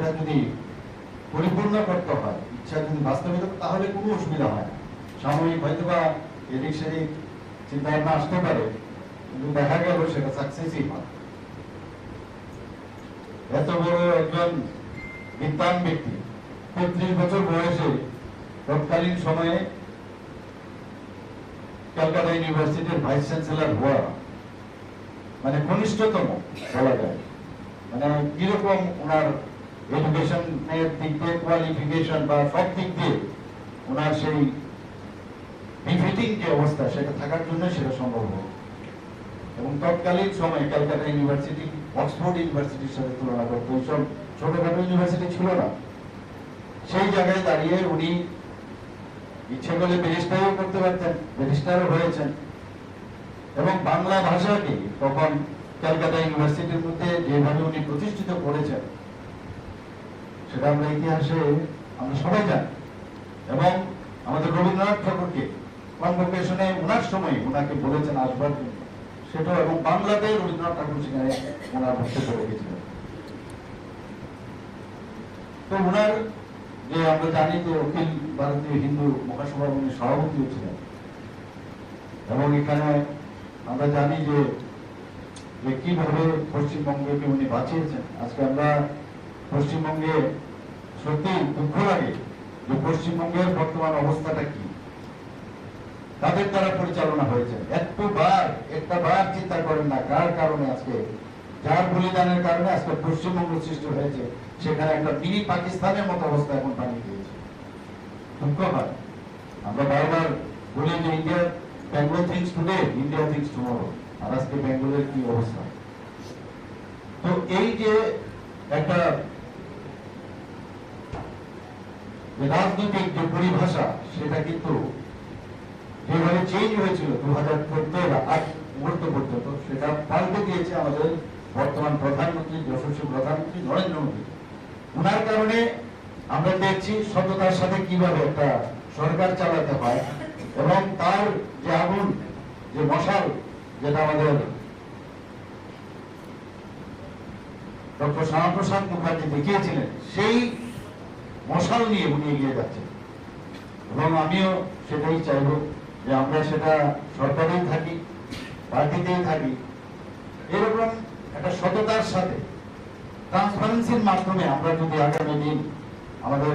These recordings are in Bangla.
ইচ্ছাটা যদি পরিপূর্ণ করতে হয়, ইচ্ছা যদি বাস্তবিত, তাহলে কোনো অসুবিধা হয় না। সাময়িক হয়তো বা এদিক সেদিক চিন্তা ভাবনা আসতে পারে, কিন্তু দেখা গেল সেটা সাকসেসই হয়। এত বড় একজন বিদ্বান ব্যক্তি 35 বছর বয়সে তৎকালীন সময়ে ক্যালকাটা ইউনিভার্সিটির ভাইস চ্যান্সেলর হওয়া মানে কনিষ্ঠতম বলা যায়। মানে কিরকম ওনার এডুকেশনের দিক দিয়ে, কোয়ালিফিকেশন বা সব দিক দিয়ে ওনার সেই বিফিটিং যে অবস্থা, সেটা থাকার জন্য সেটা সম্ভব হয়। এবং তৎকালীন সময়ে ক্যালকাটা ইউনিভার্সিটি অক্সফোর্ড ইউনিভার্সিটির সাথে তুলনা করতে ওইসব ছোটখাটো ইউনিভার্সিটি ছিল না। সেই জায়গায় দাঁড়িয়ে উনি ইচ্ছে করলে ব্যারিস্টারও করতে পারতেন, ব্যারিস্টারও হয়েছেন। এবং বাংলা ভাষাকে তখন ক্যালকাটা ইউনিভার্সিটির মধ্যে যেভাবে উনি প্রতিষ্ঠিত করেছেন, সেটা আমরা ইতিহাসে আমরা সবাই জানি। এবং আমাদের রবীন্দ্রনাথ ঠাকুরকে কনভোকেশনে ওনার সময় ওনাকে বলেছেন আসবার জন্য, সেটাও। এবং বাংলাতে রবীন্দ্রনাথ ঠাকুর সেখানে ওনার বক্তব্য রেখেছিলেন। তো ওনার যে আমরা জানি যে অখিল ভারতীয় হিন্দু মহাসভার উনি সভাপতিও ছিলেন। এবং এখানে আমরা জানি যে কিভাবে পশ্চিমবঙ্গকে উনি বাঁচিয়েছেন। আজকে আমরা পশ্চিমবঙ্গে সত্যি দুঃখ লাগে যে পশ্চিমবঙ্গের বর্তমান অবস্থাটা কি, তাদের দ্বারা পরিচালনা হয়েছে। একটা বার চিন্তা করেন না কার কারণে আজকে, যার বলিদানের কারণে আজকে পশ্চিমবঙ্গ সৃষ্টি হয়েছে, সেখানে একটা মিনি পাকিস্তানের মতো অবস্থা এখন বানিয়ে দিয়েছে। দুঃখ হয়। আমরা বারবার বলি যে India, Bengal thinks today, India thinks tomorrow. আর আজকে বেঙ্গলের কি অবস্থা। তো এই যে একটা রাজনৈতিক যে পরিভাষা, সেটা কিন্তু যেভাবে চেঞ্জ হয়েছিল 2014 আজ মুহূর্ত পর্যন্ত, সেটা পাল্টে দিয়েছে আমাদের বর্তমান প্রধানমন্ত্রী, যশস্বী প্রধানমন্ত্রী নরেন্দ্র মোদী। ওনার কারণে আমরা দেখছি সততার সাথে কিভাবে একটা সরকার চালাতে হয়। এবং তার যে আগুন, যে মশাল, যেটা আমাদের ডক্টর শ্যামাপ্রসাদ মুখার্জি দেখিয়েছিলেন, সেই মশাল নিয়ে উনি এগিয়ে যাচ্ছেন। এবং আমিও সেটাই চাইব যে আমরা সেটা সরকারেই থাকি, পার্টিতেই থাকি, এরকম একটা সততার সাথে ট্রান্সপারেন্সির মাধ্যমে আমরা যদি আগামী দিন আমাদের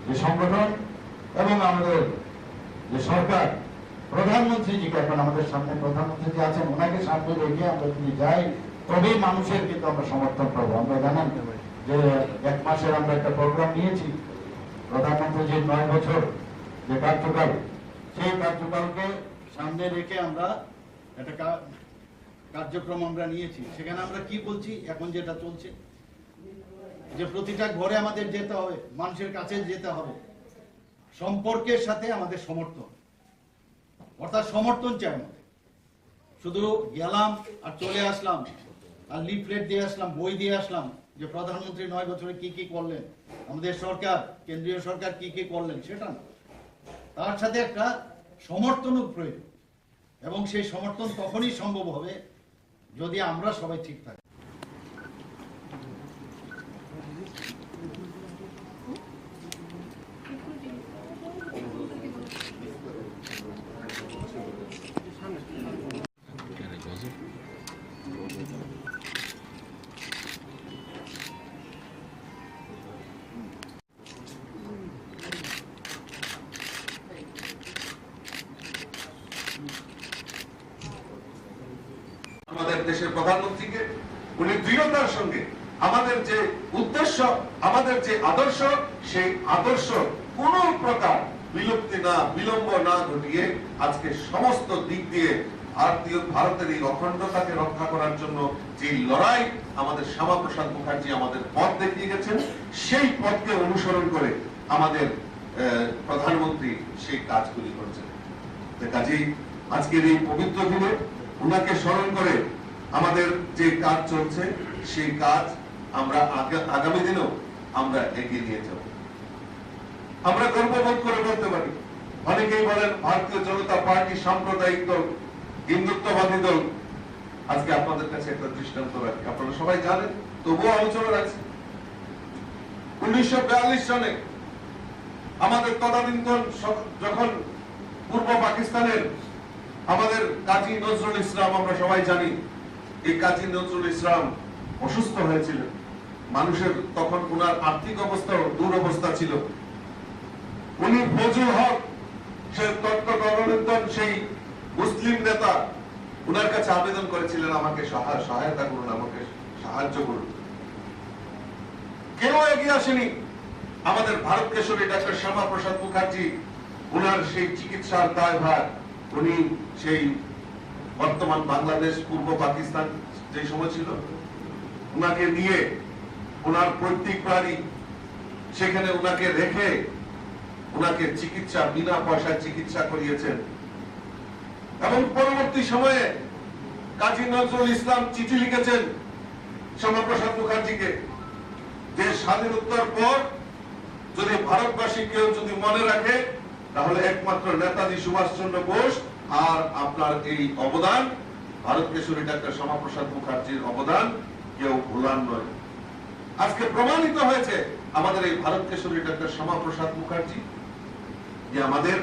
যে সংগঠন এবং আমাদের যে সরকার, প্রধানমন্ত্রীজিকে এখন আমাদের সামনে প্রধানমন্ত্রী যে আছেন, ওনাকে সামনে রেখে আমরা যদি যাই, তবেই মানুষের কিন্তু আমরা সমর্থন পাবো। আমরা জানেন যে 1 মাসের আমরা একটা প্রোগ্রাম নিয়েছি, প্রধানমন্ত্রীজির 9 বছর যে কার্যকাল, সেই কার্যকালকে সামনে রেখে আমরা একটা কার্যক্রম আমরা নিয়েছি। সেখানে আমরা কি বলছি, এখন যেটা চলছে যে প্রতিটা ঘরে আমাদের যেতে হবে, মানুষের কাছে যেতে হবে, সম্পর্কের সাথে আমাদের সমর্থন, অর্থাৎ সমর্থন চাই আমাদের। শুধু গেলাম আর চলে আসলাম, আর লিফলেট দিয়ে আসলাম, বই দিয়ে আসলাম যে প্রধানমন্ত্রী 9 বছরে কি কি করলেন, আমাদের সরকার, কেন্দ্রীয় সরকার কি কি করলেন, সেটা না। তার সাথে একটা সমর্থনও প্রয়োজন। এবং সেই সমর্থন তখনই সম্ভব হবে যদি আমরা সবাই ঠিক থাকি। আমাদের দেশের প্রধানমন্ত্রীকে উনি দৃঢ়তার সঙ্গে আমাদের যে উদ্দেশ্য, আমাদের যে আদর্শ, সেই আদর্শ কোন প্রকার বিলুপ্তি না, বিলম্ব না ঘটিয়ে আজকে সমস্ত দিক দিয়ে ভারতের এই অখণ্ডতাকে রক্ষা করার জন্য যে লড়াই আমাদের শ্যামাপ্রসাদ মুখার্জি আমাদের পথ দেখিয়ে গেছেন, সেই পথকে অনুসরণ করে আমাদের প্রধানমন্ত্রী সেই কাজগুলি করছেন। কাজেই আজকের এই পবিত্র দিনে উনাকে স্মরণ করে আমাদের যে কাজ চলছে, সেই কাজ আমরা আগামী দিনেও আমরা এগিয়ে নিয়ে যাব। আমরা গর্ববোধ করে বলতে পারি, অনেকেই বলেন ভারতীয় জনতা পার্টি সাম্প্রদায়িক দল, হিন্দুত্ববাদী দল। আজকে আপনাদের কাছে একটা দৃষ্টান্ত রাখি, আপনারা সবাই জানেন তবুও আলোচনা রাখছি। 1942 সনে আমাদের তদানীন্তন যখন পূর্ব পাকিস্তানের আমাদের কাজী নজরুল ইসলাম, আমরা সবাই জানি এই কাজী নজরুল ইসলাম অসুস্থ হয়েছিলেন। মানুষের তখন ওনার আর্থিক অবস্থাও দুরবস্থা ছিল। উনি ফজলুল হক সে তদানীন্তন সেই মুসলিম নেতা, ওনার কাছে আবেদন করেছিলেন আমাকে সহায়তা করুন, আমাকে সাহায্য করুন। কেউ এগিয়ে আসেনি। আমাদের ভারত কেশরী ডাক্তার শ্যামা প্রসাদ মুখার্জি, ওনার সেই চিকিৎসার দায়ভার উনি সেই বর্তমান বাংলাদেশ পূর্ব পাকিস্তান যে সময় ছিল, ওনাকে নিয়ে ওনার পৈতৃক বাড়ি সেখানে ওনাকে রেখে ওনাকে চিকিৎসা বিনা পয়সায় চিকিৎসা করিয়েছেন। এবং পরবর্তী সময়ে কাজী নজরুল ইসলাম চিঠি লিখেছেন শ্যামাপ্রসাদ মুখার্জিকে যে স্বাধীনোত্তর পর যদি ভারতবাসী কেউ যদি মনে রাখে তাহলে একমাত্র নেতাজি সুভাষচন্দ্র বোস আর আপনার এই অবদান, ভারত কেশরী ডাক্তার শ্যামাপ্রসাদ মুখার্জির অবদান কেউ ভুলার নয়। আজকে প্রমাণিত হয়েছে আমাদের এই ভারত কেশরী ডাক্তার শ্যামাপ্রসাদ মুখার্জি যে আমাদের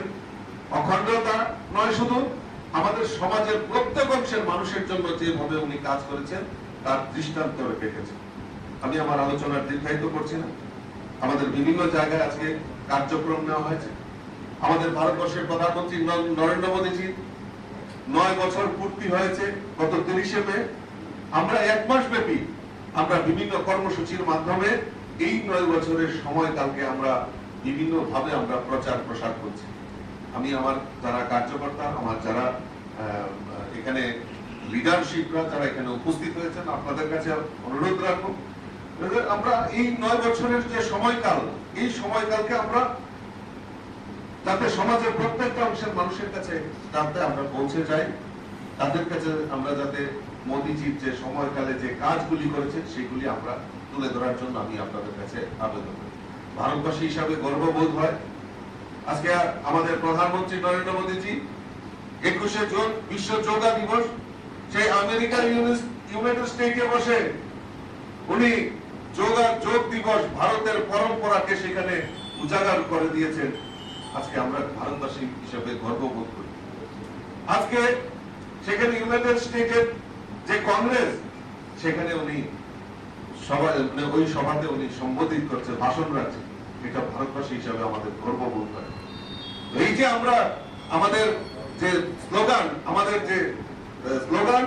অখণ্ডতা নয়, শুধু আমাদের সমাজের প্রত্যেক অংশের মানুষের জন্য যেভাবে উনি কাজ করেছেন তার দৃষ্টান্ত রেখেছেন। আমি আমার আলোচনার দীর্ঘায়িত করছি না। আমাদের বিভিন্ন জায়গায় আজকে কার্যক্রম নেওয়া হয়েছে। আমাদের ভারতবর্ষের প্রধানমন্ত্রী নরেন্দ্র মোদীজি 9 বছর পূর্তি হয়েছে গত 30শে মে। আমরা 1 মাস ব্যাপী আমরা বিভিন্ন কর্মসূচির মাধ্যমে এই 9 বছরের সময়কালকে আমরা বিভিন্ন ভাবে আমরা প্রচার প্রসার করছি। আমি আমার যারা কার্যকর্তা, আমার যারা এখানে লিডারশিপরা যারা এখানে উপস্থিত হয়েছেন, আপনাদের কাছে অনুরোধ রাখবো আমরা এই 9 বছরের যে সময়কাল, এই সময়কালকে আমরা যাতে সমাজের প্রত্যেকটা অংশের মানুষের কাছে যাতে আমরা পৌঁছে যাই, তাদের কাছে আমরা যাতে মোদীজির যে সময়কালে যে কাজগুলি করেছেন সেগুলি আমরা তুলে ধরার জন্য আমি আপনাদের কাছে আবেদন করি। ভারতবাসী হিসাবে গর্ববোধ হয় আজকে আমাদের প্রধানমন্ত্রী নরেন্দ্র মোদীজি 21শে জুন বিশ্ব যোগা দিবস, সেই আমেরিকার ইউনাইটেড স্টেটে বসে উনি যোগ দিবস ভারতের পরম্পরাকে সেখানে উজাগার করে দিয়েছেন। আজকে আমরা ভারতবাসী হিসেবে গর্ববোধ করি। আজকে সেখানে ইউনাইটেড স্টেটের যে কংগ্রেস, সেখানে উনি ওই সভাতে উনি সম্বোধিত করছে, ভাষণ রাখছে। এটা ভারতবাসী হিসাবে আমাদের গর্ববোধ হয়। এই যে আমরা আমাদের যে স্লোগান,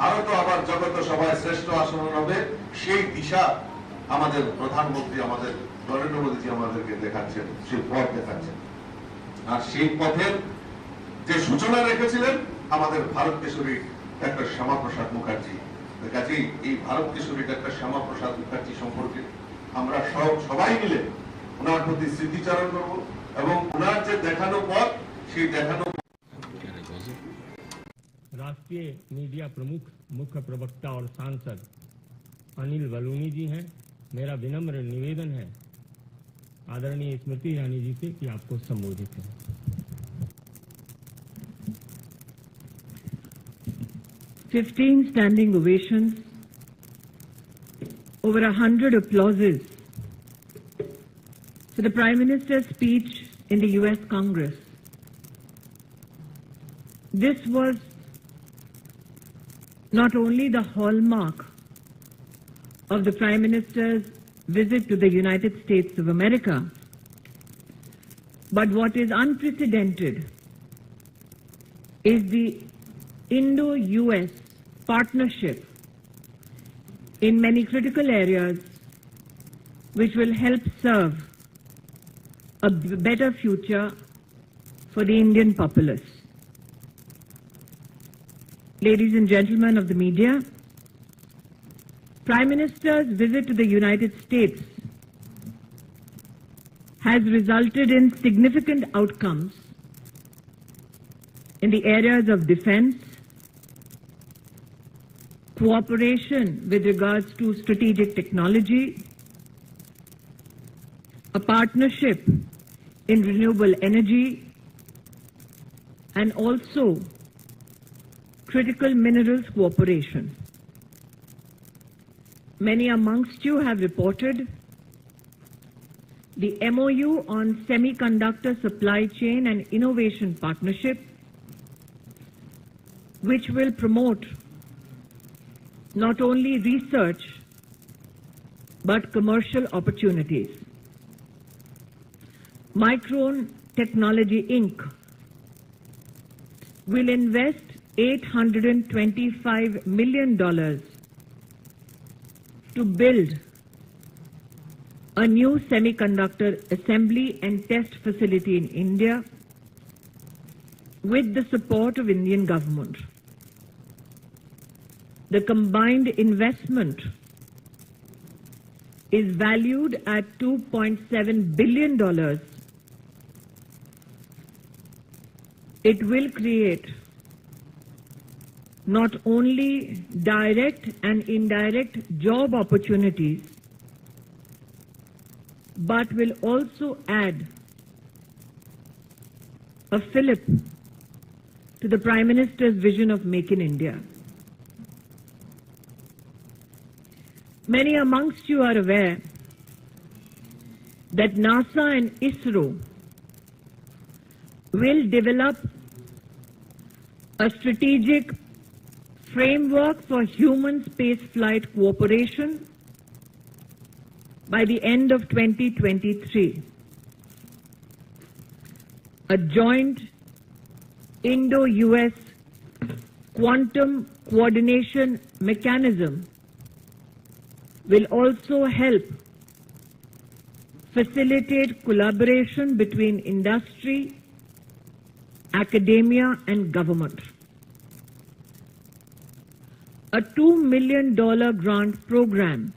ভারত আবার জগত সভায় শ্রেষ্ঠ আসন হবে, সেই দিশা আমাদের প্রধানমন্ত্রী আমাদের নরেন্দ্র মোদীজি আমাদেরকে দেখাচ্ছেন, সেই পথ দেখাচ্ছেন। আর সেই পথের যে সূচনা রেখেছিলেন আমাদের ভারত কেশরী ডাক্তার শ্যামাপ্রসাদ মুখার্জি। কাজেই এই ভারত কেশরী ডাক্তার শ্যামাপ্রসাদ মুখার্জি সম্পর্কে আমরা সবাই মিলে ওনার প্রতি স্মৃতিচারণ করব এবং ওনার যে দেখানো পথ, সেই দেখানো। राष्ट्रीय मीडिया प्रमुख, मुख्य प्रवक्ता और सांसद अनिल बलूनी जी हैं। मेरा विनम्र निवेदन है आदरणीय स्मृति ईरानी जी से कि आपको संबोधित करें। 15 standing ovations, over 100 applauses for the Prime Minister's speech in the US Congress. This was not only the hallmark of the Prime Minister's visit to the United States of America, but what is unprecedented is the Indo-US partnership in many critical areas which will help serve a better future for the Indian populace. Ladies and gentlemen of the media, Prime Minister's visit to the United States has resulted in significant outcomes in the areas of defense, cooperation with regards to strategic technology, a partnership in renewable energy, and also critical minerals cooperation. many amongst you have reported, the MOU on Semiconductor Supply Chain and Innovation Partnership, which will promote not only research but commercial opportunities. Micron Technology Inc. will invest $825 million to build a new semiconductor assembly and test facility in India with the support of Indian government. The combined investment is valued at $2.7 billion. It will create not only direct and indirect job opportunities, but will also add a fillip to the Prime Minister's vision of Make in India. Many amongst you are aware that NASA and ISRO will develop a strategic framework for human spaceflight cooperation by the end of 2023. A joint Indo-US quantum coordination mechanism will also help facilitate collaboration between industry, academia, and government. A $2 million grant program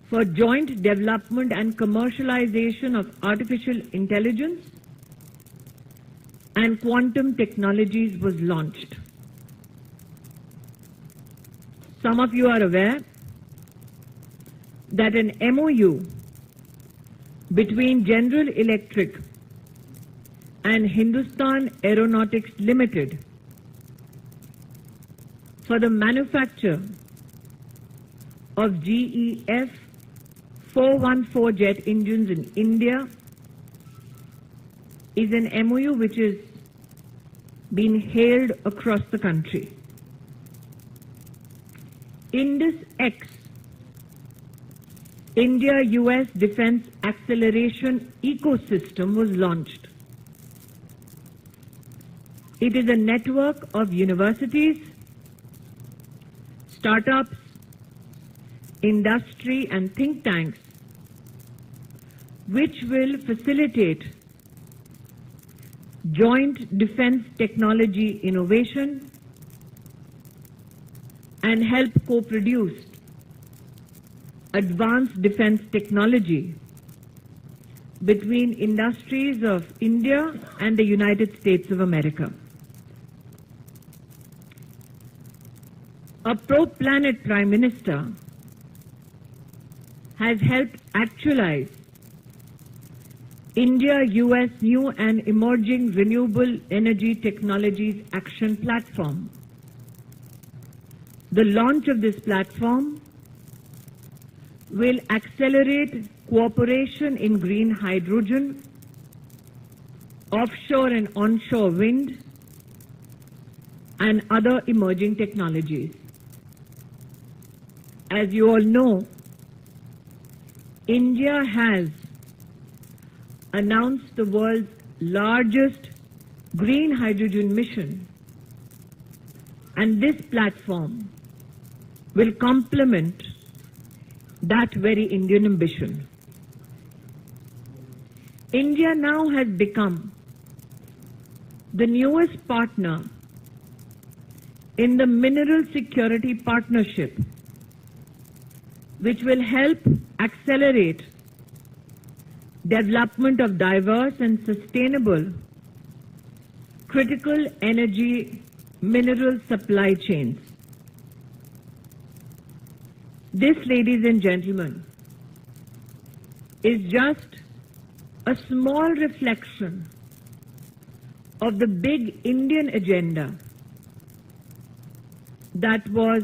for joint development and commercialization of artificial intelligence and quantum technologies was launched. Some of you are aware that an MOU between General Electric and Hindustan Aeronautics Limited for the manufacture of GE F414 jet engines in India is an MOU which has been hailed across the country. Indus X, India-US Defense Acceleration Ecosystem, was launched. It is a network of universities, startups, industry and think tanks which will facilitate joint defense technology innovation and help co-produce advanced defense technology between industries of India and the United States of America. A pro-planet Prime Minister has helped actualize India-US New and Emerging Renewable Energy Technologies Action Platform. The launch of this platform will accelerate cooperation in green hydrogen, offshore and onshore wind, and other emerging technologies. As you all know, India has announced the world's largest green hydrogen mission, and this platform will complement that very Indian ambition. India now has become the newest partner in the Mineral Security Partnership, which will help accelerate development of diverse and sustainable critical energy mineral supply chains. This, ladies and gentlemen, is just a small reflection of the big Indian agenda that was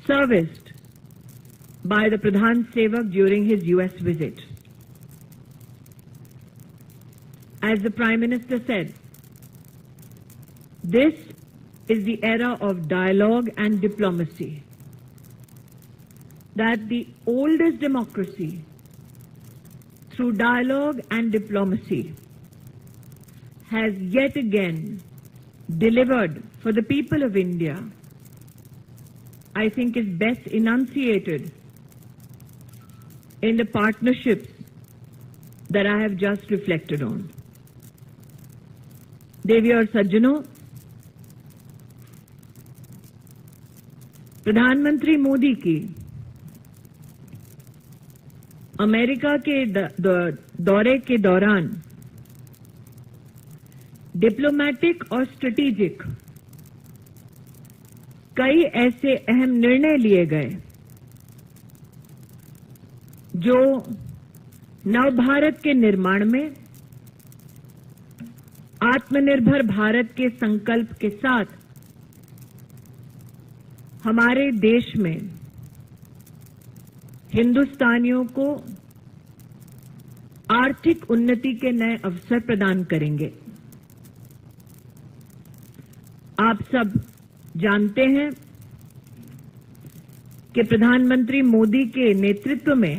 serviced by the Pradhan Sevak during his US visit. As the Prime Minister said, this is the era of dialogue and diplomacy. That the oldest democracy, through dialogue and diplomacy, has yet again delivered for the people of India, I think is best enunciated in the partnerships that I have just reflected on. देवी और सज्जनों, प्रधानमंत्री मोदी की अमेरिका के दौरे के दौरान डिप्लोमेटिक और स्ट्रेटेजिक कई ऐसे अहम निर्णय लिए गए जो नवभारत के निर्माण में आत्मनिर्भर भारत के संकल्प के साथ हमारे देश में हिंदुस्तानियों को आर्थिक उन्नति के नए अवसर प्रदान करेंगे। आप सब जानते हैं कि प्रधानमंत्री मोदी के नेतृत्व में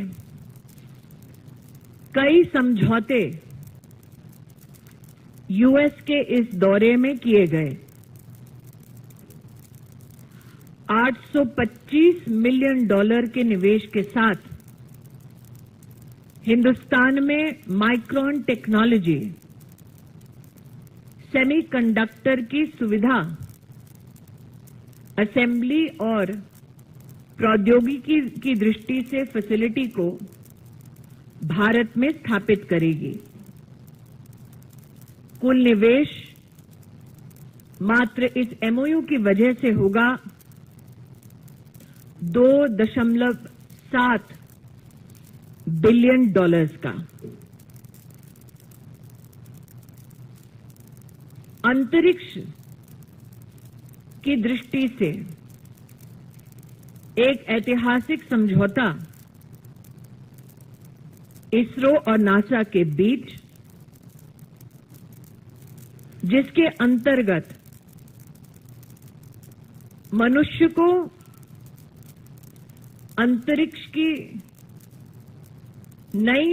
कई समझौते यूएस के इस दौरे में किए गए। $825 मिलियन के निवेश के साथ हिंदुस्तान में माइक्रोन टेक्नोलॉजी, सेमीकंडक्टर की सुविधा, असेंबली और प्रौद्योगिकी की दृष्टि से फैसिलिटी को भारत में स्थापित करेगी। कुल निवेश मात्र इस एमओयू की वजह से होगा $2.7 बिलियन का। अंतरिक्ष की दृष्टि से एक ऐतिहासिक समझौता इसरो और नासा के बीच, जिसके अंतर्गत मनुष्य को अंतरिक्ष की नई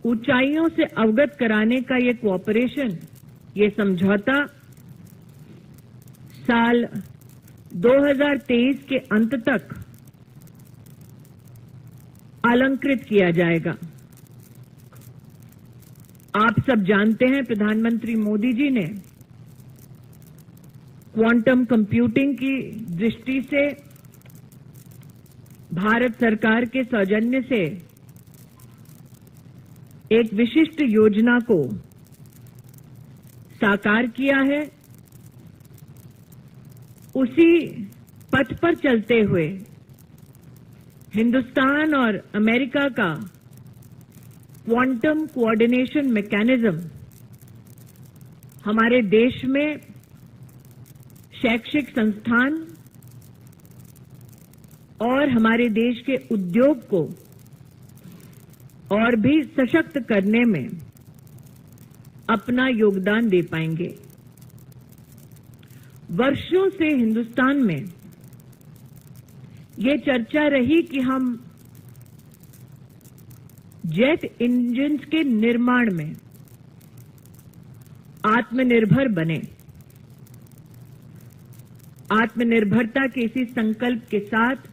ऊंचाइयों से अवगत कराने का ये कोऑपरेशन, ये समझौता साल 2023 के अंत तक अलंकृत किया जाएगा। आप सब जानते हैं प्रधानमंत्री मोदी जी ने क्वांटम कंप्यूटिंग की दृष्टि से भारत सरकार के सौजन्य से एक विशिष्ट योजना को साकार किया है। उसी पथ पर चलते हुए हिंदुस्तान और अमेरिका का क्वांटम कोऑर्डिनेशन मैकेनिज्म हमारे देश में शैक्षिक संस्थान और हमारे देश के उद्योग को और भी सशक्त करने में अपना योगदान दे पाएंगे। वर्षों से हिंदुस्तान में ये चर्चा रही कि हम जेट इंजन्स के निर्माण में आत्मनिर्भर बने। आत्मनिर्भरता के इसी संकल्प के साथ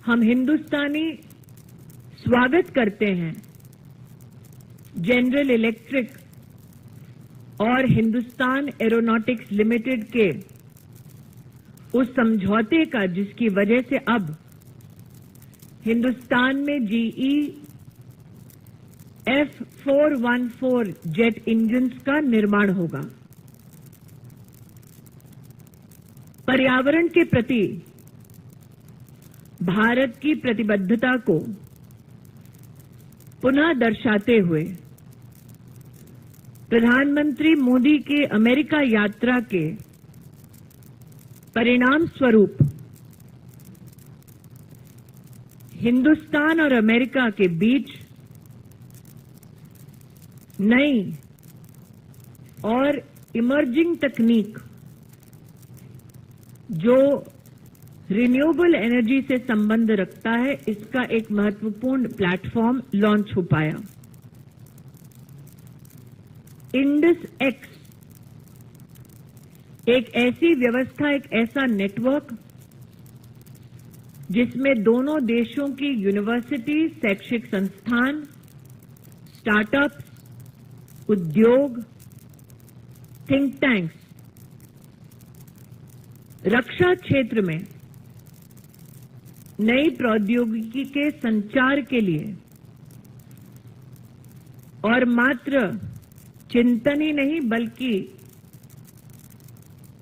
हम हिंदुस्तानी स्वागत करते हैं जनरल इलेक्ट्रिक और हिंदुस्तान एरोनॉटिक्स लिमिटेड के उस समझौते का, जिसकी वजह से अब हिंदुस्तान में जीई F414 जेट इंजन्स का निर्माण होगा। पर्यावरण के प्रति भारत की प्रतिबद्धता को पुनः दर्शाते हुए प्रधानमंत्री मोदी के अमेरिका यात्रा के परिणाम स्वरूप हिंदुस्तान और अमेरिका के बीच नई और इमर्जिंग तकनीक जो रिन्यूएबल एनर्जी से संबंध रखता है, इसका एक महत्वपूर्ण प्लेटफॉर्म लॉन्च हो पाया। इंडस एक्स एक ऐसी व्यवस्था, एक ऐसा नेटवर्क जिसमें दोनों देशों की यूनिवर्सिटी, शैक्षिक संस्थान, स्टार्टअप्स, उद्योग, थिंक टैंक्स, रक्षा क्षेत्र में नई प्रौद्योगिकी के संचार के लिए और मात्र चिंतन ही नहीं बल्कि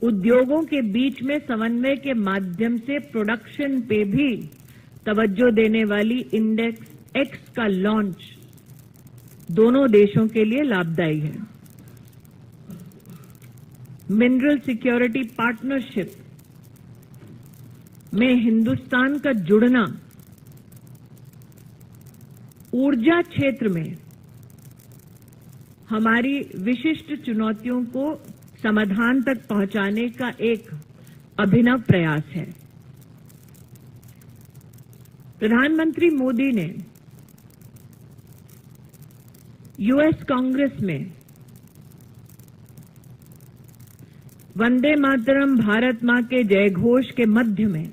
उद्योगों के बीच में समन्वय के माध्यम से प्रोडक्शन पे भी तवज्जो देने वाली इंडेक्स एक्स का लॉन्च दोनों देशों के लिए लाभदायी है। मिनरल सिक्योरिटी पार्टनरशिप में हिंदुस्तान का जुड़ना ऊर्जा क्षेत्र में हमारी विशिष्ट चुनौतियों को समाधान तक पहुंचाने का एक अभिनव प्रयास है। प्रधानमंत्री मोदी ने यूएस कांग्रेस में वंदे मातरम, भारत मां के जयघोष के मध्य में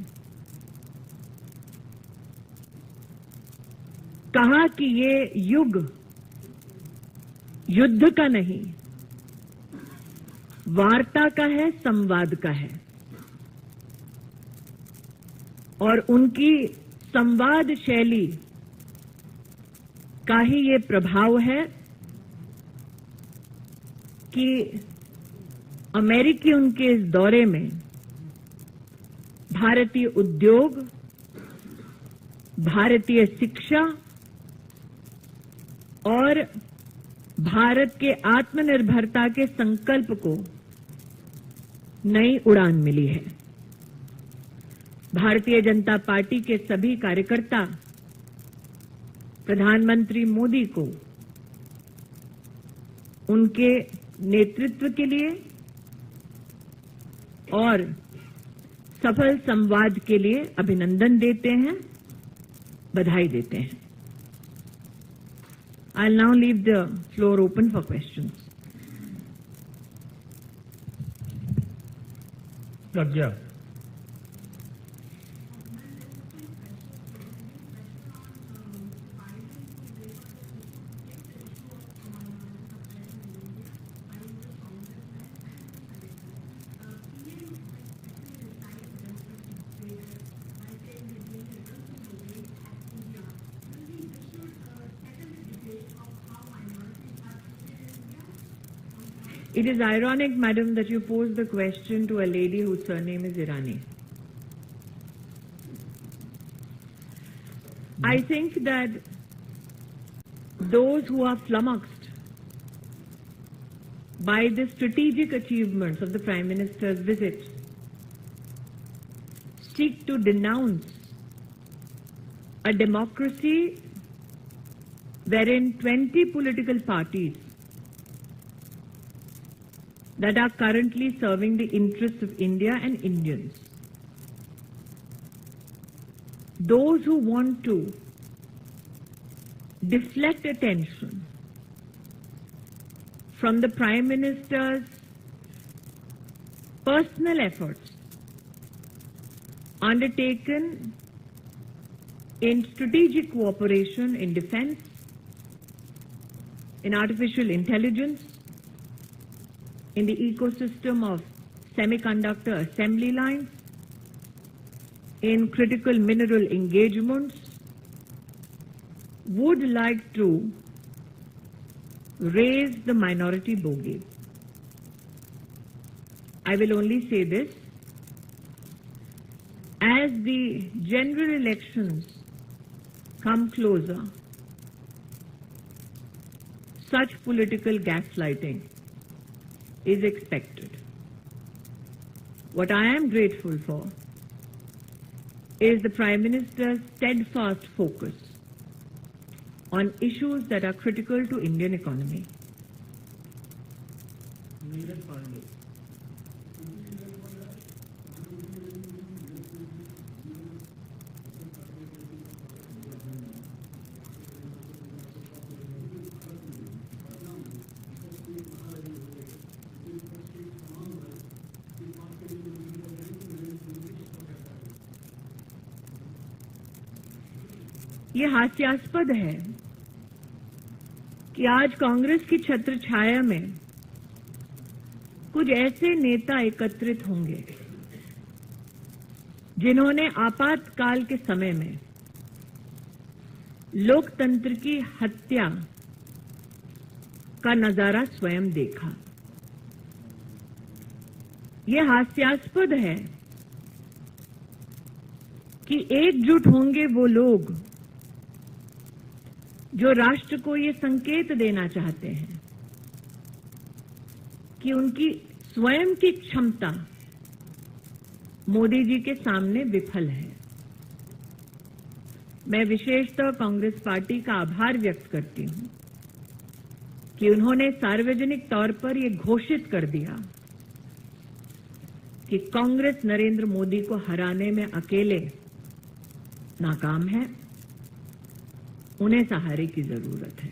कहा कि ये युग युद्ध का नहीं, वार्ता का है, संवाद का है। और उनकी संवाद शैली का ही ये प्रभाव है कि अमेरिकी उनके इस दौरे में भारतीय उद्योग, भारतीय शिक्षा और भारत के आत्मनिर्भरता के संकल्प को नई उड़ान मिली है। भारतीय जनता पार्टी के सभी कार्यकर्ता प्रधानमंत्री मोदी को उनके नेतृत्व के लिए और सफल संवाद के लिए अभिनंदन देते हैं, बधाई देते हैं। I'll now leave the floor open for questions. Pragya. It is ironic, madam, that you pose the question to a lady whose surname is Irani. I think that those who are flummoxed by the strategic achievements of the Prime Minister's visit seek to denounce a democracy wherein 20 political parties that are currently serving the interests of India and Indians. Those who want to deflect attention from the Prime Minister's personal efforts undertaken in strategic cooperation in defense, in artificial intelligence, in the ecosystem of semiconductor assembly lines, in critical mineral engagements, would like to raise the minority bogey. I will only say this: as the general elections come closer, such political gaslighting is expected. What I am grateful for is the Prime Minister's steadfast focus on issues that are critical to Indian economy. ये हास्यास्पद है कि आज कांग्रेस की छत्र छाया में कुछ ऐसे नेता एकत्रित होंगे जिन्होंने आपातकाल के समय में लोकतंत्र की हत्या का नजारा स्वयं देखा। ये हास्यास्पद है कि एकजुट होंगे वो लोग जो राष्ट्र को ये संकेत देना चाहते हैं कि उनकी स्वयं की क्षमता मोदी जी के सामने विफल है। मैं विशेषतः कांग्रेस पार्टी का आभार व्यक्त करती हूं कि उन्होंने सार्वजनिक तौर पर ये घोषित कर दिया कि कांग्रेस नरेंद्र मोदी को हराने में अकेले नाकाम है, उन्हें सहारे की जरूरत है।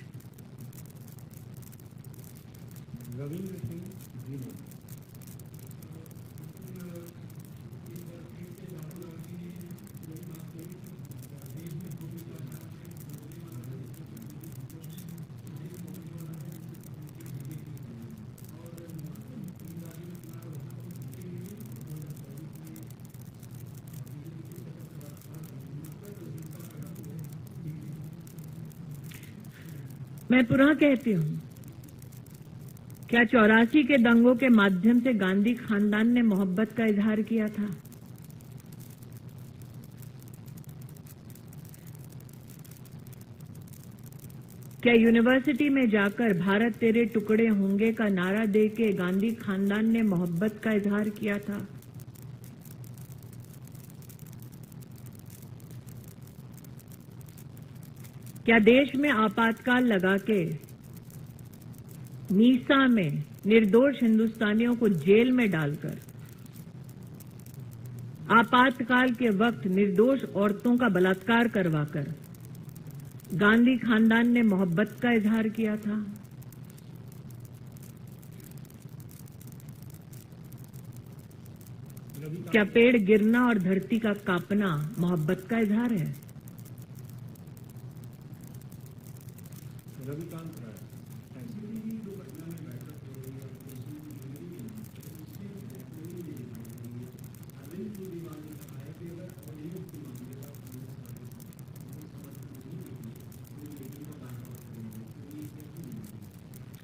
मैं पुनः कहती हूं, क्या 84 के दंगों के माध्यम से गांधी खानदान ने मोहब्बत का इजहार किया था? क्या यूनिवर्सिटी में जाकर भारत तेरे टुकड़े होंगे का नारा देके गांधी खानदान ने मोहब्बत का इजहार किया था? क्या देश में आपातकाल लगा के मीसा में निर्दोष हिंदुस्तानियों को जेल में डालकर आपातकाल के वक्त निर्दोष औरतों का बलात्कार करवाकर गांधी खानदान ने मोहब्बत का इजहार किया था? क्या पेड़ गिरना और धरती का कांपना मोहब्बत का इजहार है?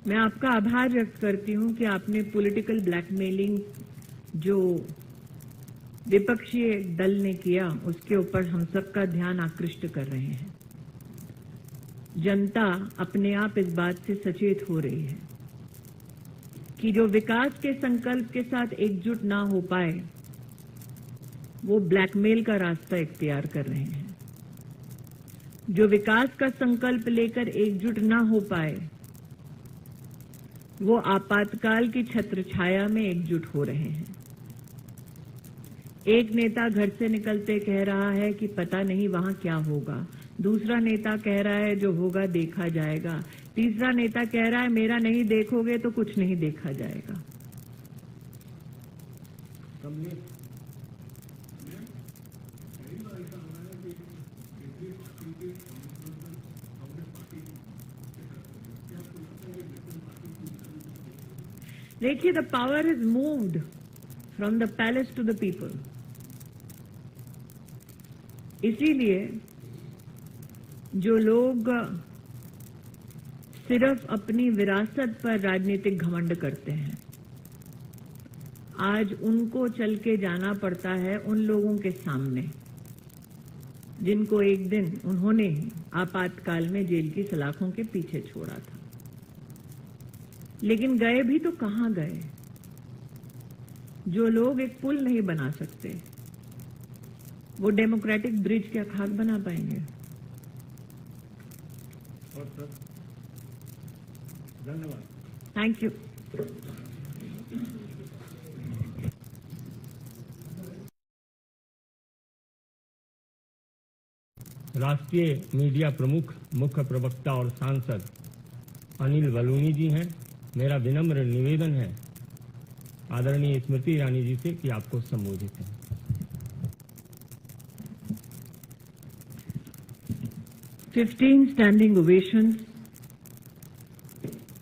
मैं आपका आभार व्यक्त करती हूं कि आपने पॉलिटिकल ब्लैकमेलिंग जो विपक्षी दल ने किया उसके ऊपर हम सबका ध्यान आकृष्ट कर रहे हैं। जनता अपने आप इस बात से सचेत हो रही है कि जो विकास के संकल्प के साथ एकजुट ना हो पाए वो ब्लैकमेल का रास्ता इख्तियार कर रहे हैं। जो विकास का संकल्प लेकर एकजुट ना हो पाए वो आपातकाल की छत्र छाया में एकजुट हो रहे हैं। एक नेता घर से निकलते कह रहा है कि पता नहीं वहां क्या होगा, दूसरा नेता कह रहा है जो होगा देखा जाएगा, तीसरा नेता कह रहा है मेरा नहीं देखोगे तो कुछ नहीं देखा जाएगा। देखिए, the power is moved from the palace to the people. इसीलिए जो लोग सिर्फ अपनी विरासत पर राजनीतिक घमंड करते हैं, आज उनको चल के जाना पड़ता है उन लोगों के सामने जिनको एक दिन उन्होंने आपातकाल में जेल की सलाखों के पीछे छोड़ा था। लेकिन गए भी तो कहां गए? जो लोग एक पुल नहीं बना सकते, वो डेमोक्रेटिक ब्रिज क्या खाक बना पाएंगे? धन्यवाद। Thank you. राष्ट्रीय मीडिया प्रमुख, मुख्य प्रवक्ता और सांसद अनिल बलूनी जी हैं। मेरा विनम्र निवेदन है आदरणीय स्मृति ईरानी जी से कि आपको संबोधित है। $15 standing ovations,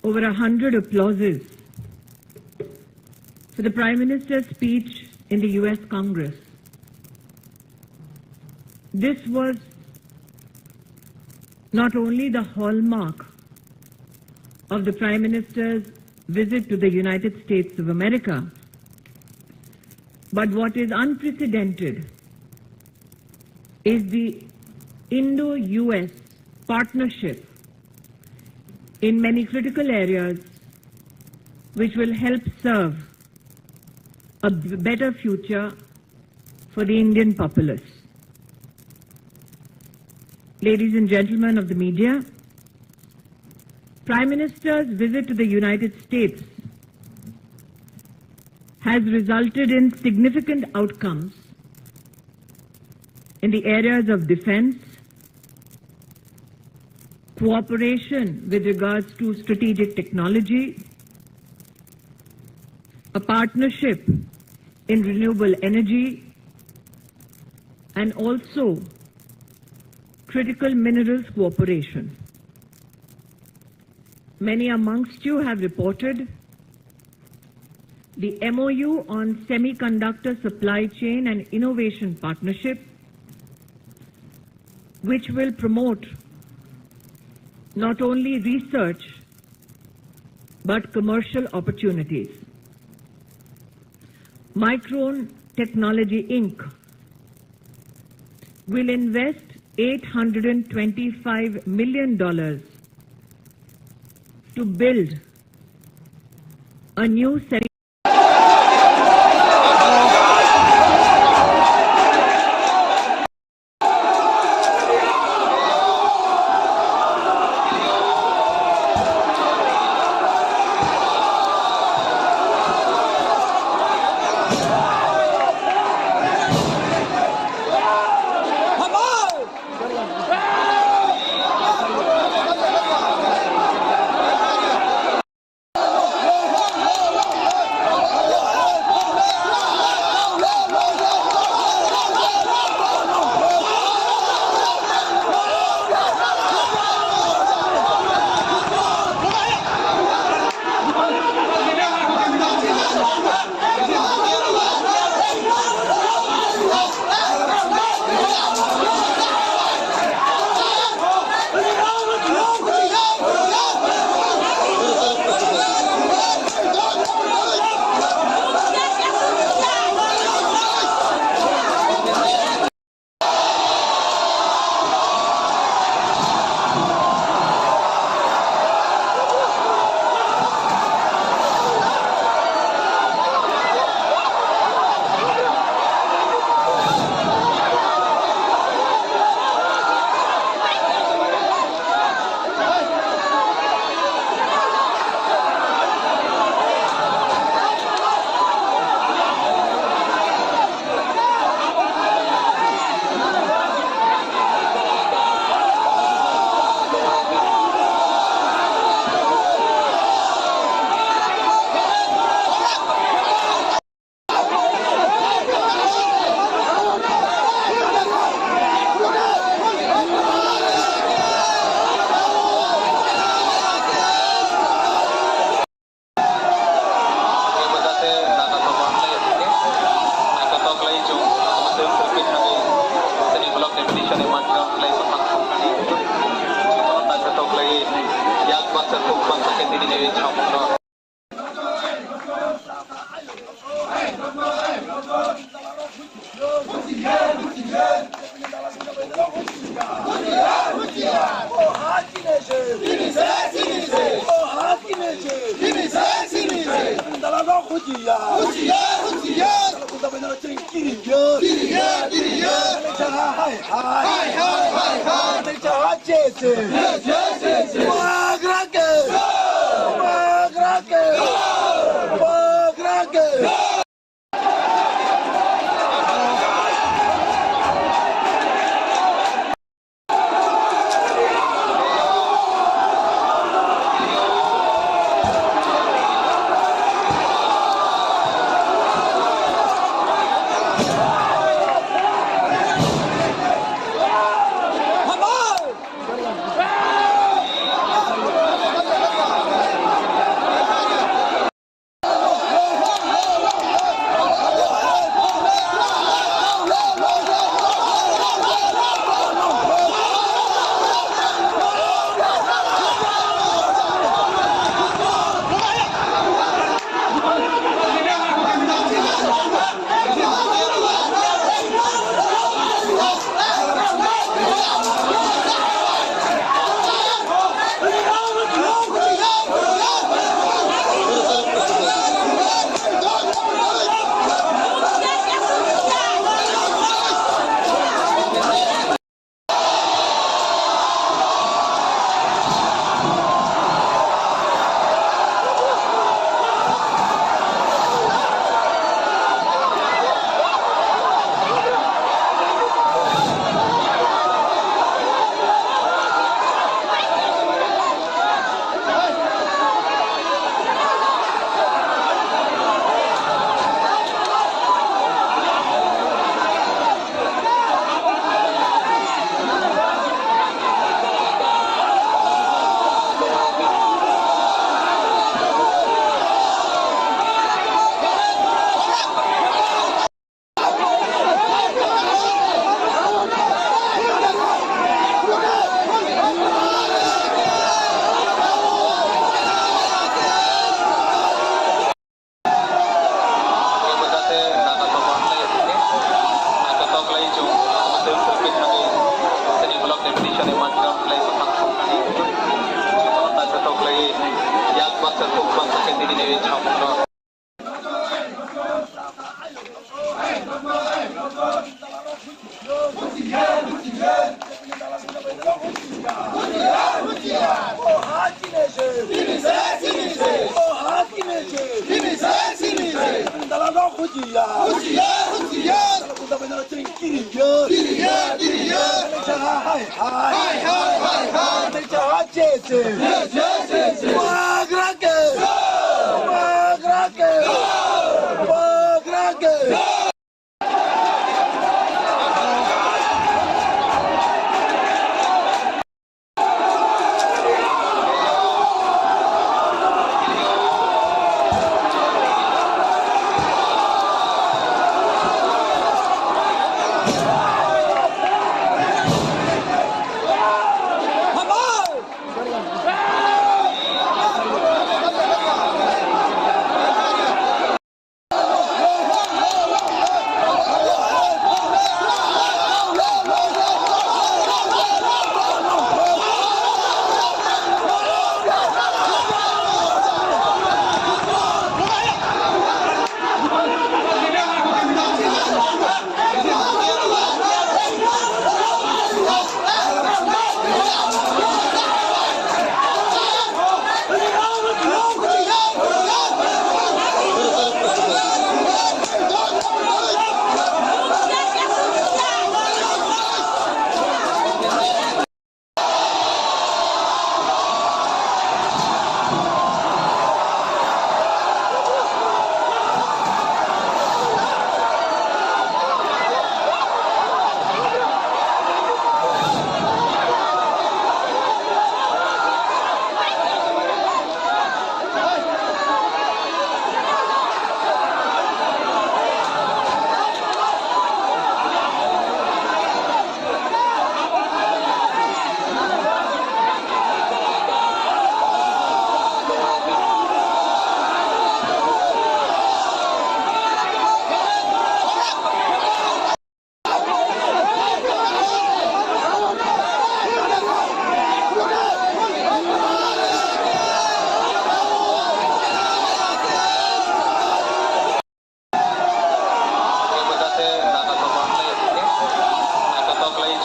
over 100 applauses for the Prime Minister's speech in the US Congress. This was not only the hallmark of the Prime Minister's visit to the United States of America, but what is unprecedented is the Indo-US partnership in many critical areas which will help serve a better future for the Indian populace. Ladies and gentlemen of the media, Prime Minister's visit to the United States has resulted in significant outcomes in the areas of defense, cooperation with regards to strategic technology, a partnership in renewable energy, and also critical minerals cooperation. Many amongst you have reported the MOU on semiconductor supply chain and innovation partnership, which will promote not only research but commercial opportunities. Micron Technology Inc. will invest $825 million to build a new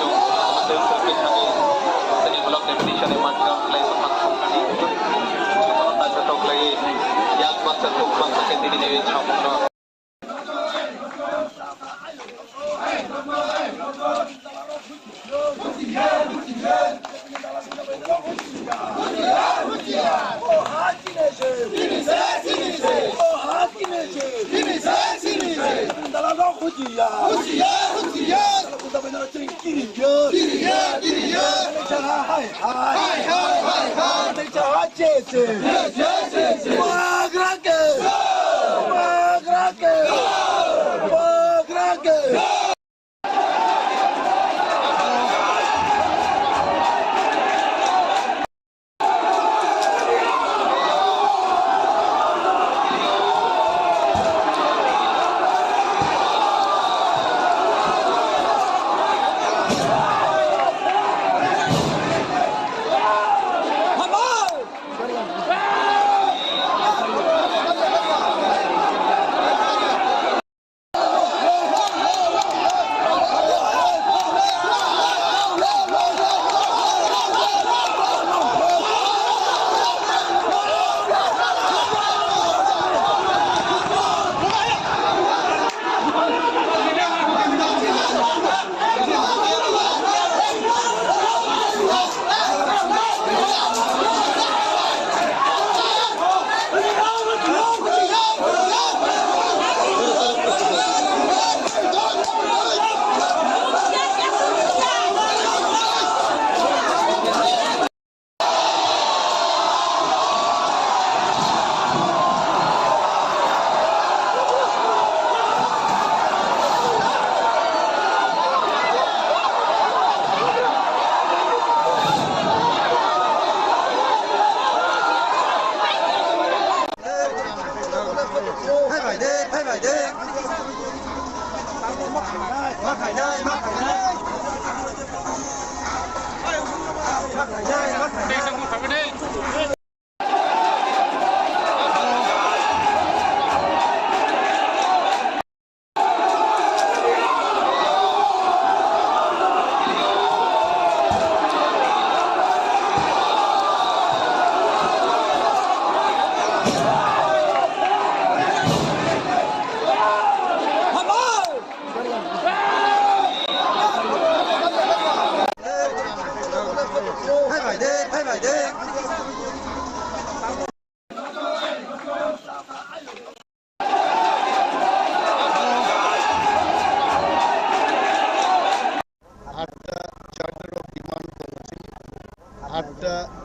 Pengunjung hasil sirkuit kami Seni Blok Definition yang macam Kelai Sepak Kami Kalau tak cocok lagi Yang masa tukang sakit diri Dewi Campurna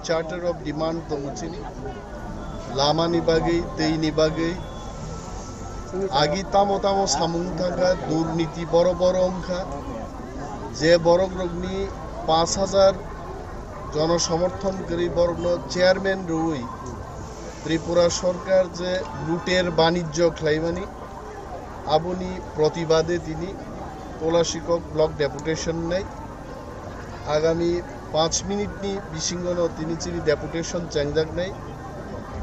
Charter of Demand Tongchini Lamani Bagai, Teini Bagai Agi Tamo Tamo Samungtaka, Durniti Boroboromka, Je Borogrogni, 5000 জনসমর্থনকারী বর্ণ চেয়ারম্যান রুই ত্রিপুরা সরকার যে লুটের বাণিজ্য ক্লাইমানি আবনি প্রতিবাদে তিনি তোলাশিকক ব্লক ডেপুটেশন নেয় আগামী 5 মিনিটনি বিশিঙ্গন তিনি চিরি ডেপুটেশন চেংজাক নেয়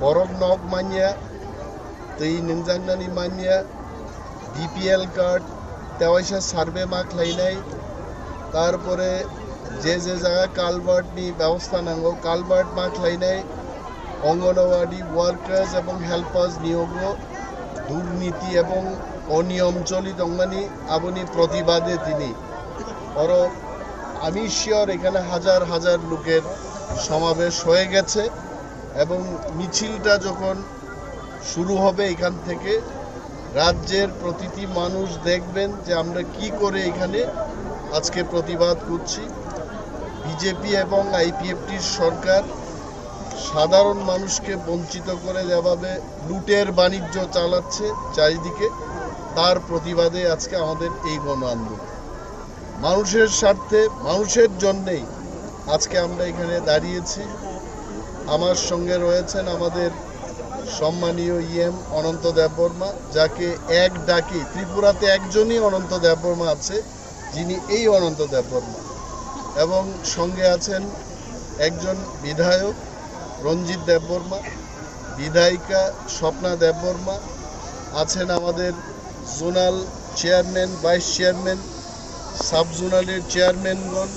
বরক নক মানিয়া তৈ নংজাংনানি মানিয়া বিপিএল কার্ড তেওয়াইসা সার্ভে মা খ্লাইনাই তারপরে যে যে জায়গা কালভার্টনি ব্যবস্থা নাঙ্গো কালভার্ট মা খ্লাইনাই অঙ্গনওয়াড়ি ওয়ার্কার্স এবং হেল্পার্স নিয়োগ দুর্নীতি এবং অনিয়ম চলিত অঙ্গানি আবনি প্রতিবাদে তিনি বড় আমি শিওর এখানে হাজার হাজার লোকের সমাবেশ হয়ে গেছে এবং মিছিলটা যখন শুরু হবে এখান থেকে রাজ্যের প্রতিটি মানুষ দেখবেন যে আমরা কি করে এখানে আজকে প্রতিবাদ করছি বিজেপি এবং আইপিএফটির সরকার সাধারণ মানুষকে বঞ্চিত করে যেভাবে লুটের বাণিজ্য চালাচ্ছে চারিদিকে তার প্রতিবাদে আজকে আমাদের এই গণ আন্দোলন মানুষের স্বার্থে মানুষের জন্যই আজকে আমরা এখানে দাঁড়িয়েছি আমার সঙ্গে রয়েছেন আমাদের সম্মানীয় ইএম অনন্ত দেববর্মা যাকে এক ডাকে ত্রিপুরাতে একজনই অনন্ত দেববর্মা আছে যিনি এই অনন্ত দেববর্মা এবং সঙ্গে আছেন একজন বিধায়ক রঞ্জিত দেববর্মা বিধায়িকা স্বপ্না দেববর্মা আছেন আমাদের zonal chairman vice chairman sub জোনালের চেয়ারম্যানগণ,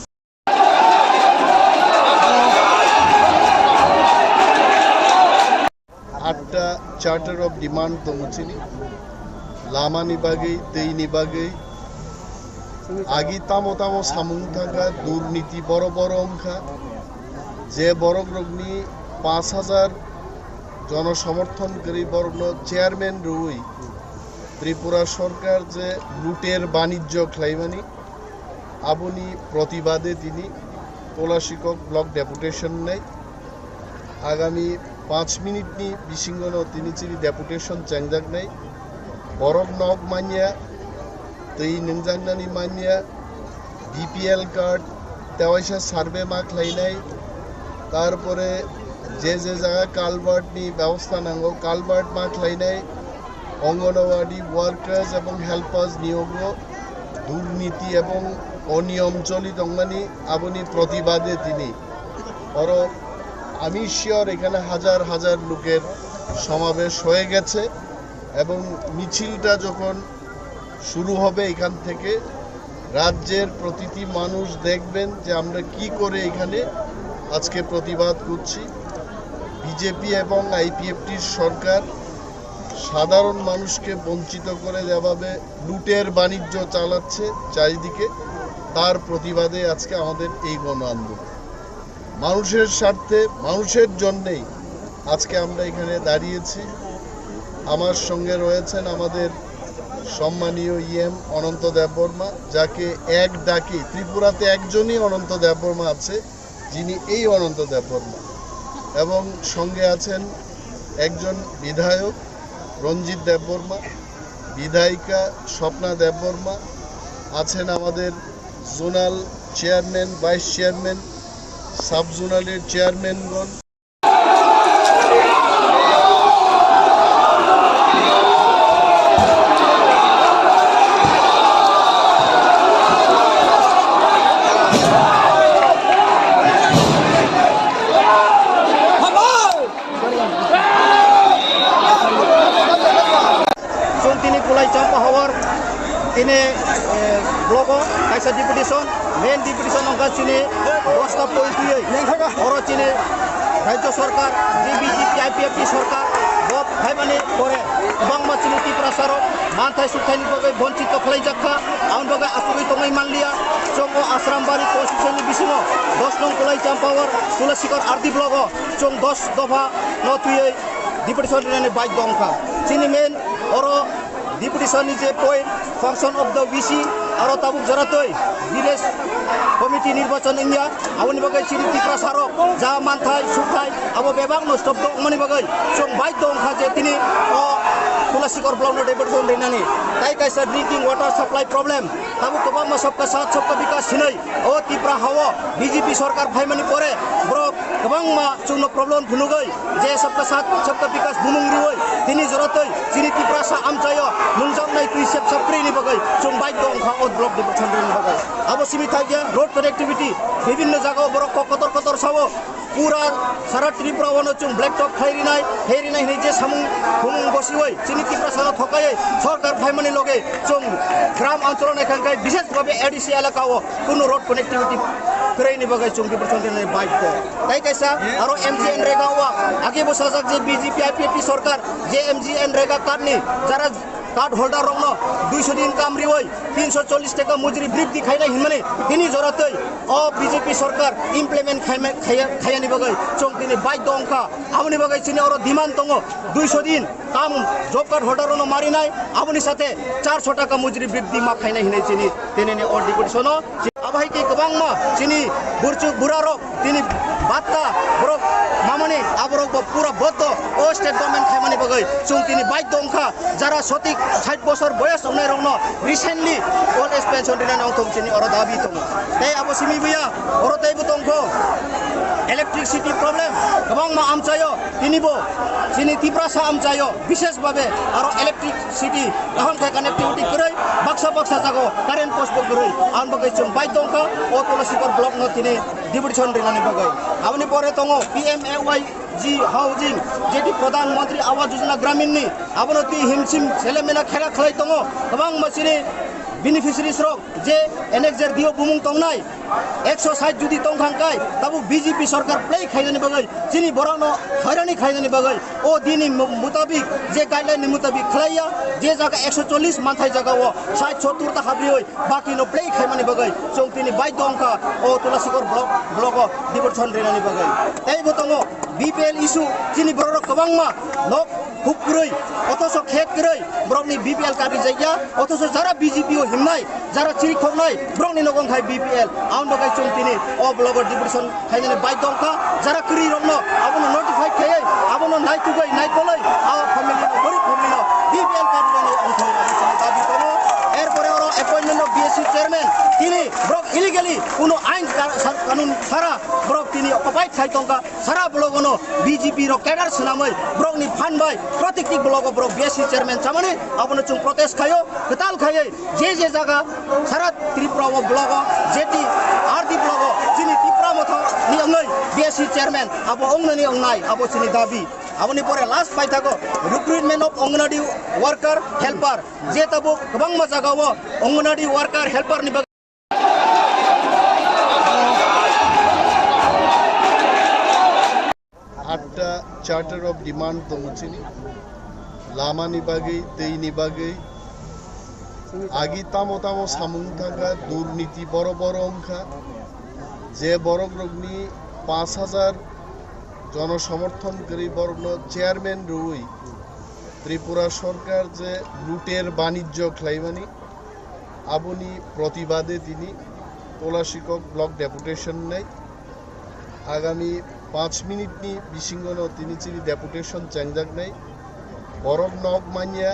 आठटा चार्टर ऑफ डिमांड दंगचिनी लामानि बागै दैनि बागै आगि तामो तामो सामुं थाका दुर्नीति बड़ बड़ अंखा जे बड़ ग्रगनि 5000 जनसमर्थनकारी बर्ग चेयरमैन रई त्रिपुरा सरकार जे लुटेर बाणिज्य खालायमानि आबुनि प्रतिबादे तिनि तलाशिকক ब्लक डेपुटेशन नेय आगामी 5 मिनिटनि बिसिंगनो तिनि डेपुटेशन चेंजाक नेय बरफ नग मानिया तै नोंजांनानि मानिया बीपीएल कार्ड तेवाइसा सार्वे मा खालायनाय तारपरे जे जायगा कालभार्टनि व्यवस्था नांगौ कालभार्ट मा खालायनाय अंगनवाड़ी वार्कार्स एवं हेल्पार्स नियोग दुर्नीति एवं अनियम चलित अंगानी आबुनि प्रतिबादे तिनि और आमी शियोर एखाने हाजार हाजार लोकेर समावेश हये गेछे एवं मिছিলটা যখন शुरू होबे एखान थेके राज्येर प्रतिटी मानुष देखबेन जे आमरा कि करे एखाने आजके प्रतिबाद करछि बीजेपी एवं आईपीएफटी सरकार साधारण मानुषके वंचित करे जेभाबे लुटेर बाणिज्य चालाচ্ছে चारिदिके तार प्रतिबादे आजके आमादेर এই গণ আন্দোলন মানুষের স্বার্থে মানুষের জন্যই আজকে আমরা এখানে দাঁড়িয়েছি। আমার সঙ্গে রয়েছেন আমাদের সম্মানীয় ইএম অনন্ত দেববর্মা, যাকে এক ডাকে ত্রিপুরাতে একজনই অনন্ত দেববর্মা আছে, যিনি এই অনন্ত দেববর্মা, এবং সঙ্গে আছেন একজন বিধায়ক রঞ্জিত দেববর্মা, বিধায়িকা স্বপ্না দেববর্মা, আছেন আমাদের zonal chairman, vice chairman, sub জোনালের চেয়ারম্যানগণ। Ini blogo kaisa deputation main deputation angka sini bosta pointiyai oro sini rajya sarkar BJP IPFT sarkar bob haimani kore bangma sini Tripura sarok manthai sukhaini bagai bonchito khlaijakha aun bagai asuri tongai manlia chongo asrambari constitution bisingo 10 nong kulai champawar tulasikor ardi blogo chong 10 dofa notuyai deputation rene baik dongkha sini main oro deputation is a point function of the VC aro tabuk jaratoi village committee nirbachan india aboni bagai chiri Tripura sarok ja manthai sukhai abo bebang no stop do mani bagai chong bai dong kha je tini o tulasikor block no deputation renani tai kaisa drinking water supply problem tabuk kobang ma sabka sath sabka vikas hinai o Tripura hawo BJP sarkar bhaimani pore bro kobang ma chungno problem bhunugai je sabka sath sabka vikas bumung rioi tini jaratoi chiri Tripura sa amchayo nungjam nai tui sep sapri ni bagai chung bai dong kha o block deputation ren bagai abo simi thagya road connectivity bibhinno jaga boro kotor kotor sabo pura sara Tripura wano chung black top khairi nai nei je samung bumung bosi hoi chini Tripura sara thokai sarkar bhaimani loge chung গ্রাম অঞ্চল এখানকার বিশেষভাবে এডিসি এলাকাও কোনো রোড কানেক্টিভিটি করাই নি বাগাই চুঙ্কি প্রচন্ডের বাইক তাই কাইসা আরো এমজিএন রেগা ওয়া আগে বসা যাক যে বিজেপি আইপিএফটি সরকার যে এমজিএন রেগা কার্ড নি যারা কার্ড হোল্ডার রং 200 দিন কামরি হই 340 টাকা মজুরি বৃদ্ধি খাইনা হিনমানে তিনি জরাতই অ বিজেপি সরকার ইমপ্লিমেন্ট খাইয়ানি বাগাই চং তিনি বাইক দংকা আমনি বাগাই চিনি অর ডিমান্ড দङ 200 দিন কাম জব কার্ড হোল্ডার রং মারি নাই আমনি সাথে 400 টাকা মজুরি বৃদ্ধি মা খাইনা হিনে চিনি তেনে অ ডিপুটেশন আবাই কি গবাংমা চিনি বুরচু বুরারক তিনি বাত্তা বরক মামনি আবরক পুরা বদ্ধ ও স্টেট গভর্নমেন্ট খাইমানি বাগাই চং তিনি বাইক দংকা যারা সঠিক 60 বছর বয়স উনাই রং রিসেন্টলি ওল্ড এজ পেনশন দিনা নং থং চিনি অর দাবি দङ তাই আবো সিমি বিয়া অর তাই বতংখো ইলেকট্রিসিটি প্রবলেম এবং মা আমচায়ো তিনিবো চিনি Tripura সা আমচায়ো বিশেষভাবে আর ইলেকট্রিসিটি এখন কানেক্টিভিটি করে বাক্সা বাক্সা জাগো কারেন্ট পোস্ট করে আন বাগাই চং বাই দংকা ও তলাশিকর ব্লক ন তিনি ডিপুটেশন রেনানি বাগাই আপনি পরে দङ PMAY জি হাউজিং যেটি প্রধানমন্ত্রী আবাস যোজনা গ্রামীণ নি আবনতি হিমসিম ছেলেমেনা খেলা খেলাই দङ এবং মচিনি बेनिफिशियारिज रक जे एनेक्सर दियो बुमुं तंगनाय 160 जुदि तंखांखाय ताबु बीजेपी सरकार प्ले खायजानि बागै जिनि बरानो हैरानि खायजानि बागै ओ दिनि मुताबिक जे गाइडलाइन नि मुताबिक खलाया जे जागा 140 मानथाय जागा ओ 60-70 ता हाब्रियै बाकी नो प्ले खायमानि बागै जों तिनि बायद अंका ओ तुलासिगर ब्लक डिबोर्सन रेनानि बागै এই বতঙ্গ बीपीएल इशू जिनि बरर गोबांमा नक हुकुरै अथस खेकरै ब्रकनि बीपीएल कारि जायगा अथस जारा बीजेपी हिमनाय जारा चिरि खरनाय ब्रकनि नगंखाय बीपीएल आउन बगाय चंतिनि अ ब्लक डिबोर्सन खायजानि बायद अंका जारा करि रमनो आबनो नोटिफाइड खायै आबनो नायतुगै नायतलै आ फैमिलि गरीब फैमिलि बीपीएल कारि जानि अंखाय दाबि करनो এরপরে ওরা অ্যাপয়েন্টমেন্ট অফ বিএসসি চেয়ারম্যান তিনি ব্রক ইলিগালি কোনো আইন কানুন ছাড়া ব্রক তিনি অকুপাইড খাইতঙ্কা সারা ব্লগনো বিজেপি র ক্যাডার সেনাमै ব্রকনি ফানবাই প্রত্যেকটি ব্লগ ব্রক বিএসসি চেয়ারম্যান চামানে আপনি চুং প্রটেস্ট খাयो গতাল খাयै যে জায়গা সারা ত্রিপুরা ব্লগ যেটি আরডি ব্লগ যিনি ত্রিপুরা মথ নিয়মৈ বিএসসি চেয়ারম্যান আবো অংনানি অংনাই আবো চিনি দাবি আপনি পরে লাস্ট পাই থাকো recruitment of anganwadi worker helper যে তাবো গোबां জায়গাও অঙ্গনাদি ওয়ার্কার হেল্পার नि आठटा चार्टर अफ डिमांड दंचिनी लामानि बागै दैनि बागै आगि तामो तामो सामुं थाका दुर्नीति बड़ बड़ अंखा जे बरग्रगनि 5000 जनसमर्थनकारी बर्ग चेयरमैन रई त्रिपुरा सरकार जे लुटेर बाणिज्य खालायमानि आबुनि प्रतिबादे तिनि तलाशिকক ब्लक डेपुटेशन नाय आगामी 5 मिनिटनि बिसिंगनो तिनि चिरि डेपुटेशन चांजागनाय बरफ नग मानिया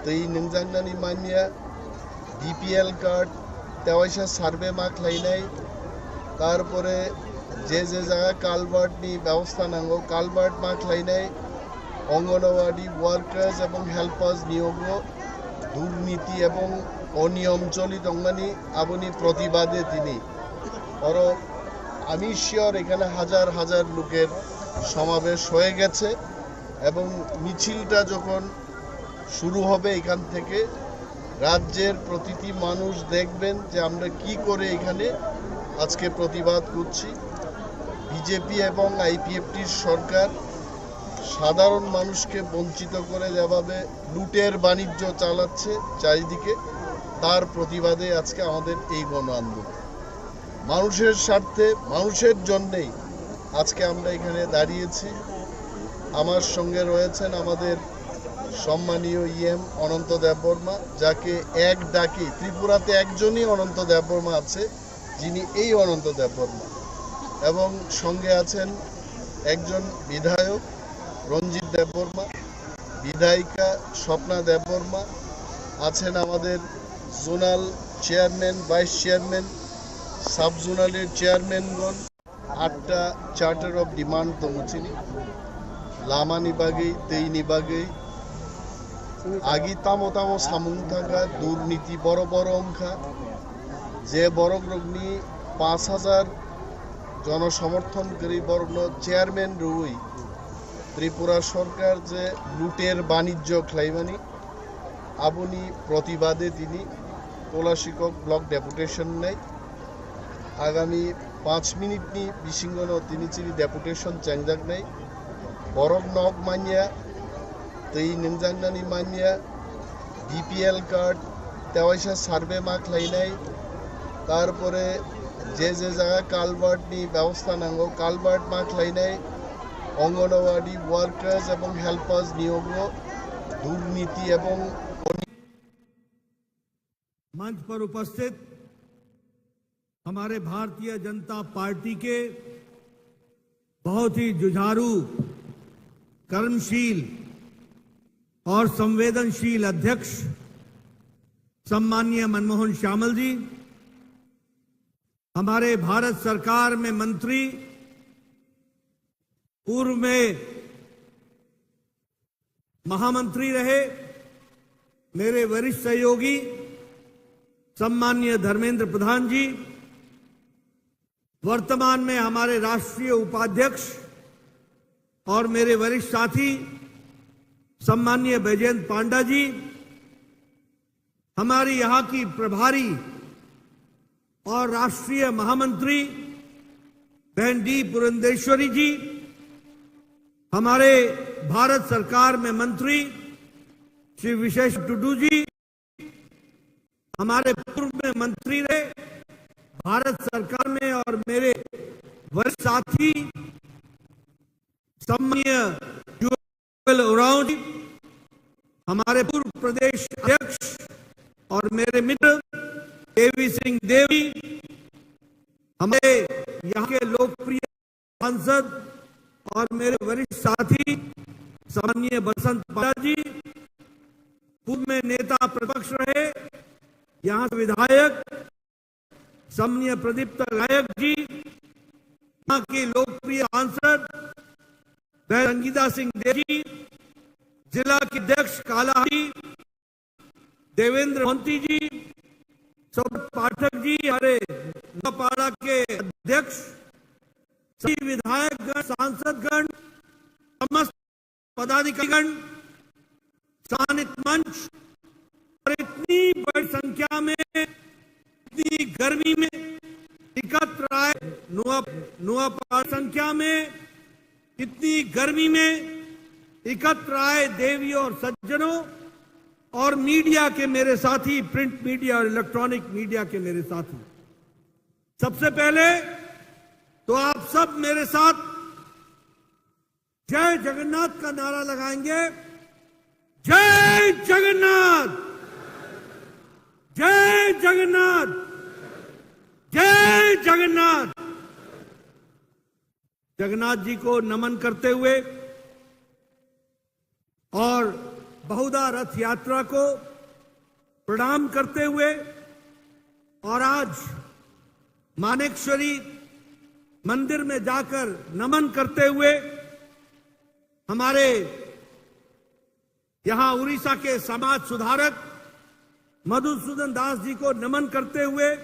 तै नंजांनानि मानिया बीपीएल कार्ड तेवाइसा सार्वे मा खालायनाय तारपरे जे जगह कालबार्टनि व्यवस्था नांगौ कालबार्ट मा खालायनाय अंगनवाड़ी वार्कार्स एवं हेल्पार्स नियोग दुर्नीति एवं अनियम चलित अंगानी आबुनि प्रतिबादे तिनि और आमी शियोर एखाने हाजार हाजार लोकेर समावेश हये गेछे एवं मिছিলটা যখন शुरू होबे एखान थेके राज्येर प्रतिटी मानुष देखबेन जे आमरा कि करे एखाने आजके प्रतिबाद करछि बीजेपी एवं आईपीएफटी सरकार साधारण मानुषके वंचित करे जेभाबे लुटेर बाणिज्य चालाচ্ছে चारिदिके तार प्रतिबादे आजके आमादेर এই गण आंदोलन मानुषेर स्वार्थे मानुषेर जन्येई आजके आमरा एखाने दाঁড়িয়েছি आमार संगे रयेछेन आमादेर सम्मानीय इएम अनंत देबबर्मा जाके एक डाके त्रिपुराते एकजनই अनंत देबबर्मा आछे যিনি এই অনন্ত দেববর্মা এবং সঙ্গে আছেন একজন বিধায়ক রঞ্জিত দেববর্মা বিধায়িকা স্বপ্না দেববর্মা আছেন আমাদের zonal chairman vice chairman sub জোনালের চেয়ারম্যানগণ আটটা চার্টার অফ ডিমান্ড দমচিনি লামানি বাগেই তেইনি বাগেই আগি তামো তামো সামুং থাকা দুর্নীতি বড় বড় অঙ্কা যে বরগ্রগনি 5000 जनसमर्थनकारी बर्ग चेयरमैन रई त्रिपुरा सरकार जे लुटेर बाणिज्य खालायमानि आबुनि प्रतिबादे तिनि तलाशिকক ब्लक डेपुटेशन नाय आगामी 5 मिनिटनि बिसिंगनो तिनि चिरि डेपुटेशन चांजागनाय बरफ नग मानिया तै नंजांनानि मानिया बीपीएल कार्ड तेवाइसा सार्वे मा खालायनाय तारपरे जे जगह कालबार्टनि व्यवस्था नांगौ कालबार्ट मा खालायनाय अंगनवाड़ी वार्कार्स एवं हेल्पार्स नियोग दुर्नीति एवं मंच पर उपस्थित हमारे भारतीय जनता पार्टी के बहुत ही जुझारू कर्मशील और संवेदनशील अध्यक्ष सम्माननीय मनमोहन श्यामल जी, हमारे भारत सरकार में मंत्री, पूर्व में महामंत्री रहे मेरे वरिष्ठ सहयोगी सम्माननीय धर्मेंद्र प्रधान जी, वर्तमान में हमारे राष्ट्रीय उपाध्यक्ष और मेरे वरिष्ठ साथी सम्माननीय बैजयंत पांडा जी, हमारी यहाँ की प्रभारी और राष्ट्रीय महामंत्री बहन डी पुरंदेश्वरी जी, हमारे भारत सरकार में मंत्री श्री विशेष टुडू जी, हमारे पूर्व में मंत्री रहे भारत सरकार में, और मेरे वरिष्ठ साथी सम्माननीय जुगल ओरांव जी, हमारे पूर्व प्रदेश अध्यक्ष और मेरे मित्र देवी सिंह देवी, हमारे यहाँ के लोकप्रिय सांसद और मेरे वरिष्ठ साथी सम्माननीय बसंत पंडा जी, पूर्व में नेता प्रतिपक्ष रहे यहाँ से विधायक सम्माननीय प्रदीप्त गायक जी, यहाँ के लोकप्रिय सांसद संगीता सिंह देवी, जिला के अध्यक्ष काला जी, देवेंद्र मोहंती जी, सौरभ पाठक जी, हमारे नौपाड़ा के अध्यक्ष, सभी विधायकगण, सांसदगण, समस्त पदाधिकारीगण, सम्मानित मंच, और इतनी बड़ी संख्या में, इतनी गर्मी में एकत्र आए नुआपाड़ा संख्या में, इतनी गर्मी में एकत्र आए देवी और सज्जनों और मीडिया के मेरे साथी, प्रिंट मीडिया और इलेक्ट्रॉनिक मीडिया के मेरे साथी, सबसे पहले तो आप सब मेरे साथ जय जगन्नाथ का नारा लगाएंगे। जय जगन्नाथ, जय जगन्नाथ, जय जगन्नाथ। जगन्नाथ जी को नमन करते हुए और बहुधा रथ यात्रा को प्रणाम करते हुए और आज मानेकश्वरी मंदिर में जाकर नमन करते हुए हमारे यहां उड़ीसा के समाज सुधारक मधुसूदन दास जी को नमन करते हुए,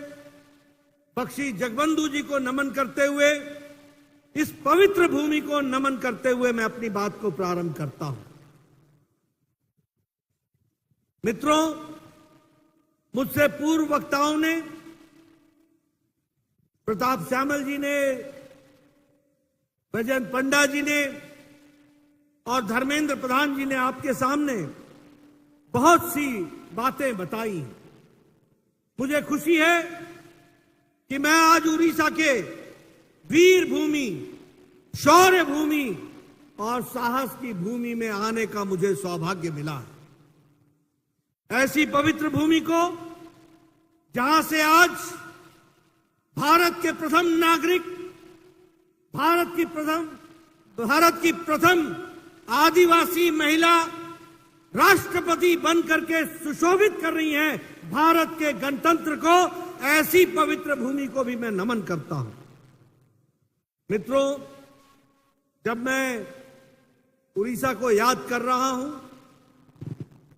बख्शी जगबंधु जी को नमन करते हुए, इस पवित्र भूमि को नमन करते हुए मैं अपनी बात को प्रारंभ करता हूं। मित्रों, मुझसे पूर्व वक्ताओं ने, प्रताप श्यामल जी ने, बैजयंत पंडा जी ने और धर्मेंद्र प्रधान जी ने आपके सामने बहुत सी बातें बताई। मुझे खुशी है कि मैं आज उड़ीसा के वीर भूमि, शौर्य भूमि और साहस की भूमि में आने का मुझे सौभाग्य मिला है। ऐसी पवित्र भूमि को जहां से आज भारत के प्रथम नागरिक, भारत की प्रथम आदिवासी महिला राष्ट्रपति बनकर के सुशोभित कर रही हैं भारत के गणतंत्र को, ऐसी पवित्र भूमि को भी मैं नमन करता हूं। मित्रों, जब मैं उड़ीसा को याद कर रहा हूं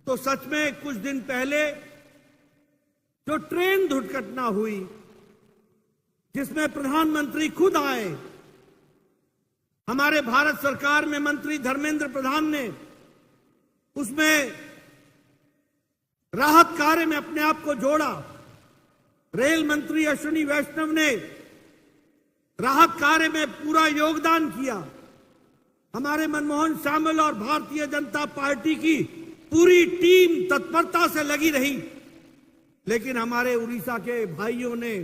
तो सच में कुछ दिन पहले जो ट्रेन दुर्घटना हुई जिसमें प्रधानमंत्री खुद आए, हमारे भारत सरकार में मंत्री धर्मेंद्र प्रधान ने उसमें राहत कार्य में अपने आप को जोड़ा, रेल मंत्री अश्विनी वैष्णव ने राहत कार्य में पूरा योगदान किया, हमारे मनमोहन श्यामल और भारतीय जनता पार्टी की पूरी टीम तत्परता से लगी रही। लेकिन हमारे उड़ीसा के भाइयों ने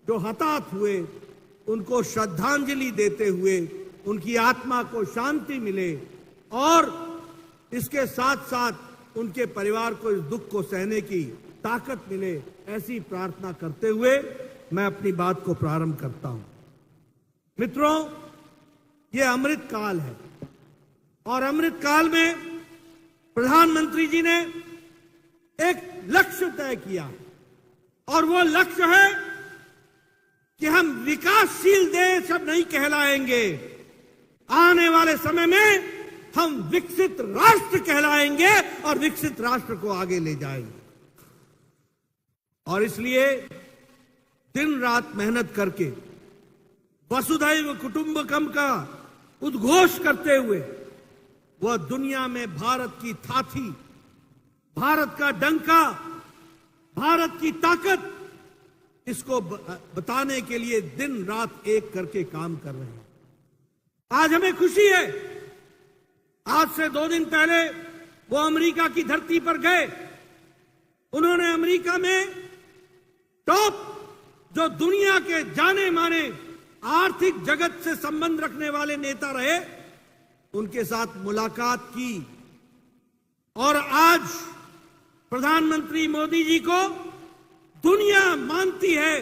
जो हताहत हुए उनको श्रद्धांजलि देते हुए उनकी आत्मा को शांति मिले और इसके साथ साथ उनके परिवार को इस दुख को सहने की ताकत मिले, ऐसी प्रार्थना करते हुए मैं अपनी बात को प्रारंभ करता हूं। मित्रों, ये अमृत काल है और अमृत काल में प्रधानमंत्री जी ने एक लक्ष्य तय किया और वो लक्ष्य है कि हम विकासशील देश अब नहीं कहलाएंगे, आने वाले समय में हम विकसित राष्ट्र कहलाएंगे और विकसित राष्ट्र को आगे ले जाएंगे। और इसलिए दिन रात मेहनत करके वसुधैव कुटुंबकम का उद्घोष करते हुए वह दुनिया में भारत की थाथी, भारत का डंका भारत की ताकत, इसको बताने के लिए दिन रात एक करके काम कर रहे हैं। आज हमें खुशी है, आज से 2 दिन पहले वो अमेरिका की धरती पर गए। उन्होंने अमेरिका में टॉप जो दुनिया के जाने माने आर्थिक जगत से संबंध रखने वाले नेता रहे, उनके साथ मुलाकात की। और आज प्रधानमंत्री मोदी जी को दुनिया मानती है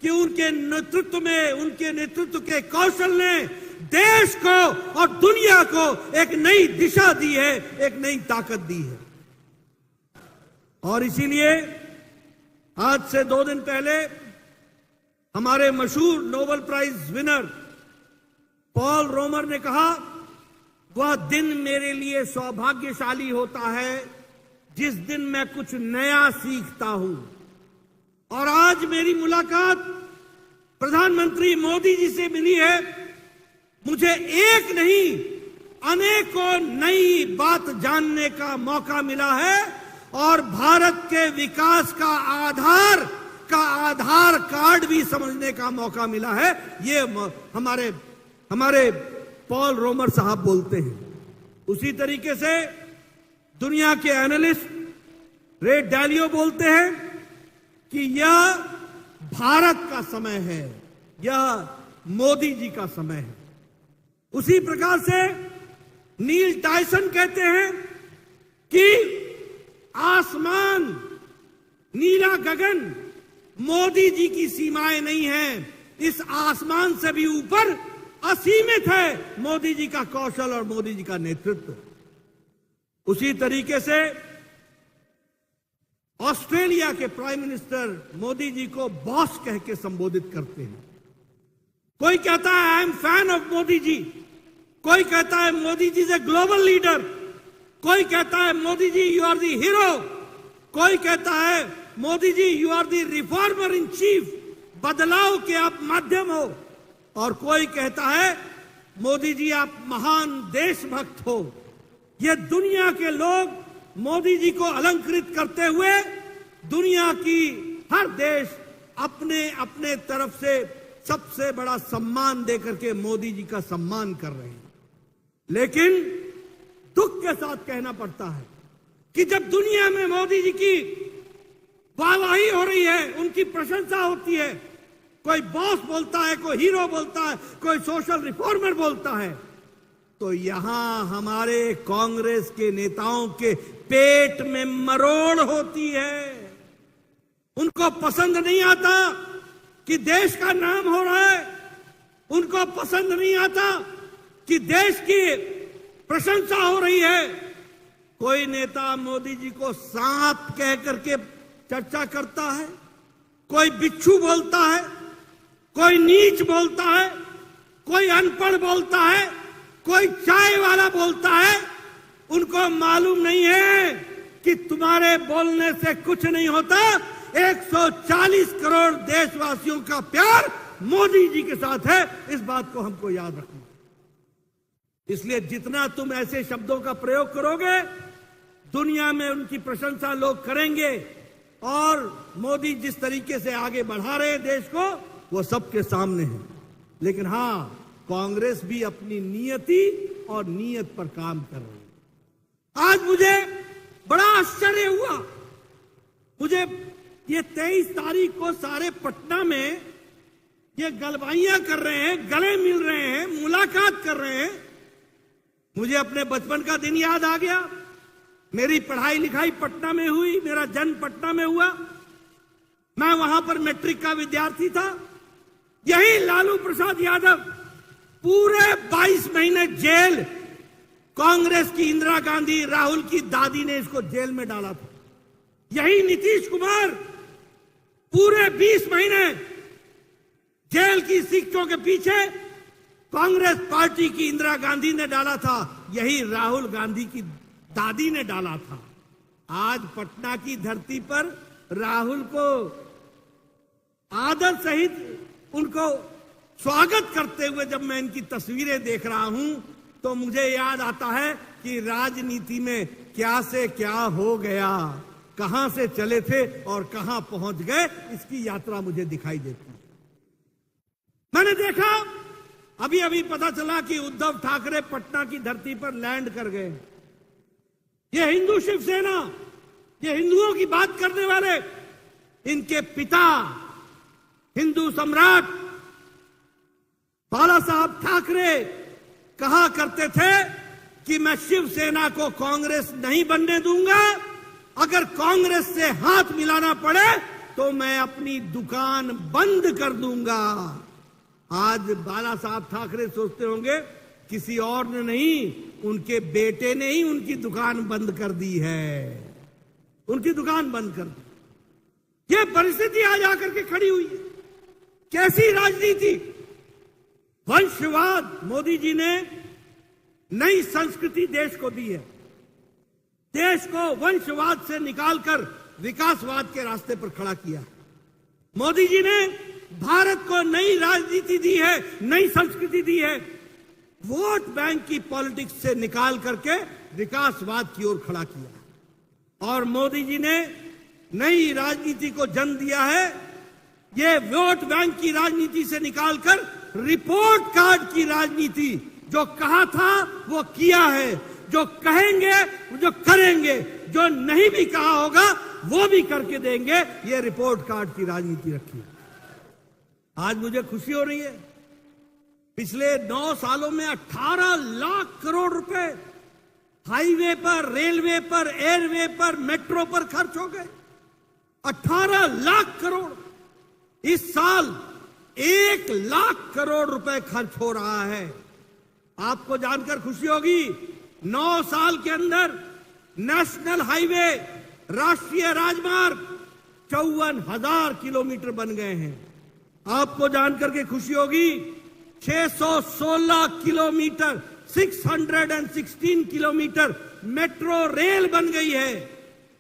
कि उनके नेतृत्व में, उनके नेतृत्व के कौशल ने देश को और दुनिया को एक नई दिशा दी है, एक नई ताकत दी है। और इसीलिए आज से 2 दिन पहले हमारे मशहूर नोबेल प्राइज विनर पॉल रोमर ने कहा, वह दिन मेरे लिए सौभाग्यशाली होता है जिस दिन मैं कुछ नया सीखता हूं। और आज मेरी मुलाकात प्रधानमंत्री मोदी जी से मिली है। मुझे एक नहीं, अनेकों नई बात जानने का मौका मिला है और भारत के विकास का आधार कार्ड भी समझने का मौका मिला है। ये हमारे पॉल रोमर साहब बोलते हैं। उसी तरीके से दुनिया के एनालिस्ट रे डालियो बोलते हैं कि यह भारत का समय है, यह मोदी जी का समय है। उसी प्रकार से नील टायसन कहते हैं कि आसमान, नीला गगन मोदी जी की सीमाएं नहीं हैं, इस आसमान से भी ऊपर असीमित है मोदी जी का कौशल और मोदी जी का नेतृत्व। उसी तरीके से ऑस्ट्रेलिया के प्राइम मिनिस्टर मोदी जी को बॉस कह के संबोधित करते हैं। कोई कहता है I am fan of Modi ji, कोई कहता है Modi ji is a global leader, कोई कहता है Modi ji you are the hero, कोई कहता है Modi ji you are the reformer in chief, बदलाव के आप माध्यम हो, और कोई कहता है मोदी जी आप महान देशभक्त हो। ये दुनिया के लोग मोदी जी को अलंकृत करते हुए दुनिया की हर देश अपने अपने तरफ से सबसे बड़ा सम्मान देकर के मोदी जी का सम्मान कर रहे हैं। लेकिन दुख के साथ कहना पड़ता है कि जब दुनिया में मोदी जी की वाहवाही हो रही है, उनकी प्रशंसा होती है, कोई बॉस बोलता है, कोई हीरो बोलता है, कोई सोशल रिफॉर्मर बोलता है, तो यहां हमारे कांग्रेस के नेताओं के पेट में मरोड़ होती है। उनको पसंद नहीं आता कि देश का नाम हो रहा है, उनको पसंद नहीं आता कि देश की प्रशंसा हो रही है। कोई नेता मोदी जी को सांप कह करके चर्चा करता है, कोई बिच्छू बोलता है, कोई नीच बोलता है, कोई अनपढ़ बोलता है, कोई चाय वाला बोलता है। उनको मालूम नहीं है कि तुम्हारे बोलने से कुछ नहीं होता। 140 करोड़ देशवासियों का प्यार मोदी जी के साथ है, इस बात को हमको याद रखना। इसलिए जितना तुम ऐसे शब्दों का प्रयोग करोगे, दुनिया में उनकी प्रशंसा लोग करेंगे, और मोदी जिस तरीके से आगे बढ़ा रहे देश को, वो सबके सामने है। लेकिन हां, कांग्रेस भी अपनी नियति और नीयत पर काम कर रही है। आज मुझे बड़ा आश्चर्य हुआ, मुझे ये 23 तारीख को सारे पटना में ये गलबाइयां कर रहे हैं, गले मिल रहे हैं, मुलाकात कर रहे हैं। मुझे अपने बचपन का दिन याद आ गया। मेरी पढ़ाई लिखाई पटना में हुई, मेरा जन्म पटना में हुआ, मैं वहां पर मैट्रिक का विद्यार्थी था। यही लालू प्रसाद यादव पूरे 22 महीने जेल, कांग्रेस की इंदिरा गांधी, राहुल की दादी ने इसको जेल में डाला था। यही नीतीश कुमार पूरे 20 महीने जेल की शिक्षों के पीछे कांग्रेस पार्टी की इंदिरा गांधी ने डाला था, यही राहुल गांधी की दादी ने डाला था। आज पटना की धरती पर राहुल को आदर सहित उनको स्वागत करते हुए जब मैं इनकी तस्वीरें देख रहा हूं, तो मुझे याद आता है कि राजनीति में क्या से क्या हो गया। कहां से चले थे और कहां पहुंच गए, इसकी यात्रा मुझे दिखाई देती है। मैंने देखा, अभी अभी पता चला कि उद्धव ठाकरे पटना की धरती पर लैंड कर गए। ये हिंदू शिवसेना, ये हिंदुओं की बात करने वाले, इनके पिता हिंदू सम्राट बाला साहब ठाकरे कहा करते थे कि मैं शिवसेना को कांग्रेस नहीं बनने दूंगा, अगर कांग्रेस से हाथ मिलाना पड़े तो मैं अपनी दुकान बंद कर दूंगा। आज बाला साहब ठाकरे सोचते होंगे किसी और ने नहीं, उनके बेटे ने ही उनकी दुकान बंद कर दी है, उनकी दुकान बंद कर दी। यह परिस्थिति आज आकर के खड़ी हुई है। कैसी राजनीति, वंशवाद। मोदी जी ने नई संस्कृति देश को दी है, देश को वंशवाद से निकालकर विकासवाद के रास्ते पर खड़ा किया। मोदी जी ने भारत को नई राजनीति दी है, नई संस्कृति दी है, वोट बैंक की पॉलिटिक्स से निकाल करके विकासवाद की ओर खड़ा किया। और मोदी जी ने नई राजनीति को जन्म दिया है, ये वोट बैंक की राजनीति से निकालकर रिपोर्ट कार्ड की राजनीति। जो कहा था वो किया है, जो कहेंगे जो करेंगे, जो नहीं भी कहा होगा वो भी करके देंगे, ये रिपोर्ट कार्ड की राजनीति रखी है। आज मुझे खुशी हो रही है, पिछले 9 सालों में 18 लाख करोड़ रुपए हाईवे पर, रेलवे पर, एयरवे पर, मेट्रो पर खर्च हो गए। 18 लाख करोड़। इस साल 1 लाख करोड़ रुपए खर्च हो रहा है। आपको जानकर खुशी होगी, 9 साल के अंदर नेशनल हाईवे, राष्ट्रीय राजमार्ग 54,000 किलोमीटर बन गए हैं। आपको जानकर के खुशी होगी, 616 किलोमीटर, 616 किलोमीटर मेट्रो रेल बन गई है।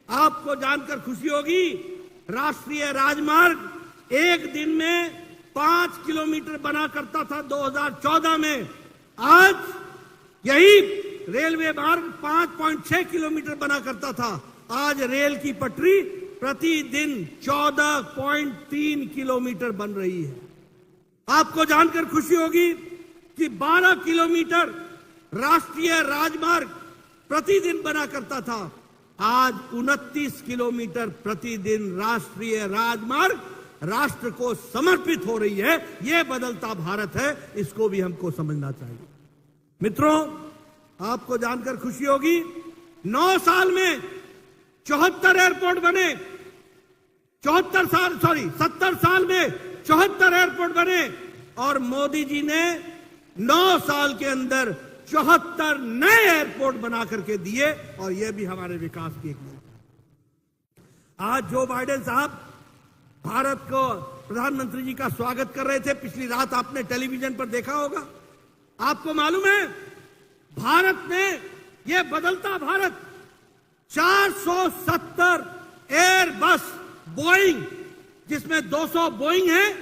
आपको जानकर खुशी होगी, राष्ट्रीय राजमार्ग एक दिन में 5 किलोमीटर बना करता था 2014 में, आज यही रेलवे मार्ग 5.6 किलोमीटर बना करता था, आज रेल की पटरी प्रतिदिन 14.3 किलोमीटर बन रही है। आपको जानकर खुशी होगी कि 12 किलोमीटर राष्ट्रीय राजमार्ग प्रतिदिन बना करता था, आज 29 किलोमीटर प्रतिदिन राष्ट्रीय राजमार्ग राष्ट्र को समर्पित हो रही है। यह बदलता भारत है, इसको भी हमको समझना चाहिए। मित्रों, आपको जानकर खुशी होगी, 9 साल में 74 एयरपोर्ट बने, 70 साल में 74 एयरपोर्ट बने, और मोदी जी ने 9 साल के अंदर 74 नए एयरपोर्ट बना करके दिए, और यह भी हमारे विकास की एक नीति। आज जो बाइडेन साहब भारत को, प्रधानमंत्री जी का स्वागत कर रहे थे, पिछली रात आपने टेलीविजन पर देखा होगा। आपको मालूम है, भारत में यह बदलता भारत 470 एयरबस बोइंग, जिसमें 200 बोइंग है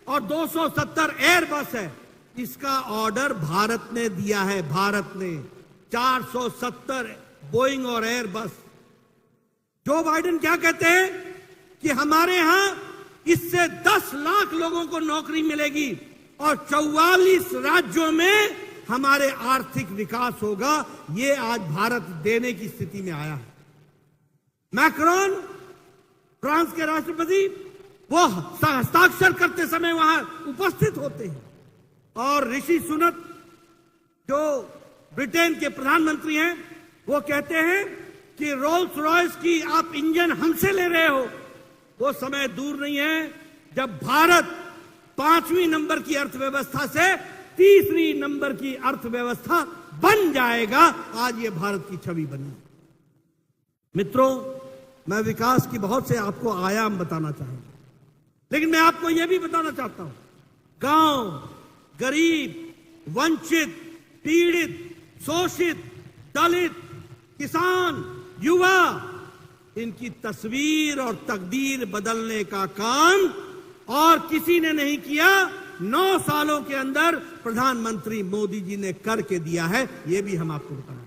और 270 एयरबस है, इसका ऑर्डर भारत ने दिया है। भारत ने 470 बोइंग और एयरबस। जो बाइडेन क्या कहते हैं कि हमारे यहां इससे 10 लाख लोगों को नौकरी मिलेगी और 44 राज्यों में हमारे आर्थिक विकास होगा। ये आज भारत देने की स्थिति में आया है। मैक्रोन, फ्रांस के राष्ट्रपति, वो हस्ताक्षर करते समय वहां उपस्थित होते हैं, और ऋषि सुनक जो ब्रिटेन के प्रधानमंत्री हैं, वो कहते हैं कि रोल्स रॉयस की आप इंजन हमसे ले रहे हो। वो समय दूर नहीं है जब भारत 5वीं नंबर की अर्थव्यवस्था से 3री नंबर की अर्थव्यवस्था बन जाएगा। आज ये भारत की छवि बनी। मित्रों, मैं विकास की बहुत से आपको आयाम बताना चाहूंगा, लेकिन मैं आपको यह भी बताना चाहता हूं, गांव, गरीब, वंचित, पीड़ित, शोषित, दलित, किसान, युवा, इनकी तस्वीर और तकदीर बदलने का काम और किसी ने नहीं किया। 9 सालों के अंदर प्रधानमंत्री मोदी जी ने करके दिया है। यह भी हम आपको बताना।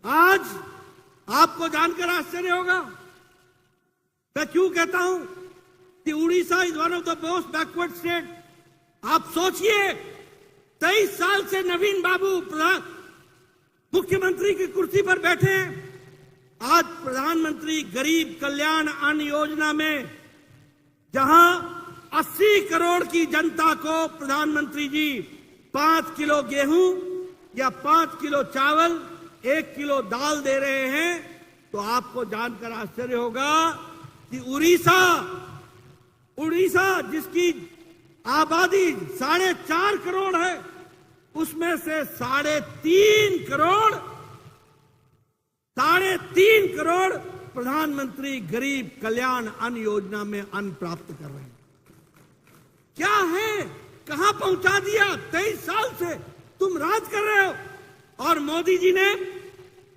आज आपको जानकर आश्चर्य होगा, मैं क्यों कहता हूं कि Orissa is one of the most backward state. आप सोचिए, 23 साल से नवीन बाबू मुख्यमंत्री की कुर्सी पर बैठे हैं। आज प्रधानमंत्री गरीब कल्याण अन्न योजना में जहां 80 करोड़ की जनता को प्रधानमंत्री जी 5 किलो गेहूं या 5 किलो चावल, 1 किलो दाल दे रहे हैं, तो आपको जानकर आश्चर्य होगा कि उड़ीसा जिसकी आबादी 4.5 करोड़ है, उसमें से 3.5 करोड़ प्रधानमंत्री गरीब कल्याण अन्न योजना में अन्न प्राप्त कर रहे हैं। क्या है, कहां पहुंचा दिया? 23 साल से तुम राज कर रहे हो, और मोदी जी ने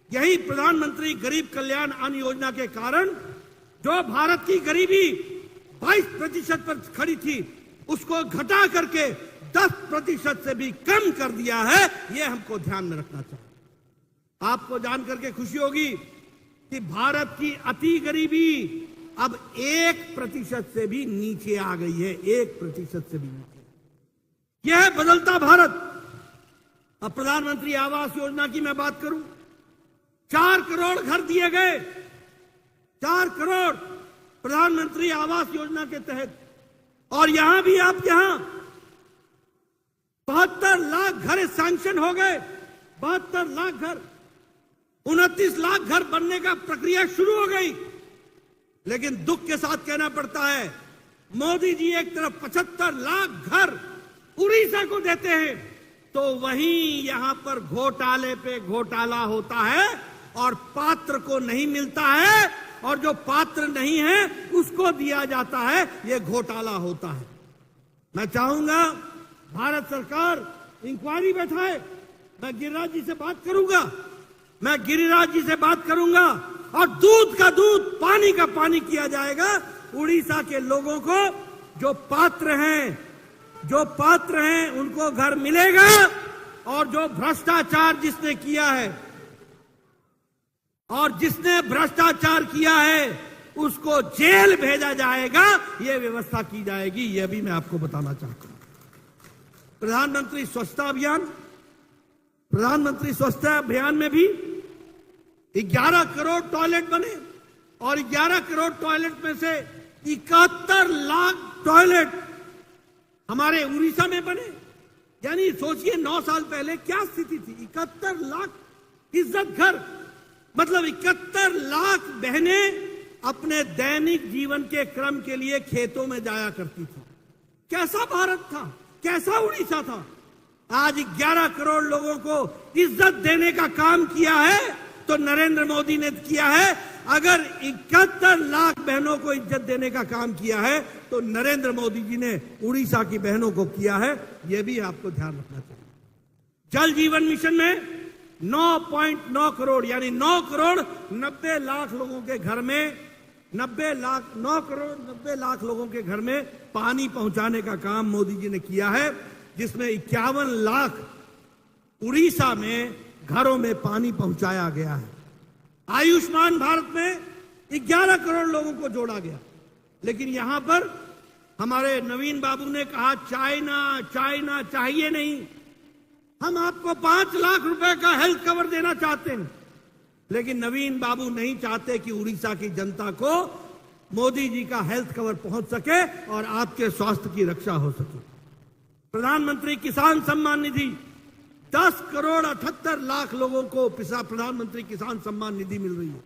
यही प्रधानमंत्री गरीब कल्याण अन्न योजना के कारण जो भारत की गरीबी 22% पर खड़ी थी, उसको घटा करके 10% से भी कम कर दिया है। यह हमको ध्यान में रखना चाहिए। आपको जानकर के खुशी होगी कि भारत की अति गरीबी अब 1% से भी नीचे आ गई है। 1% से भी नीचे। यह है बदलता भारत। अब प्रधानमंत्री आवास योजना की मैं बात करूं, 4 करोड़ घर दिए गए, 4 करोड़ प्रधानमंत्री आवास योजना के तहत। और यहां भी आप 72 लाख घर सैंक्शन हो गए, 72 लाख घर, 29 लाख घर बनने का प्रक्रिया शुरू हो गई। लेकिन दुख के साथ कहना पड़ता है, मोदी जी एक तरफ 75 लाख घर उड़ीसा को देते हैं, तो वहीं यहां पर घोटाले पे घोटाला होता है और पात्र को नहीं मिलता है, और जो पात्र नहीं है उसको दिया जाता है। यह घोटाला होता है। मैं चाहूंगा भारत सरकार इंक्वायरी बैठाए। मैं गिरिराज जी से बात करूंगा, और दूध का दूध, पानी का पानी किया जाएगा। उड़ीसा के लोगों को जो पात्र हैं उनको घर मिलेगा, और जो भ्रष्टाचार जिसने किया है उसको जेल भेजा जाएगा। यह व्यवस्था की जाएगी। यह भी मैं आपको बताना चाहता हूं। प्रधानमंत्री स्वच्छता अभियान में भी 11 करोड़ टॉयलेट बने, और 11 करोड़ टॉयलेट में से 71 लाख टॉयलेट हमारे उड़ीसा में बने। यानी सोचिए 9 साल पहले क्या स्थिति थी। 71 लाख इज्जत घर, मतलब 71 लाख बहनें अपने दैनिक जीवन के क्रम के लिए खेतों में जाया करती थी। कैसा भारत था, कैसा उड़ीसा था। आज 11 करोड़ लोगों को इज्जत देने का काम किया है तो नरेंद्र मोदी ने किया है। अगर 71 लाख बहनों को इज्जत देने का काम किया है तो नरेंद्र मोदी जी ने उड़ीसा की बहनों को किया है। यह भी आपको ध्यान रखना चाहिए। जल जीवन मिशन में 9.9 करोड़ यानी 9 करोड़ 90 लाख लोगों के घर में 9 करोड़ 90 लाख लोगों के घर में पानी पहुंचाने का काम मोदी जी ने किया है, जिसमें 51 लाख उड़ीसा में घरों में पानी पहुंचाया गया है। आयुष्मान भारत में 11 करोड़ लोगों को जोड़ा गया। लेकिन यहां पर हमारे नवीन बाबू ने कहा चाइना चाहिए नहीं, हम आपको 5 लाख रुपए का हेल्थ कवर देना चाहते हैं। लेकिन नवीन बाबू नहीं चाहते कि उड़ीसा की जनता को मोदी जी का हेल्थ कवर पहुंच सके और आपके स्वास्थ्य की रक्षा हो सके। प्रधानमंत्री किसान सम्मान निधि 10 करोड़ 78 लाख लोगों को प्रधानमंत्री किसान सम्मान निधि मिल रही है,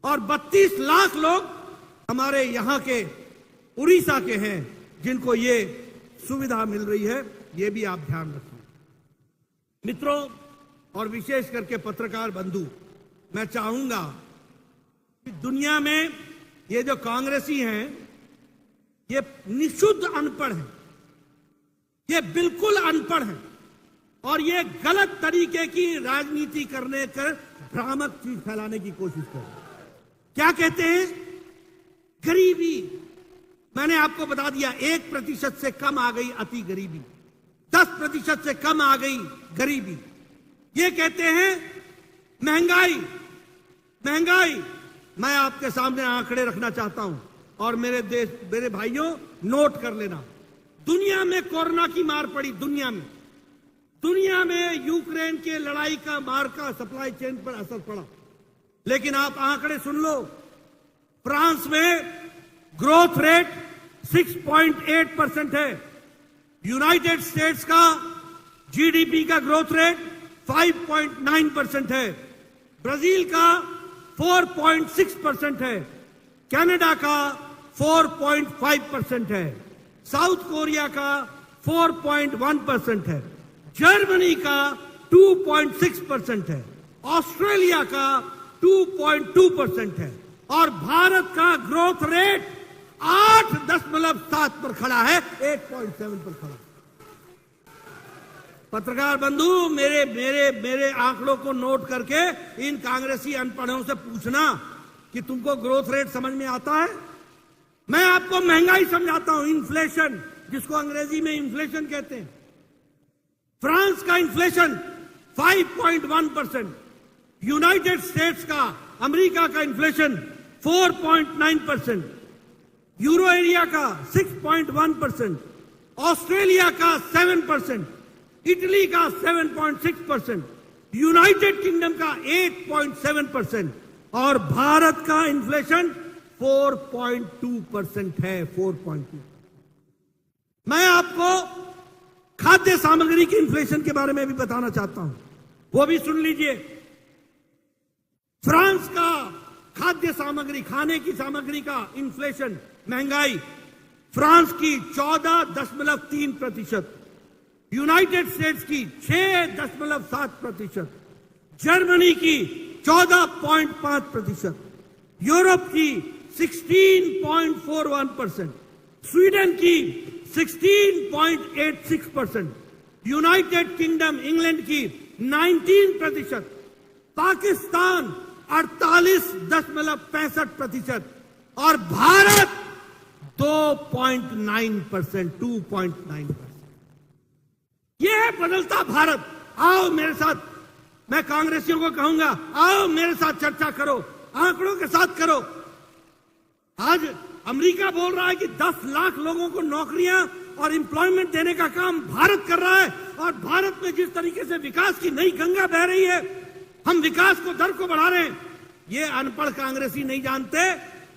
और 32 लाख लोग हमारे यहां के उड़ीसा के हैं जिनको ये सुविधा मिल रही है। ये भी आप ध्यान रखें। मित्रों और विशेष करके पत्रकार बंधु, मैं चाहूंगा कि दुनिया में ये जो कांग्रेसी हैं ये निशुद्ध अनपढ़ हैं, ये बिल्कुल अनपढ़ हैं, और ये गलत तरीके की राजनीति करने कर भ्रामक चीज फैलाने की कोशिश कर रहे हैं। क्या कहते हैं? गरीबी। मैंने आपको बता दिया 1% से कम आ गई अति गरीबी, 10% से कम आ गई गरीबी। ये कहते हैं महंगाई, महंगाई, मैं आपके सामने आंकड़े रखना चाहता हूं और मेरे भाइयों नोट कर लेना। दुनिया में कोरोना की मार पड़ी, दुनिया में यूक्रेन के लड़ाई का मार का सप्लाई चेन पर असर पड़ा, लेकिन आप आंकड़े सुन लो। फ्रांस में ग्रोथ रेट 6.8% है, यूनाइटेड स्टेट्स का जीडीपी का ग्रोथ रेट 5.9% है, ब्राजील का 4.6% है, कनाडा का 4.5% है, साउथ कोरिया का 4.1% है, जर्मनी का 2.6% है, ऑस्ट्रेलिया का 2.2% है और भारत का ग्रोथ रेट 8.7 पर खड़ा है, 8.7 पर खड़ा। पत्रकार बंधु, मेरे आंकड़ों को नोट करके इन कांग्रेसी अनपढ़ों से पूछना कि तुमको ग्रोथ रेट समझ में आता है। मैं आपको महंगाई समझाता हूं, इन्फ्लेशन, जिसको अंग्रेजी में इन्फ्लेशन कहते हैं। फ्रांस का इन्फ्लेशन 5.1%, यूनाइटेड स्टेट्स का, अमेरिका का इन्फ्लेशन 4.9%, यूरो एरिया का 6.1%, ऑस्ट्रेलिया का 7%, इटली का 7.6%, यूनाइटेड किंगडम का 8.7% और भारत का इन्फ्लेशन 4.2% है, 4.2। मैं आपको खाद्य सामग्री की इन्फ्लेशन के बारे में भी बताना चाहता हूं, वो भी सुन लीजिए। फ्रांस का खाद्य सामग्री, खाने की सामग्री का इन्फ्लेशन, महंगाई, फ्रांस की 14.3%, यूनाइटेड स्टेट्स की 6.7%, जर्मनी की 14.5%, यूरोप की 16.41%, स्वीडन की 16.86%, यूनाइटेड किंगडम इंग्लैंड की 19%, पाकिस्तान 48.65% और भारत 2.9%, 2.9%। यह है बदलता भारत। आओ मेरे साथ, मैं कांग्रेसियों को कहूंगा, आओ मेरे साथ चर्चा करो, आंकड़ों के साथ करो। आज अमेरिका बोल रहा है कि 10 लाख लोगों को नौकरियां और एम्प्लॉयमेंट देने का काम भारत कर रहा है और भारत में जिस तरीके से विकास की नई गंगा बह रही है, हम विकास को दर को बढ़ा रहे हैं। ये अनपढ़ कांग्रेसी नहीं जानते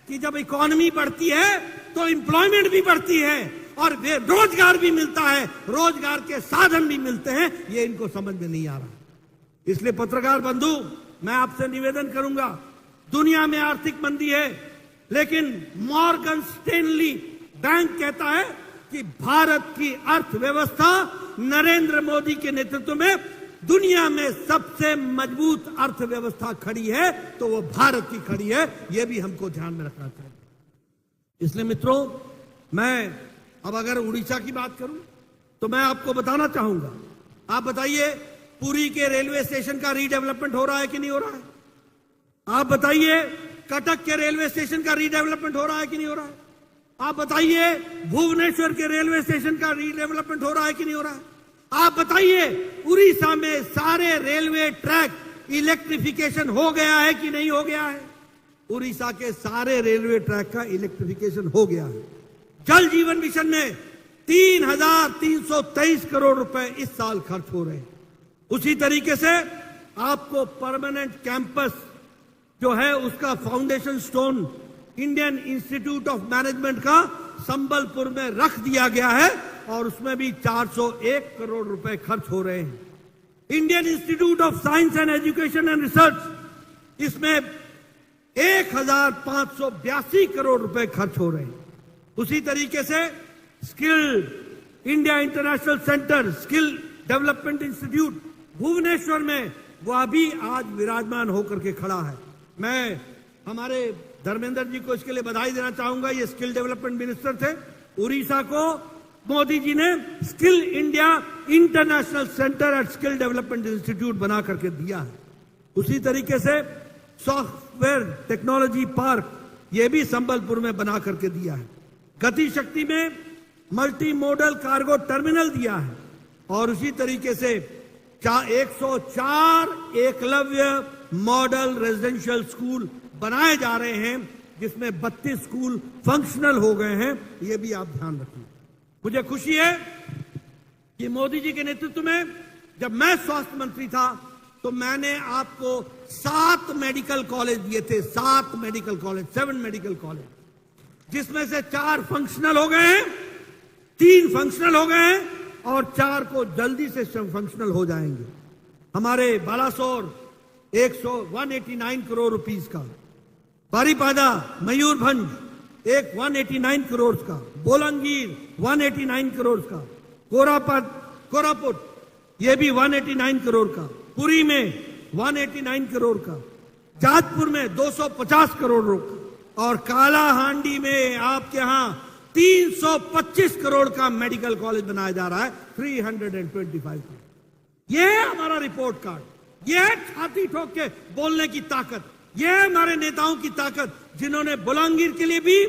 कि जब इकोनॉमी बढ़ती है तो एम्प्लॉयमेंट भी बढ़ती है और रोजगार भी मिलता है, रोजगार के साधन भी मिलते हैं। ये इनको समझ में नहीं आ रहा। इसलिए पत्रकार बंधु, मैं आपसे निवेदन करूंगा, दुनिया में आर्थिक मंदी है, लेकिन मॉर्गन स्टैनली बैंक कहता है कि भारत की अर्थव्यवस्था नरेंद्र मोदी के नेतृत्व में दुनिया में सबसे मजबूत अर्थव्यवस्था खड़ी है, तो वो भारत की खड़ी है। यह भी हमको ध्यान में रखना चाहिए। इसलिए मित्रों, मैं अब अगर उड़ीसा की बात करूं तो मैं आपको बताना चाहूंगा, आप बताइए पुरी के रेलवे स्टेशन का रीडेवलपमेंट हो रहा है कि नहीं हो रहा है? आप बताइए कटक के रेलवे स्टेशन का रीडेवलपमेंट हो रहा है कि नहीं हो रहा है? आप बताइए भुवनेश्वर के रेलवे स्टेशन का रीडेवलपमेंट हो रहा है कि नहीं हो रहा है? आप बताइए उड़ीसा में सारे रेलवे ट्रैक इलेक्ट्रिफिकेशन हो गया है कि नहीं हो गया है? उड़ीसा के सारे रेलवे ट्रैक का इलेक्ट्रिफिकेशन हो गया है। जल जीवन मिशन में 3,323 करोड़ रुपए इस साल खर्च हो रहे हैं। उसी तरीके से आपको परमानेंट कैंपस जो है उसका foundation stone Indian institute of management का संबलपुर में रख दिया गया है और उसमें भी 401 करोड़ रुपए खर्च हो रहे हैं। Indian institute of science and education and research, इसमें 1,582 करोड़ रुपए खर्च हो रहे हैं। उसी तरीके से skill India international centre, skill development institute Bhubaneswar में, वह भी आज विराजमान होकर के खड़ा है। मैं हमारे धर्मेंद्र जी को इसके लिए बधाई देना चाहूंगा। ये स्किल डेवलपमेंट मिनिस्टर थे। उड़ीसा को मोदी जी ने skill India international centre and skill development institute बना करके दिया है। उसी तरीके से सॉफ्टवेयर टेक्नोलॉजी पार्क, ये भी संबलपुर में बना करके दिया है। गति शक्ति में मल्टी मॉडल कार्गो टर्मिनल दिया है और उसी तरीके से 104 एकलव्य मॉडल रेजिडेंशियल स्कूल बनाए जा रहे हैं, जिसमें 32 स्कूल फंक्शनल हो गए हैं। ये भी आप ध्यान रखिए। मुझे खुशी है कि मोदी जी के नेतृत्व में जब मैं स्वास्थ्य मंत्री था तो मैंने आपको 7 मेडिकल कॉलेज दिए थे, 7 मेडिकल कॉलेज, 7 मेडिकल कॉलेज, जिसमें से 4 फंक्शनल हो गए हैं, 3 फंक्शनल हो गए हैं और 4 को जल्दी से फंक्शनल हो जाएंगे। हमारे बालासोर 189 करोड़ रुपीस का, बारीपादा मयूरभंज 189 करोड़ का, बोलंगीर 189 करोड़ का, कोरापुट ये भी 189 करोड़ का, पुरी में 189 करोड़ का, जाजपुर में 250 करोड़ का और कालाहांडी में आपके यहां 325 करोड़ का मेडिकल कॉलेज बनाया जा रहा है, 325 करोड़। ये है हमारा रिपोर्ट कार्ड, ये है छाती ठोक के बोलने की ताकत, ये है हमारे नेताओं की ताकत, जिन्होंने बोलांगीर के लिए भी,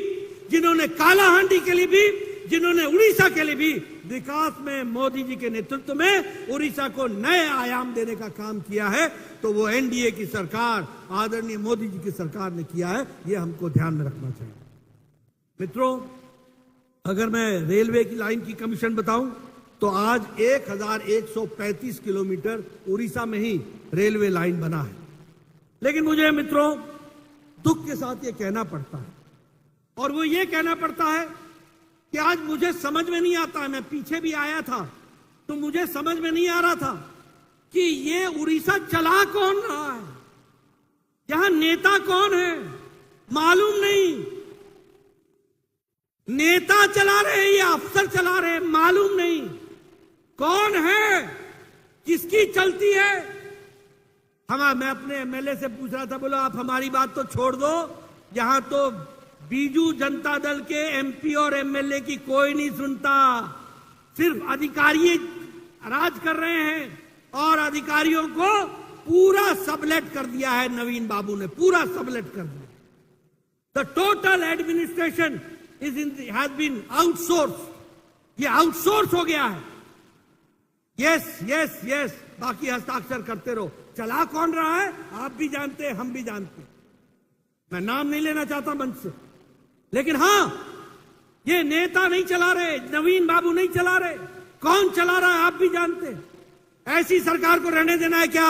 जिन्होंने कालाहांडी के लिए भी, जिन्होंने उड़ीसा के लिए भी विकास में मोदी जी के नेतृत्व में उड़ीसा को नए आयाम देने का काम किया है। तो वो एनडीए की सरकार, आदरणीय मोदी जी की सरकार ने किया है, ये हमको ध्यान में रखना चाहिए। मित्रों, अगर मैं रेलवे की लाइन की कमीशन बताऊं तो आज 1135 किलोमीटर उड़ीसा में ही रेलवे लाइन बना है। लेकिन मुझे मित्रों दुख के साथ ये कहना पड़ता है, और वो ये कहना पड़ता है कि आज मुझे समझ में नहीं आता है, मैं पीछे भी आया था तो मुझे समझ में नहीं आ रहा था कि ये उड़ीसा चला कौन रहा है, यहां नेता कौन है, मालूम नहीं। नेता चला रहे या अफसर चला रहे मालूम नहीं, कौन है, किसकी चलती है। मैं अपने एमएलए से पूछ रहा था, बोला आप हमारी बात तो छोड़ दो, यहां तो बीजू जनता दल के एमपी और एमएलए की कोई नहीं सुनता, सिर्फ अधिकारी राज कर रहे हैं और अधिकारियों को पूरा सबलेट कर दिया है नवीन बाबू ने, पूरा सबलेट कर दिया। The total administration has been outsource, ये आउटसोर्स हो गया है। यस यस यस, बाकी हस्ताक्षर करते रहो। चला कौन रहा है आप भी जानते हैं, हम भी जानते हैं, मैं नाम नहीं लेना चाहता मंच से, लेकिन हां, ये नेता नहीं चला रहे, नवीन बाबू नहीं चला रहे, कौन चला रहा है आप भी जानते हैं। ऐसी सरकार को रहने देना है क्या?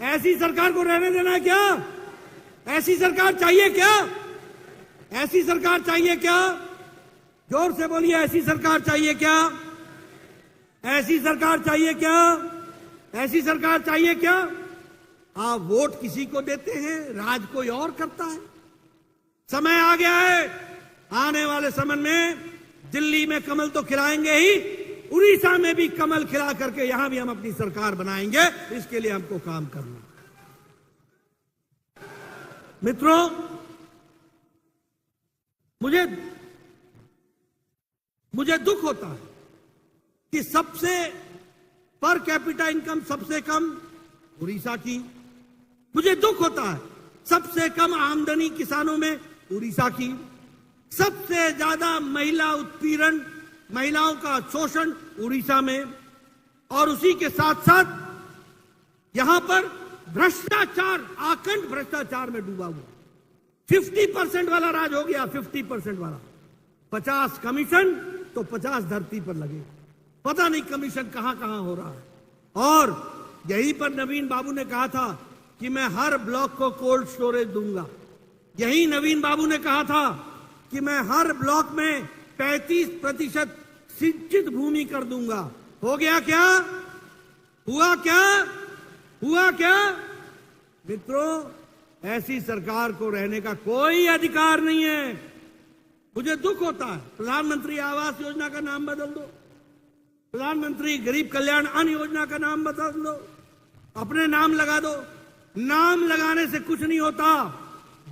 ऐसी सरकार को रहने देना है क्या? ऐसी सरकार चाहिए क्या? ऐसी सरकार चाहिए क्या? जोर से बोलिए, ऐसी सरकार चाहिए क्या? ऐसी सरकार चाहिए क्या? ऐसी सरकार चाहिए क्या? आप वोट किसी को देते हैं, राज कोई और करता है। समय आ गया है, आने वाले समय में दिल्ली में कमल तो खिलाएंगे ही, उड़ीसा में भी कमल खिला करके यहां भी हम अपनी सरकार बनाएंगे। इसके लिए हमको काम करना। मित्रों, मुझे दुख होता है कि सबसे पर कैपिटा इनकम सबसे कम उड़ीसा की, मुझे दुख होता है सबसे कम आमदनी किसानों में उड़ीसा की, सबसे ज्यादा महिला उत्पीड़न, महिलाओं का शोषण उड़ीसा में, और उसी के साथ साथ यहां पर भ्रष्टाचार, आकंठ भ्रष्टाचार में डूबा हुआ। 50% वाला राज हो गया, 50% वाला, 50 कमीशन तो 50 धरती पर लगे, पता नहीं कमीशन कहां कहां हो रहा है। और यहीं पर नवीन बाबू ने कहा था कि मैं हर ब्लॉक को कोल्ड स्टोरेज दूंगा, यही नवीन बाबू ने कहा था कि मैं हर ब्लॉक में 35% सिंचित भूमि कर दूंगा। हो गया क्या? हुआ क्या? हुआ क्या? मित्रों, ऐसी सरकार को रहने का कोई अधिकार नहीं है। मुझे दुख होता है, प्रधानमंत्री आवास योजना का नाम बदल दो, प्रधानमंत्री गरीब कल्याण अन्न योजना का नाम बदल दो, अपने नाम लगा दो। नाम लगाने से कुछ नहीं होता,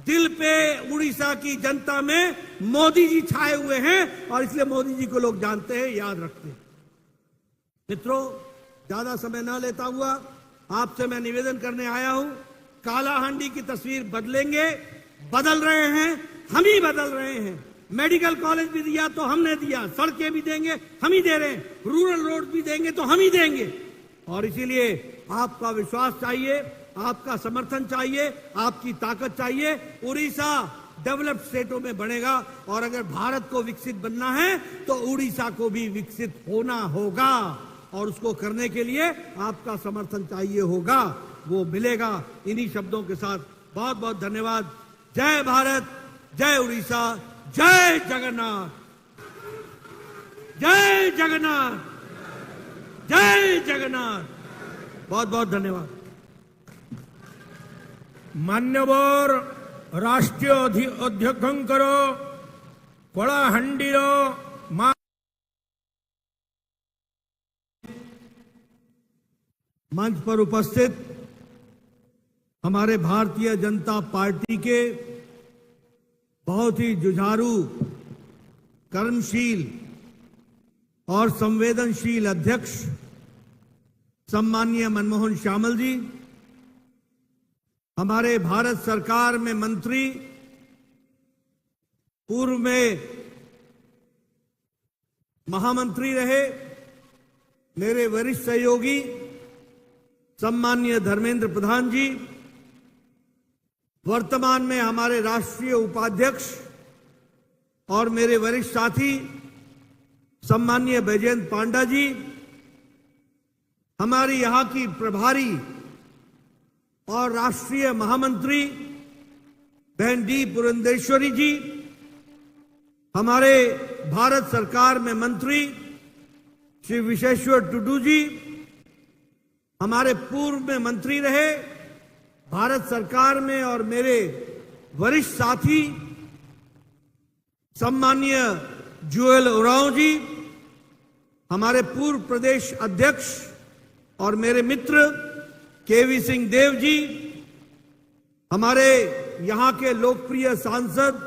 दिल पे उड़ीसा की जनता में मोदी जी छाए हुए हैं और इसलिए मोदी जी को लोग जानते हैं, याद रखते हैं। मित्रों, ज्यादा समय ना लेता हुआ आपसे मैं निवेदन करने आया हूं, कालाहांडी की तस्वीर बदलेंगे, बदल रहे हैं, हम ही बदल रहे हैं। मेडिकल कॉलेज भी दिया तो हमने दिया, सड़कें भी देंगे हम ही दे रहे हैं, रूरल रोड भी देंगे तो हम ही देंगे। और इसीलिए आपका विश्वास चाहिए आपका समर्थन चाहिए, आपकी ताकत चाहिए। उड़ीसा डेवलप्ड स्टेटों में बनेगा और अगर भारत को विकसित बनना है तो उड़ीसा को भी विकसित होना होगा और उसको करने के लिए आपका समर्थन चाहिए होगा, वो मिलेगा। इन्हीं शब्दों के साथ बहुत बहुत धन्यवाद। जय भारत, जय उड़ीसा, जय जगन्नाथ, जय जगन्नाथ, जय जगन्नाथ। बहुत बहुत धन्यवाद। मान्यवर राष्ट्रीय अध्यक्षंकर कलाहांडीर मंच पर उपस्थित हमारे भारतीय जनता पार्टी के बहुत ही जुझारू, कर्मशील और संवेदनशील अध्यक्ष सम्माननीय मनमोहन श्यामल जी, हमारे भारत सरकार में मंत्री, पूर्व में महामंत्री रहे मेरे वरिष्ठ सहयोगी सम्माननीय धर्मेंद्र प्रधान जी, वर्तमान में हमारे राष्ट्रीय उपाध्यक्ष और मेरे वरिष्ठ साथी सम्माननीय बैजयंत पांडा जी, हमारी यहां की प्रभारी और राष्ट्रीय महामंत्री बहन डी पुरंदेश्वरी जी, हमारे भारत सरकार में मंत्री श्री विशेश्वर टुडू जी, हमारे पूर्व में मंत्री रहे भारत सरकार में और मेरे वरिष्ठ साथी सम्माननीय जुएल ओरांव जी, हमारे पूर्व प्रदेश अध्यक्ष और मेरे मित्र केवी सिंह देव जी, हमारे यहां के लोकप्रिय सांसद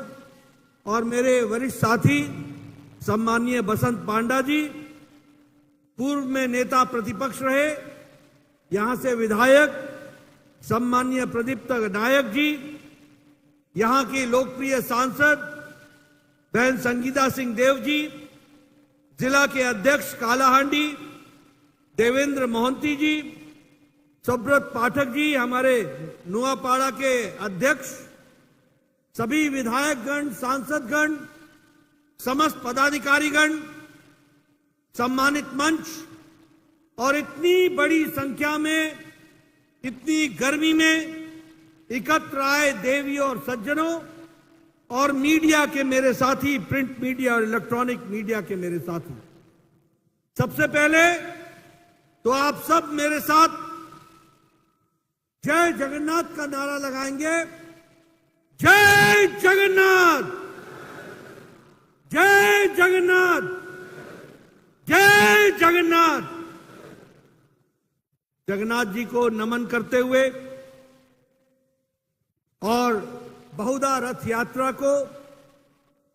और मेरे वरिष्ठ साथी सम्माननीय बसंत पांडा जी, पूर्व में नेता प्रतिपक्ष रहे यहां से विधायक सम्माननीय प्रदीप्त नायक जी, यहां की लोकप्रिय सांसद बहन संगीता सिंह देव जी, जिला के अध्यक्ष कालाहांडी देवेंद्र मोहंती जी, सुब्रत पाठक जी, हमारे नुआपाड़ा के अध्यक्ष, सभी विधायकगण, सांसदगण, समस्त पदाधिकारीगण, सम्मानित मंच और इतनी बड़ी संख्या में, इतनी गर्मी में एकत्र आए देवियों और सज्जनों और मीडिया के मेरे साथी, प्रिंट मीडिया और इलेक्ट्रॉनिक मीडिया के मेरे साथी, सबसे पहले तो आप सब मेरे साथ जय जगन्नाथ का नारा लगाएंगे। जय जगन्नाथ, जय जगन्नाथ, जय जगन्नाथ। जगन्नाथ जी को नमन करते हुए और बहुधा रथ यात्रा को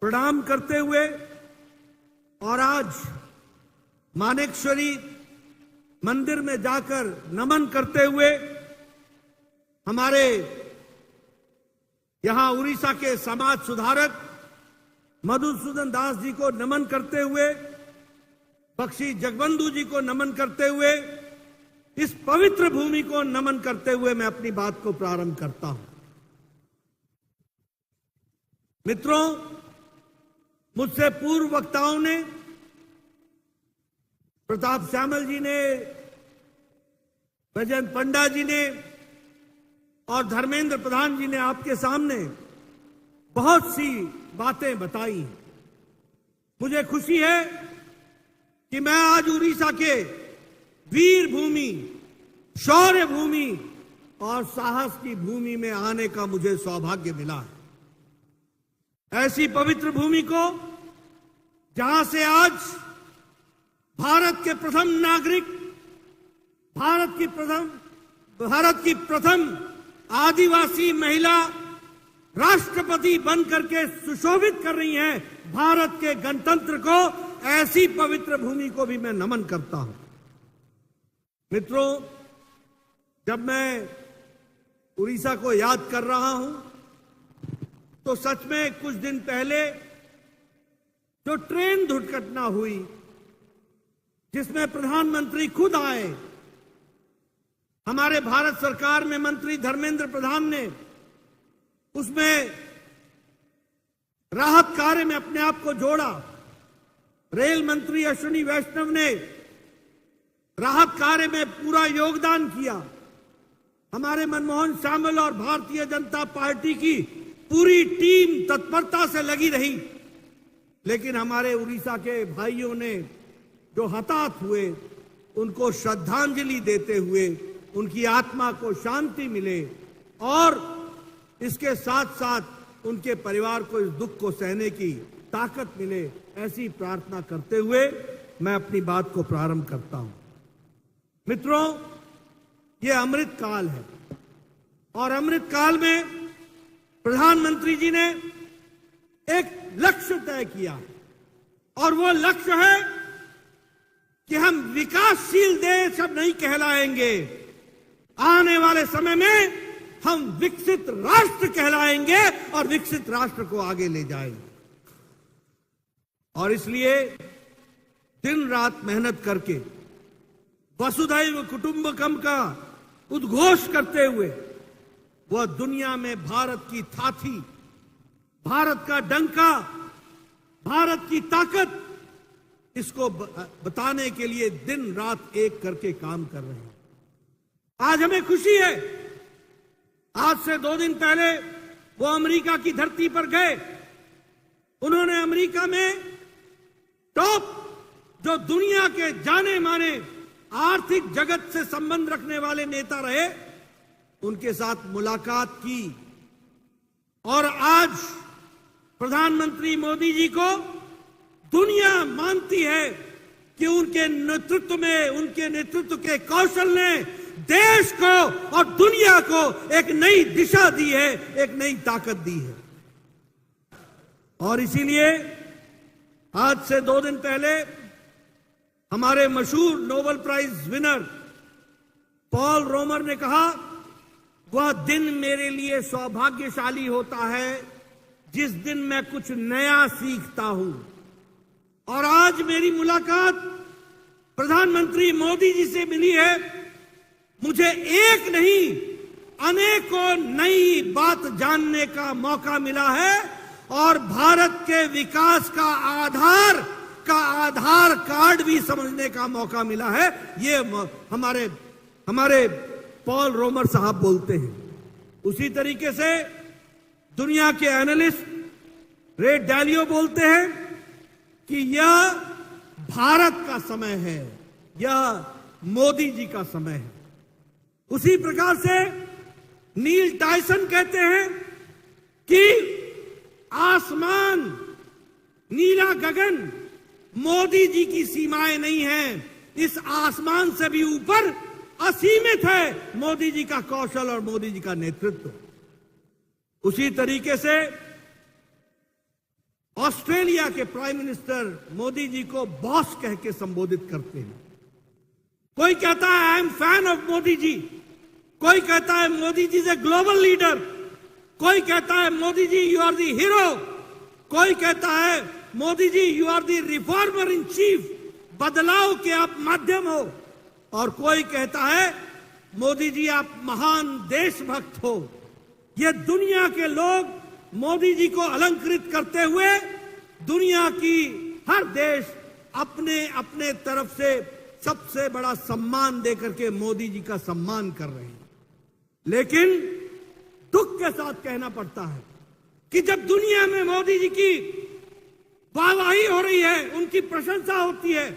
प्रणाम करते हुए और आज मानेकश्वरी मंदिर में जाकर नमन करते हुए हमारे यहां उड़ीसा के समाज सुधारक मधुसूदन दास जी को नमन करते हुए, बख्शी जगबंधु जी को नमन करते हुए, इस पवित्र भूमि को नमन करते हुए मैं अपनी बात को प्रारंभ करता हूं। मित्रों, मुझसे पूर्व वक्ताओं ने, प्रताप श्यामल जी ने, बैजयंत पंडा जी ने और धर्मेंद्र प्रधान जी ने आपके सामने बहुत सी बातें बताई। मुझे खुशी है कि मैं आज उड़ीसा के वीर भूमि, शौर्य भूमि और साहस की भूमि में आने का मुझे सौभाग्य मिला है। ऐसी पवित्र भूमि को जहां से आज भारत के प्रथम नागरिक, भारत की प्रथम आदिवासी महिला राष्ट्रपति बनकर के सुशोभित कर रही हैं भारत के गणतंत्र को, ऐसी पवित्र भूमि को भी मैं नमन करता हूं। मित्रों, जब मैं उड़ीसा को याद कर रहा हूं तो सच में कुछ दिन पहले जो ट्रेन दुर्घटना हुई जिसमें प्रधानमंत्री खुद आए, हमारे भारत सरकार में मंत्री धर्मेंद्र प्रधान ने उसमें राहत कार्य में अपने आप को जोड़ा। रेल मंत्री अश्विनी वैष्णव ने राहत कार्य में पूरा योगदान किया। हमारे मनमोहन शामिल और भारतीय जनता पार्टी की पूरी टीम तत्परता से लगी रही, लेकिन हमारे उड़ीसा के भाइयों ने जो हताहत हुए उनको श्रद्धांजलि देते हुए उनकी आत्मा को शांति मिले और इसके साथ साथ उनके परिवार को इस दुख को सहने की ताकत मिले, ऐसी प्रार्थना करते हुए मैं अपनी बात को प्रारंभ करता हूं। मित्रों, ये अमृत काल है और अमृत काल में प्रधानमंत्री जी ने एक लक्ष्य तय किया और वो लक्ष्य है कि हम विकासशील देश अब नहीं कहलाएंगे, आने वाले समय में हम विकसित राष्ट्र कहलाएंगे और विकसित राष्ट्र को आगे ले जाएंगे। और इसलिए दिन रात मेहनत करके वसुधैव कुटुंबकम का उद्घोष करते हुए वह दुनिया में भारत की थाथी, भारत का डंका, भारत की ताकत, इसको बताने के लिए दिन रात एक करके काम कर रहे हैं। आज हमें खुशी है, आज से 2 दिन पहले वो अमेरिका की धरती पर गए। उन्होंने अमेरिका में टॉप जो दुनिया के जाने माने आर्थिक जगत से संबंध रखने वाले नेता रहे, उनके साथ मुलाकात की और आज प्रधानमंत्री मोदी जी को दुनिया मानती है कि उनके नेतृत्व में, उनके नेतृत्व के कौशल ने देश को और दुनिया को एक नई दिशा दी है, एक नई ताकत दी है। और इसीलिए आज से 2 दिन पहले हमारे मशहूर नोबेल प्राइज विनर पॉल रोमर ने कहा, वह दिन मेरे लिए सौभाग्यशाली होता है जिस दिन मैं कुछ नया सीखता हूं। और आज मेरी मुलाकात प्रधानमंत्री मोदी जी से मिली है, मुझे एक नहीं अनेकों नई बात जानने का मौका मिला है और भारत के विकास का आधार कार्ड भी समझने का मौका मिला है। ये हमारे पॉल रोमर साहब बोलते हैं। उसी तरीके से दुनिया के एनालिस्ट रे डालियो बोलते हैं कि यह भारत का समय है, यह मोदी जी का समय है। उसी प्रकार से नील टायसन कहते हैं कि आसमान, नीला गगन मोदी जी की सीमाएं नहीं हैं, इस आसमान से भी ऊपर असीमित है मोदी जी का कौशल और मोदी जी का नेतृत्व। उसी तरीके से ऑस्ट्रेलिया के प्राइम मिनिस्टर मोदी जी को बॉस कह के संबोधित करते हैं। कोई कहता है I am fan of Modi ji, कोई कहता है Modi ji is a global leader, कोई कहता है Modi ji you are the hero, कोई कहता है Modi ji you are the reformer in chief, बदलाव के आप माध्यम हो, और कोई कहता है मोदी जी आप महान देशभक्त हो। ये दुनिया के लोग मोदी जी को अलंकृत करते हुए दुनिया की हर देश अपने अपने तरफ से सबसे बड़ा सम्मान देकर के मोदी जी का सम्मान कर रहे हैं। लेकिन दुख के साथ कहना पड़ता है कि जब दुनिया में मोदी जी की वाहवाही हो रही है, उनकी प्रशंसा होती है,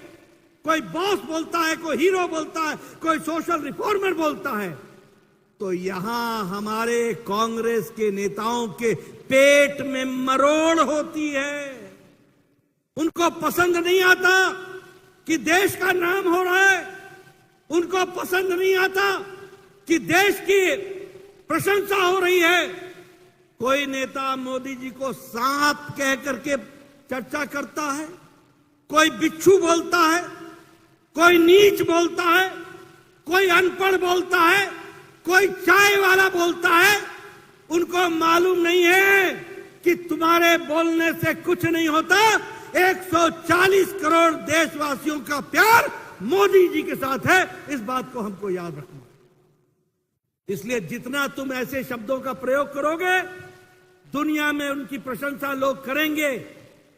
कोई बॉस बोलता है, कोई हीरो बोलता है, कोई सोशल रिफॉर्मर बोलता है, तो यहां हमारे कांग्रेस के नेताओं के पेट में मरोड़ होती है। उनको पसंद नहीं आता कि देश का नाम हो रहा है, उनको पसंद नहीं आता कि देश की प्रशंसा हो रही है। कोई नेता मोदी जी को सांप कह करके चर्चा करता है, कोई बिच्छू बोलता है, कोई नीच बोलता है, कोई अनपढ़ बोलता है, कोई चाय वाला बोलता है। उनको मालूम नहीं है कि तुम्हारे बोलने से कुछ नहीं होता। 140 करोड़ देशवासियों का प्यार मोदी जी के साथ है, इस बात को हमको याद रखना। इसलिए जितना तुम ऐसे शब्दों का प्रयोग करोगे, दुनिया में उनकी प्रशंसा लोग करेंगे।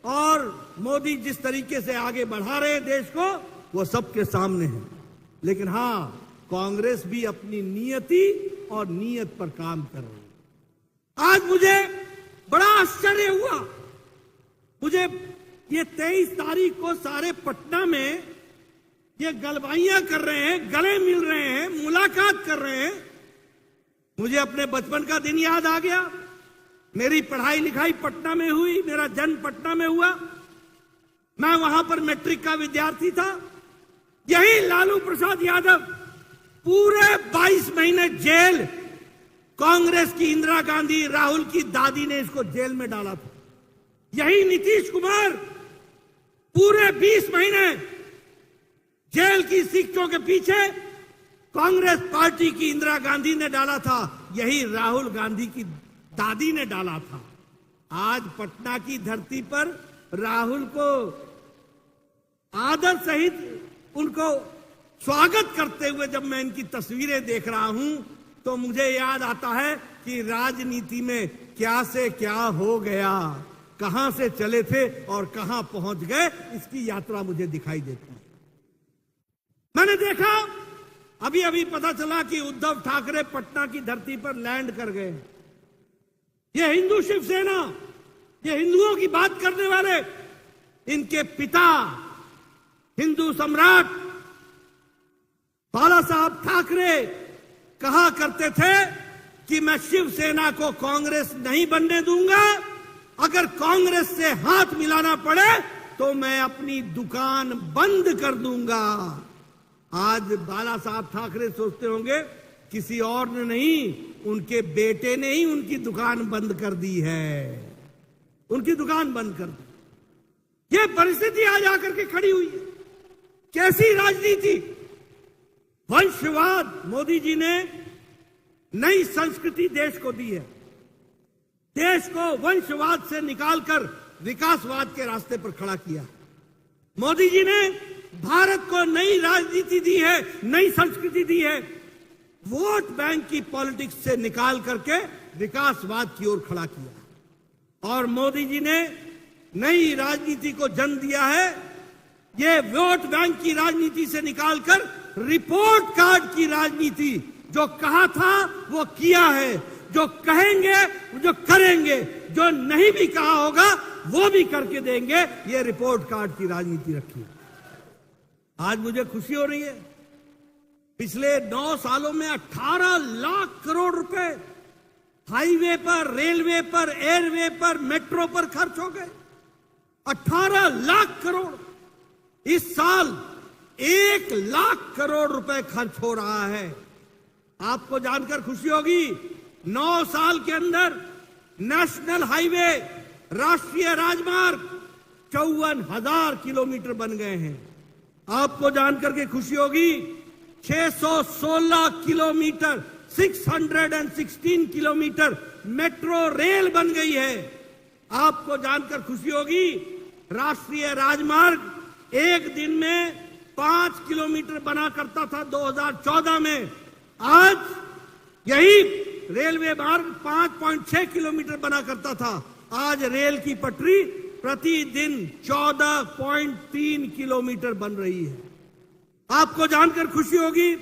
और मोदी जिस तरीके से आगे बढ़ा रहे हैं देश को, वो सबके सामने है। लेकिन हां, कांग्रेस भी अपनी नियति और नीयत पर काम कर रही है। आज मुझे बड़ा आश्चर्य हुआ, मुझे ये 23 तारीख को सारे पटना में ये गलबाइयां कर रहे हैं, गले मिल रहे हैं, मुलाकात कर रहे हैं। मुझे अपने बचपन का दिन याद आ गया। मेरी पढ़ाई लिखाई पटना में हुई, मेरा जन्म पटना में हुआ। मैं वहां पर मैट्रिक का विद्यार्थी था। यही लालू प्रसाद यादव पूरे 22 महीने जेल, कांग्रेस की इंदिरा गांधी, राहुल की दादी ने इसको जेल में डाला था। यही नीतीश कुमार पूरे 20 महीने जेल की सीटों के पीछे कांग्रेस पार्टी की इंदिरा गांधी ने डाला था। यही राहुल गांधी की दादी ने डाला था। आज पटना की धरती पर राहुल को आदर सहित उनको स्वागत करते हुए जब मैं इनकी तस्वीरें देख रहा हूं, तो मुझे याद आता है कि राजनीति में क्या से क्या हो गया, कहां से चले थे और कहां पहुंच गए, इसकी यात्रा मुझे दिखाई देती है। मैंने देखा, अभी अभी पता चला कि उद्धव ठाकरे पटना की धरती पर लैंड कर गए। ये हिंदू शिवसेना, ये हिंदुओं की बात करने वाले, इनके पिता हिंदू सम्राट बाला साहब ठाकरे कहा करते थे कि मैं शिवसेना को कांग्रेस नहीं बनने दूंगा। अगर कांग्रेस से हाथ मिलाना पड़े तो मैं अपनी दुकान बंद कर दूंगा। आज बाला साहब ठाकरे सोचते होंगे किसी और ने नहीं, उनके बेटे ने ही उनकी दुकान बंद कर दी है, उनकी दुकान बंद कर दी। यह परिस्थिति आज आकर के खड़ी हुई है। कैसी राजनीति, वंशवाद। मोदी जी ने नई संस्कृति देश को दी है। देश को वंशवाद से निकालकर विकासवाद के रास्ते पर खड़ा किया। मोदी जी ने भारत को नई राजनीति दी है, नई संस्कृति दी है। वोट बैंक की पॉलिटिक्स से निकाल करके विकासवाद की ओर खड़ा किया। और मोदी जी ने नई राजनीति को जन्म दिया है। ये वोट बैंक की राजनीति से निकालकर रिपोर्ट कार्ड की राजनीति, जो कहा था वो किया है, जो कहेंगे जो करेंगे, जो नहीं भी कहा होगा वो भी करके देंगे, ये रिपोर्ट कार्ड की राजनीति रखी। आज मुझे खुशी हो रही है, पिछले 9 सालों में 18 लाख करोड़ रुपए हाईवे पर, रेलवे पर, एयरवे पर, मेट्रो पर खर्च हो गए। 18 लाख करोड़। इस साल 1 लाख करोड़ रुपए खर्च हो रहा है। आपको जानकर खुशी होगी, 9 साल के अंदर नेशनल हाईवे, राष्ट्रीय राजमार्ग 54,000 किलोमीटर बन गए हैं। आपको जानकर के खुशी होगी, 616 किलोमीटर, 616 किलोमीटर मेट्रो रेल बन गई है। आपको जानकर खुशी होगी, राष्ट्रीय राजमार्ग एक दिन में 5 किलोमीटर बना करता था 2014 में। आज यही रेलवे मार्ग 5.6 किलोमीटर बना करता था। आज रेल की पटरी प्रतिदिन 14.3 किलोमीटर बन रही है। आपको जानकर खुशी होगी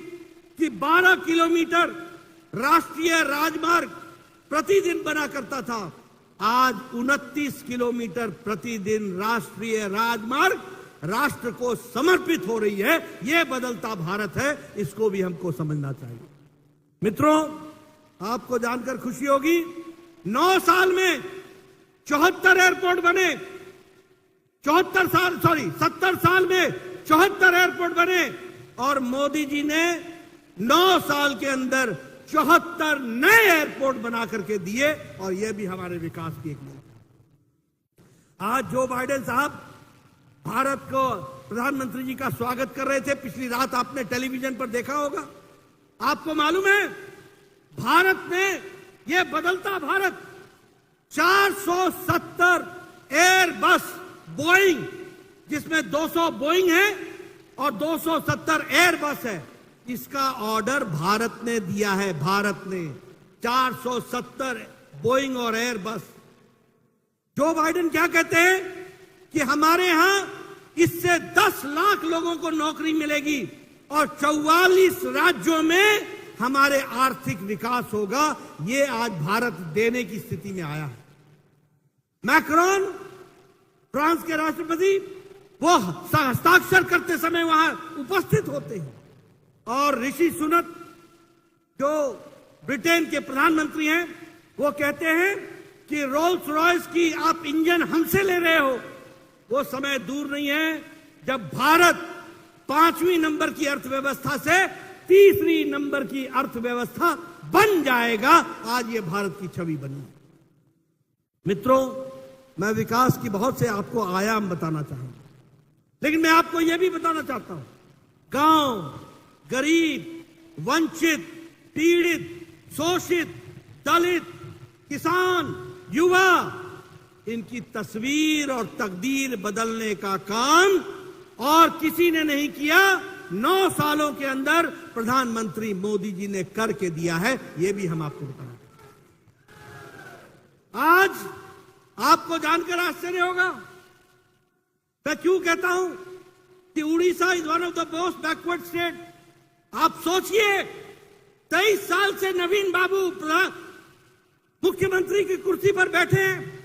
कि 12 किलोमीटर राष्ट्रीय राजमार्ग प्रतिदिन बना करता था। आज 29 किलोमीटर प्रतिदिन राष्ट्रीय राजमार्ग राष्ट्र को समर्पित हो रही है। यह बदलता भारत है, इसको भी हमको समझना चाहिए। मित्रों, आपको जानकर खुशी होगी, 9 साल में 74 एयरपोर्ट बने। 70 साल में 74 एयरपोर्ट बने और मोदी जी ने 9 साल के अंदर 74 नए एयरपोर्ट बना करके दिए। और यह भी हमारे विकास की एक नीति। आज जो बाइडेन साहब भारत को, प्रधानमंत्री जी का स्वागत कर रहे थे, पिछली रात आपने टेलीविजन पर देखा होगा। आपको मालूम है, भारत में यह बदलता भारत 470 एयरबस बोइंग, जिसमें 200 बोइंग है और 270 एयरबस है, इसका ऑर्डर भारत ने दिया है। भारत ने 470 बोइंग और एयरबस। जो बाइडेन क्या कहते हैं कि हमारे यहां इससे 10 लाख लोगों को नौकरी मिलेगी और 44 राज्यों में हमारे आर्थिक विकास होगा। ये आज भारत देने की स्थिति में आया है। मैक्रोन फ्रांस के राष्ट्रपति वो हस्ताक्षर करते समय वहां उपस्थित होते हैं और ऋषि सुनक जो ब्रिटेन के प्रधानमंत्री हैं वो कहते हैं कि रोल्स रॉयस की आप इंजन हमसे ले रहे हो। वो समय दूर नहीं है जब भारत 5वीं नंबर की अर्थव्यवस्था से 3री नंबर की अर्थव्यवस्था बन जाएगा। आज ये भारत की छवि बनी। मित्रों, मैं विकास की बहुत से आपको आयाम बताना चाहूंगा, लेकिन मैं आपको यह भी बताना चाहता हूं, गांव, गरीब, वंचित, पीड़ित, शोषित, दलित, किसान, युवा, इनकी तस्वीर और तकदीर बदलने का काम और किसी ने नहीं किया। 9 सालों के अंदर प्रधानमंत्री मोदी जी ने करके दिया है। यह भी हम आपको बताना। आज आपको जानकर आश्चर्य होगा मैं क्यों कहता हूं कि Orissa is one of the most backward state. आप सोचिए, 23 साल से नवीन बाबू मुख्यमंत्री की कुर्सी पर बैठे हैं।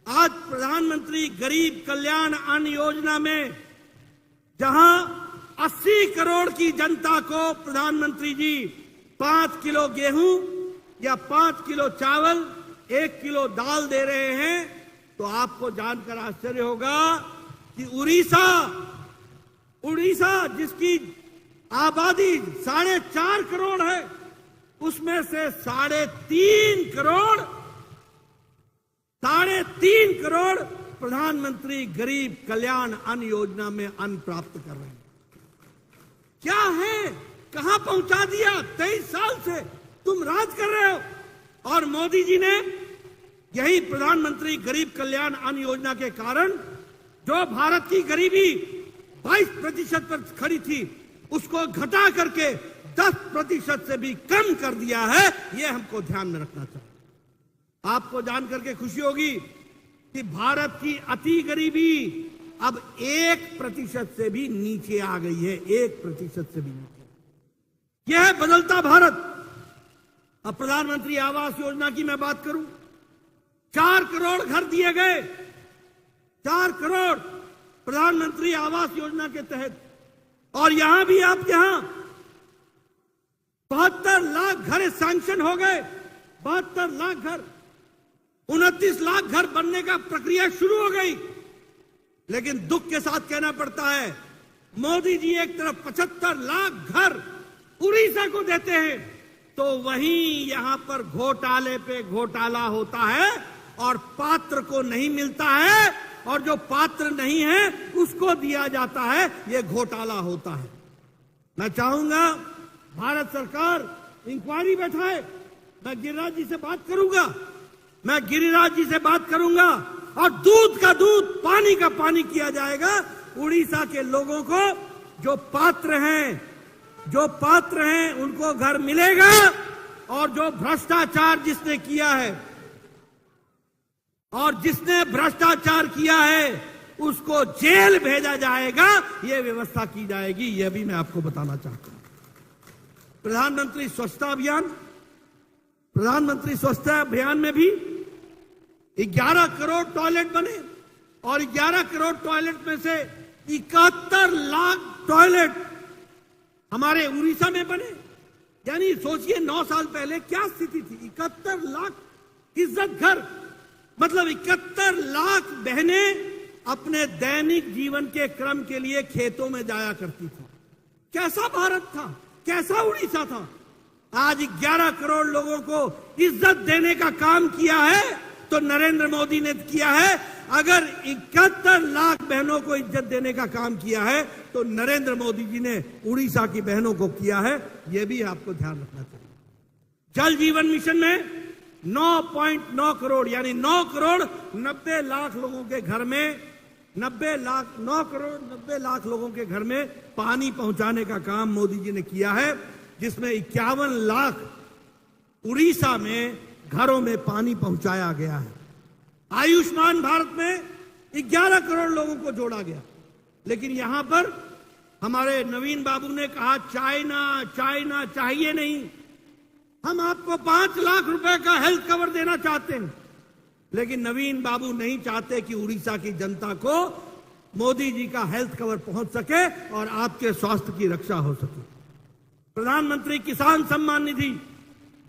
आज प्रधानमंत्री गरीब कल्याण अन्न योजना में जहां 80 करोड़ की जनता को प्रधानमंत्री जी 5 किलो गेहूं या 5 किलो चावल, 1 किलो दाल दे रहे हैं, तो आपको जानकर आश्चर्य होगा कि उड़ीसा जिसकी आबादी 4.5 करोड़ है, उसमें से 3.5 करोड़ प्रधानमंत्री गरीब कल्याण अन्न योजना में अन्न प्राप्त कर रहे हैं। क्या है, कहां पहुंचा दिया? 23 साल से तुम राज कर रहे हो और मोदी जी ने यही प्रधानमंत्री गरीब कल्याण अन्न योजना के कारण जो भारत की गरीबी 22% पर खड़ी थी उसको घटा करके 10% से भी कम कर दिया है। यह हमको ध्यान में रखना चाहिए। आपको जानकर के खुशी होगी कि भारत की अति गरीबी अब 1% से भी नीचे आ गई है। 1% से भी नीचे। यह है बदलता भारत। अब प्रधानमंत्री आवास योजना की मैं बात करूं, 4 करोड़ घर दिए गए। 4 करोड़ प्रधानमंत्री आवास योजना के तहत। और यहां भी आप 72 लाख घर सैंक्शन हो गए। 72 लाख घर, 29 लाख घर बनने का प्रक्रिया शुरू हो गई। लेकिन दुख के साथ कहना पड़ता है, मोदी जी एक तरफ 75 लाख घर उड़ीसा को देते हैं, तो वहीं यहां पर घोटाले पे घोटाला होता है और पात्र को नहीं मिलता है, और जो पात्र नहीं है उसको दिया जाता है। यह घोटाला होता है। मैं चाहूंगा भारत सरकार इंक्वायरी बैठाए। मैं गिरिराज जी से बात करूंगा और दूध का दूध, पानी का पानी किया जाएगा। उड़ीसा के लोगों को जो पात्र हैं उनको घर मिलेगा, और जो भ्रष्टाचार जिसने किया है उसको जेल भेजा जाएगा। यह व्यवस्था की जाएगी। यह भी मैं आपको बताना चाहता हूं। प्रधानमंत्री स्वच्छता अभियान में भी 11 करोड़ टॉयलेट बने, और 11 करोड़ टॉयलेट में से 71 लाख टॉयलेट हमारे उड़ीसा में बने। यानी सोचिए 9 साल पहले क्या स्थिति थी। 71 लाख इज्जत घर, मतलब 71 लाख बहनें अपने दैनिक जीवन के क्रम के लिए खेतों में जाया करती थी। कैसा भारत था, कैसा उड़ीसा था। आज 11 करोड़ लोगों को इज्जत देने का काम किया है तो नरेंद्र मोदी ने किया है। अगर 71 लाख बहनों को इज्जत देने का काम किया है तो नरेंद्र मोदी जी ने उड़ीसा की बहनों को किया है। यह भी आपको ध्यान रखना चाहिए। जल जीवन मिशन में 9.9 करोड़ यानी 9 करोड़ 90 लाख लोगों के घर में 9 करोड़ 90 लाख लोगों के घर में पानी पहुंचाने का काम मोदी जी ने किया है, जिसमें 51 लाख उड़ीसा में घरों में पानी पहुंचाया गया है। आयुष्मान भारत में 11 करोड़ लोगों को जोड़ा गया। लेकिन यहां पर हमारे नवीन बाबू ने कहा चाइना चाइना चाहिए नहीं, हम आपको 5 लाख रुपए का हेल्थ कवर देना चाहते हैं। लेकिन नवीन बाबू नहीं चाहते कि उड़ीसा की जनता को मोदी जी का हेल्थ कवर पहुंच सके और आपके स्वास्थ्य की रक्षा हो सके। प्रधानमंत्री किसान सम्मान निधि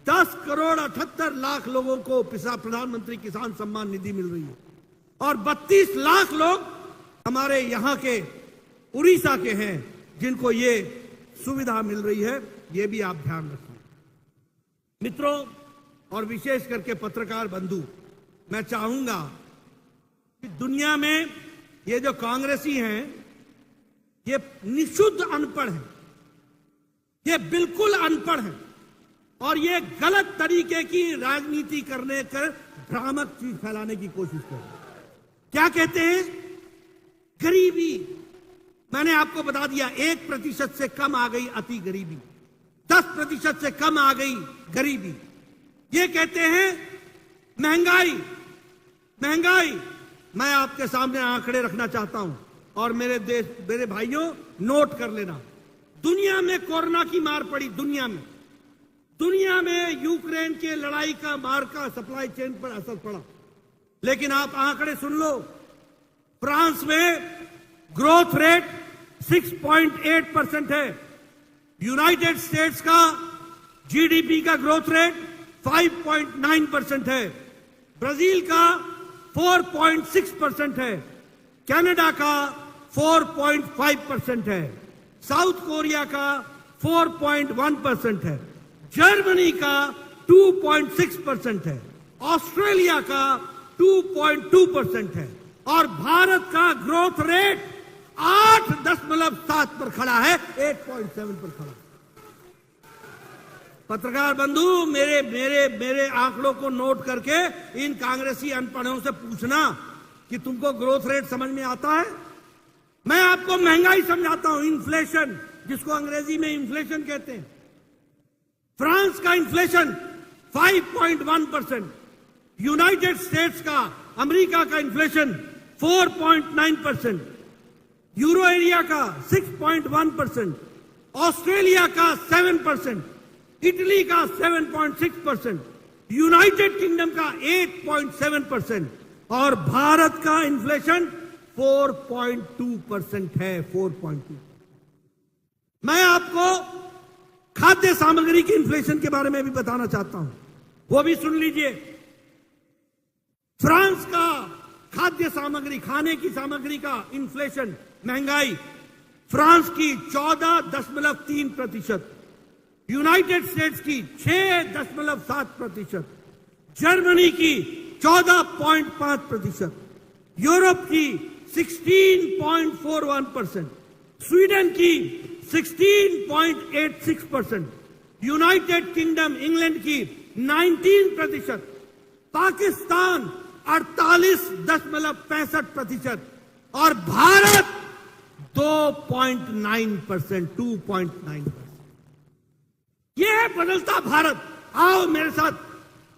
10 करोड़ 78 लाख लोगों को प्रधानमंत्री किसान सम्मान निधि मिल रही है और 32 लाख लोग हमारे यहां के उड़ीसा के हैं जिनको ये सुविधा मिल रही है। ये भी आप ध्यान रखें। मित्रों और विशेष करके पत्रकार बंधु, मैं चाहूंगा कि दुनिया में ये जो कांग्रेसी हैं ये निशुद्ध अनपढ़ हैं, ये बिल्कुल अनपढ़ हैं और ये गलत तरीके की राजनीति करने कर भ्रामक चीज फैलाने की कोशिश कर रहे हैं। क्या कहते हैं? गरीबी। मैंने आपको बता दिया 1% से कम आ गई अति गरीबी, 10% से कम आ गई गरीबी। ये कहते हैं महंगाई। महंगाई, मैं आपके सामने आंकड़े रखना चाहता हूं और मेरे भाइयों नोट कर लेना। दुनिया में कोरोना की मार पड़ी, दुनिया में यूक्रेन के लड़ाई का मार का सप्लाई चेन पर असर पड़ा। लेकिन आप आंकड़े सुन लो, फ्रांस में ग्रोथ रेट 6.8% है, यूनाइटेड स्टेट्स का जीडीपी का ग्रोथ रेट 5.9% है, ब्राजील का 4.6% है, कनाडा का 4.5% है, साउथ कोरिया का 4.1% है, जर्मनी का 2.6% है, ऑस्ट्रेलिया का 2.2% है और भारत का ग्रोथ रेट 8.7 पर खड़ा है, 8.7 पर खड़ा। पत्रकार बंधु, मेरे आंकड़ों को नोट करके इन कांग्रेसी अनपढ़ों से पूछना कि तुमको ग्रोथ रेट समझ में आता है। मैं आपको महंगाई समझाता हूं, इन्फ्लेशन, जिसको अंग्रेजी में इन्फ्लेशन कहते हैं। फ्रांस का इन्फ्लेशन 5.1%, यूनाइटेड स्टेट्स का, अमेरिका का इन्फ्लेशन 4.9%, यूरो एरिया का 6.1%, ऑस्ट्रेलिया का 7%, इटली का 7.6%, यूनाइटेड किंगडम का 8.7% और भारत का इन्फ्लेशन 4.2% है, 4.2। मैं आपको खाद्य सामग्री की इन्फ्लेशन के बारे में भी बताना चाहता हूं, वो भी सुन लीजिए। फ्रांस का खाद्य सामग्री, खाने की सामग्री का इन्फ्लेशन, महंगाई, फ्रांस की 14.3%, यूनाइटेड स्टेट्स की 6.7%, जर्मनी की 14.5%, यूरोप की 16.41%, स्वीडन की 16.86%, यूनाइटेड किंगडम इंग्लैंड की 19%, पाकिस्तान 48.65% और भारत 2.9%, 2.9%। यह है बदलता भारत। आओ मेरे साथ,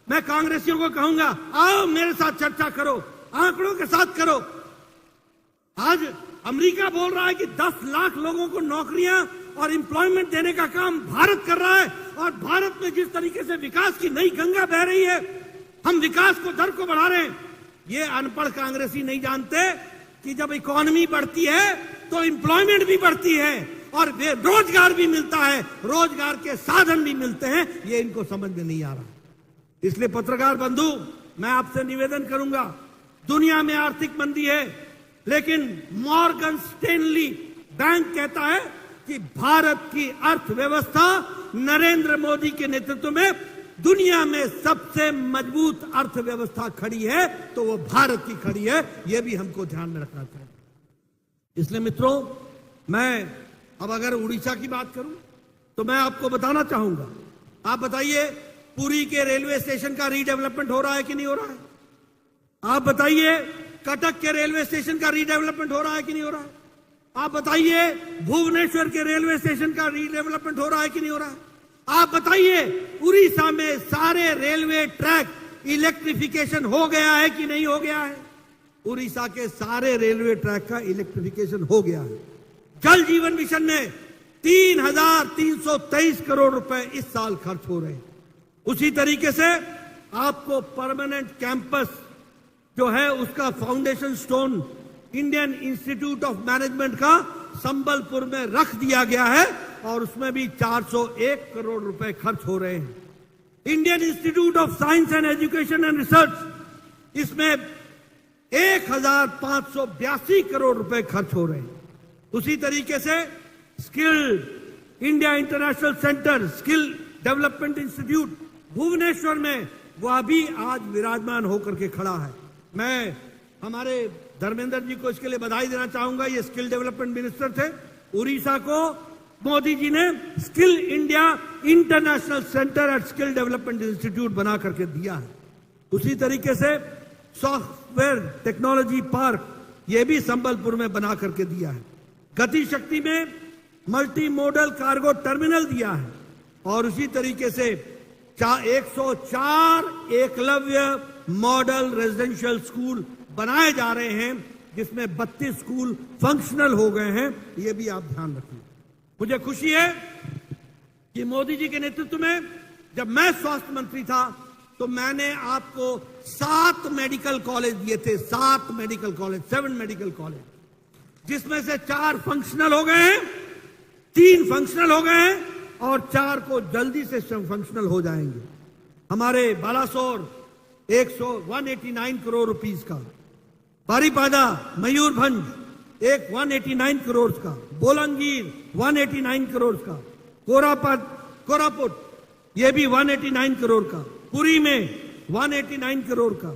मैं कांग्रेसियों को कहूंगा, आओ मेरे साथ चर्चा करो, आंकड़ों के साथ करो। आज अमेरिका बोल रहा है कि 10 लाख लोगों को नौकरियां और एम्प्लॉयमेंट देने का काम भारत कर रहा है और भारत में जिस तरीके से विकास की नई गंगा बह रही है, हम विकास को दर को बढ़ा रहे हैं। ये अनपढ़ कांग्रेसी नहीं जानते कि जब इकोनॉमी बढ़ती है तो एम्प्लॉयमेंट भी बढ़ती है और रोजगार भी मिलता है, रोजगार के साधन भी मिलते हैं। ये इनको समझ में नहीं आ रहा। इसलिए पत्रकार बंधु, मैं आपसे निवेदन करूंगा, दुनिया में आर्थिक मंदी है, लेकिन मॉर्गन स्टैनली बैंक कहता है कि भारत की अर्थव्यवस्था नरेंद्र मोदी के नेतृत्व में दुनिया में सबसे मजबूत अर्थव्यवस्था खड़ी है, तो वो भारत की खड़ी है। यह भी हमको ध्यान में रखना चाहिए। इसलिए मित्रों, मैं अब अगर उड़ीसा की बात करूं तो मैं आपको बताना चाहूंगा, आप बताइए पुरी के रेलवे स्टेशन का रीडेवलपमेंट हो रहा है कि नहीं हो रहा है? आप बताइए कटक के रेलवे स्टेशन का रीडेवलपमेंट हो रहा है कि नहीं हो रहा है? आप बताइए भुवनेश्वर के रेलवे स्टेशन का रीडेवलपमेंट हो रहा है कि नहीं हो रहा है? आप बताइए उड़ीसा में सारे रेलवे ट्रैक इलेक्ट्रिफिकेशन हो गया है कि नहीं हो गया है? उड़ीसा के सारे रेलवे ट्रैक का इलेक्ट्रिफिकेशन हो गया है। जल जीवन मिशन में 3,323 करोड़ रुपए इस साल खर्च हो रहे हैं। उसी तरीके से आपको परमानेंट कैंपस जो है उसका foundation stone Indian institute of management का संबलपुर में रख दिया गया है और उसमें भी 401 करोड़ रुपए खर्च हो रहे हैं। Indian institute of science and education and research इसमें 1,582 करोड़ रुपए खर्च हो रहे हैं। उसी तरीके से skill India international centre skill development institute Bhubaneswar में वह भी आज विराजमान होकर के खड़ा है। मैं हमारे धर्मेंद्र जी को इसके लिए बधाई देना चाहूंगा। ये स्किल डेवलपमेंट मिनिस्टर थे। उड़ीसा को मोदी जी ने skill India international centre and skill development institute बना करके दिया है। उसी तरीके से सॉफ्टवेयर टेक्नोलॉजी पार्क ये भी संबलपुर में बना करके दिया है। गति शक्ति में मल्टी मॉडल कार्गो टर्मिनल दिया है और उसी तरीके से 104 एकलव्य मॉडल रेजिडेंशियल स्कूल बनाए जा रहे हैं जिसमें 32 स्कूल फंक्शनल हो गए हैं। ये भी आप ध्यान रखिए। मुझे खुशी है कि मोदी जी के नेतृत्व में जब मैं स्वास्थ्य मंत्री था तो मैंने आपको 7 मेडिकल कॉलेज दिए थे। 7 मेडिकल कॉलेज, 7 मेडिकल कॉलेज, जिसमें से 4 फंक्शनल हो गए हैं, 3 फंक्शनल हो गए हैं और 4 को जल्दी से फंक्शनल हो जाएंगे। हमारे बालासोर 189 करोड़ रुपीस का, बारीपादा मयूरभंज 189 करोड़ का, बोलंगीर 189 करोड़ का, कोरापुट ये भी 189 करोड़ का, पुरी में 189 करोड़ का,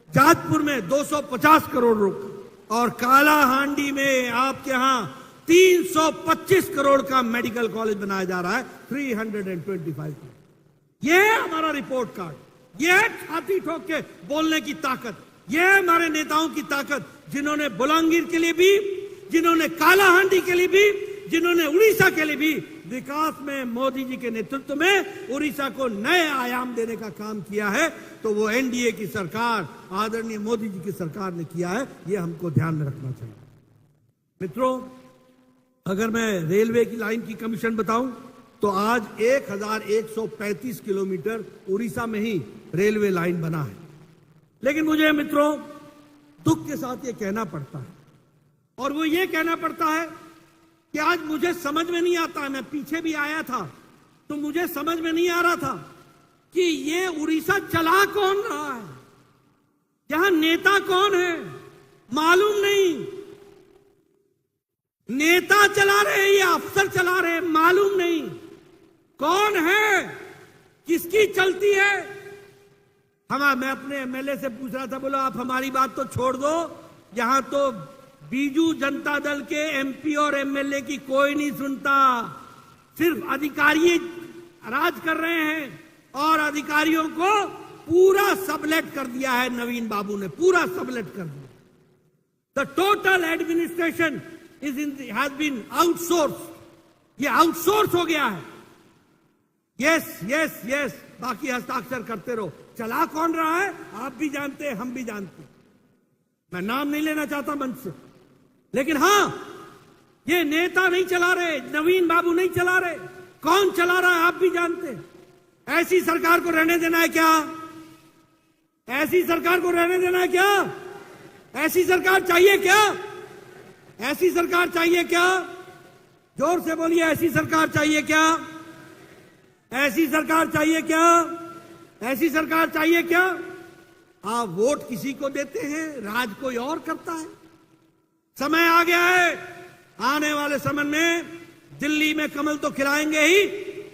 जाजपुर में 250 करोड़ का और कालाहांडी में आपके यहां 325 करोड़ का मेडिकल कॉलेज बनाया जा रहा है। 325 करोड़। ये हमारा रिपोर्ट कार्ड, ये छाती ठोक के बोलने की ताकत, ये हमारे नेताओं की ताकत, जिन्होंने बोलांगीर के लिए भी, जिन्होंने कालाहांडी के लिए भी, जिन्होंने उड़ीसा के लिए भी विकास में मोदी जी के नेतृत्व में उड़ीसा को नए आयाम देने का काम किया है। तो वो एनडीए की सरकार, आदरणीय मोदी जी की सरकार ने किया है। ये हमको ध्यान में रखना चाहिए। मित्रों, अगर मैं रेलवे की लाइन की कमीशन बताऊं तो आज 1135 किलोमीटर उड़ीसा में ही रेलवे लाइन बना है। लेकिन मुझे मित्रों दुख के साथ ये कहना पड़ता है और वो ये कहना पड़ता है कि आज मुझे समझ में नहीं आता। मैं पीछे भी आया था तो मुझे समझ में नहीं आ रहा था कि ये उड़ीसा चला कौन रहा है, यहां नेता कौन है, मालूम नहीं। नेता चला रहे या अफसर चला रहे मालूम नहीं। कौन है, किसकी चलती है। मैं अपने एमएलए से पूछ रहा था, बोला आप हमारी बात तो छोड़ दो, यहां तो बीजू जनता दल के एमपी और एमएलए की कोई नहीं सुनता, सिर्फ अधिकारी राज कर रहे हैं और अधिकारियों को पूरा सबलेट कर दिया है नवीन बाबू ने, पूरा सबलेट कर दिया। The total administration has been outsourced, ये आउटसोर्स हो गया है। यस यस यस, बाकी हस्ताक्षर करते रहो। चला कौन रहा है आप भी जानते हैं, हम भी जानते हैं। मैं नाम नहीं लेना चाहता मंच से, लेकिन हां, ये नेता नहीं चला रहे, नवीन बाबू नहीं चला रहे। कौन चला रहा है आप भी जानते हैं। ऐसी सरकार को रहने देना है क्या? ऐसी सरकार को रहने देना है क्या? ऐसी सरकार चाहिए क्या? ऐसी सरकार चाहिए क्या? जोर से बोलिए, ऐसी सरकार चाहिए क्या? ऐसी सरकार चाहिए क्या? ऐसी सरकार चाहिए क्या? आप वोट किसी को देते हैं, राज कोई और करता है। समय आ गया है, आने वाले समय में दिल्ली में कमल तो खिलाएंगे ही,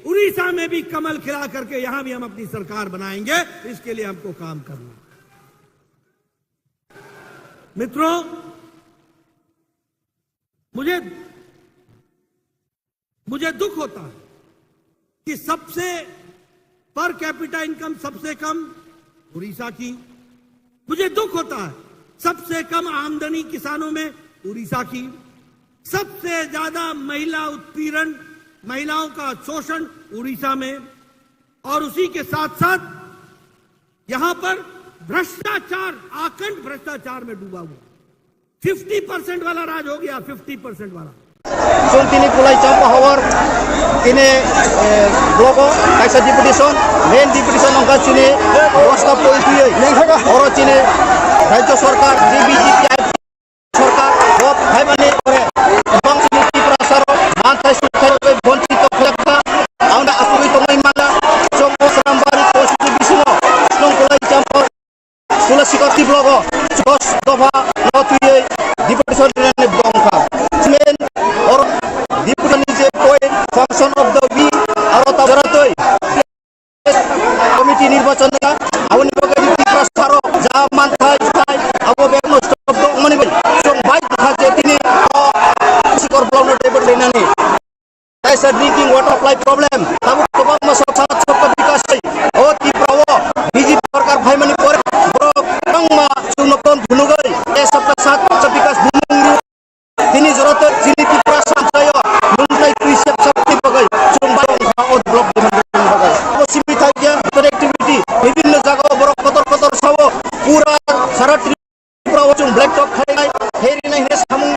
उड़ीसा में भी कमल खिला करके यहां भी हम अपनी सरकार बनाएंगे। इसके लिए हमको काम करना। मित्रों, मुझे दुख होता है कि सबसे पर कैपिटा इनकम सबसे कम उड़ीसा की। मुझे दुख होता है सबसे कम आमदनी किसानों में उड़ीसा की, सबसे ज्यादा महिला उत्पीड़न, महिलाओं का शोषण उड़ीसा में, और उसी के साथ साथ यहां पर भ्रष्टाचार, आकंठ भ्रष्टाचार में डूबा हुआ 50% वाला राज हो गया, 50% वाला। Sung tini pulai campa hawar tini blogo kaisa deputation main deputation ongka sini bosta polisi oro sini rajya sarkar BJP sarkar bob haimani ore bang sini tiprasaro mantai sukhai bonchito khakta aunda akui tongai mala joko sarambari posisi bisino sung pulai campa sulasikoti blogo jos dofa notui deputation rene bongka main or deputation is a point function of the week aro tabaratoi committee nirbachan ka awni bagai tiprasaro ja manthai sai abo begno stop do mani bai so bai khaje tini sikor block table lenani kaisa drinking water supply problem tabu kobang masok sangat cepat dikasih oh tiprawo biji sarkar bhai mani pore bro bangma sunokon dhunugai e sabta sat bikas bumung tini jorot jini tiprasan sayo nuntai prisep sakti bagai chumbai od block dengan bagai posimi thakya connectivity bibhinno jaga borok kotor sabo pura sara tiprawo chung black top khai nai heri nai he samung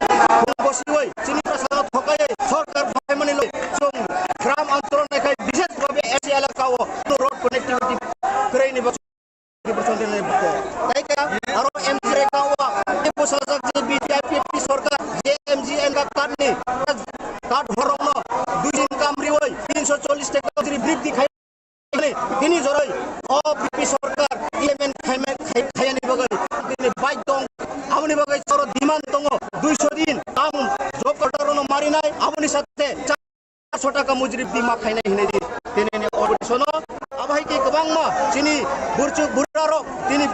bosi hoi chini prasad thokai sarkar bhai mani loi chung gram antron nai khai bishes babe esi elakao no road connectivity krai ni bachu percent nai bako tai ka aro mg rekawa depo sajak je BJP sarkar JMGN ka karni কাঠ হরংন 2 দিন কামরি হই 340 টাকা যদি বৃদ্ধি খাই তিনি জরই অবিপি সরকার ইএমএন খাইয়ানি বগৈ তিনি বাইদং আমনি বগৈ চর ডিমান্ড দङ 200 দিন আম জব কাটারনো মারি নাই আমনি সাথে 400 টাকা মজুরি দিমা খাইনাই হিনে দি তিনি অডিশন আবাই কি গবাংমা চিনি বুরচুক বুরারো তিনি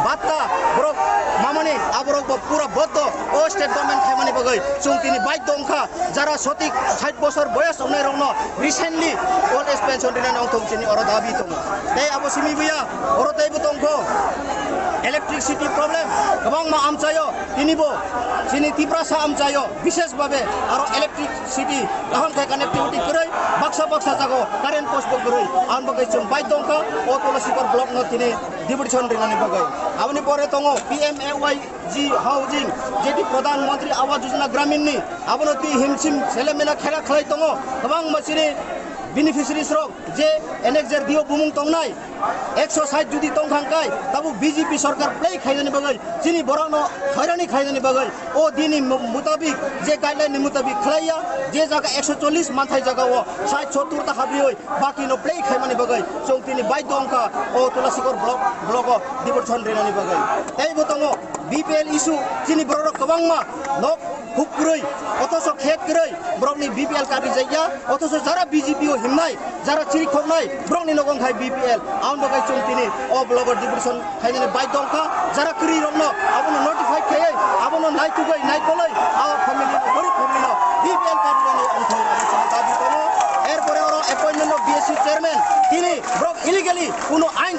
বাত্তা ব্রক মামনি আবরক পুরা বদ্ধ ও স্টেট গভর্নমেন্ট খাইমানি বগৈ সুং তিনি বাইদংখা যারা সঠিক 60 বছর বয়স অনাই রং রিসেন্টলি ওল্ড এজ পেনশন দিনা নং থং চিনি অর দাবি থং তাই আবো সিমি বুয়া অর তাই বতংখো ইলেকট্রিসিটি প্রবলেম গবাংমা আমচায়ো তিনিবো চিনি তিপ্রাসা আমচায়ো বিশেষ ভাবে আর ইলেকট্রিসিটি এখন খাই কানেক্টিভিটি কरै বাক্সা জাগো কারেন্ট পোস্ট বগৈ আন বগৈ চুং বাইদংখা ও তোলসিকর ব্লক ন তিনি ডিপুটেশন দিনানি বগৈ আপনি পরে তঙ্গ PMAYG হাউজিং যেটি প্রধানমন্ত্রী আবাস যোজনা গ্রামীণ নি আবনতি হিমসিম ছেলেমেলা খেলা খেলাই তঙ্গ গবাং মাসিনি বেনিফিশিয়ারিজ রক যে এনেক্সের দিও বুমুং তংনাই 160 যদি তংখাংকাই তাবু BJP সরকার প্লেই খাইজানি বগৈ চিনি বরানো হয়রানি খাইজানি বগৈ ও দিনি মুতাবিক যে গাইডলাইন মুতাবিক খাইয়া যে জায়গা 140 মাথায় জায়গা ও 60 70 টা হাবরি হই বাকি নো প্লেই খাইমানি বগৈ চং তিনি বাইদ অংকা ও তুলাসিকর ব্লক ডিপুটেশন রেনানি বগৈ এই বতং BPL ইস্যু চিনি বড় কবাংমা লক হুকরই অথচ খেত করই ব্রকনি BPL কারি জায়গা অথচ যারা BJP ও হিমনাই যারা চিরি খবনাই ব্রকনি নগং খাই BPL আউন বগাই চং তিনি ও ব্লগর ডিপুটেশন খাইনি বাইদংকা যারা করি রং আবনো নোটিফাই খাই আবনো নাই তুগৈ নাই কলই আ ফ্যামিলি গরিব ফ্যামিলি BPL কারি অংশ দাবি করো এরপরে ওর অ্যাপয়েন্টমেন্ট অফ BSC চেয়ারম্যান তিনি ব্রক ইলিগালি কোনো আইন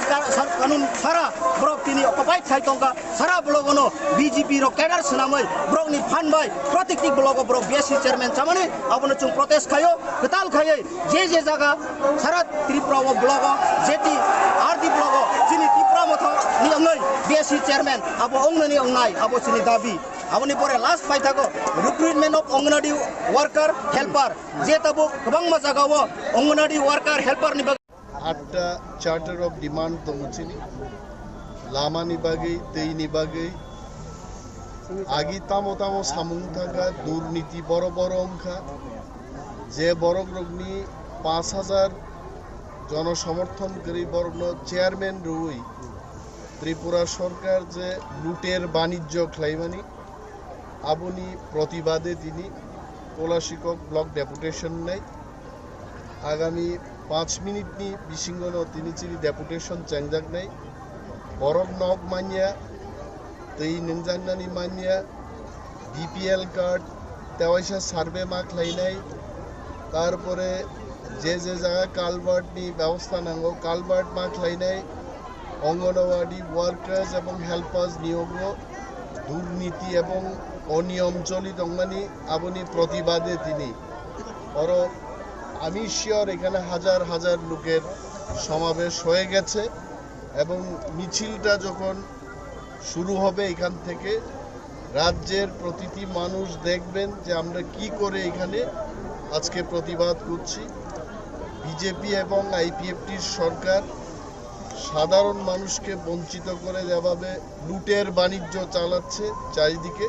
কানুন ছাড়া ব্রক তিনি অকুপাইড খাইতংকা সারা ব্লগনো BJP র ক্যাডার সনামই ব্রকনি ফান্ড বাই প্রত্যেকটি ব্লগ ব্রক BSC চেয়ারম্যান সামনে আপন চুং প্রটেস্ট খায়ো কতাল খাই যে জায়গা সারা ত্রিপুরা ব্লগ যেটি আরদি ব্লগ যিনি ত্রিপুরা মত নিয়মই BSC চেয়ারম্যান আবো অংনানি অংনাই আবো চিনি দাবি আপনি পরে লাস্ট পাই থাকো recruitment of anganwadi worker helper যে তাবো গবাং মা জাগাও অঙ্গনাদি ওয়ার্কার হেল্পার নি 8টা চার্টার অফ ডিমান্ড দমচিনি লামানি বাগৈ दैनि বাগৈ আগি তামো সামুং থাকা দুর্নীতি বড় অংখা যে বড় গ্রগনি 5000 জনসমর্থন করি বড় চেয়ারম্যান রুই ত্রিপুরা সরকার যে লুটের বাণিজ্য খাইমানি আবনি প্রতিবাদে তিনি তোলাশিকক ব্লক ডেপুটেশন নাই আগামী 5 মিনিটনি বিসিঙ্গন তিনি চিনি ডেপুটেশন চেংজাক নাই বরক নক মানিয়া তৈ নংজাংনানি মানিয়া BPL কার্ড তেওয়াইসা সার্ভে মা খাইনাই তারপরে যে জায়গা কালভার্টনি ব্যবস্থা নাঙ্গো কালভার্ট মা খাইনাই অঙ্গনওয়াড়ি ওয়ার্কার্স এবং হেল্পার্স নিয়োগ দুর্নীতি এবং অনিয়ম চলিত মানে আপনি প্রতিবাদে তিনি আমি শিওর এখানে হাজার হাজার লোকের সমাবেশ হয়ে গেছে এবং মিছিলটা যখন শুরু হবে এখান থেকে রাজ্যের প্রতিটি মানুষ দেখবেন যে আমরা কি করে এখানে আজকে প্রতিবাদ করছি। বিজেপি এবং আইপিএফটির সরকার সাধারণ মানুষকে বঞ্চিত করে যেভাবে লুটের বাণিজ্য চালাচ্ছে চারিদিকে,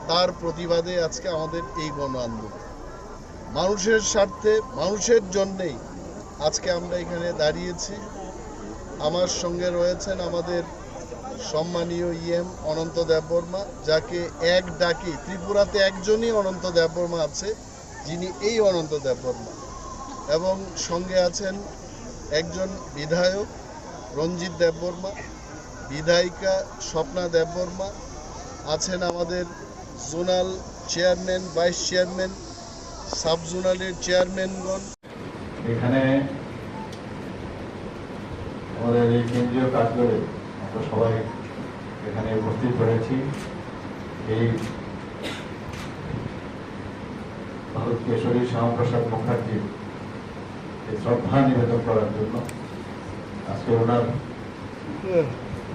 তার প্রতিবাদে আজকে আমাদের এই গণ আন্দোলন। মানুষের স্বার্থে, মানুষের জন্যেই আজকে আমরা এখানে দাঁড়িয়েছি। আমার সঙ্গে রয়েছেন আমাদের সম্মানীয় ইএম অনন্ত দেববর্মা, যাকে এক ডাকি ত্রিপুরাতে একজনই অনন্ত দেববর্মা আছে, যিনি এই অনন্ত দেববর্মা, এবং সঙ্গে আছেন একজন বিধায়ক রঞ্জিত দেববর্মা, বিধায়িকা স্বপ্না দেববর্মা, আছেন আমাদের zonal chairman, vice chairman, sub জোনালের চেয়ারম্যানগণ। এখানে আমাদের এই কেন্দ্রীয় কার্যালয়ে আমরা সবাই এখানে উপস্থিত হয়েছি এই ভারত কেশরী শ্যামাপ্রসাদ মুখার্জির শ্রদ্ধা নিবেদন করার জন্য। আজকে ওনার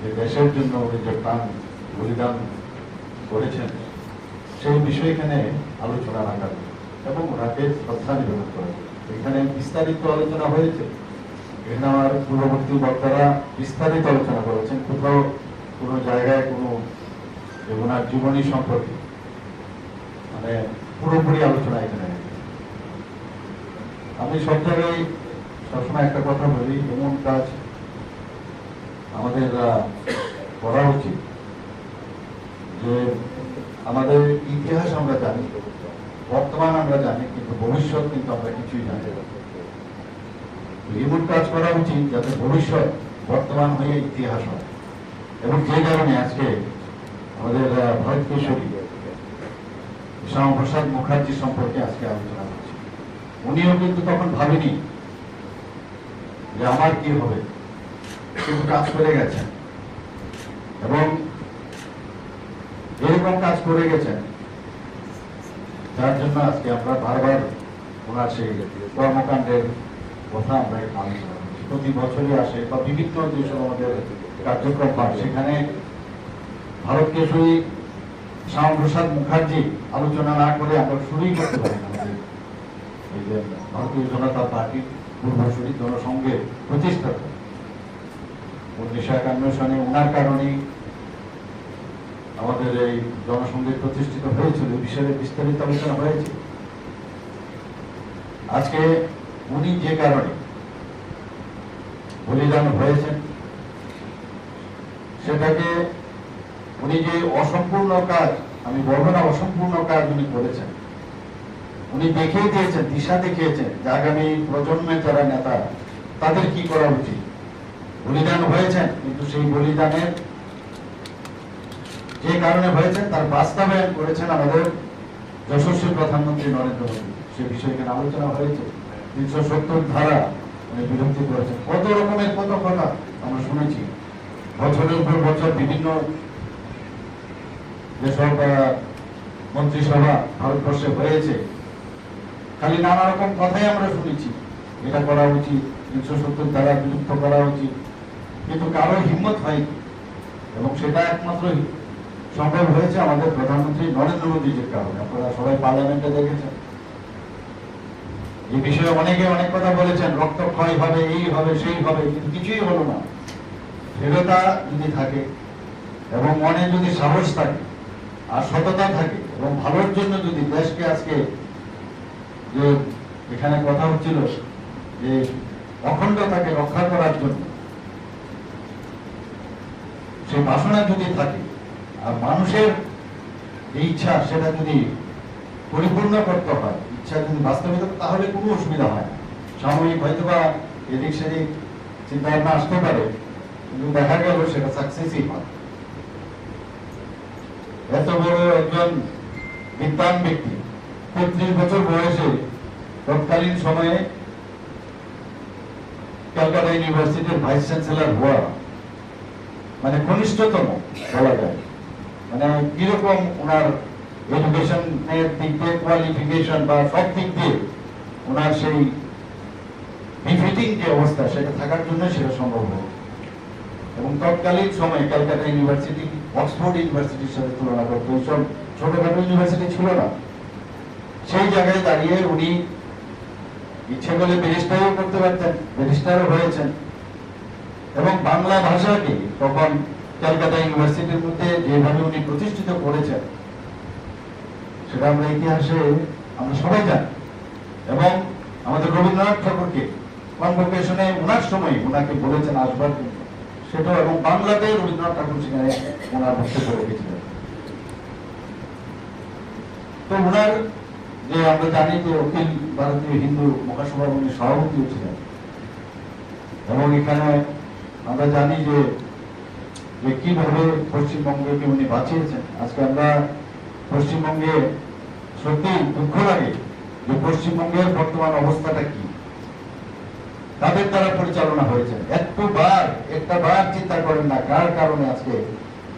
যে দেশের জন্য উনি যে প্রাণ বলিদান করেছেন সেই বিষয়ে এখানে আলোচনা রাখা এবং ওনাকে শ্রদ্ধা নিবেদন করা। এখানে বিস্তারিত আলোচনা হয়েছে, এখানে আমার পূর্ববর্তী বক্তারা বিস্তারিত আলোচনা করেছেন। কোথাও কোনো জায়গায় কোনো ওনার জীবনী সম্পর্কে মানে পুরোপুরি আলোচনা এখানে। আমি সব জায়গায় সবসময় একটা কথা বলি, এমন কাজ আমাদের করা উচিত যে আমাদের ইতিহাস আমরা জানি, বর্তমান আমরা জানি, কিন্তু ভবিষ্যৎ কিন্তু আমরা কিছুই জানি না। এমন কাজ করা উচিত যাতে ভবিষ্যৎ বর্তমান হয়ে ইতিহাস হয়। এবং যে কারণে আজকে আমাদের ভারত কেশরী শ্যামাপ্রসাদ মুখার্জি সম্পর্কে আজকে আলোচনা করছি। উনিও কিন্তু তখন ভাবেনি যে আমার কি হবে, কিন্তু কাজ করে গেছেন এবং এরকম কাজ করে গেছেন যার জন্য আজকে আমরা বারবার ওনার সেই কর্মকাণ্ডের কথা আমরা আলোচনা করছি। প্রতি বছরই আসে বা বিভিন্ন যেসব আমাদের কার্যক্রম হয় সেখানে ভারত কেশরী শ্যামাপ্রসাদ মুখার্জি আলোচনা না করে আমরা শুরুই করতে পারি না। এই যে ভারতীয় জনতা পার্টির পূর্বসূরি জনসংঘের প্রতিষ্ঠাতা 1951 সালে ওনার কারণেই আমাদের এই জনসংঘের প্রতিষ্ঠিত হয়েছিল, বিষয়ে বিস্তারিত আলোচনা হয়েছে। আজকে উনি যে কারণে বলিদান হয়েছেন সেটাকে উনি যে অসম্পূর্ণ কাজ, আমি বলবো না অসম্পূর্ণ কাজ উনি করেছেন, উনি দেখিয়ে দিয়েছেন, দিশা দেখিয়েছেন যে আগামী প্রজন্মের যারা নেতা তাদের কি করা উচিত। বলিদান হয়েছেন, কিন্তু সেই বলিদানের যে কারণে হয়েছেন তার বাস্তবায়ন করেছেন আমাদের যশস্বী প্রধানমন্ত্রী নরেন্দ্র মোদী। সে বিষয়ে এখানে আলোচনা হয়েছে। 370 ধারা উনি বিরক্তি করেছেন, কত রকমের কত কথা আমরা শুনেছি। বছরের পর বছর বিভিন্ন যেসব মন্ত্রিসভা ভারতবর্ষে হয়েছে খালি নানা রকম কথাই আমরা শুনেছি, এটা করা উচিত, 370 ধারা বিলুপ্ত করা উচিত, কিন্তু কারো হিম্মত হয়নি। এবং সেটা একমাত্র সম্ভব হয়েছে আমাদের প্রধানমন্ত্রী নরেন্দ্র মোদীজির কারণে। আপনারা সবাই পার্লামেন্টে দেখেছেন এই বিষয়ে অনেকে অনেক কথা বলেছেন, রক্তক্ষয় হবে, এই হবে, সেই হবে, কিন্তু কিছুই হলো না। দৃঢ়তা যদি থাকে এবং মনে যদি সাহস থাকে আর সততা থাকে এবং ভালোর জন্য যদি দেশকে আজকে যে এখানে কথা হচ্ছিল যে অখণ্ডতাকে রক্ষা করার জন্য সেই বাসনা যদি থাকে আর মানুষের এই ইচ্ছা সেটা যদি পরিপূর্ণ করতে হয়, ইচ্ছা যদি বাস্তবিত, তাহলে কোনো অসুবিধা হয় না। সাময়িক হয়তো বা এদিক সেদিক চিন্তা ভাবনা আসতে পারে, কিন্তু দেখা গেল সেটা সাকসেসই হয়। এত বড় একজন বিদ্বান ব্যক্তি 35 বছর বয়সে তৎকালীন সময়ে ক্যালকাটা ইউনিভার্সিটির ভাইস চ্যান্সেলর হওয়া মানে কনিষ্ঠতম বলা যায়। মানে কিরকম ওনার এডুকেশনের দিক দিয়ে, কোয়ালিফিকেশন বা সব দিক দিয়ে ওনার সেই বিফিটিং যে অবস্থা সেটা থাকার জন্য সেটা সম্ভব হয়। এবং তৎকালীন সময়ে ক্যালকাটা ইউনিভার্সিটি অক্সফোর্ড ইউনিভার্সিটির সাথে তুলনা করতে ওইসব ছোটখাটো ইউনিভার্সিটি ছিল না। সেই জায়গায় দাঁড়িয়ে উনি ইচ্ছে করলে ব্যারিস্টারও করতে পারতেন, ব্যারিস্টারও হয়েছেন। এবং বাংলা ভাষাকে তখন ক্যালকাটা ইউনিভার্সিটির মধ্যে যেভাবে উনি প্রতিষ্ঠিত করেছেন সেটা আমরা ইতিহাসে আমরা সবাই জানি। এবং আমাদের রবীন্দ্রনাথ ঠাকুরকে কনভোকেশনে ওনার সময় ওনাকে বলেছেন আসবার জন্য, সেটাও এবং বাংলাতে রবীন্দ্রনাথ ঠাকুর সেখানে ওনার বক্তব্য রেখেছিলেন। তো ওনার যে আমরা জানি যে অখিল ভারতীয় হিন্দু মহাসভার উনি সভাপতিও ছিলেন। এবং এখানে আমরা জানি যে কিভাবে পশ্চিমবঙ্গকে উনি বাঁচিয়েছেন। আজকে আমরা পশ্চিমবঙ্গে সত্যি দুঃখ লাগে যে পশ্চিমবঙ্গের বর্তমান অবস্থাটা কি, তাদের দ্বারা পরিচালনা হয়েছে। একটা বার চিন্তা করেন না কার কারণে আজকে,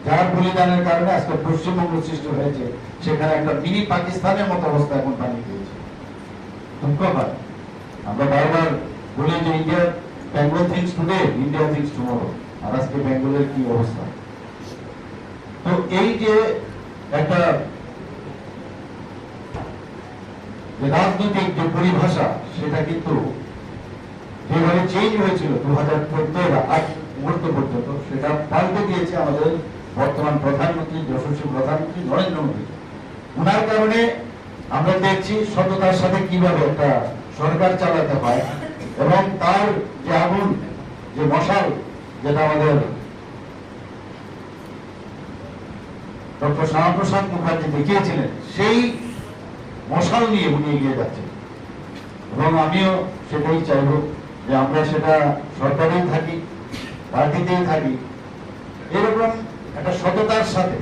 যার বলিদানের কারণে আজকে পশ্চিমবঙ্গ সৃষ্টি হয়েছে, সেখানে একটা মিনি পাকিস্তানের মতো অবস্থা এখন বানিয়ে দিয়েছে। দুঃখ হয়। আমরা বারবার বলি যে India Bengal thinks today, India thinks tomorrow. আর আজকে বেঙ্গলের কি অবস্থা। তো এই যে একটা রাজনৈতিক যে পরিভাষা সেটা কিন্তু যেভাবে চেঞ্জ হয়েছিল 2014 মুহূর্ত পর্যন্ত, সেটা পাল্টে দিয়েছে আমাদের বর্তমান প্রধানমন্ত্রী, যশস্বী প্রধানমন্ত্রী নরেন্দ্র মোদী। ওনার কারণে আমরা দেখছি সততার সাথে কিভাবে একটা সরকার চালাতে হয়। এবং তার যে আগুন, যে মশাল, যেটা আমাদের ডক্টর শ্যামাপ্রসাদ মুখার্জি দেখিয়েছিলেন, সেই মশাল নিয়ে উনি এগিয়ে যাচ্ছেন। এবং আমিও সেটাই চাইব যে আমরা সেটা সরকারেই থাকি, পার্টিতেই থাকি, এরকম একটা সততার সাথে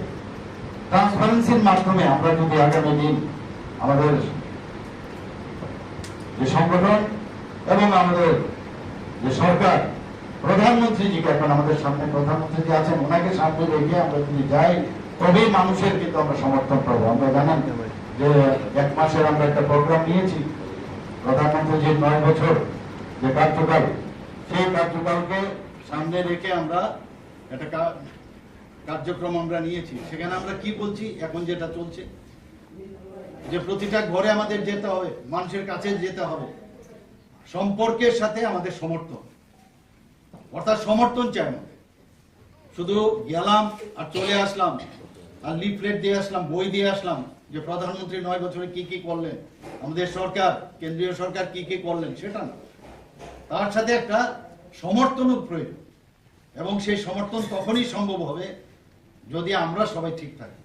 ট্রান্সপারেন্সির মাধ্যমে আমরা যদি আগামী দিন আমাদের যে সংগঠন এবং আমাদের যে সরকার, প্রধানমন্ত্রীজিকে এখন আমাদের সামনে প্রধানমন্ত্রী যে আছেন ওনাকে সামনে রেখে আমরা যদি যাই, তবেই মানুষের কিন্তু আমরা সমর্থন পাবো। আমরা জানেন যে 1 মাসের আমরা একটা প্রোগ্রাম নিয়েছি, প্রধানমন্ত্রীজির 9 বছর যে কার্যকাল, সেই কার্যকালকে সামনে রেখে আমরা একটা কার্যক্রম আমরা নিয়েছি। সেখানে আমরা কি বলছি, এখন যেটা চলছে যে প্রতিটা ঘরে আমাদের যেতে হবে, মানুষের কাছে যেতে হবে, সম্পর্কের সাথে আমাদের সমর্থন, অর্থাৎ সমর্থন চাই না। শুধু গেলাম আর চলে আসলাম আর লিফলেট দিয়ে আসলাম, বই দিয়ে আসলাম যে প্রধানমন্ত্রী 9 বছরে কি কি করলেন, আমাদের সরকার, কেন্দ্রীয় সরকার কি কি করলেন, সেটা না। তার সাথে একটা সমর্থনও প্রয়োজন। এবং সেই সমর্থন তখনই সম্ভব হবে যদি আমরা সবাই ঠিক থাকি।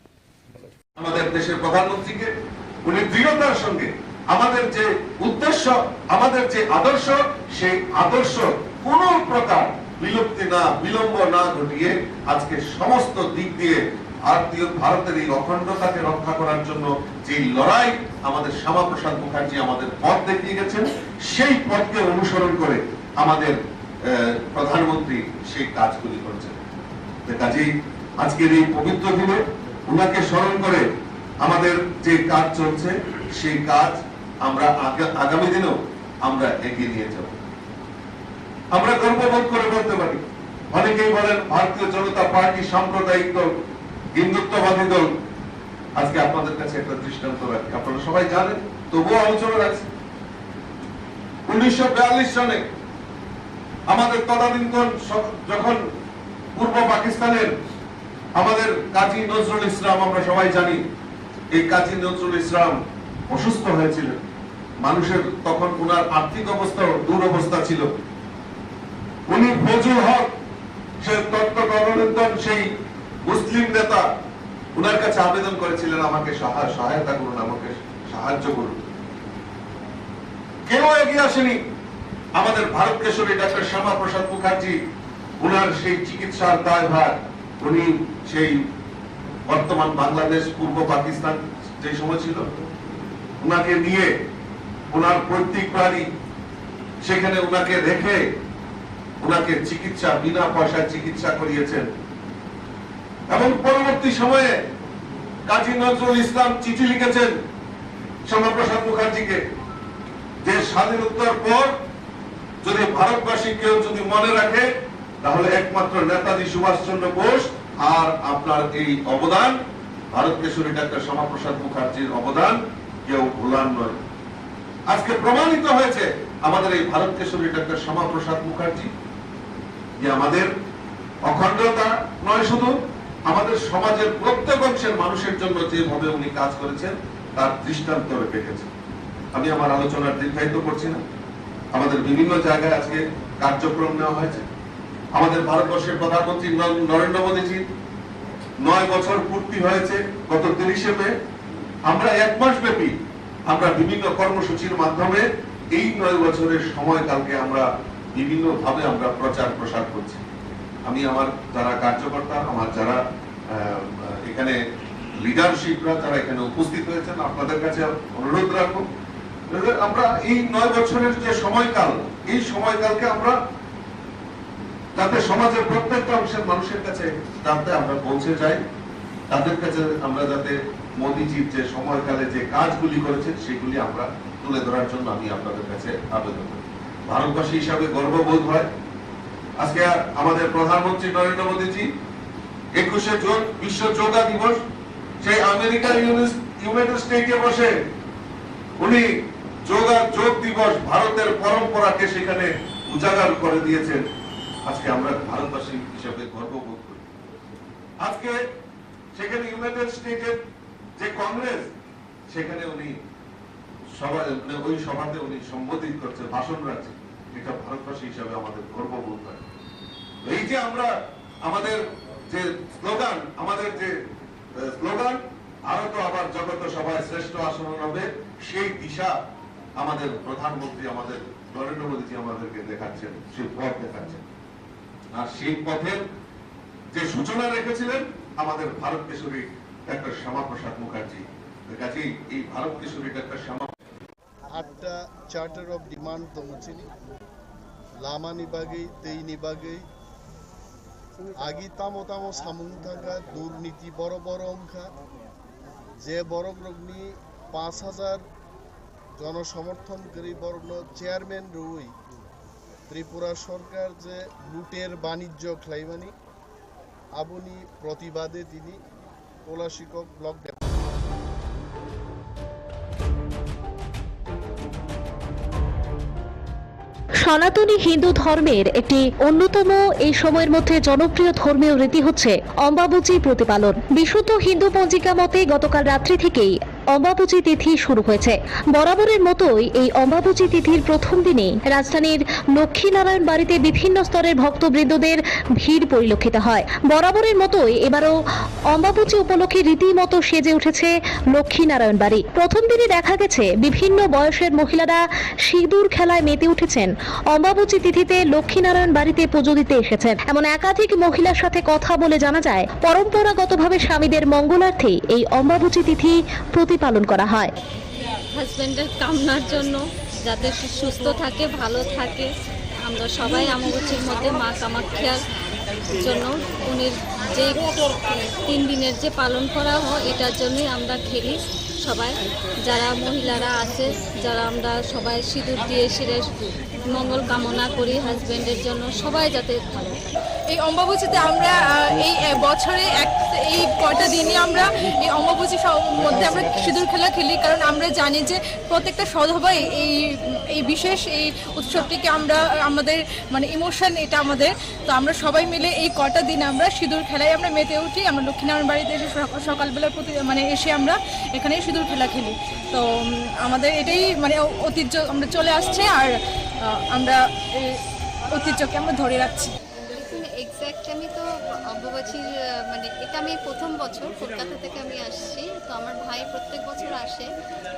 আমাদের দেশের প্রধানমন্ত্রীকে উনি দৃঢ়তার সঙ্গে আমাদের যে উদ্দেশ্য, আমাদের যে আদর্শ, সেই আদর্শ কোন প্রকার বিলুপ্তি না, বিলম্ব না ঘটিয়ে আজকে সমস্ত দিক দিয়ে ভারতের এই অখণ্ডতাকে রক্ষা করার জন্য যে লড়াই আমাদের শ্যামাপ্রসাদ মুখার্জি আমাদের পথ দেখিয়ে গেছেন, সেই পথকে অনুসরণ করে আমাদের প্রধানমন্ত্রী সেই কাজগুলি করছেন। কাজেই আজকের এই পবিত্র দিনে উনাকে স্মরণ করে আমাদের যে কাজ চলছে, সেই কাজ আমরা আগামী দিনেও আমরা এগিয়ে নিয়ে যাব। আমরা গর্ববোধ করে বলতে পারি, অনেকেই বলেন ভারতীয় জনতা পার্টি সাম্প্রদায়িক দল, হিন্দুত্ববাদী দল। আজকে আপনাদের কাছে একটা দৃষ্টান্ত রাখি, আপনারা সবাই জানেন, তবুও আলোচনা রাখছি। 1942 সনে আমাদের তদানীন্তন যখন পূর্ব পাকিস্তানের আমাদের কাজী নজরুল ইসলাম, আমরা সবাই জানি এই কাজী নজরুল ইসলাম অসুস্থ হয়েছিলেন। মানুষের তখন ওনার আর্থিক অবস্থাও দুরবস্থা ছিল। উনি ফজলুল হক, সে তত্ত্বতদন্তন সেই মুসলিম নেতা, ওনার কাছে আবেদন করেছিলেন আমাকে সহায়তা করুন, আমাকে সাহায্য করুন। কেউ এগিয়ে আসেনি। আমাদের ভারত কেশরী ডক্টর শ্যামাপ্রসাদ মুখার্জি, ওনার সেই চিকিৎসার দায়ভার উনি সেই বর্তমান বাংলাদেশ, পূর্ব পাকিস্তান যে সময় ছিল, ওনাকে নিয়ে ওনার পৈতৃক বাড়ি, সেখানে ওনাকে রেখে ওনাকে চিকিৎসা, বিনা পয়সায় চিকিৎসা করিয়েছেন। এবং পরবর্তী সময়ে কাজী নজরুল ইসলাম চিঠি লিখেছেন শ্যামাপ্রসাদ মুখার্জিকে যে স্বাধীনোত্তর পর যদি ভারতবাসী কেউ যদি মনে রাখে তাহলে একমাত্র নেতাজি সুভাষচন্দ্র বোস আর আপনার এই অবদান, ভারত কেশরী ডাক্তার শ্যামাপ্রসাদ মুখার্জির অবদান কেউ ভুলার নয়। আজকে প্রমাণিত হয়েছে আমাদের এই ভারত কেশরী ডাক্তার শ্যামাপ্রসাদ মুখার্জি যে আমাদের অখণ্ডতা নয়, শুধু আমাদের সমাজের প্রত্যেক অংশের মানুষের জন্য যেভাবে উনি কাজ করেছেন তার দৃষ্টান্ত রেখেছেন। আমি আমার আলোচনা দীর্ঘায়িত করছি না। আমাদের বিভিন্ন জায়গায় আজকে কার্যক্রম নেওয়া হয়েছে। আমাদের ভারতবর্ষের প্রধানমন্ত্রী নরেন্দ্র মোদীজি 9 বছর পূর্তি হয়েছে গত 30শে মে। আমরা 1 মাস ব্যাপী আমরা বিভিন্ন কর্মসূচির মাধ্যমে এই 9 বছরের সময়কালকে আমরা বিভিন্ন ভাবে আমরা প্রচার প্রসার করছি। আমি আমার যারা কার্যকর্তা, আমার যারা এখানে লিডারশিপরা যারা এখানে উপস্থিত হয়েছেন, আপনাদের কাছে অনুরোধ রাখবো আমরা এই 9 বছরের যে সময়কাল, এই সময়কালকে আমরা যাতে সমাজের প্রত্যেকটা অংশের মানুষের কাছে যাতে আমরা পৌঁছে যাই, তাদের কাছে আমরা যাতে মোদীজির যে সময়কালে যে কাজগুলি করেছেন সেগুলি আমরা তুলে ধরার জন্য আমি আপনাদের কাছে আবেদন করি। ভারতবাসী হিসাবে গর্ববোধ হয় আজকে আমাদের প্রধানমন্ত্রী নরেন্দ্র মোদীজি 21শে জুন বিশ্ব যোগা দিবস, সেই আমেরিকার ইউনাইটেড স্টেটে বসে উনি যোগ দিবস ভারতের পরম্পরাকে সেখানে উজাগার করে দিয়েছেন। আজকে আমরা ভারতবাসী হিসেবে গর্ববোধ করি। আজকে সেখানে ইউনাইটেড স্টেটের যে কংগ্রেস, সেখানে উনি ওই সভাতে উনি সম্বোধিত করছে, ভাষণ রাখছে। এটা ভারতবাসী হিসাবে আমাদের গর্ববোধ হয়। এই যে আমরা আমাদের যে স্লোগান, আরো তো আবার জগত সভায় শ্রেষ্ঠ আসন হবে, সেই দিশা আমাদের প্রধানমন্ত্রী আমাদের নরেন্দ্র মোদীজি আমাদেরকে দেখাচ্ছেন, সেই পথ দেখাচ্ছেন। আর সেই পথের যে সূচনা রেখেছিলেন আমাদের ভারত কেশরী ডাক্তার শ্যামাপ্রসাদ মুখার্জি। কাজেই এই ভারত কেশরী ডাক্তার শ্যামা 8টা চার্টার অফ ডিমান্ড তমুচিনি লামানি বাগै তেইনি বাगै আগি তামো তামো সামুং থাকা দুর্নীতি বড় বড় অংখা যে বড় গ্রগনি 5000 জনসমর্থন করি বড় চেয়ারম্যান রুই ত্রিপুরা সরকার যে লুটের বাণিজ্য খ্লাইমানি আবুনি প্রতিবাদে তিনি তোলাশিকক ব্লক সনাতনী হিন্দু ধর্মের একটি অন্যতম এই সময়ের মধ্যে জনপ্রিয় ধর্মীয় রীতি হচ্ছে অম্বাবুচি প্রতিপালন। বিশুদ্ধ হিন্দু পঞ্জিকা মতে গতকাল রাত্রি থেকেই অম্বাবুচি তিথি শুরু হয়েছে। বরাবরের মতোই এই অম্বাবুচি তিথির প্রথম দিনে রাজধানীর লক্ষ্মীনারায়ণ বাড়িতে বিভিন্ন স্তরের ভক্তবৃন্দদের ভিড় পরিলক্ষিত হয়। বরাবরের মতোই এবারও অম্বাবুচি উপলক্ষে রীতিমতো সেজে উঠেছে লক্ষ্মীনারায়ণ বাড়ি। প্রথম দিনে দেখা গেছে বিভিন্ন বয়সের মহিলারা সিঁদুর খেলায় মেতে উঠেছেন। অম্বাবুচি তিথিতে লক্ষ্মীনারায়ণ বাড়িতে পুজো দিতে এসেছেন এমন একাধিক মহিলার সাথে কথা বলে জানা যায় পরম্পরাগতভাবে স্বামীদের মঙ্গলার্থে এই অম্বাবুচি তিথি প্রতিপালন করা হয়। হাজবেন্ডের কামনার জন্য যাতে সুস্থ থাকে, ভালো থাকে। আমরা সবাই অম্বাবুচির মধ্যে মা কামাখ্যার জন্য উনির যে 3 দিনের যে পালন করা হয় এটার জন্যই আমরা খেলি। সবাই যারা মহিলারা আছে, যারা আমরা সবাই সিঁদুর দিয়ে শিরে মঙ্গল কামনা করি হাজবেন্ডের জন্য, সবাই যাতে ভালো। এই অম্বাবুচিতে আমরা এই বছরে এই কয়টা দিনই আমরা এই অম্বাবুচির মধ্যে আমরা সিঁদুর খেলা খেলি, কারণ আমরা জানি যে প্রত্যেকটা সধবাই এই বিশেষ এই উৎসবটিকে আমরা আমাদের মানে ইমোশন এটা আমাদের। তো আমরা সবাই মিলে এই কয়টা দিন আমরা সিঁদুর খেলায় আমরা মেতে উঠি। আমরা লক্ষ্মীনারায়ণ বাড়িতে এসে সকালবেলা এসে আমরা এখানে সিঁদুর খেলা খেলি। তো আমাদের এটাই মানে ঐতিহ্য আমরা চলে আসছে, আর আমরা এই ঐতিহ্যকে আমরা ধরে রাখছি। এক্স্যাক্ট আমি তো অম্বাবুচির মানে এটা আমি প্রথম বছর কলকাতা থেকে আমি আসছি। তো আমার ভাই প্রত্যেক বছর আসে,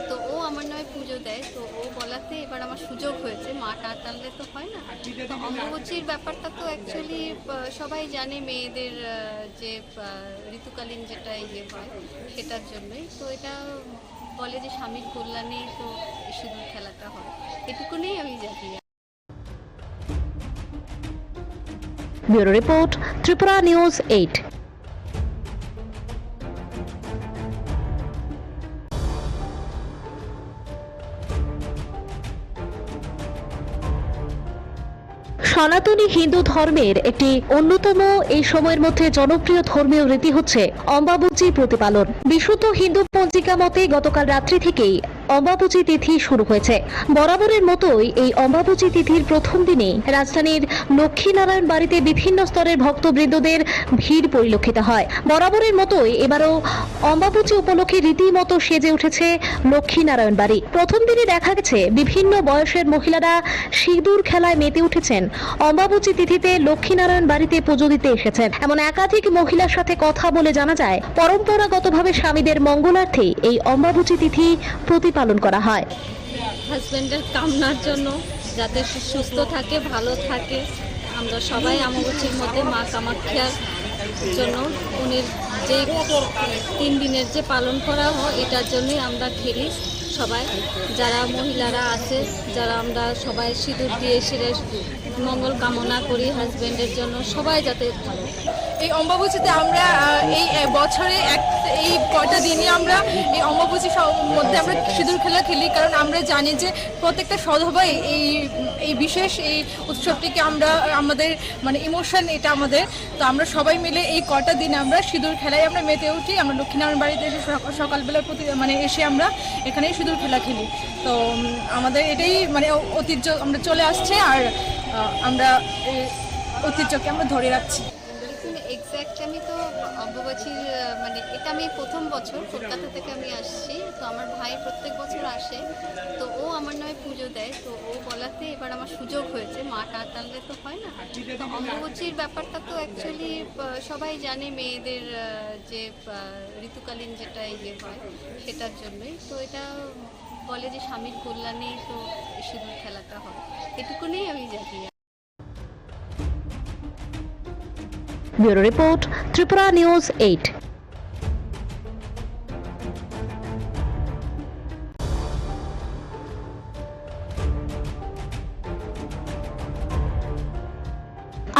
তো ও আমার নামে পুজো দেয়। তো ও বলাতে এবার আমার সুযোগ হয়েছে, মা টানলে তো হয় না। তো অম্বাবুচির ব্যাপারটা তো অ্যাকচুয়ালি সবাই জানে, মেয়েদের যে ঋতুকালীন যেটা ইয়ে হয় সেটার জন্যই। তো এটা বলে যে স্বামীর কল্যাণে তো সিঁদুর খেলাটা হয়, এটুকুনেই আমি জানি। Bureau report, Tripura news 8। সনাতনী হিন্দু ধর্মের একটি অন্যতম এই সময়ের মধ্যে জনপ্রিয় ধর্মীয় রীতি হচ্ছে অম্বাবুচি প্রতিপালন। বিশুদ্ধ হিন্দু পঞ্জিকা মতে গতকাল রাত্রি থেকেই অম্বাবুচি তিথি শুরু হয়েছে। বরাবরের মতোই এই অম্বাবুচি তিথির প্রথম দিনে রাজধানীর লক্ষ্মীনারায়ণ বাড়িতে বিভিন্ন স্তরের ভক্তবৃন্দদের ভিড় পরিলক্ষিত হয়। বরাবরের মতোই এবারও অম্বাবুচি উপলক্ষে রীতিমতো সেজে উঠেছে লক্ষ্মীনারায়ণ বাড়ি। প্রথম দিনে দেখা গেছে বিভিন্ন বয়সের মহিলারা সিঁদুর খেলায় মেতে উঠেছেন। অম্বাবুচি তিথিতে লক্ষ্মীনারায়ণ বাড়িতে পুজো দিতে এসেছেন এমন একাধিক মহিলার সাথে কথা বলে জানা যায়, পরম্পরাগতভাবে স্বামীদের মঙ্গলার্থে এই অম্বাবুচি তিথি প্রতিপালন করা হয়। হাজব্যান্ডের কামনার জন্য, যাতে সে সুস্থ থাকে, ভালো থাকে। আমরা সবাই অম্বাবুচির মধ্যে মা কামাখ্যার জন্য উনির যে 3 দিনের যে পালন করা হয় এটার জন্যই আমরা খেলি সবাই, যারা মহিলারা আছে, যারা আমরা সবাই সিঁদুর দিয়ে সেরে মঙ্গল কামনা করি হাজব্যান্ডের জন্য, সবাই যাতে ভালো। এই অম্বাবুচিতে আমরা এই বছরে এই কয়টা দিনই আমরা এই অম্বাবুচির মধ্যে আমরা সিঁদুর খেলা খেলি, কারণ আমরা জানি যে প্রত্যেকটা সধবাই এই বিশেষ এই উৎসবটিকে আমাদের মানে ইমোশন এটা আমাদের। তো আমরা সবাই মিলে এই কয়টা দিন আমরা সিঁদুর খেলায় আমরা মেতে উঠি। আমরা লক্ষ্মীনারায়ণ বাড়িতে এসে সকালবেলা এসে আমরা এখানেই সিঁদুর খেলা খেলি। তো আমাদের এটাই মানে ঐতিহ্য আমরা চলে আসছে, আর আমরা এই ঐতিহ্যকে আমরা ধরে রাখছি। এক্স্যাক্ট আমি তো অম্বাবুচির মানে এটা আমি প্রথম বছর কলকাতা থেকে আমি আসছি, তো আমার ভাই প্রত্যেক বছর আসে, তো ও আমার নামে পুজো দেয়। তো ও বলাতে এবার আমার সুযোগ হয়েছে, মা টানলে তো হয় না। তো অম্বাবুচির ব্যাপারটা তো অ্যাকচুয়ালি সবাই জানে, মেয়েদের যে ঋতুকালীন যেটা ইয়ে হয় সেটার জন্যই। তো এটা বলে যে স্বামীর কল্যাণেই তো সিঁদুর খেলাটা হয়, এটুকুনেই আমি জানি। Bureau report, Tripura news 8।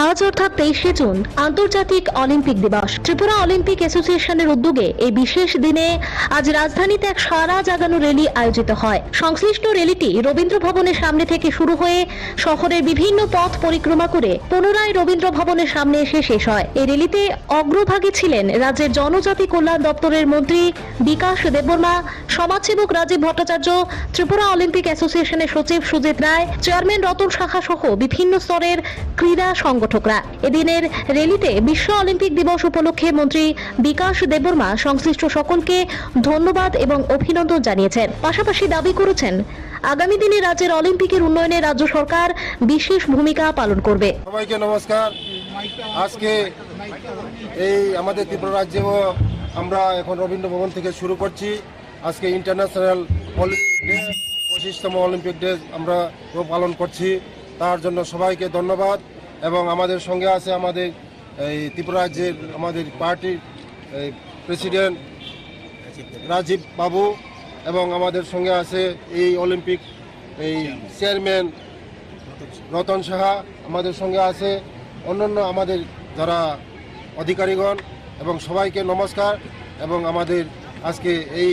আজ অর্থাৎ 23শে জুন আন্তর্জাতিক অলিম্পিক দিবস। ত্রিপুরা অলিম্পিক অ্যাসোসিয়েশনের উদ্যোগে এই বিশেষ দিনে আজ রাজধানীতে এক সারা জাগানো র্যালি আয়োজিত হয়। সংশ্লিষ্ট র্যালিটি রবীন্দ্র ভবনের সামনে থেকে শুরু হয়ে শহরের বিভিন্ন পথ পরিক্রমা করে পুনরায় রবীন্দ্র ভবনের সামনে এসে শেষ হয়। এই র্যালিতে অগ্রভাগে ছিলেন রাজ্যের জনজাতি কল্যাণ দপ্তরের মন্ত্রী বিকাশ দেববর্মা, সমাজসেবক রাজীব ভট্টাচার্য, ত্রিপুরা অলিম্পিক অ্যাসোসিয়েশনের সচিব সুজিত রায়, চেয়ারম্যান রতন শাখা সহ বিভিন্ন স্তরের ক্রীড়া সংগঠকরা। এদিনের র্যালিতে বিশ্ব অলিম্পিক দিবস উপলক্ষে মন্ত্রী বিকাশ দেববর্মা সংশ্লিষ্ট সকলকে ধন্যবাদ এবং অভিনন্দন জানিয়েছেন। পাশাপাশি দাবি করেছেন আগামী দিনে রাজ্যের অলিম্পিকের উন্নয়নে রাজ্য সরকার বিশেষ ভূমিকা পালন করবে। সবাইকে নমস্কার। আজকে এই আমাদের ত্রিপুরা রাজ্যে আমরা এখন রবীন্দ্র ভবন থেকে শুরু করছি। আজকে ইন্টারন্যাশনাল অলিম্পিক ডে, 25তম অলিম্পিক ডে আমরা পালন করছি। তার জন্য সবাইকে ধন্যবাদ। এবং আমাদের সঙ্গে আছে আমাদের এই ত্রিপুরা রাজ্যের আমাদের পার্টির প্রেসিডেন্ট রাজীব বাবু, এবং আমাদের সঙ্গে আছে এই অলিম্পিক এই চেয়ারম্যান রতন সাহা, আমাদের সঙ্গে আছে অন্যান্য আমাদের যারা অধিকারীগণ, এবং সবাইকে নমস্কার। এবং আমাদের আজকে এই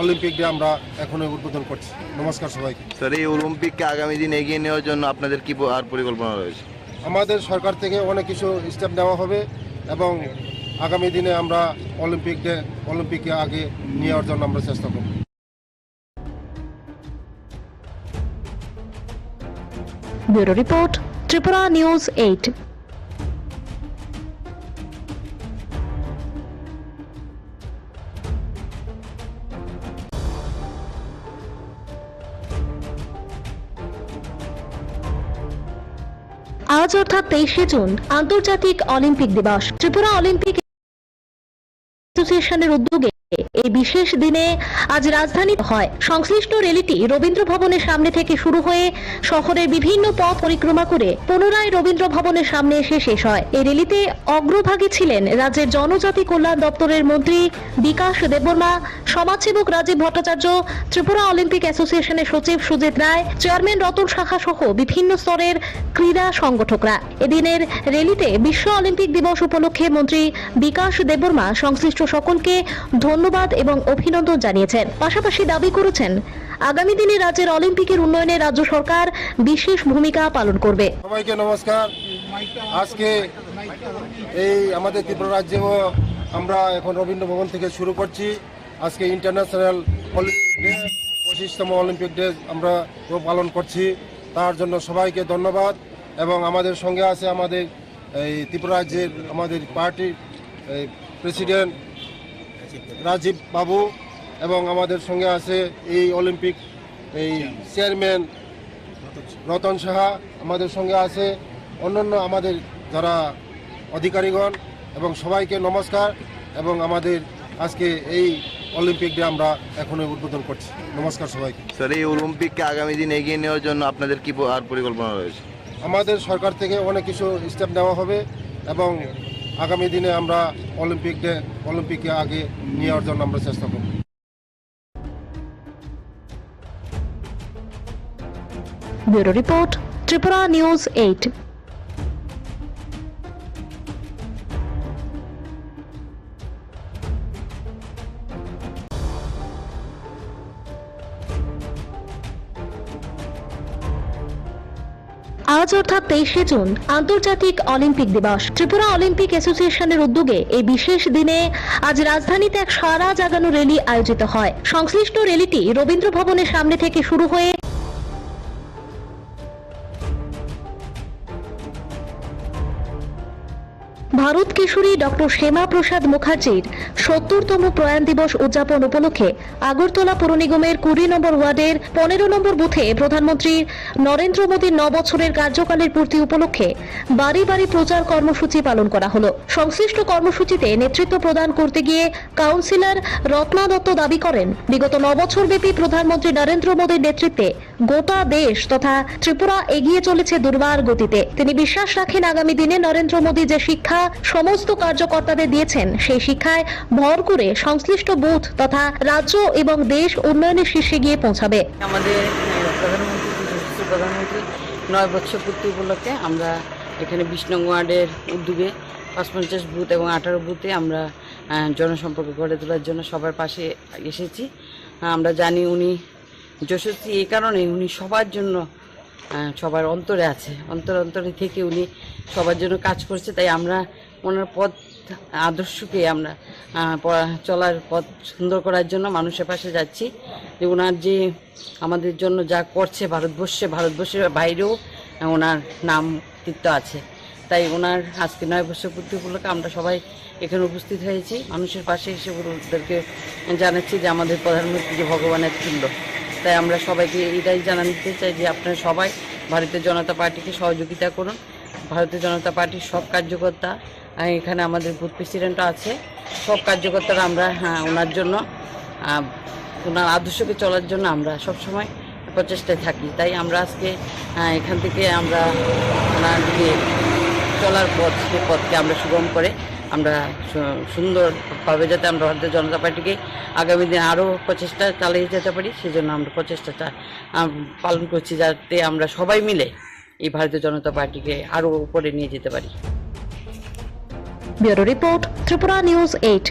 অলিম্পিক ডে আমরা এখনই উদ্বোধন করছি। নমস্কার সবাইকে। স্যার, এই অলিম্পিককে আগামী দিন এগিয়ে নেওয়ার জন্য আপনাদের কি আর পরিকল্পনা রয়েছে? আমাদের সরকার থেকে অনেক কিছু স্টেপ নেওয়া হবে, এবং আগামী দিনে আমরা অলিম্পিককে আগে নিয়ে যাওয়ার জন্য আমরা চেষ্টা করব। Bureau report, Tripura news 8। আজ অর্থাৎ 23শে জুন আন্তর্জাতিক অলিম্পিক দিবস। ত্রিপুরা অলিম্পিক অ্যাসোসিয়েশনের উদ্যোগে এই বিশেষ দিনে আজ রাজধানীতে হয়। সংশ্লিষ্ট র্যালিটি রবীন্দ্র ভবনের সামনে থেকে শুরু হয়ে শহরের বিভিন্ন পথ পরিক্রমা করে পুনরায় রবীন্দ্র ভবনের সামনে এসে শেষ হয়। এই র্যালিতে অগ্রভাগে ছিলেন রাজ্যের জনজাতি কল্যাণ দপ্তরের মন্ত্রী বিকাশ দেববর্মা, সমাজসেবক রাজীব ভট্টাচার্য, ত্রিপুরা অলিম্পিক অ্যাসোসিয়েশনের সচিব সুজিত রায়, চেয়ারম্যান রতন শাখা সহ বিভিন্ন স্তরের ক্রীড়া সংগঠকরা। এদিনের র্যালিতে বিশ্ব অলিম্পিক দিবস উপলক্ষে মন্ত্রী বিকাশ দেববর্মা সংশ্লিষ্ট সকলকে ধন্যবাদ ধন্যবাদ এবং অভিনন্দন জানিয়েছেন। পাশাপাশি দাবি করেছেন আগামী দিনে রাজ্যের অলিম্পিকের উন্নয়নে রাজ্য সরকার বিশেষ ভূমিকা পালন করবে। সবাইকে নমস্কার। আজকে এই আমাদের ত্রিপুরা রাজ্যে আমরা এখন রবীন্দ্র ভবন থেকে শুরু করছি। আজকে ইন্টারন্যাশনাল অলিম্পিক ডে, 25তম অলিম্পিক ডে আমরা পালন করছি। তার জন্য সবাইকে ধন্যবাদ। এবং আমাদের সঙ্গে আছে আমাদের এই ত্রিপুরা রাজ্যের আমাদের পার্টির প্রেসিডেন্ট রাজীব বাবু, এবং আমাদের সঙ্গে আছে এই অলিম্পিক এই চেয়ারম্যান রতন সাহা, আমাদের সঙ্গে আছে অন্যান্য আমাদের যারা অধিকারীগণ, এবং সবাইকে নমস্কার। এবং আমাদের আজকে এই অলিম্পিক ডে আমরা এখন উদ্বোধন করছি। নমস্কার সবাইকে। স্যার, এই অলিম্পিককে আগামী দিন এগিয়ে নেওয়ার জন্য আপনাদের কি আর পরিকল্পনা রয়েছে? আমাদের সরকার থেকে অনেক কিছু স্টেপ নেওয়া হবে, এবং আগামী দিনে আমরা অলিম্পিককে আগে নিয়ে যাওয়ার জন্য আমরা চেষ্টা করব। Bureau report, Tripura news 8। আজ অর্থাৎ 23শে জুন আন্তর্জাতিক অলিম্পিক দিবস। ত্রিপুরা অলিম্পিক অ্যাসোসিয়েশনের উদ্যোগে এই বিশেষ দিনে আজ রাজধানীতে এক সারা জাগানো র্যালি আয়োজিত হয়। সংশ্লিষ্ট র্যালিটি রবীন্দ্র ভবনের সামনে থেকে শুরু হয়ে ভারত কেশরী ডক্টর শ্যামা প্রসাদ মুখার্জির ৭০তম প্রয়াণ দিবস উদযাপন উপলক্ষে আগরতলা পৌর নিগমের ২০ নম্বর ওয়ার্ডের ১৫ নম্বর বুথে প্রধানমন্ত্রী নরেন্দ্র মোদীর ৯ বছরের কার্যকালের পূর্তি উপলক্ষে বাড়ি বাড়ি প্রচার কর্মসূচি পালন করা হলো। সংশ্লিষ্ট কর্মসূচিতে নেতৃত্ব প্রদান করতে গিয়ে কাউন্সিলর রত্না দত্ত দাবি করেন, বিগত ৯ বছর ব্যাপী প্রধানমন্ত্রী নরেন্দ্র মোদীর নেতৃত্বে গোটা দেশ তথা ত্রিপুরা এগিয়ে চলেছে দুর্বার গতিতে। তিনি বিশ্বাস রাখেন আগামী দিনে নরেন্দ্র মোদী যে শিক্ষা সমস্ত কার্যকর্তাদের দিয়েছেন, সেই শিক্ষায় ভর করে সংশ্লিষ্ট বুথ তথা রাজ্য এবং দেশ উন্নয়নের শীর্ষে গিয়ে পৌঁছাবে। আমাদের প্রধানমন্ত্রী ৯ বছর পূর্তি উপলক্ষে আমরা এখানে ২০ নং ওয়ার্ডের উদ্যোগে ৫৫ বুথ এবং ১৮ বুথে আমরা জনসম্পর্ক গড়ে তোলার জন্য সবার পাশে এসেছি। আমরা জানি উনি যশস্বী এই কারণে উনি সবার জন্য সবার অন্তরে আছে, অন্তরে থেকে উনি সবার জন্য কাজ করছে। তাই আমরা ওনার পথ আদর্শকে আমরা চলার পথ সুন্দর করার জন্য মানুষের পাশে যাচ্ছি। যে ওনার যে আমাদের জন্য যা করছে ভারতবর্ষের বাইরেও ওনার নাম কীর্ত আছে। তাই ওনার আজকে ৯ বছর পূর্তি উপলক্ষে আমরা সবাই এখানে উপস্থিত হয়েছি। মানুষের পাশে এসে ওদেরকে জানাচ্ছি যে আমাদের প্রধানমন্ত্রী যে ভগবানের তুল্য। তাই আমরা সবাইকে এটাই জানাতে চাই যে আপনারা সবাই ভারতীয় জনতা পার্টিকে সহযোগিতা করুন। ভারতীয় জনতা পার্টির সব কার্যকর্তা, এখানে আমাদের বুথ প্রেসিডেন্টও আছে, সব কার্যকর্তারা আমরা ওনার জন্য ওনার আদর্শকে চলার জন্য আমরা সবসময় প্রচেষ্টায় থাকি। তাই আমরা আজকে এখান থেকে আমরা ওনার যে চলার পথ, সেই পথকে আমরা সুগম করে আমরা সুন্দরভাবে যাতে আমরা ভারতীয় জনতা পার্টিকে আগামী দিনে আরও প্রচেষ্টা চালিয়ে যেতে পারি, সেজন্য আমরা প্রচেষ্টাটা পালন করছি, যাতে আমরা সবাই মিলে এই ভারতীয় জনতা পার্টিকে আরও উপরে নিয়ে যেতে পারি। Bureau report, Tripura news 8।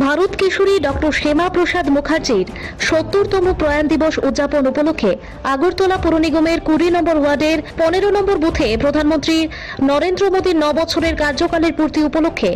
Bharat Keshari doctor Syama Prasad মুখার্জির ৭০তম প্রয়াণ দিবস উদযাপন উপলক্ষে আগরতলা পৌর নিগমের ২০ নম্বর ওয়ার্ডের ১৫ নম্বর বুথে প্রধানমন্ত্রী নরেন্দ্র মোদীর ৯ বছরের কার্যকালের পূর্তি উপলক্ষে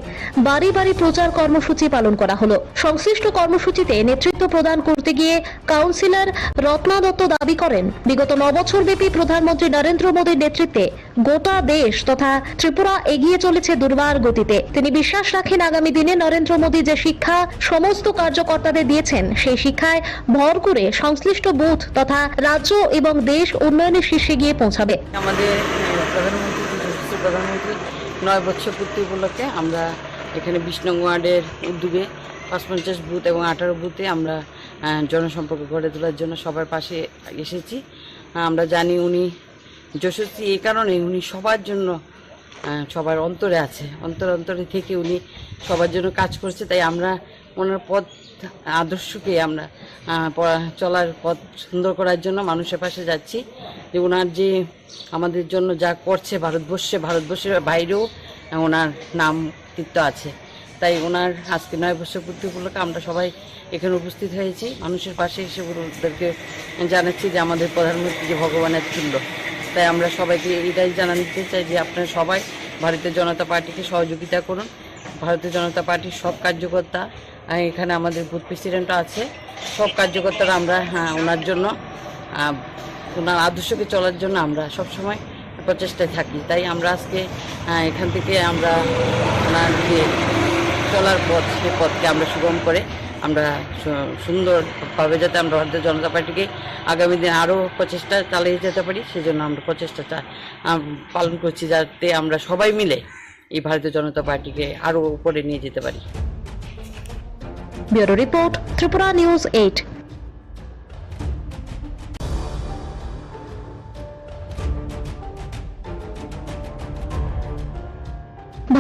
বাড়ি বাড়ি প্রচার কর্মসূচি পালন করা হলো। সংশ্লিষ্ট কর্মসূচিতে নেতৃত্ব প্রদান করতে গিয়ে কাউন্সিলর রত্না দত্ত দাবি করেন, বিগত ৯ বছর ব্যাপী প্রধানমন্ত্রী নরেন্দ্র মোদীর নেতৃত্বে গোটা দেশ তথা ত্রিপুরা এগিয়ে চলেছে দুর্বার গতিতে। তিনি বিশ্বাস রাখেন আগামী দিনে নরেন্দ্র মোদী যে শিক্ষা সমস্ত কার্যকর্তাদের দিয়েছেন, সেই শিক্ষায় ভর করে সংশ্লিষ্ট বুথ তথা রাজ্য এবং দেশ উন্নয়নের শীর্ষে গিয়ে পৌঁছাবে। আমাদের প্রধানমন্ত্রী ৯ বছর পূর্তি উপলক্ষে আমরা এখানে ২০ নং ওয়ার্ডের উদ্যোগে ৫৫ বুথ এবং ১৮ বুথে আমরা জনসম্পর্ক গড়ে তোলার জন্য সবার পাশে এসেছি। আমরা জানি উনি যশস্বী এই কারণে উনি সবার জন্য সবার অন্তরে আছে, অন্তরে থেকে উনি সবার জন্য কাজ করছে। তাই আমরা ওনার পথ আদর্শকে আমরা চলার পথ সুন্দর করার জন্য মানুষের পাশে যাচ্ছি। যে ওনার যে আমাদের জন্য যা করছে ভারতবর্ষের বাইরেও ওনার নাম কীর্ত আছে। তাই ওনার আজকে 9 বছর পূর্তি উপলক্ষে আমরা সবাই এখানে উপস্থিত হয়েছি। মানুষের পাশে এসে ওদেরকে জানাচ্ছি যে আমাদের প্রধানমন্ত্রী যে ভগবানের তুল্য। তাই আমরা সবাইকে এটাই জানাতে চাই যে আপনারা সবাই ভারতীয় জনতা পার্টিকে সহযোগিতা করুন। ভারতীয় জনতা পার্টির সব কার্যকর্তা, এখানে আমাদের বুথ প্রেসিডেন্টও আছে, সব কার্যকর্তারা আমরা ওনার জন্য, ওনার আদর্শকে চলার জন্য আমরা সবসময় প্রচেষ্টায় থাকি। তাই আমরা আজকে এখান থেকে আমরা ওনার যে চলার পথ, সেই পথকে আমরা সুগম করে আমরা সুন্দরভাবে যাতে আমরা ভারতীয় জনতা পার্টিকে আগামী দিন আরও প্রচেষ্টা চালিয়ে যেতে পারি, সেজন্য আমরা প্রচেষ্টা পালন করছি, যাতে আমরা সবাই মিলে এই ভারতীয় জনতা পার্টিকে আরও উপরে নিয়ে যেতে পারি। Bureau report, Tripura news 8।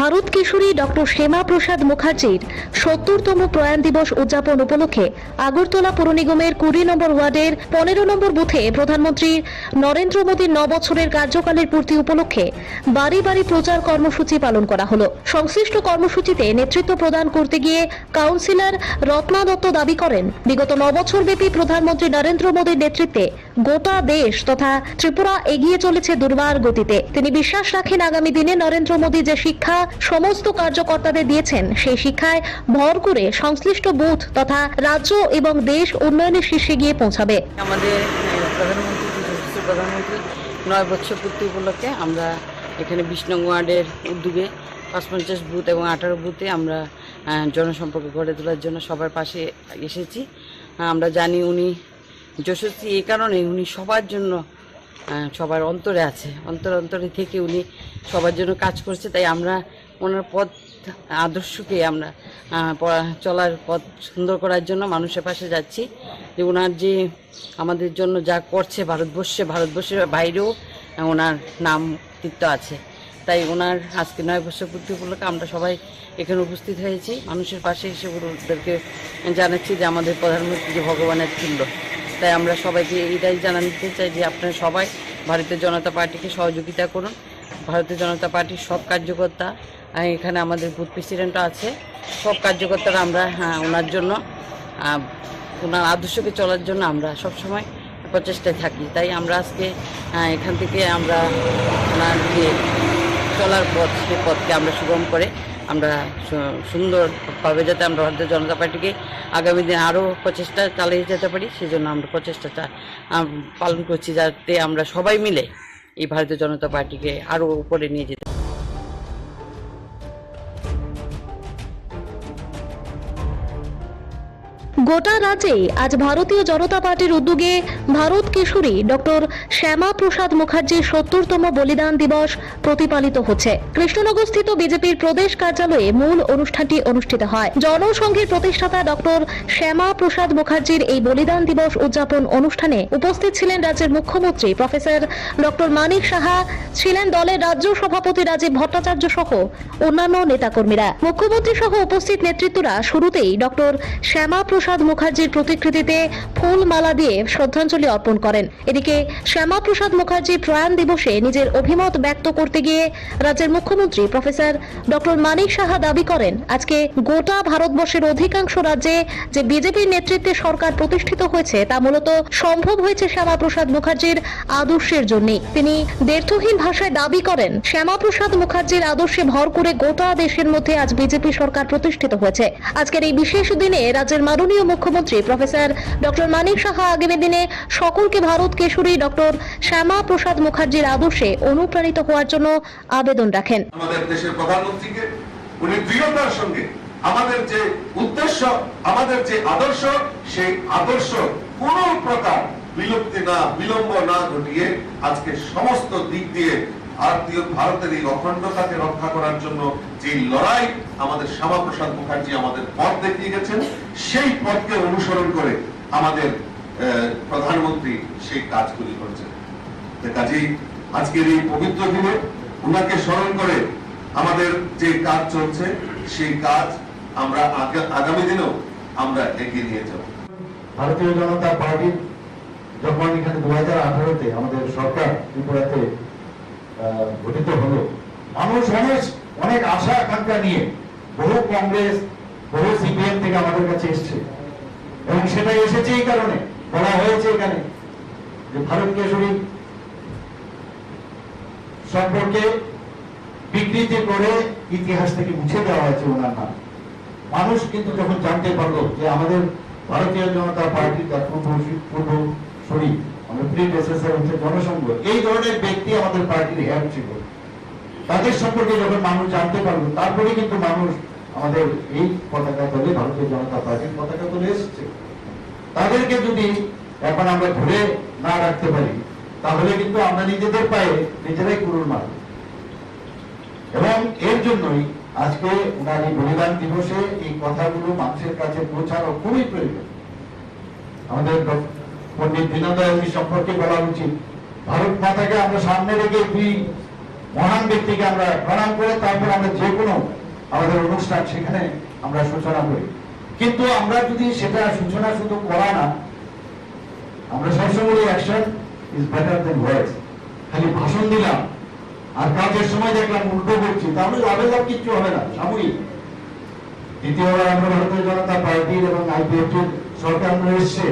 Bharat Kishori doctor Syama Prasad মুখার্জির ৭০তম প্রয়াণ দিবস উদযাপন উপলক্ষে আগরতলা পৌর নিগমের ২০ নম্বর ওয়ার্ডের ১৫ নম্বর বুথে প্রধানমন্ত্রী নরেন্দ্র মোদীর ৯ বছরের কার্যকালের পূর্তি উপলক্ষে বাড়ি বাড়ি প্রচার কর্মসূচি পালন করা হলো। সংশ্লিষ্ট কর্মসূচিতে নেতৃত্ব প্রদান করতে গিয়ে কাউন্সিলর রত্না দত্ত দাবি করেন, বিগত ৯ বছরব্যাপী প্রধানমন্ত্রী নরেন্দ্র মোদীর নেতৃত্বে গোটা দেশ তথা ত্রিপুরা এগিয়ে চলেছে দুর্বার গতিতে। তিনি বিশ্বাস রাখেন আগামী দিনে নরেন্দ্র মোদী যে শিক্ষা সমস্ত কার্যকর্তাদের দিয়েছেন, সেই শিক্ষায় ভর করে সংশ্লিষ্ট বুথ তথা রাজ্য এবং দেশ উন্নয়নের শীর্ষে গিয়ে পৌঁছাবে। আমাদের প্রধানমন্ত্রী ৯ বছর পূর্তি উপলক্ষে আমরা এখানে ২০ নং ওয়ার্ডের উদ্যোগে ৫৫ বুথ এবং ১৮ বুথে আমরা জনসম্পর্ক গড়ে তোলার জন্য সবার পাশে এসেছি। আমরা জানি উনি যশস্বী এই কারণে উনি সবার জন্য, সবার অন্তরে আছে, অন্তরে থেকে উনি সবার জন্য কাজ করছে। তাই আমরা ওনার পথ আদর্শকে আমরা চলার পথ সুন্দর করার জন্য মানুষের পাশে যাচ্ছি। যে ওনার যে আমাদের জন্য যা করছে ভারতবর্ষের বাইরেও ওনার নাম কীর্ত আছে। তাই ওনার আজকে ৯ বছর পূর্তি উপলক্ষে আমরা সবাই এখানে উপস্থিত হয়েছি। মানুষের পাশে এসে ওদেরকে জানাচ্ছি যে আমাদের প্রধানমন্ত্রী যে ভগবানের তুল্য। তাই আমরা সবাইকে এটাই জানাতে চাই যে আপনারা সবাই ভারতীয় জনতা পার্টিকে সহযোগিতা করুন। ভারতীয় জনতা পার্টির সব কার্যকর্তা, এখানে আমাদের বুথ প্রেসিডেন্টও আছে, সব কার্যকর্তারা আমরা ওনার জন্য, ওনার আদর্শকে চলার জন্য আমরা সবসময় প্রচেষ্টায় থাকি। তাই আমরা আজকে এখান থেকে আমরা ওনার যে চলার পথ, সেই পথকে আমরা সুগম করে আমরা সুন্দরভাবে যাতে আমরা ভারতীয় জনতা পার্টিকে আগামী দিন আরও প্রচেষ্টা চালিয়ে যেতে পারি, সেজন্য আমরা প্রচেষ্টাটা পালন করছি, যাতে আমরা সবাই মিলে এই ভারতীয় জনতা পার্টিকে আরও উপরে নিয়ে যেতে পারি। গোটা রাজ্যে আজ ভারতীয় জনতা পার্টির উদ্যোগে ভারত কিশোরী ডক্টর শ্যামা প্রসাদ মুখার্জির ৭০তম বলিদান দিবস প্রতিপালিত হচ্ছে। কৃষ্ণনগরস্থিত বিজেপির প্রদেশ কার্যালয়ে মূল অনুষ্ঠানটি অনুষ্ঠিত হয়। জনসংঘের প্রতিষ্ঠাতা ডক্টর শ্যামা প্রসাদ মুখার্জির এই বলিদান দিবস উদযাপন অনুষ্ঠানে উপস্থিত ছিলেন রাজ্যের মুখ্যমন্ত্রী প্রফেসর ডক্টর মানিক সাহা, ছিলেন দলের রাজ্য সভাপতি রাজীব ভট্টাচার্য সহ অন্যান্য নেতাকর্মীরা। মুখ্যমন্ত্রী সহ উপস্থিত নেতৃত্বরা শুরুতেই ডক্টর শ্যামা প্রসাদ মুখার্জির প্রতিকৃতিতে ফুল মালা দিয়ে শ্রদ্ধাঞ্জলি অর্পণ করেন। এদিকে শ্যামা প্রসাদ মুখার্জির প্রয়াণ দিবসে নিজের অভিমত ব্যক্ত করতে গিয়ে রাজ্যের মুখ্যমন্ত্রী প্রফেসর ডক্টর মানিক সাহা দাবি করেন, আজকে গোটা ভারতবর্ষের অধিকাংশ রাজ্যে যে বিজেপির নেতৃত্বে সরকার প্রতিষ্ঠিত হয়েছে তা মূলত সম্ভব হয়েছে শ্যামা প্রসাদ মুখার্জির আদর্শের জন্যই। তিনি দ্ব্যর্থহীন ভাষায় দাবি করেন, শ্যামা প্রসাদ মুখার্জির আদর্শে ভর করে গোটা দেশের মধ্যে আজ বিজেপি সরকার প্রতিষ্ঠিত হয়েছে। আজকের এই বিশেষ দিনে রাজ্যের মাননীয় মুখ্যমন্ত্রী প্রফেসর ডক্টর মানিক সাহা আগামী দিনে সকলকে ভারত কেশরী ডক্টর শ্যামা প্রসাদ মুখার্জির আদর্শে অনুপ্রাণিত হওয়ার জন্য আবেদন রাখেন। আমাদের দেশের প্রধানমন্ত্রীকে উনি দৃঢ়তার সঙ্গে আমাদের যে উদ্দেশ্য, আমাদের যে আদর্শ, সেই আদর্শ কোন প্রকার বিলুপ্তি না, বিলম্ব না ঘটিয়ে আজকে সমস্ত দিক দিয়ে ভারতের এই অখণ্ডতাকে রক্ষা করার জন্য যে লড়াই আমাদের শ্যামা প্রসাদ মুখার্জি আমাদের পথ দেখিয়ে গেছেন, সেই পথকে অনুসরণ করে আমাদের প্রধানমন্ত্রী সেই কাজগুলি করছেন। কাজেই আজকের এই পবিত্র দিনে উনাকে স্মরণ করে আমাদের যে কাজ চলছে সেই কাজ আমরা আগামী দিনেও আমরা এগিয়ে নিয়ে যাব। ভারতীয় জনতা পার্টির যখন এখানে 2018-তে আমাদের সরকার ত্রিপুরাতে গঠিত হলো, মানুষ অনেক আশা আকাঙ্ক্ষা নিয়ে বহু কংগ্রেস, বহু সিপিএম থেকে আমাদের কাছে এসছে, এবং সেটা এসেছে এই কারণে, বলা হয়েছে এখানে যে ভারত কেশরী সম্পর্কে বিকৃতি করে ইতিহাস থেকে মুছে দেওয়া হয়েছে ওনার নাম। মানুষ কিন্তু যখন জানতে পারলো যে আমাদের ভারতীয় জনতা পার্টির পূর্বসূরি, আমাদের প্রিডেসেসর হচ্ছে জনসংঘ, এই ধরনের ব্যক্তি আমাদের পার্টির হেড ছিল, তাদের সম্পর্কে যখন মানুষ জানতে পারলো, তারপরে কিন্তু মানুষ আমাদের এই পতাকা দলে, ভারতীয় জনতা পার্টির পতাকা দলে এসেছে। তাদেরকে যদি এখন আমরা ধরে না রাখতে পারি, তাহলে কিন্তু আমরা নিজেদের পায়ে নিজেরাই কুড়ুল মারব। এবং এর জন্যই আজকে ওনার এই বলিদান দিবসে এই কথাগুলো মানুষের কাছে পৌঁছানো খুবই প্রয়োজন। আমাদের পণ্ডিত দীনদয়াল সম্পর্কে বলা উচিত, ভারত মাতাকে আমরা সামনে রেখে দুই মহান ব্যক্তিকে আমরা প্রণাম করে তারপর আমরা যে কোনো আমাদের অনুষ্ঠান সেখানে আমরা সূচনা করি। কিন্তু আমরা যদি সেটা সূচনা শুধু করা না, আমরা সবসময় অ্যাকশন ইজ বেটার দেন ওয়ার্ডস, খালি ভাষণ দিলাম আর কাজের সময় দেখলাম উল্টো করছি, তাহলে লাভের কিচ্ছু হবে না, সাময়িক। দ্বিতীয়বার আমরা ভারতীয় জনতা পার্টির এবং আইপিএফটির সরকার এসছে,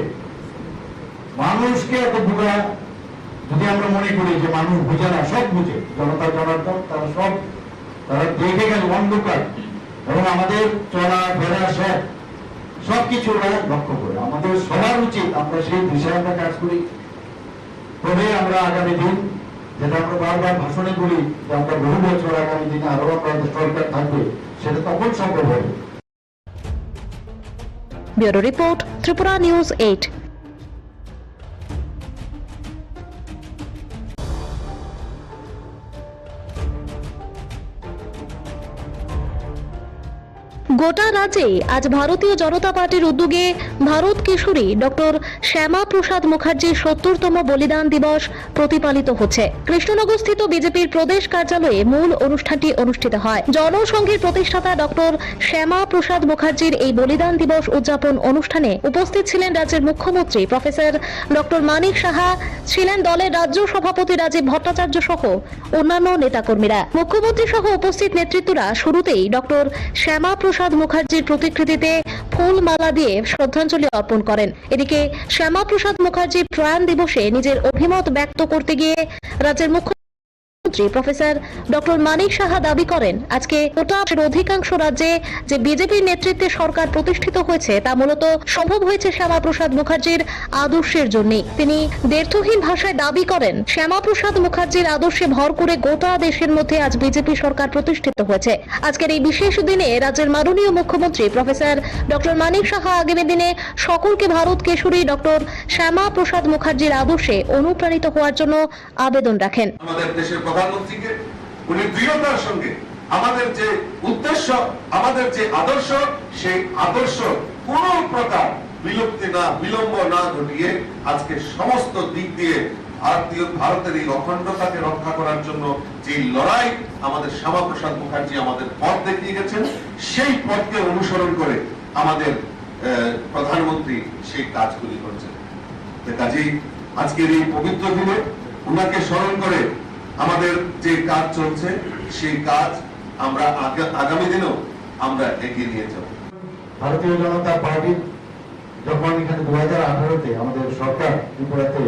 মানুষকে এত বোঝা যদি আমরা মনে করি যে মানুষ বুঝে না, সব বুঝে, জনতা জনার্দন তারা দেখে গেল অন্ধকার, এবং আমাদের চলা ফেরা সবকিছু ওরা লক্ষ্য করে। আমাদের সবার উচিত আমরা সেই দিশায় আমরা কাজ করি, তবে আমরা আগামী দিন, যেটা আমরা বারবার ভাষণে বলি যে আমরা বহু বছর আগামী দিনে আরো আমাদের সরকার থাকবে, সেটা তখন সম্ভব হবে। Bureau report, Tripura news 8। গোটা রাজ্যে আজ ভারতীয় জনতা পার্টির উদ্যোগে ভারত কেশরী ডক্টর শ্যামা প্রসাদ মুখার্জির ৭০তম বলিদান দিবস প্রতিপালিত হচ্ছে। কৃষ্ণনগরস্থিত বিজেপির প্রদেশ কার্যালয়ে মূল অনুষ্ঠানটি অনুষ্ঠিত হয়। জনসংঘের প্রতিষ্ঠাতা ডক্টর শ্যামা প্রসাদ মুখার্জির এই বলিদান দিবস উদযাপন অনুষ্ঠানে উপস্থিত ছিলেন রাজ্যের মুখ্যমন্ত্রী প্রফেসর ডক্টর মানিক সাহা, ছিলেন দলের রাজ্য সভাপতি রাজীব ভট্টাচার্য সহ অন্যান্য নেতাকর্মীরা। মুখ্যমন্ত্রী সহ উপস্থিত নেতৃত্বরা শুরুতেই ডক্টর শ্যামা প্রসাদ মুখার্জির প্রতিকৃতিতে ফুল মালা দিয়ে শ্রদ্ধাঞ্জলি অর্পণ করেন। এদিকে শ্যামা প্রসাদ মুখার্জির প্রয়াণ দিবসে নিজের অভিমত ব্যক্ত করতে গিয়ে রাজ্যের মুখ্যমন্ত্রী প্রফেসর ডক্টর মানিক সাহা দাবি করেন, আজকে গোটা অধিকাংশ রাজ্যে যে বিজেপির নেতৃত্বে সরকার প্রতিষ্ঠিত হয়েছে তা মূলত সম্ভব হয়েছে শ্যামা প্রসাদ মুখার্জির আদর্শের জন্যই। তিনি দ্ব্যর্থহীন ভাষায় দাবি করেন, শ্যামা প্রসাদ মুখার্জির আদর্শে ভর করে গোটা দেশের মধ্যে আজ বিজেপি সরকার প্রতিষ্ঠিত হয়েছে। আজকের এই বিশেষ দিনে রাজ্যের মাননীয় মুখ্যমন্ত্রী প্রফেসর ডক্টর মানিক সাহা আগামী দিনে সকলকে ভারত কেশরী ডক্টর শ্যামা প্রসাদ মুখার্জির আদর্শে অনুপ্রাণিত হওয়ার জন্য আবেদন রাখেন। আমাদের দেশের প্রধানমন্ত্রীকে উনি দৃঢ়তার সঙ্গে আমাদের যে উদ্দেশ্য, আমাদের যে আদর্শ, সেই আদর্শ কোন প্রকার বিলুপ্তি না, বিলম্ব না ঘটিয়ে আজকে সমস্ত দিক দিয়ে ভারতের এই অখণ্ডতাকে রক্ষা করার জন্য যে লড়াই আমাদের শ্যামা প্রসাদ মুখার্জি আমাদের পথ দেখিয়ে গেছেন, সেই পথকে অনুসরণ করে আমাদের প্রধানমন্ত্রী সেই কাজগুলি করছেন। কাজেই আজকের এই পবিত্র দিনে উনাকে স্মরণ করে আমাদের যে কাজ চলছে সেই কাজ আমরা আগামী দিনেও আমরা এগিয়ে নিয়ে যাব। ভারতীয় জনতা পার্টির যখন এখানে 2018-তে আমাদের সরকার ত্রিপুরাতে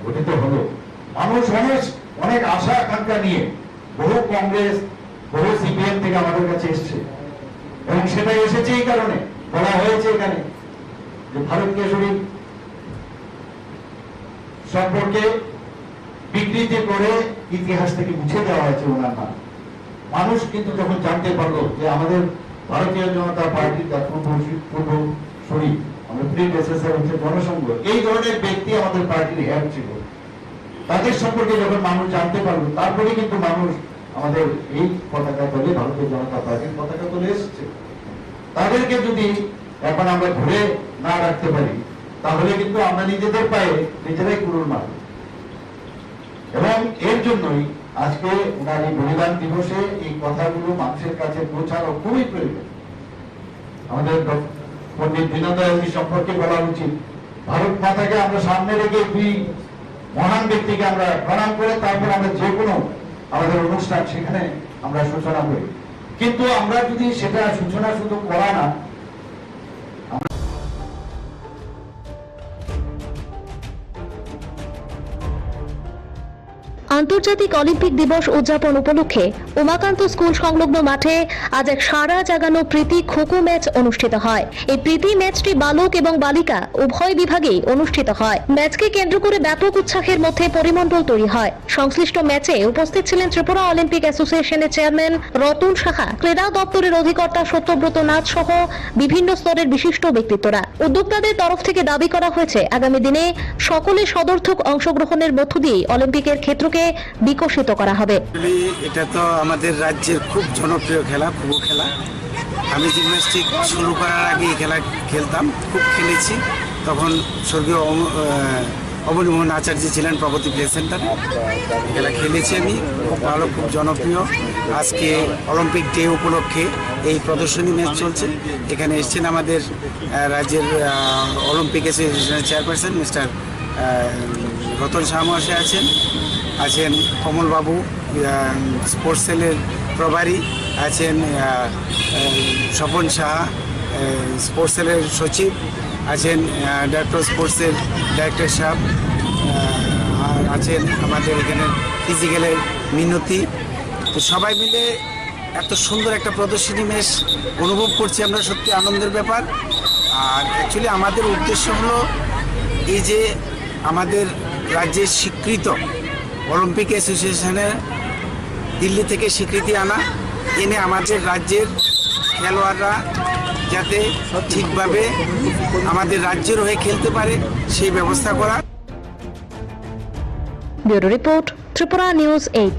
গঠিত হলো, মানুষ অনেক আশা আকাঙ্ক্ষা নিয়ে বহু কংগ্রেস, বহু সিপিএম থেকে আমাদের কাছে এসছে, এবং সেটা এসেছে এই কারণে, বলা হয়েছে এখানে যে ভারত কেশরী সম্পর্কে বিকৃতি করে ইতিহাস থেকে মুছে দেওয়া হয়েছে ওনার নাম। মানুষ কিন্তু যখন জানতে পারলো যে আমাদের ভারতীয় জনতা পার্টির পূর্বসূরি, আমাদের প্রিডেসেসর হচ্ছে জনসংঘ, এই ধরনের ব্যক্তি আমাদের পার্টির হেড ছিল, তাদের সম্পর্কে যখন মানুষ জানতে পারলো, তারপরে কিন্তু মানুষ আমাদের এই পতাকা দলে, ভারতীয় জনতা পার্টির পতাকা দলে এসেছে। তাদেরকে যদি এখন আমরা ধরে না রাখতে পারি, তাহলে কিন্তু আমরা নিজেদের পায়ে নিজেরাই কুড়ুল মারব। এবং এর জন্যই আজকে ওনার এই বলিদান দিবসে এই কথাগুলো মানুষের কাছে পৌঁছানো খুবই প্রয়োজন। আমাদের পণ্ডিত দীনদয়ালজি সম্পর্কে বলা উচিত, ভারত মাতাকে আমরা সামনে রেখে দুই মহান ব্যক্তিকে আমরা প্রণাম করে তারপর আমরা যে কোনো আমাদের অনুষ্ঠান সেখানে আমরা সূচনা করি। কিন্তু আমরা যদি সেটা সূচনা শুধু করা না, আন্তর্জাতিক অলিম্পিক দিবস উদযাপন উপলক্ষে উমাকান্ত স্কুল সংলগ্ন মাঠে আজ এক সারা জাগানো প্রীতি খোখো ম্যাচ অনুষ্ঠিত হয়। এই প্রীতি ম্যাচটি বালক এবং বালিকা উভয় বিভাগেই অনুষ্ঠিত হয়। ম্যাচকে কেন্দ্র করে ব্যাপক উৎসাহের মধ্যে পরিমণ্ডল তৈরি হয়। সংশ্লিষ্ট ম্যাচে উপস্থিত ছিলেন ত্রিপুরা অলিম্পিক অ্যাসোসিয়েশনের চেয়ারম্যান রতন সাহা, ক্রীড়া দপ্তরের অধিকর্তা সত্যব্রত নাথ সহ বিভিন্ন স্তরের বিশিষ্ট ব্যক্তিত্বরা। উদ্যোক্তাদের তরফ থেকে দাবি করা হয়েছে আগামী দিনে সকলের সদর্থক অংশগ্রহণের মধ্য দিয়ে অলিম্পিকের ক্ষেত্রকে বিকশিত করা হবে। এটা তো আমাদের রাজ্যের খুব জনপ্রিয় খেলা, খোখো খেলা। আমি জিমন্যাস্টিক শুরু করার আগে এই খেলা খেলতাম, খুব খেলেছি। তখন স্বর্গীয় অবনীমোহন আচার্য ছিলেন প্রগতি প্লে সেন্টারে, খেলা খেলেছি আমি, খুব ভালো, খুব জনপ্রিয়। আজকে অলিম্পিক ডে উপলক্ষে এই প্রদর্শনী ম্যাচ চলছে। এখানে এসেছেন আমাদের রাজ্যের অলিম্পিক অ্যাসোসিয়েশনের চেয়ারপারসন মিস্টার রতন শাহ মহাশয় আছেন কমলবাবু স্পোর্টস সেলের প্রভারী, আছেন স্বপন সাহা স্পোর্টস সেলের সচিব, আছেন ডাইরেক্টর স্পোর্টসের ডাইরেক্টর সাহেব, আছেন আমাদের এখানে ফিজিক্যালের মিনতি। তো সবাই মিলে এত সুন্দর একটা প্রদর্শনী ম্যাচ অনুভব করছি আমরা, সত্যি আনন্দের ব্যাপার। আর অ্যাকচুয়ালি আমাদের উদ্দেশ্য হলো এই যে আমাদের রাজ্যের স্বীকৃত অলিম্পিক অ্যাসোসিয়েশনের দিল্লি থেকে স্বীকৃতি আনা, এনে আমাদের রাজ্যের খেলোয়াড়রা যাতে ঠিকভাবে আমাদের রাজ্যের হয়ে খেলতে পারে সেই ব্যবস্থা করা। Bureau report, Tripura news 8।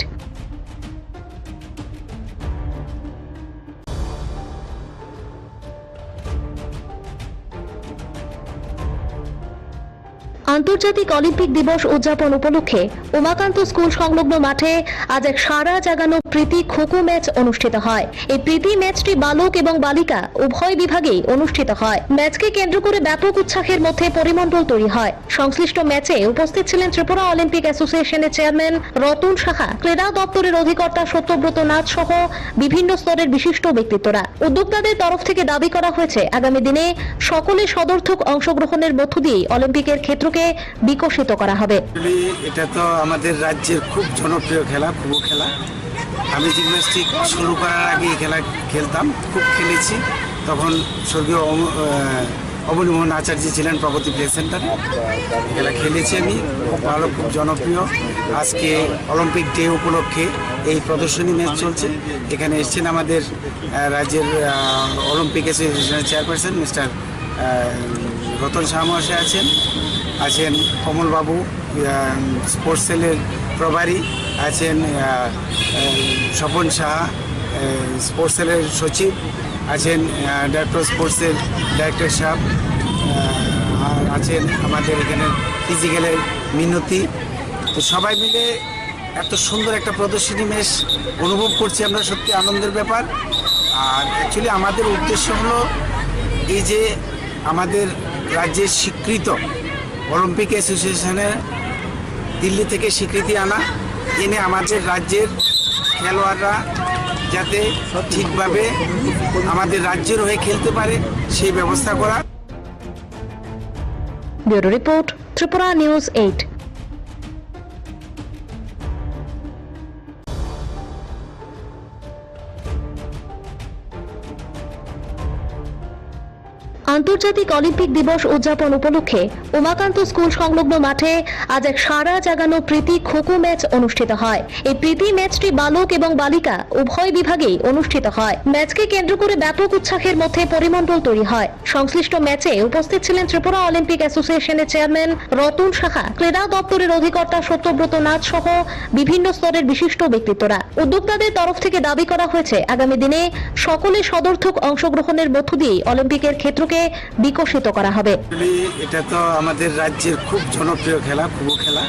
আন্তর্জাতিক অলিম্পিক দিবস উদযাপন উপলক্ষে উমাকান্ত স্কুল সংলগ্ন মাঠে আজ এক সারা জাগানো প্রীতি খোখো ম্যাচ অনুষ্ঠিত হয়। এই প্রীতি ম্যাচটি বালক এবং বালিকা উভয় বিভাগেই অনুষ্ঠিত হয়। ম্যাচকে কেন্দ্র করে ব্যাপক উৎসাহের মধ্যে পরিমণ্ডল তৈরি হয়। সংশ্লিষ্ট ম্যাচে উপস্থিত ছিলেন ত্রিপুরা অলিম্পিক অ্যাসোসিয়েশনের চেয়ারম্যান রতন সাহা, ক্রীড়া দপ্তরের অধিকর্তা সত্যব্রত নাথ সহ বিভিন্ন স্তরের বিশিষ্ট ব্যক্তিত্বরা। উদ্যোক্তাদের তরফ থেকে দাবি করা হয়েছে আগামী দিনে সকলের সদর্থক অংশগ্রহণের মধ্য দিয়ে অলিম্পিকের ক্ষেত্রকে বিকশিত করা হবে। এটা তো আমাদের রাজ্যের খুব জনপ্রিয় খেলা, খোখো খেলা। আমি জিমন্যাস্টিক শুরু করার আগে এই খেলা খেলতাম, খুব খেলেছি। তখন স্বর্গীয় অবনীমোহন আচার্য ছিলেন প্রগতি প্লে সেন্টারে, খেলা খেলেছি আমি, খুব ভালো, খুব জনপ্রিয়। আজকে অলিম্পিক ডে উপলক্ষে এই প্রদর্শনী ম্যাচ চলছে। এখানে এসেছেন আমাদের রাজ্যের অলিম্পিক অ্যাসোসিয়েশনের চেয়ারপারসন মিস্টার রতন শাহ মহাশয় আছেন কমলবাবু স্পোর্টস সেলের প্রভারী, আছেন স্বপন সাহা স্পোর্টস সেলের সচিব, আছেন ডাইরেক্টর স্পোর্টসের ডাইরেক্টর সাহেব, আছেন আমাদের এখানে ফিজিক্যালের মিনতি। তো সবাই মিলে এত সুন্দর একটা প্রদর্শনী ম্যাচ অনুভব করছি আমরা, সত্যি আনন্দের ব্যাপার। আর অ্যাকচুয়ালি আমাদের উদ্দেশ্য হলো এই যে আমাদের রাজ্যের স্বীকৃত অলিম্পিক অ্যাসোসিয়েশনের দিল্লি থেকে স্বীকৃতি আনা, এনে আমাদের রাজ্যের খেলোয়াড়রা যাতে ঠিকভাবে আমাদের রাজ্যের হয়ে খেলতে পারে সেই ব্যবস্থা করা। Bureau report, Tripura news 8। আন্তর্জাতিক অলিম্পিক দিবস উদযাপন উপলক্ষে উমাকান্ত স্কুল সংলগ্ন মাঠে আজ এক সারা জাগানো প্রীতি খোখো ম্যাচ অনুষ্ঠিত হয়। এই প্রীতি ম্যাচটি বালক এবং বালিকা উভয় বিভাগেই অনুষ্ঠিত হয়। ম্যাচকে কেন্দ্র করে ব্যাপক উৎসাহের মধ্যে পরিমণ্ডল তৈরি হয়। সংশ্লিষ্ট ম্যাচে উপস্থিত ছিলেন ত্রিপুরা অলিম্পিক অ্যাসোসিয়েশনের চেয়ারম্যান রতন সাহা, ক্রীড়া দপ্তরের অধিকর্তা সত্যব্রত নাথ সহ বিভিন্ন স্তরের বিশিষ্ট ব্যক্তিত্বরা। উদ্যোক্তাদের তরফ থেকে দাবি করা হয়েছে আগামী দিনে সকলের সদর্থক অংশগ্রহণের মধ্য দিয়ে অলিম্পিকের ক্ষেত্রকে খেলাকে বিকশিত করা হবে। এটা তো আমাদের রাজ্যের খুব জনপ্রিয় খেলা, খুবো খেলা।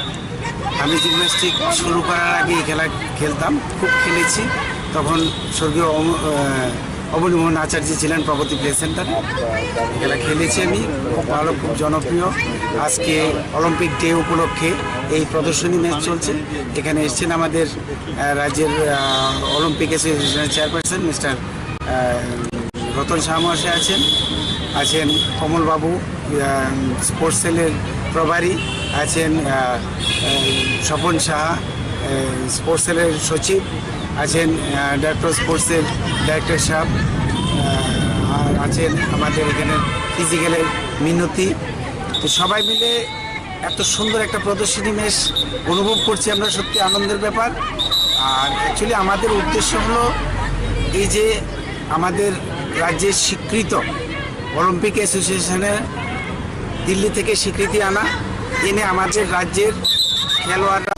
আমি জিমন্যাস্টিক শুরু করার আগে এই খেলা খেলতাম, খুব খেলেছি। তখন স্বর্গীয় অবনীমোহন আচার্য ছিলেন প্রগতি প্লে সেন্টারে, খেলা খেলেছি আমি, খুব ভালো, খুব জনপ্রিয়। আজকে অলিম্পিক ডে উপলক্ষে এই প্রদর্শনী ম্যাচ চলছে। এখানে এসেছেন আমাদের রাজ্যের অলিম্পিক অ্যাসোসিয়েশনের চেয়ারপারসন মিস্টার রতন শাহ মহাশয় আছেন কমলবাবু স্পোর্টস সেলের প্রভারী, আছেন স্বপন সাহা স্পোর্টস সেলের সচিব, আছেন ডাইরেক্টর স্পোর্টসের ডাইরেক্টর সাহেব, আর আছেন আমাদের এখানে ফিজিক্যালের মিনতি। তো সবাই মিলে এত সুন্দর একটা প্রদর্শনী ম্যাচ অনুভব করছি আমরা, সত্যি আনন্দের ব্যাপার। আর অ্যাকচুয়ালি আমাদের উদ্দেশ্য হলো এই যে আমাদের রাজ্যের স্বীকৃত অলিম্পিক অ্যাসোসিয়েশনের দিল্লি থেকে স্বীকৃতি এনে আমাদের রাজ্যের খেলোয়াড়রা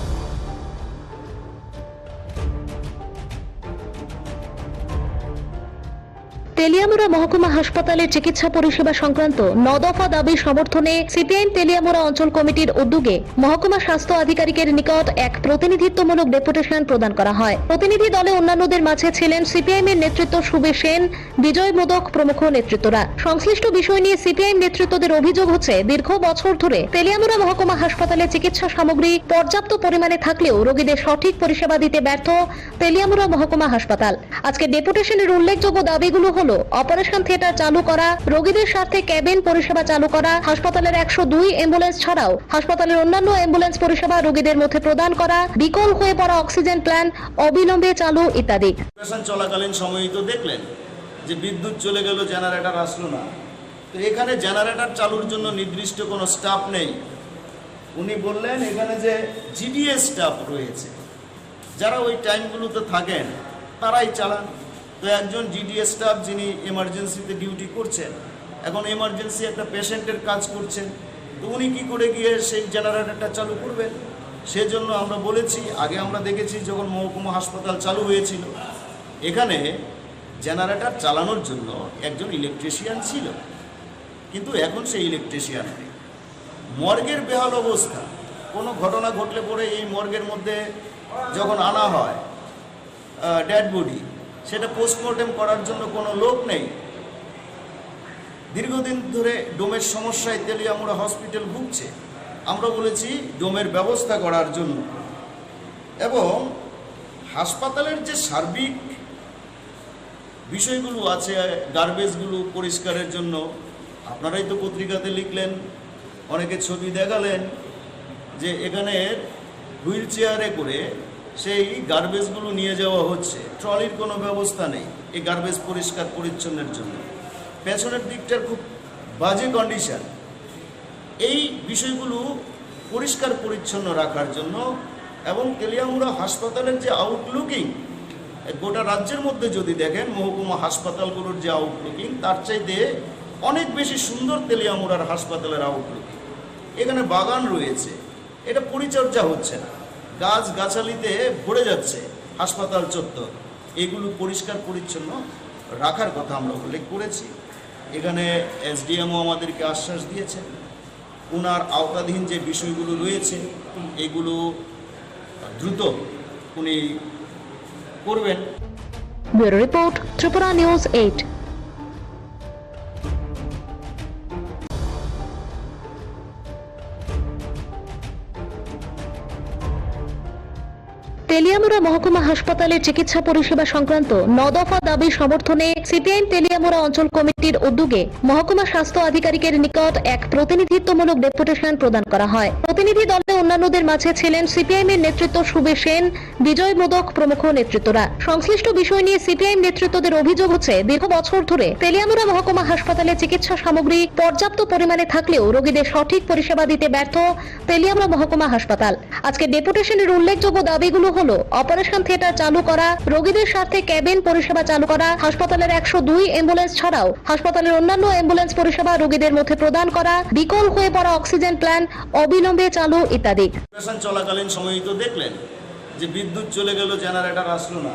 তেলিয়ামুড়া মহকুমা হাসপাতালের চিকিৎসা পরিষেবা সংক্রান্ত 9 দফা দাবি সমর্থনে সিপিআইএম তেলিয়ামুড়া অঞ্চল কমিটির উদ্যোগে মহকুমা স্বাস্থ্য আধিকারিকের নিকট এক প্রতিনিধিত্বমূলক ডেপুটেশন প্রদান করা হয়। প্রতিনিধি দলে অন্যান্যদের মাঝে ছিলেন সিপিআইএম এর নেতৃত্ব সুবে সেন, বিজয় মোদক প্রমুখ নেতৃত্বরা। সংশ্লিষ্ট বিষয় নিয়ে সিপিআইএম নেতৃত্বদের অভিযোগ হচ্ছে দীর্ঘ বছর ধরে তেলিয়ামুড়া মহকুমা হাসপাতালে চিকিৎসা সামগ্রী পর্যাপ্ত পরিমাণে থাকলেও রোগীদের সঠিক পরিষেবা দিতে ব্যর্থ তেলিয়ামুড়া মহকুমা হাসপাতাল। আজকে ডেপুটেশনের উল্লেখযোগ্য দাবিগুলো হলো অপারেশন থিয়েটার চালু করা, রোগীদের স্বার্থে ক্যাবিন পরিষেবা চালু করা, হাসপাতালের 102 অ্যাম্বুলেন্স ছাড়াও হাসপাতালের অন্যান্য অ্যাম্বুলেন্স পরিষেবা রোগীদের মধ্যে প্রদান করা, বিকল হয়ে পড়া অক্সিজেন প্ল্যান অবিলম্বে চালু ইত্যাদি। অপারেশন চলাকালীন সময়ই তো দেখলেন যে বিদ্যুৎ চলে গেল, জেনারেটর আসলো না। তো এখানে জেনারেটর চালুর জন্য নির্দিষ্ট কোনো স্টাফ নেই। উনি বললেন এখানে যে জিডিএস স্টাফ রয়েছে, যারা ওই টাইমগুলোতে থাকেন তারাই চালান। তো একজন জিডিএস স্টাফ যিনি এমার্জেন্সিতে ডিউটি করছেন, এখন এমার্জেন্সি একটা পেশেন্টের কাজ করছেন, তো উনি কী করে গিয়ে সেই জেনারেটরটা চালু করবেন? সেজন্য আমরা বলেছি, আগে আমরা দেখেছি যখন মহকুমা হাসপাতাল চালু হয়েছিল, এখানে জেনারেটর চালানোর জন্য একজন ইলেকট্রিশিয়ান ছিল, কিন্তু এখন সেই ইলেকট্রিশিয়ান নেই। মর্গের বেহাল অবস্থা, কোনো ঘটনা ঘটলে পরে এই মর্গের মধ্যে যখন আনা হয় ডেড বডি, সেটা পোস্টমর্টেম করার জন্য কোনো লোক নেই। দীর্ঘদিন ধরে ডোমের সমস্যায় তেলিয়ামুড়া হসপিটাল ভুগছে। আমরা বলেছি ডোমের ব্যবস্থা করার জন্য, এবং হাসপাতালের যে সার্বিক বিষয়গুলো আছে, গার্বেজগুলো পরিষ্কারের জন্য আপনারাই তো পত্রিকাতে লিখলেন, অনেকে ছবি দেখালেন যে এখানে হুইল চেয়ারে করে সেই গার্বেজগুলো নিয়ে যাওয়া হচ্ছে, ট্রলির কোনো ব্যবস্থা নেই এই গার্বেজ পরিষ্কার পরিচ্ছন্নের জন্য। পেছনের দিকটার খুব বাজে কন্ডিশন। এই বিষয়গুলো পরিষ্কার পরিচ্ছন্ন রাখার জন্য, এবং তেলিয়ামুড়া হাসপাতালের যে আউটলুকিং, গোটা রাজ্যের মধ্যে যদি দেখেন মহকুমা হাসপাতালগুলোর যে আউটলুকিং, তার চাইতে অনেক বেশি সুন্দর তেলিয়ামুড়ার হাসপাতালের আউটলুকিং। এখানে বাগান রয়েছে, এটা পরিচর্যা হচ্ছে না, গাছ গাছালিতে ভরে যাচ্ছে হাসপাতাল চত্বর। এগুলো পরিষ্কার পরিচ্ছন্ন রাখার কথা আমরা উল্লেখ করেছি। এখানে এসডিএমও আমাদেরকে আশ্বাস দিয়েছেন, ওনার আওতাধীন যে বিষয়গুলো রয়েছে এগুলো দ্রুত উনি করবেন। Bureau report, Tripura news 8। Teliamura মহকুমা হাসপাতালের চিকিৎসা পরিষেবা সংক্রান্ত 9 দফা দাবি সমর্থনে সিপিআইএম তেলিয়ামুড়া অঞ্চল কমিটির উদ্যোগে মহকুমা স্বাস্থ্য আধিকারিকের নিকট এক প্রতিনিধিত্বমূলক ডেপুটেশন প্রদান করা হয়। প্রতিনিধি দলে অন্যান্যদের মাঝে ছিলেন সিপিআইএম এর নেতৃত্ব সুবে সেন, বিজয় মোদক প্রমুখ নেতৃত্বরা। সংশ্লিষ্ট বিষয় নিয়ে সিপিআইএম নেতৃত্বদের অভিযোগ হচ্ছে দীর্ঘ বছর ধরে তেলিয়ামুড়া মহকুমা হাসপাতালে চিকিৎসা সামগ্রী পর্যাপ্ত পরিমাণে থাকলেও রোগীদের সঠিক পরিষেবা দিতে ব্যর্থ তেলিয়ামুড়া মহকুমা হাসপাতাল। আজকে ডেপুটেশনের উল্লেখযোগ্য দাবিগুলো হলো অপারেশন থিয়েটার চালু করা, রোগীদের স্বার্থে ক্যাবিন পরিষেবা চালু করা, হাসপাতালের 102 অ্যাম্বুলেন্স ছাড়াও হাসপাতালের অন্যান্য অ্যাম্বুলেন্স পরিষেবা রোগীদের মধ্যে প্রদান করা, বিকল হয়ে পড়া অক্সিজেন প্ল্যান অবিলম্বে চালু ইত্যাদি। অপারেশন চলাকালীন সময়ই তো দেখলেন যে বিদ্যুৎ চলে গেল, জেনারেটর আসলো না।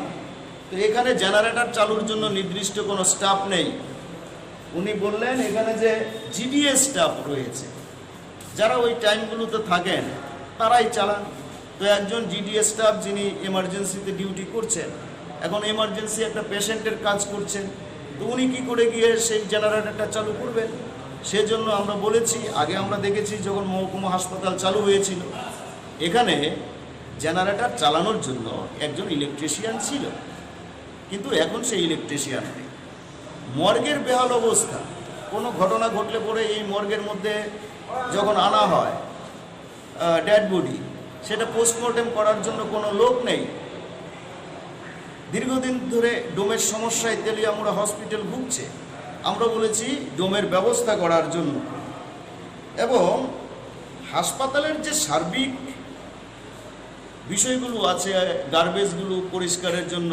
তো এখানে জেনারেটর চালুর জন্য নির্দিষ্ট কোনো স্টাফ নেই। উনি বললেন এখানে যে জিডিএস স্টাফ রয়েছে, যারা ওই টাইমগুলোতে থাকেন তারাই চালান। তো একজন জিডিএস স্টাফ যিনি এমার্জেন্সিতে ডিউটি করছেন, এখন এমার্জেন্সি একটা পেশেন্টের কাজ করছেন, তো উনি কী করে গিয়ে সেই জেনারেটরটা চালু করবেন? সেজন্য আমরা বলেছি, আগে আমরা দেখেছি যখন মহকুমা হাসপাতাল চালু হয়েছিল, এখানে জেনারেটর চালানোর জন্য একজন ইলেকট্রিশিয়ান ছিল, কিন্তু এখন সেই ইলেকট্রিশিয়ান নেই। মর্গের বেহাল অবস্থা, কোনো ঘটনা ঘটলে পরে এই মর্গের মধ্যে যখন আনা হয় ডেড বডি, সেটা পোস্টমর্টেম করার জন্য কোনো লোক নেই। দীর্ঘদিন ধরে ডোমের সমস্যায় তেলিয়ামুড়া হসপিটাল ভুগছে। আমরা বলেছি ডোমের ব্যবস্থা করার জন্য, এবং হাসপাতালের যে সার্বিক বিষয়গুলো আছে, গার্বেজগুলো পরিষ্কারের জন্য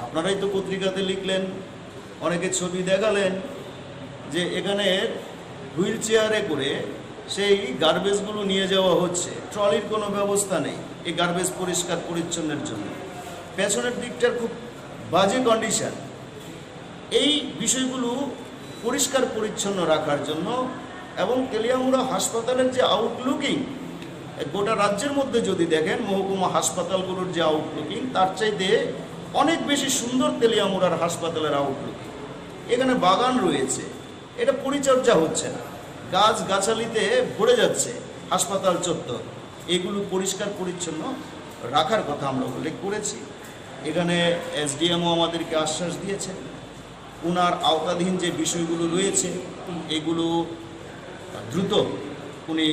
আপনারাই তো পত্রিকাতে লিখলেন, অনেকে ছবি দেখালেন যে এখানে হুইল চেয়ারে করে সেই গার্বেজগুলো নিয়ে যাওয়া হচ্ছে, ট্রলির কোনো ব্যবস্থা নেই এই গার্বেজ পরিষ্কার পরিচ্ছন্নের জন্য। পেছনের দিকটার খুব বাজে কন্ডিশন। এই বিষয়গুলো পরিষ্কার পরিচ্ছন্ন রাখার জন্য এবং তেলিয়ামুড়া হাসপাতালের যে আউটলুকিং, গোটা রাজ্যের মধ্যে যদি দেখেন মহকুমা হাসপাতালগুলোর যে আউটলুকিং, তার চাইতে অনেক বেশি সুন্দর তেলিয়ামুড়ার হাসপাতালের আউটলুকিং। এখানে বাগান রয়েছে, এটা পরিচর্যা হচ্ছে না, গাছ গাছালিতে ভরে যাচ্ছে হাসপাতাল চত্বর। এগুলো পরিষ্কার পরিচ্ছন্ন রাখার কথা আমরা উল্লেখ করেছি। এখানে এসডিএমও আমাদেরকে আশ্বাস দিয়েছে, ওনার আওতাধীন যে বিষয়গুলো রয়েছে এগুলো দ্রুত উনি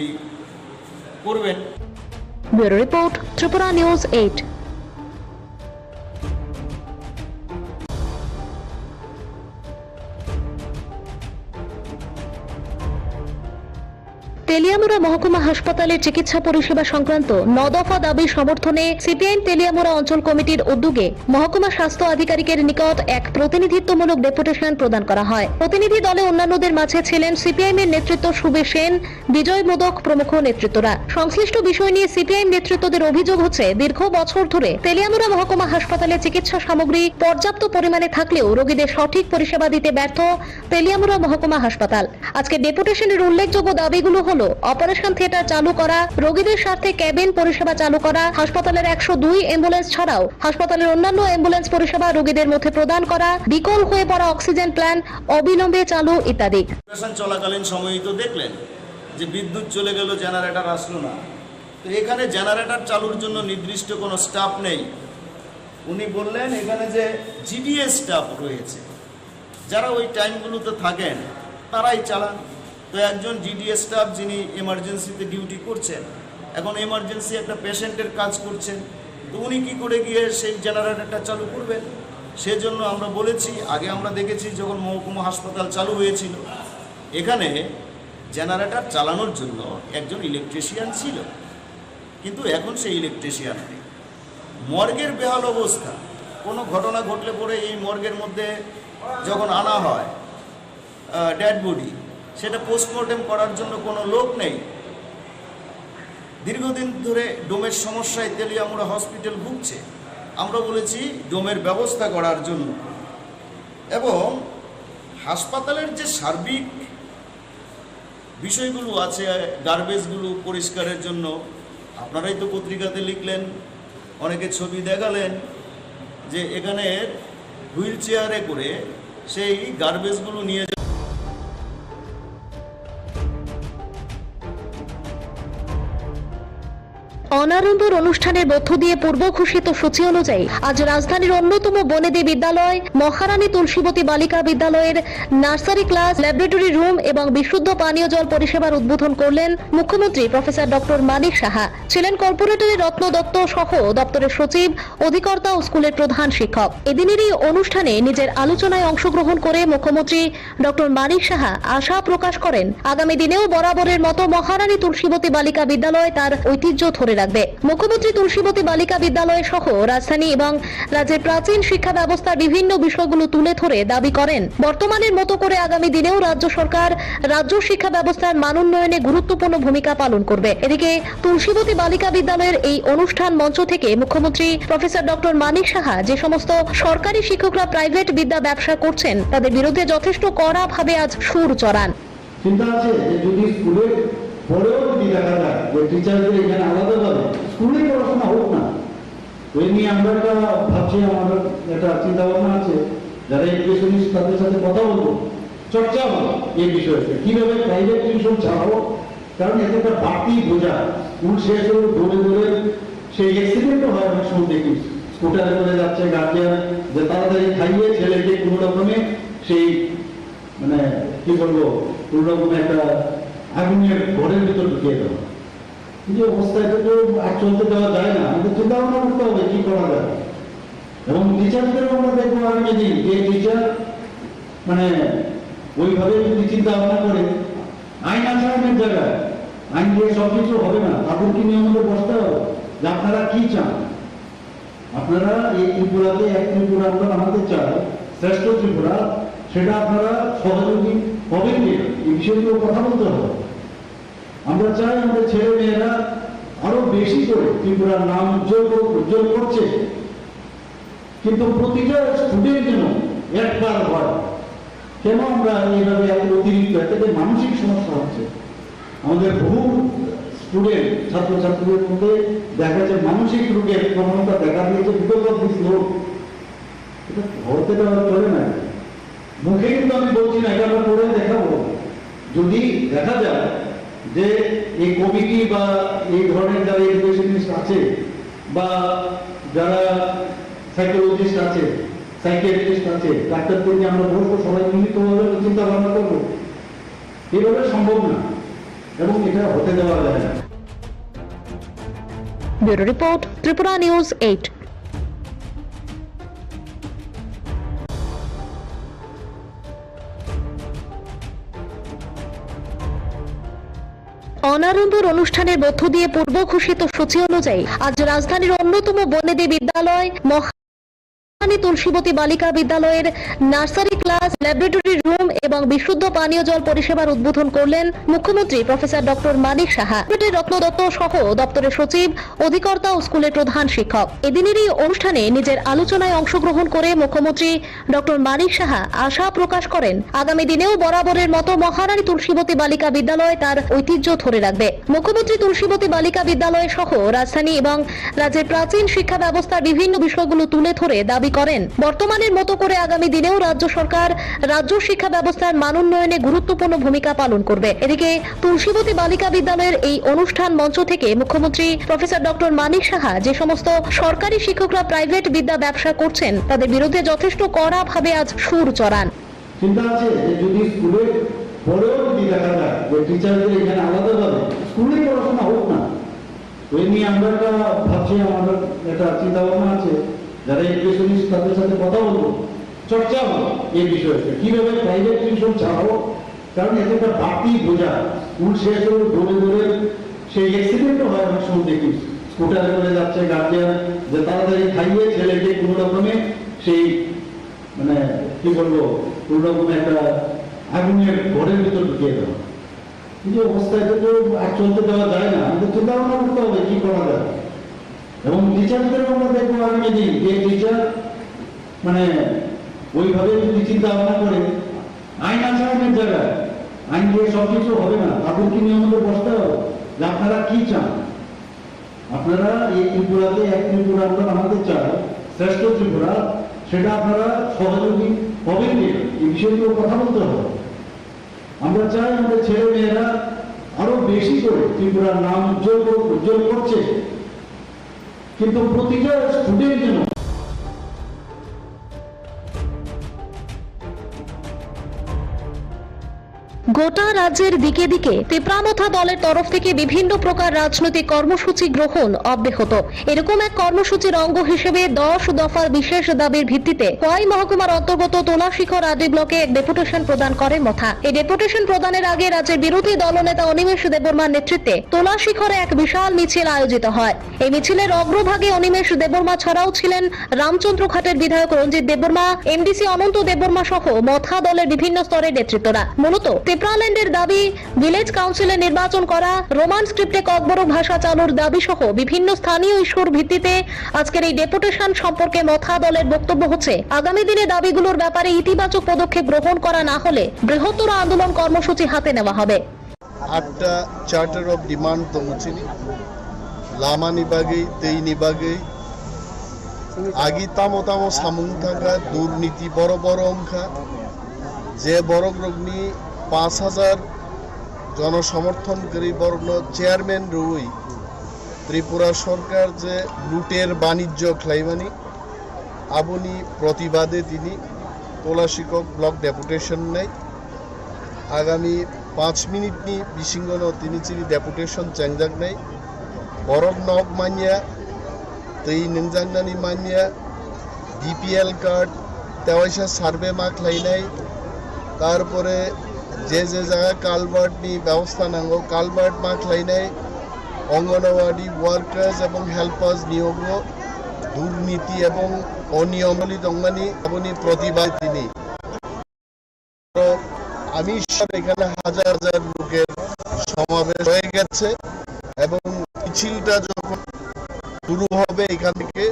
করবেন। Bureau report, Tripura news 8। Teliamura মহকুমা হাসপাতালে চিকিৎসা পরিষেবা সংক্রান্ত 9 দফা দাবি সমর্থনে সিপিআইএম তেলিয়ামুড়া অঞ্চল কমিটির উদ্যোগে মহকুমা স্বাস্থ্য আধিকারিকের নিকট এক প্রতিনিধিত্বমূলক ডেপুটেশন প্রদান করা হয়। প্রতিনিধি দলে অন্যান্যদের মাঝে ছিলেন সিপিআইএম এর নেতৃত্ব সুবীর সেন, বিজয় মোদক প্রমুখ নেতৃত্বরা। সংশ্লিষ্ট বিষয় নিয়ে সিপিআইএম নেতৃত্বদের অভিযোগ হচ্ছে, দীর্ঘ বছর ধরে তেলিয়ামুড়া মহকুমা হাসপাতালে চিকিৎসা সামগ্রী পর্যাপ্ত পরিমাণে থাকলেও রোগীদের সঠিক পরিষেবা দিতে ব্যর্থ তেলিয়ামুড়া মহকুমা হাসপাতাল। আজকে ডেপুটেশনের উল্লেখযোগ্য দাবিগুলো হলো অপারেশন থিয়েটার চালু করা, রোগীদের স্বার্থে ক্যাবিন পরিষেবা চালু করা, হাসপাতালের 102 অ্যাম্বুলেন্স ছাড়াও হাসপাতালের অন্যান্য অ্যাম্বুলেন্স পরিষেবা রোগীদের মধ্যে প্রদান করা, বিকল হয়ে পড়া অক্সিজেন প্ল্যান অবিলম্বে চালু ইত্যাদি। অপারেশন চলাকালীন সময়ই তো দেখলেন যে বিদ্যুৎ চলে গেল, জেনারেটর আসলো না। তো এখানে জেনারেটর চালুর জন্য নির্দিষ্ট কোনো স্টাফ নেই। উনি বললেন এখানে যে জিডিএস স্টাফ রয়েছে, যারা ওই টাইমগুলোতে থাকেন তারাই চালান। তো একজন জিডিএস স্টাফ যিনি এমার্জেন্সিতে ডিউটি করছেন, এখন এমার্জেন্সি একটা পেশেন্টের কাজ করছেন, তো উনি কী করে গিয়ে সেই জেনারেটরটা চালু করবেন? সেজন্য আমরা বলেছি, আগে আমরা দেখেছি যখন মহকুমা হাসপাতাল চালু হয়েছিল, এখানে জেনারেটর চালানোর জন্য একজন ইলেকট্রিশিয়ান ছিল, কিন্তু এখন সেই ইলেকট্রিশিয়ান নেই। মর্গের বেহাল অবস্থা, কোনো ঘটনা ঘটলে পরে এই মর্গের মধ্যে যখন আনা হয় ডেড বডি, সেটা পোস্টমর্টেম করার জন্য কোনো লোক নেই। দীর্ঘদিন ধরে ডোমের সমস্যায় তেলিয়ামুড়া হসপিটাল ভুগছে। আমরা বলেছি ডোমের ব্যবস্থা করার জন্য, এবং হাসপাতালের যে সার্বিক বিষয়গুলো আছে, গার্বেজগুলো পরিষ্কারের জন্য আপনারাই তো পত্রিকাতে লিখলেন, অনেকে ছবি দেখালেন যে এখানে হুইল চেয়ারে করে সেই গার্বেজগুলো নিয়ে অনারম্বর অনুষ্ঠানের মধ্য দিয়ে পূর্ব ঘোষিত সূচি অনুযায়ী আজ রাজধানীর অন্যতম বনেদি বিদ্যালয় মহারানী তুলসীবতী বালিকা বিদ্যালয়ের নার্সারি ক্লাস, ল্যাবরেটরি রুম এবং বিশুদ্ধ পানীয় জল পরিষেবার উদ্বোধন করলেন মুখ্যমন্ত্রী প্রফেসর ডক্টর মানিক সাহা। ছিলেন কর্পোরেটরের রত্ন দত্ত সহ দপ্তরের সচিব, অধিকর্তা ও স্কুলের প্রধান শিক্ষক। এদিনের এই অনুষ্ঠানে নিজের আলোচনায় অংশগ্রহণ করে মুখ্যমন্ত্রী ডক্টর মানিক সাহা আশা প্রকাশ করেন, আগামী দিনেও বরাবরের মতো মহারানী তুলসীবতী বালিকা বিদ্যালয় তার ঐতিহ্য ধরে রাখবে। রাখবে। মুখ্যমন্ত্রী তুলসীবতী বালিকা বিদ্যালয় সহ রাজধানী এবং রাজ্যের প্রাচীন শিক্ষা ব্যবস্থার বিভিন্ন বিষয়গুলো তুলে ধরে দাবি করেন বর্তমানের মতো করে আগামী দিনেও রাজ্য সরকার রাজ্য শিক্ষা ব্যবস্থার মান উন্নয়নে গুরুত্বপূর্ণ ভূমিকা পালন করবে। এদিকে তুলসীবতী বালিকা বিদ্যালয়ের এই অনুষ্ঠান মঞ্চ থেকে মুখ্যমন্ত্রী প্রফেসর ডক্টর মানিক সাহা যে সমস্ত সরকারি শিক্ষকরা প্রাইভেট বিদ্যা ব্যবসা করছেন তাদের বিরুদ্ধে যথেষ্ট কড়া ভাবে আজ সুর চড়ান। চিন্তা আছে যে যদি স্কুলে পড়েও যদি দেখা যায় যে টিচারদের এখানে আলাদাভাবে স্কুলে পড়াশোনা হোক না, ওই নিয়ে আমরা একটা ভাবছি, আমাদের একটা চিন্তা ভাবনা আছে, যারা এডুকেশনিস্ট তাদের সাথে কথা বলবো, চর্চা হলো এই বিষয়টা কিভাবে প্রাইভেট টিউশন চালাবো। কারণ এতে একটা বাড়তি বোঝা, স্কুল শেষ হলে দৌড়ে দৌড়ে সেই অ্যাক্সিডেন্টও হয় অনেক সময় দেখি, স্কুটারে করে যাচ্ছে গার্জিয়ান যে তাড়াতাড়ি খাইয়ে ছেলেকে কোনো রকমে সেই মানে কি বলবো কোন রকমের একটা আগুনের ঘরের ভিতর ঢুকিয়ে দেওয়া। এই অবস্থায় তো আর চলতে দেওয়া যায় না, আমাদের চিন্তা ভাবনা করতে হবে কি করা যায়। এবং টিচারদেরও আমরা দেখবো আগামী দিন যে টিচার মানে ওইভাবে যদি চিন্তা ভাবনা করে, আইন আছে আইনের জায়গায়, আইন দিয়ে সবকিছু হবে না, তাদেরকে নিয়ে আমাদের বসতে হবে যে আপনারা কি চান। আপনারা এই ত্রিপুরাতে এক ত্রিপুরা আমরা আমাদের চাই, শ্রেষ্ঠ ত্রিপুরা, সেটা আপনারা সহযোগী হবেন কি এই বিষয়গুলো কথা বলতে হবে। আমরা চাই আমাদের ছেলে মেয়েরা আরো বেশি করে ত্রিপুরার নাম উজ্জ্বল করছে, কিন্তু প্রতিটা স্টুডেন্ট যেন একবার হয়। কেন আমরা এইভাবে এত অতিরিক্ত এতে মানসিক সমস্যা হচ্ছে। আমাদের বহু স্টুডেন্ট ছাত্রছাত্রীদের মধ্যে দেখা যাচ্ছে মানসিক রোগের প্রবণতা দেখা দিয়েছে। বিকল্প লোক এটা ধরতে দেওয়া চলে না, মুখে কিন্তু আমি বলছি না, এটা আমরা করে দেখাবো। যদি দেখা যায় যে এই কমিটি বা এই ধরনের যারা এডুকেশনিস্ট আছে বা যারা সাইকোলজিস্ট আছে, সাইকিয়াট্রিস্ট আছে, ডাক্তারদের নিয়ে আমরা বলবো, সবাই মিলিতভাবে চিন্তা ভাবনা করবো, এভাবে সম্ভব না এবং এটা হতে দেওয়া যায় না। Bureau report, Tripura news 8। অনারম্বর অনুষ্ঠানের মধ্য দিয়ে পূর্ব ঘোষিত সূচি অনুযায়ী আজ রাজধানীর অন্যতম বনেদি বিদ্যালয় তুলসীবতী বালিকা বিদ্যালয়ের নার্সারি ক্লাস, ল্যাবরেটরি রুম এবং বিশুদ্ধ পানীয় জল পরিষেবার উদ্বোধন করলেন মুখ্যমন্ত্রী প্রফেসর ডক্টর মানিক সাহা, রত্ন দত্ত সহ দপ্তরের সচিব, অধিকর্তা ও স্কুলের প্রধান শিক্ষক। এদিনের এই অনুষ্ঠানে নিজের আলোচনায় অংশগ্রহণ করে মুখ্যমন্ত্রী ডক্টর মানিক সাহা আশা প্রকাশ করেন আগামী দিনেও বরাবরের মতো মহারানী তুলসীবতী বালিকা বিদ্যালয় তার ঐতিহ্য ধরে রাখবে। মুখ্যমন্ত্রী তুলসীবতী বালিকা বিদ্যালয় সহ রাজধানী এবং রাজ্যের প্রাচীন শিক্ষা ব্যবস্থার বিভিন্ন বিষয়গুলো তুলে ধরে দাবি করেন বর্তমানের মতো করে আগামী দিনেও রাজ্য সরকার রাজ্য শিক্ষা ব্যবস্থার মান উন্নয়নে গুরুত্বপূর্ণ ভূমিকা পালন করবে। এদিকে তুলসীবতী বালিকা বিদ্যালয়ের এই অনুষ্ঠান মঞ্চ থেকে মুখ্যমন্ত্রী প্রফেসর ডক্টর মানিক সাহা যে সমস্ত সরকারি শিক্ষকরা প্রাইভেট বিদ্যা ব্যবসা করছেন তাদের বিরুদ্ধে যথেষ্ট কড়া ভাবে আজ সুর চড়ান। চিন্তা আছে যে যদি স্কুলে পড়েও যদি দেখা যায় যে টিচারদের এখানে আলাদাভাবে স্কুলে পড়াশোনা হোক না, ওই নিয়ে আমরা একটা ভাবছি, আমাদের একটা চিন্তা ভাবনা আছে, যারা এডুকেশনিস্ট তাদের সাথে কথা বলবো, চর্চা হলো এই বিষয়টা কিভাবে প্রাইভেট টিউশন চালাবো। কারণ এতে একটা বাড়তি বোঝা, স্কুল শেষ হলে দৌড়ে দৌড়ে সেই অ্যাক্সিডেন্টও হয় অনেক সময় দেখি, স্কুটারে করে যাচ্ছে গার্জিয়ান যে তাড়াতাড়ি খাইয়ে ছেলেকে কোনো রকমে সেই মানে কি বলবো কোন রকমের একটা আগুনের ঘরের ভিতর ঢুকিয়ে দেওয়া। এই অবস্থায় তো আর চলতে দেওয়া যায় না, আমাদের চিন্তা ভাবনা করতে হবে কি করা যায়। এবং টিচারদেরও আমরা দেখবো আগামী দিন যে টিচার মানে ওইভাবে যদি চিন্তা ভাবনা করে, আইন আছে আইনের জায়গায়, আইন দিয়ে সবকিছু হবে না, তাদেরকে নিয়ে আমাদের বসতে হবে যে আপনারা কি চান। আপনারা এই ত্রিপুরাতে এক ত্রিপুরা আমরা আমাদের চাই, শ্রেষ্ঠ ত্রিপুরা, সেটা আপনারা সহযোগী হবেন কি এই বিষয়গুলো কথা বলতে হবে। আমরা চাই আমাদের ছেলে মেয়েরা আরো বেশি করে ত্রিপুরার নাম উজ্জ্বল করছে, কিন্তু প্রতিটা স্টুডেন্ট যেন গোটা রাজ্যের দিকে দিকে তেপ্রামথা দলের তরফ থেকে বিভিন্ন প্রকার রাজনৈতিক কর্মসূচি গ্রহণ অব্যাহত। এরকম এক কর্মসূচির অঙ্গ হিসেবে 10 দফার বিশেষ দাবির ভিত্তিতে খোয়াই মহকুমার অন্তর্গত তোলাশিখর আদি ব্লকে এক ডেপুটেশন প্রদান করে মথা। এই ডেপুটেশন প্রদানের আগে রাজ্যের বিরোধী দলনেতা অনিমেষ দেববর্মার নেতৃত্বে তোলাশিখরে এক বিশাল মিছিল আয়োজিত হয়। এই মিছিলের অগ্রভাগে অনিমেষ দেববর্মা ছাড়াও ছিলেন রামচন্দ্র ঘাটের বিধায়ক রঞ্জিত দেববর্মা, এমডিসি অনন্ত দেববর্মা সহ মথা দলের বিভিন্ন স্তরের নেতৃত্বরা। মূলত তেপ্রাল্যান্ডের দাবি, ভিলেজ কাউন্সিলে নির্বাচন করা, রোমান স্ক্রিপ্টে ককবরক ভাষা চালুর দাবি সহ বিভিন্ন স্থানীয় ইস্যুর ভিত্তিতে আজকের এই ডেপুটেশন সম্পর্কে মথা দলের বক্তব্য হচ্ছে আগামী দিনে দাবিগুলোর ব্যাপারে ইতিবাচক পদক্ষেপ গ্রহণ করা না হলে বৃহত্তর আন্দোলন কর্মসূচি হাতে নেওয়া হবে। 8টা চার্টার অফ ডিমান্ড তমুচিনি লামানি বাগै তেইনি বাগै আগি তামো তামো সামুং থাকা দুর্নীতি বড় বড় অংখা যে বড় গ্রগ্নি 5000 জনসমর্থনকারী বর্ণ চেয়ারম্যান রুই ত্রিপুরা সরকার যে লুটের বাণিজ্য খ্লাইমানি আবনি প্রতিবাদে তিনি তোলাশিকক ব্লক ডেপুটেশন নেয়। আগামী 5 মিনিটনি বিশিঙ্গন তিনি চিনি ডেপুটেশন চেংজাক নেয় বরক নক মানিয়া তৈ নংজাংনানি মানিয়া বিপিএল কার্ড তেওয়াইসা সার্ভে মা খ্লাইনাই তারপরে যে যে জায়গায় কালভার্টনি ব্যবস্থা নাঙ্গো কালভার্ট মা খ্লাইনাই অঙ্গনওয়াড়ি ওয়ার্কার্স এবং হেল্পার্স নিয়োগ দুর্নীতি এবং অনিয়মলি দংমানি আপনি প্রতিবাদ তিনি। আমি এখানে হাজার হাজার লোকের সমাবেশ হয়ে গেছে এবং মিছিলটা যখন শুরু হবে এখান থেকে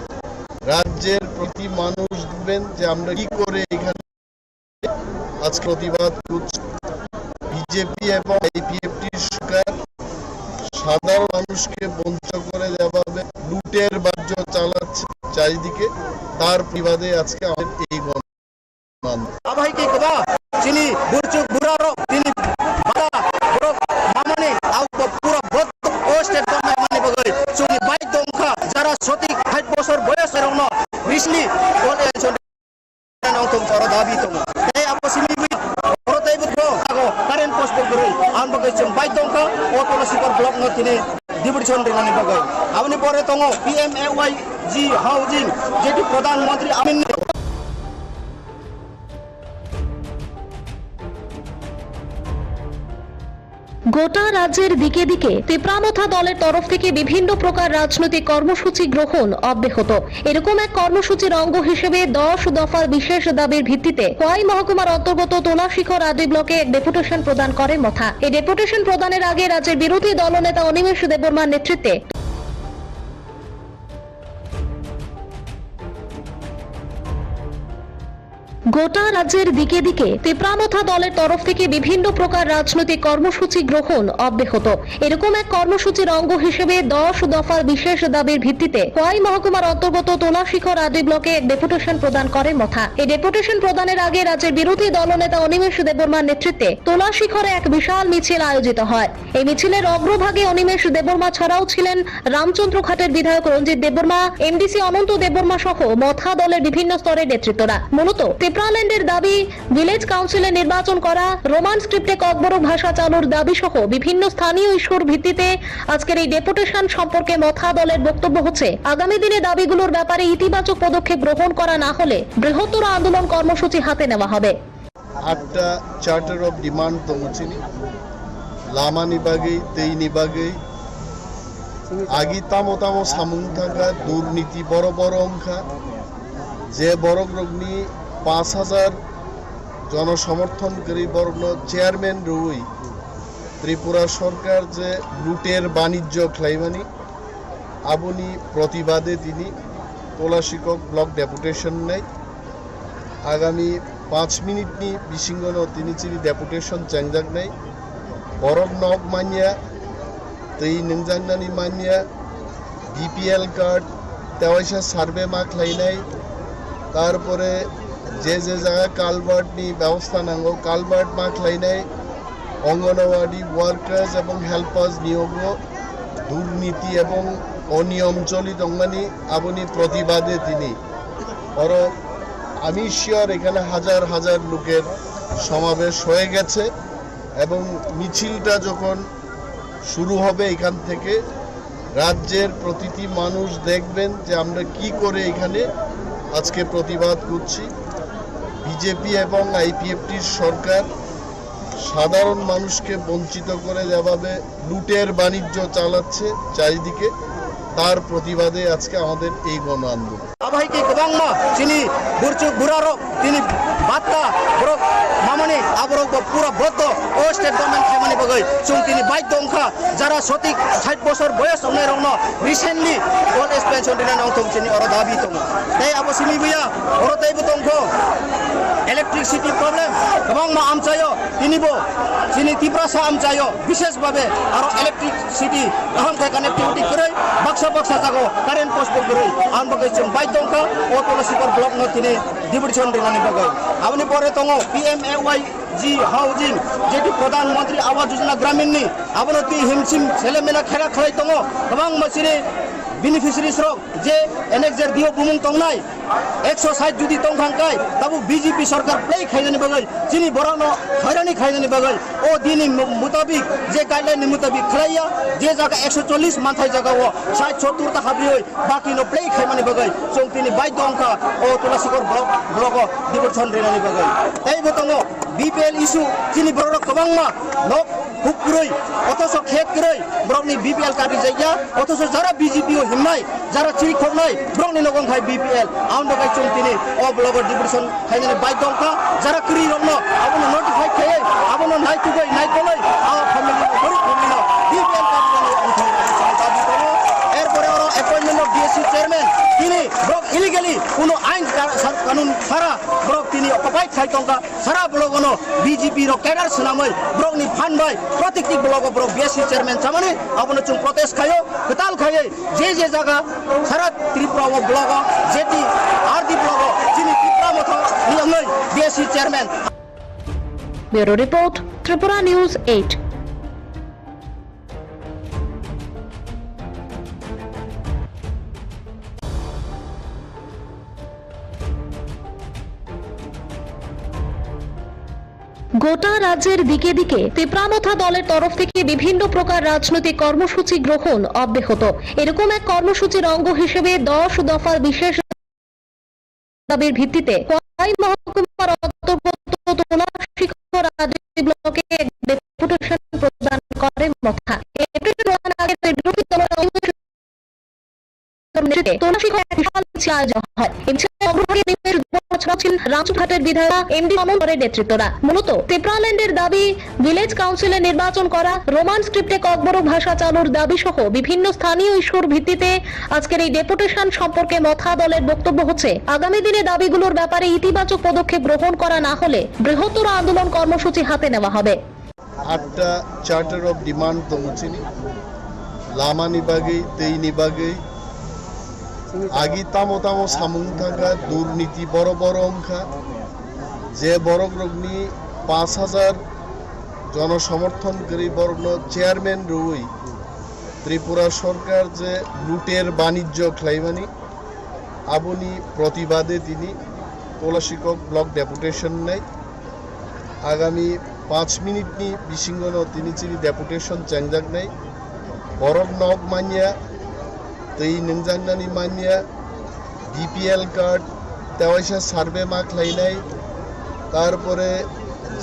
রাজ্যের প্রতি মানুষ দেখবেন যে আমরা কি করে এখানে আজ প্রতিবাদ করছি। বিজেপি এবং আইপিএফটি সরকার সাধারণ মানুষকে বঞ্চিত করে যেভাবে লুটের বাণিজ্য চালাচ্ছে চারিদিকে তার প্রতিবাদে আজকে আমাদের এই গণমান আবাইকে কবা চিনি বুরচুক বুরারো তিনি বাবা বড় মামনি আউ পুরো বত ওস্টেট দমে মানে বগৈ চুনি বাই দংখা যারা সঠিক 60 বছর বয়সের অন্য রিসলি বলে নংতম সর দাবি তম এই আপসিমি বড়তাই বুদ্রো আগো কারেন্ট পোস্ট বগৈ আন বগৈ চুন বাই দংখা ও তোলাশিখর ব্লক ন তিনি ডিপুটেশন রেমানি বগৈ আপনি পরে তং পিএমএওয়াই জি হাউজিং যেটি প্রধানমন্ত্রী আমিন গোটা রাজ্যের দিকে দিকে তেপ্রামথা দলের তরফ থেকে বিভিন্ন প্রকার রাজনৈতিক কর্মসূচি গ্রহণ অব্যাহত। এরকম এক কর্মসূচির অঙ্গ হিসেবে 10 দফার বিশেষ দাবির ভিত্তিতে খোয়াই মহকুমার অন্তর্গত তোলাশিখর আদি ব্লকে এক ডেপুটেশন প্রদান করে মথা। এই ডেপুটেশন প্রদানের আগে রাজ্যের বিরোধী দলনেতা অনিমেষ দেববর্মার নেতৃত্বে গোটা রাজ্যের দিকে দিকে তেপ্রামথা দলের তরফ থেকে বিভিন্ন প্রকার রাজনৈতিক কর্মসূচি গ্রহণ অব্যাহত। এরকম এক কর্মসূচির অঙ্গ হিসেবে 10 দফার বিশেষ দাবির ভিত্তিতে খোয়াই মহকুমার অন্তর্গত তোলাশিখর আদি ব্লকে এক ডেপুটেশন প্রদান করে মথা। এই ডেপুটেশন প্রদানের আগে রাজ্যের বিরোধী দলনেতা অনিমেষ দেববর্মার নেতৃত্বে তোলাশিখরে এক বিশাল মিছিল আয়োজিত হয়। এই মিছিলের অগ্রভাগে অনিমেষ দেববর্মা ছাড়াও ছিলেন রামচন্দ্র ঘাটের বিধায়ক রঞ্জিত দেববর্মা, এমডিসি অনন্ত দেববর্মা সহ মথা দলের বিভিন্ন স্তরের নেতৃত্বরা। মূলত তেপ্রাল্যান্ডের দাবি, ভিলেজ কাউন্সিলে নির্বাচন করা, রোমান স্ক্রিপ্টে ককবরক ভাষা চালুর দাবি সহ বিভিন্ন স্থানীয় ইস্যুর ভিত্তিতে আজকের এই ডেপুটেশন সম্পর্কে মথা দলের বক্তব্য হচ্ছে আগামী দিনে দাবিগুলোর ব্যাপারে ইতিবাচক পদক্ষেপ গ্রহণ করা না হলে বৃহত্তর আন্দোলন কর্মসূচি হাতে নেওয়া হবে। 8টা চার্টার অফ ডিমান্ড তমুচিনি লামানি বাগै তেইনি বাগै আগি তামো তামো সামুং থাকা দুর্নীতি বড় বড় অংখা যে বড় গ্রগ্নি 5000 জনসমর্থনকারী বর্ণ চেয়ারম্যান রুই ত্রিপুরা সরকার যে লুটের বাণিজ্য খ্লাইমানি আবনি প্রতিবাদে তিনি তোলাশিকক ব্লক ডেপুটেশন নেয়। আগামী 5 মিনিটনি বিশিঙ্গন তিনি চিনি ডেপুটেশন চেংজাক নেয় বরক নক মানিয়া তৈ নংজাংনানি মানিয়া বিপিএল কার্ড তেওয়াইসা সার্ভে মা খ্লাইনাই তারপরে যে যে জায়গায় কালভার্টনি ব্যবস্থা নাঙ্গো কালভার্ট মা খ্লাইনাই অঙ্গনওয়াড়ি ওয়ার্কার্স এবং হেল্পার্স নিয়োগ দুর্নীতি এবং অনিয়ম চলিত অঙ্গানি আপনি প্রতিবাদে তিনি। আমি শিওর এখানে হাজার হাজার লোকের সমাবেশ হয়ে গেছে এবং মিছিলটা যখন শুরু হবে এখান থেকে রাজ্যের প্রতিটি মানুষ দেখবেন যে আমরা কি করে এখানে আজকে প্রতিবাদ করছি। বিজেপি এবং আইপিএফটির সরকার সাধারণ মানুষকে বঞ্চিত করে যেভাবে লুটের বাণিজ্য চালাচ্ছে চারিদিকে, তার প্রতিবাদে আজকে আমাদের এই গণ আন্দোলন। আবাহিকে গোবাংমা চিনি বুরচুক বুরারক তিনি বাত্তা বরক মামনি আবরক পুরা বদ্ধ ও স্টেট গভর্নমেন্ট খাইমানি বাগৈ চুং তিনি বাধ্য অংখা যারা সঠিক 60 বছর বয়স অংনাই রং রিসেন্টলি ওল্ড এজ পেনশন দিনা নং থং চিনি অর দাবি দङ তাই আবো সিমি বুয়া অরতাই বতংখ ইলেকট্রিসিটি প্রবলেম গোবাংমা আমচাयो তিনিবো চিনি তিব্রাসা আমচাयो বিশেষভাবে আর ইলেকট্রিসিটি अहम কানেক্টিভিটি করে বাক্সা বাক্সা জাগো কারেন্ট পোস্ট করে আন বাগৈ চুং বাধ্য অংখা ও তুলসীপুর ব্লক ন তিনি ডিপুটেশন দিনানি বাগৈ আপনি পরে দङ PMAY जी हाउसिंग जेटु प्रधानमंत्री आवास योजना ग्रामीण नि आबनो ति हिमसिम सेलेमेना खेरा खलाय दङ गोबां मसिनि बेनिफिशियारिज रक जे एनेक्सर दियो बुमुं तंगनाय 160 जुदि तंखांकाय तबु बीजेपी सरकार प्ले खाइजनि बगै जिनि बरानो हैरानी खाइजनि बगै ओ दिनि मुताबिक जे गाइडलाइन नि मुताबिक खलाया जे जगह 140 मानथाय जगह ओ 60-70 ता हाबि होय बाकी नो प्ले खाइमानि बगै जों तिनि बाध्य अंका ओ तुलसीगर ब्लक डिपुटेशन रेनानि बगै ताइ बतंगो BPL इशू जिनि बरक गोबांमा नक हुकुरै अथस खेत करै ब्रकनि BPL काटि जायगा अथस जारा बीजेपी ओ हिमनाय जारा चिरि खरनाय ब्रकनि नगं खाय BPL आउन दगाय चुं तिनि ओ ब्लक डिपुटेशन खायनि बाध्य अंका जारा करि रनो आबनो नोटिफाइ खाय आबनो नाय तुगै नाय कोलै आ फैमिलि गरि फैमिलि BPL काटि अंथाय दाबि करो एरपरे और अपॉइंटमेंट ऑफ DSC चेयरमैन তিনি ব্লক ইলিগালি কোনো আইন কানুন ছাড়া ব্লক তিনি অকুপাইড খাইতংকা সারা ব্লকনো বিজেপি র ক্যাডার সনাमै ব্লকনি ফান্ড বাই প্রত্যেকটি ব্লক ব্লক বিএসসি চেয়ারম্যান চামানে আপনি চুং প্রটেস্ট খায়ো কতাল খায়ে যে জায়গা সারা ত্রিপুরা ব্লক যেটি আরডি ব্লক যিনি ত্রিপুরা মত নিয়মই BSC chairman. Bureau report, Tripura news 8। গোটা রাজ্যের দিকে দিকে তিপ্রামথা দলের তরফ থেকে বিভিন্ন প্রকার রাজনৈতিক কর্মসূচি গ্রহণ অব্যাহত। এরকম এক কর্মসূচির অঙ্গ হিসেবে 10 দফার বিশেষ দাবির ভিত্তিতে খোয়াই মহকুমার অন্তর্গত তোলাশিখর আদি ব্লকে ডেপুটেশন প্রদান করে মথা। এপ্রিল 1 আগে বিরোধী তোলাশিখর এক বিশাল আয়োজন হয়। রামচুরহাটের বিধায়ক এমডি মামুনের নেতৃত্বরা মূলত তিপ্রাল্যান্ডের দাবি, ভিলেজ কাউন্সিলে নির্বাচন করা, রোমান স্ক্রিপ্টে ককবরক ভাষা চালুর দাবি সহ বিভিন্ন স্থানীয় ইস্যুর ভিত্তিতে আজকের এই ডেপুটেশন সম্পর্কে মথা দলের বক্তব্য হচ্ছে আগামী দিনে দাবিগুলোর ব্যাপারে ইতিবাচক পদক্ষেপ গ্রহণ করা না হলে বৃহত্তর আন্দোলন কর্মসূচি হাতে নেওয়া হবে। 8টা চার্টার অফ ডিমান্ড দংচিনি লামা নিবাগै दै নিবাগै आगी तामो तामो सामुं थाका दुर्नीति बड़ बड़ अंखा जे बरग्रगनी 5000 जनसमर्थन करी बरग्न चेयरमैन रई त्रिपुरा सरकार जे लुटेर बाणिज्य खाइमानी आबनी प्रतिबादे तिनी तलाशिকক ब्लक डेपुटेशन नाय आगामी 5 मिनिटनी बिसिंगनो तिनी चिनि डेपुटेशन चेंजाक नाय बरग नग मानिया तई नंजांगनानि मानिया BPL कार्ड तेवाइसा सार्वे मा खालायनाय तारपरे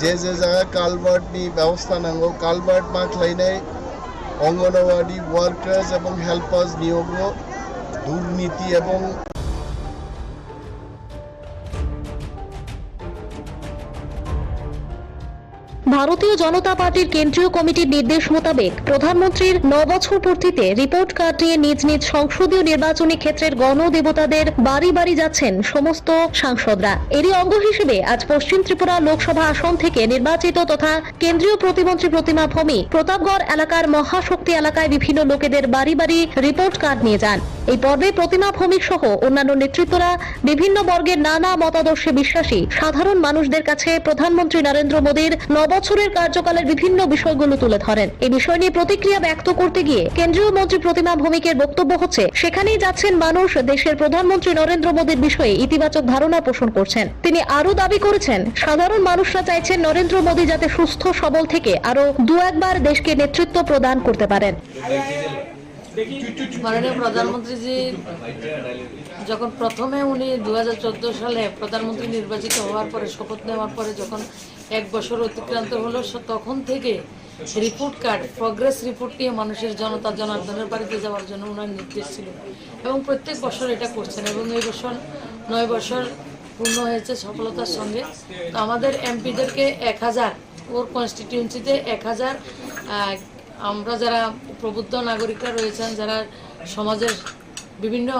जे जायगा कालभार्टनि व्यवस्था नांगौ कालभार्ट मा खालायनाय अंगनवाड़ी वार्कार्स एवं हेल्पार्स नियोग दुर्नीति एवं ভারতীয় জনতা পার্টির কেন্দ্রীয় কমিটির নির্দেশ মোতাবেক প্রধানমন্ত্রীর 9 বছর পূর্তিতে রিপোর্ট কার্ড নিয়ে নিজ নিজ সংসদীয় নির্বাচনী ক্ষেত্রের গণদেবতাদের বাড়ি বাড়ি যাচ্ছেন সমস্ত সাংসদরা। এরই অঙ্গ হিসেবে আজ পশ্চিম ত্রিপুরা লোকসভা আসন থেকে নির্বাচিত তথা কেন্দ্রীয় প্রতিমন্ত্রী প্রতিমা ভৌমিক প্রতাপগড় এলাকার মহাশক্তি এলাকায় বিভিন্ন লোকেদের বাড়ি বাড়ি রিপোর্ট কার্ড নিয়ে যান এই পর্বে প্রতিমা ভৌমিক সহ অন্যান্য নেতৃত্বরা বিভিন্ন বর্গের নানা মতাদর্শে বিশ্বাসী সাধারণ মানুষদের কাছে প্রধানমন্ত্রী নরেন্দ্র মোদীর 9 বছরের কার্যকালের বিভিন্ন বিষয়গুলো তুলে ধরেন। এই বিষয় নিয়ে প্রতিক্রিয়া ব্যক্ত করতে গিয়ে কেন্দ্রীয় মন্ত্রী প্রতিমা ভৌমিকের বক্তব্য হচ্ছে, সেখানেই যাচ্ছেন মানুষ দেশের প্রধানমন্ত্রী নরেন্দ্র মোদীর বিষয়ে ইতিবাচক ধারণা পোষণ করছেন। তিনি আরো দাবি করেছেন, সাধারণ মানুষরা চাইছেন নরেন্দ্র মোদী যাতে সুস্থ সবল থেকে আরো 2-1 বার দেশকে নেতৃত্ব প্রদান করতে পারেন। মাননীয় প্রধানমন্ত্রীজি যখন প্রথমে উনি 2014 সালে প্রধানমন্ত্রী নির্বাচিত হওয়ার পরে শপথ নেওয়ার পরে যখন 1 বছর অতিক্রান্ত হলো, তখন থেকে রিপোর্ট কার্ড, প্রগ্রেস রিপোর্ট নিয়ে মানুষের জনার্দনের বাড়িতে যাওয়ার জন্য ওনার নির্দেশ ছিল এবং প্রত্যেক বছর এটা করছেন এবং এই বছর 9 বছর পূর্ণ হয়েছে সফলতার সঙ্গে। তো আমাদের এমপিদেরকে 1000, ওর কনস্টিটিউয়েন্সিতে 1000 আমরা যারা প্রবুদ্ধ নাগরিকরা রয়েছেন, যারা সমাজের বিভিন্ন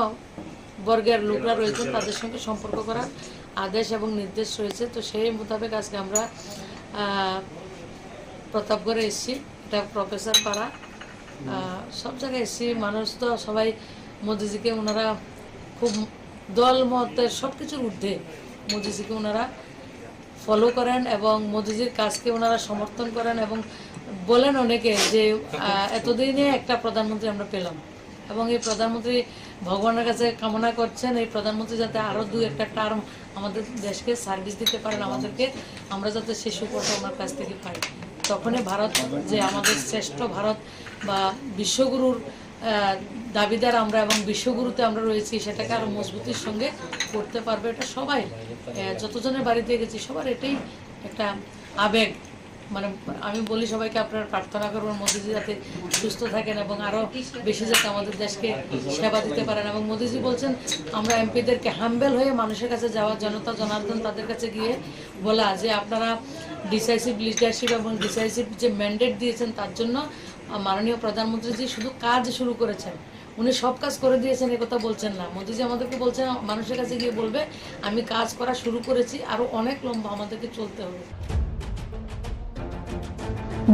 বর্গের লোকরা রয়েছেন, তাদের সঙ্গে সম্পর্ক করার আদেশ এবং নির্দেশ রয়েছে। তো সেই মোতাবেক আজকে আমরা প্রতাপগড়ে এসেছি, এটা প্রফেসর পাড়া, সব জায়গায় এসেছি। মানুষ তো সবাই মোদিজিকে ওনারা খুব দল মতের সব কিছুর ঊর্ধ্বে মোদিজিকে ওনারা ফলো করেন এবং মোদিজির কাজকে ওনারা সমর্থন করেন এবং বলেন অনেকে যে এতদিনে একটা প্রধানমন্ত্রী আমরা পেলাম এবং এই প্রধানমন্ত্রী ভগবানের কাছে কামনা করছেন এই প্রধানমন্ত্রী যাতে আরও 2-1 টার্ম আমাদের দেশকে সার্ভিস দিতে পারেন, আমাদেরকে, আমরা যাতে সেই সুফলটা আমার কাছ থেকে পাই। তখনই ভারত যে আমাদের শ্রেষ্ঠ ভারত বা বিশ্বগুরুর দাবিদার আমরা এবং বিশ্বগুরুতে আমরা রয়েছি, সেটাকে আরও মজবুতির সঙ্গে করতে পারবে। এটা সবাই, যতজনের বাড়িতে গেছি সবার এটাই একটা আবেগ। মানে আমি বলি সবাইকে আপনারা প্রার্থনা করবেন মোদিজি যাতে সুস্থ থাকেন এবং আরও বেশি যাতে আমাদের দেশকে সেবা দিতে পারেন। এবং মোদিজি বলছেন আমরা এমপিদেরকে হাম্বেল হয়ে মানুষের কাছে যাওয়া, জনার্দন তাদের কাছে গিয়ে বলা যে আপনারা ডিসাইসিভ লিডারশিপ এবং ডিসাইসিভ যে ম্যান্ডেট দিয়েছেন তার জন্য মাননীয় প্রধানমন্ত্রীজি শুধু কাজ শুরু করেছেন, উনি সব কাজ করে দিয়েছেন এ কথা বলছেন না। মোদিজি আমাদেরকে বলছেন মানুষের কাছে গিয়ে বলবে আমি কাজ করা শুরু করেছি, আরও অনেক লম্বা আমাদেরকে চলতে হবে।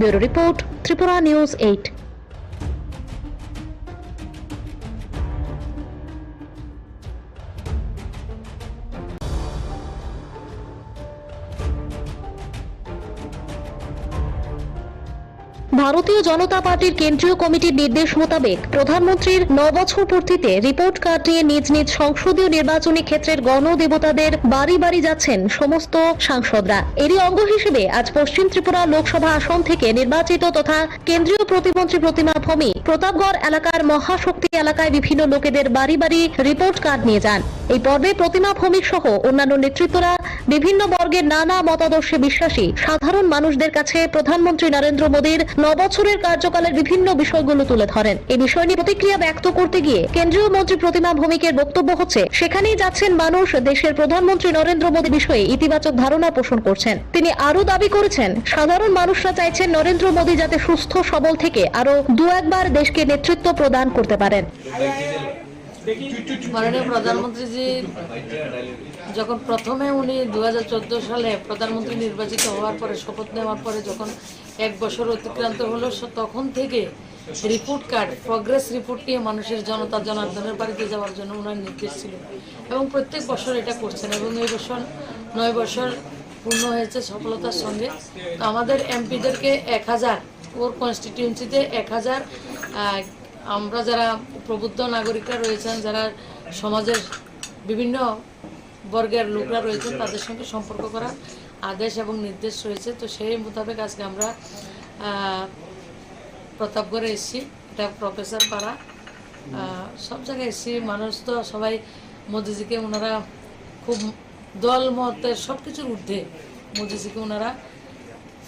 Bureau report, Tripura news 8। ভারতীয় জনতা পার্টির কেন্দ্রীয় কমিটির নির্দেশ মোতাবেক প্রধানমন্ত্রীর 9 বছর পূর্তিতে রিপোর্ট কার্ড নিয়ে নিজ নিজ সংসদীয় নির্বাচনী ক্ষেত্রের গণদেবতাদের বাড়ি বাড়ি যাচ্ছেন সমস্ত সাংসদরা। এরই অঙ্গ হিসেবে আজ পশ্চিম ত্রিপুরা লোকসভা আসন থেকে নির্বাচিত তথা কেন্দ্রীয় প্রতিমন্ত্রী প্রতিমা ভৌমিক প্রতাপগড় এলাকার মহাশক্তি এলাকায় বিভিন্ন লোকেদের বাড়ি বাড়ি রিপোর্ট কার্ড নিয়ে যান। এই পর্বে প্রতিমা ভৌমিক সহ অন্যান্য নেতৃত্বরা বিভিন্ন বর্গের নানা মতাদর্শে বিশ্বাসী সাধারণ মানুষদের কাছে প্রধানমন্ত্রী নরেন্দ্র মোদীর 9 বছরের কার্যকালের বিভিন্ন বিষয়গুলো তুলে ধরেন। এই বিষয় নিয়ে প্রতিক্রিয়া ব্যক্ত করতে গিয়ে কেন্দ্রীয় মন্ত্রী প্রতিমা ভৌমিকের বক্তব্য হচ্ছে, সেখানেই যাচ্ছেন মানুষ দেশের প্রধানমন্ত্রী নরেন্দ্র মোদী বিষয়ে ইতিবাচক ধারণা পোষণ করছেন। তিনি আরো দাবি করেছেন, সাধারণ মানুষরা চাইছেন নরেন্দ্র মোদী যাতে সুস্থ সবল থেকে আরো 2-1 বার দেশকে নেতৃত্ব প্রদান করতে পারেন। মাননীয় প্রধানমন্ত্রীজি যখন প্রথমে উনি 2014 সালে প্রধানমন্ত্রী নির্বাচিত হওয়ার পরে শপথ নেওয়ার পরে যখন 1 বছর অতিক্রান্ত হলো, তখন থেকে রিপোর্ট কার্ড, প্রগ্রেস রিপোর্ট নিয়ে মানুষের জনার্দনের বাড়িতে যাওয়ার জন্য ওনার নির্দেশ ছিল এবং প্রত্যেক বছর এটা করছেন এবং এই বছর 9 বছর পূর্ণ হয়েছে সফলতার সঙ্গে। তো আমাদের এমপিদেরকে 1000, ওর কনস্টিটিউয়েন্সিতে 1000 আমরা যারা প্রবুদ্ধ নাগরিকরা রয়েছেন, যারা সমাজের বিভিন্ন বর্গের লোকরা রয়েছেন, তাদের সঙ্গে সম্পর্ক করার আদেশ এবং নির্দেশ রয়েছে। তো সেই মোতাবেক আজকে আমরা প্রতাপগড়ে এসেছি, এটা প্রফেসর পাড়া, সব জায়গায় এসেছি। মানুষ তো সবাই মোদিজিকে ওনারা খুব দল মতের সব কিছুর ঊর্ধ্বে মোদিজিকে ওনারা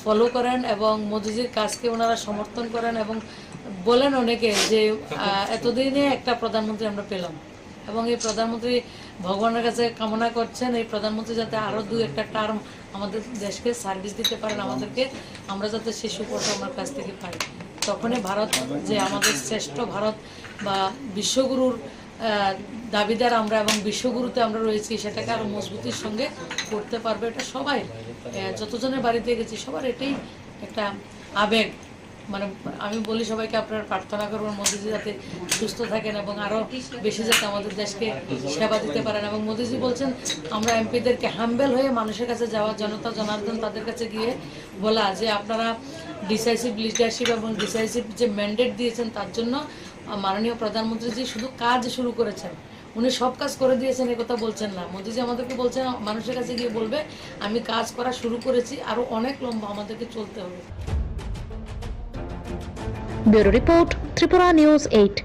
ফলো করেন এবং মোদিজির কাজকে ওনারা সমর্থন করেন এবং বলেন অনেকে যে এতদিনে একটা প্রধানমন্ত্রী আমরা পেলাম এবং এই প্রধানমন্ত্রী ভগবানের কাছে কামনা করছেন এই প্রধানমন্ত্রী যাতে আরও 2-1 টার্ম আমাদের দেশকে সার্ভিস দিতে পারেন, আমাদেরকে, আমরা যাতে সেই সুফলটা আমার কাছ থেকে পাই। তখনই ভারত যে আমাদের শ্রেষ্ঠ ভারত বা বিশ্বগুরুর দাবিদার আমরা এবং বিশ্বগুরুতে আমরা রয়েছি, সেটাকে আরও মজবুতির সঙ্গে করতে পারবে। এটা সবাই, যতজনের বাড়িতে গেছি সবার এটাই একটা আবেগ। মানে আমি বলি সবাইকে আপনারা প্রার্থনা করবেন মোদিজি যাতে সুস্থ থাকেন এবং আরো বেশি যাতে আমাদের দেশকে সেবা দিতে পারেন। এবং মোদিজি বলছেন আমরা এমপিদেরকে হাম্বেল হয়ে মানুষের কাছে যাওয়া, জনতা জনার্দন তাদের কাছে গিয়ে বলা যে আপনারা ডিসাইসিভ লিডারশিপ এবং ডিসাইসিভ যে ম্যান্ডেট দিয়েছেন তার জন্য মাননীয় প্রধানমন্ত্রীজি শুধু কাজ শুরু করেছেন, উনি সব কাজ করে দিয়েছেন এ কথা বলছেন না। মোদিজি আমাদেরকে বলছেন মানুষের কাছে গিয়ে বলবে আমি কাজ করা শুরু করেছি, আরো অনেক লম্বা আমাদেরকে চলতে হবে। Bureau report, Tripura news 8।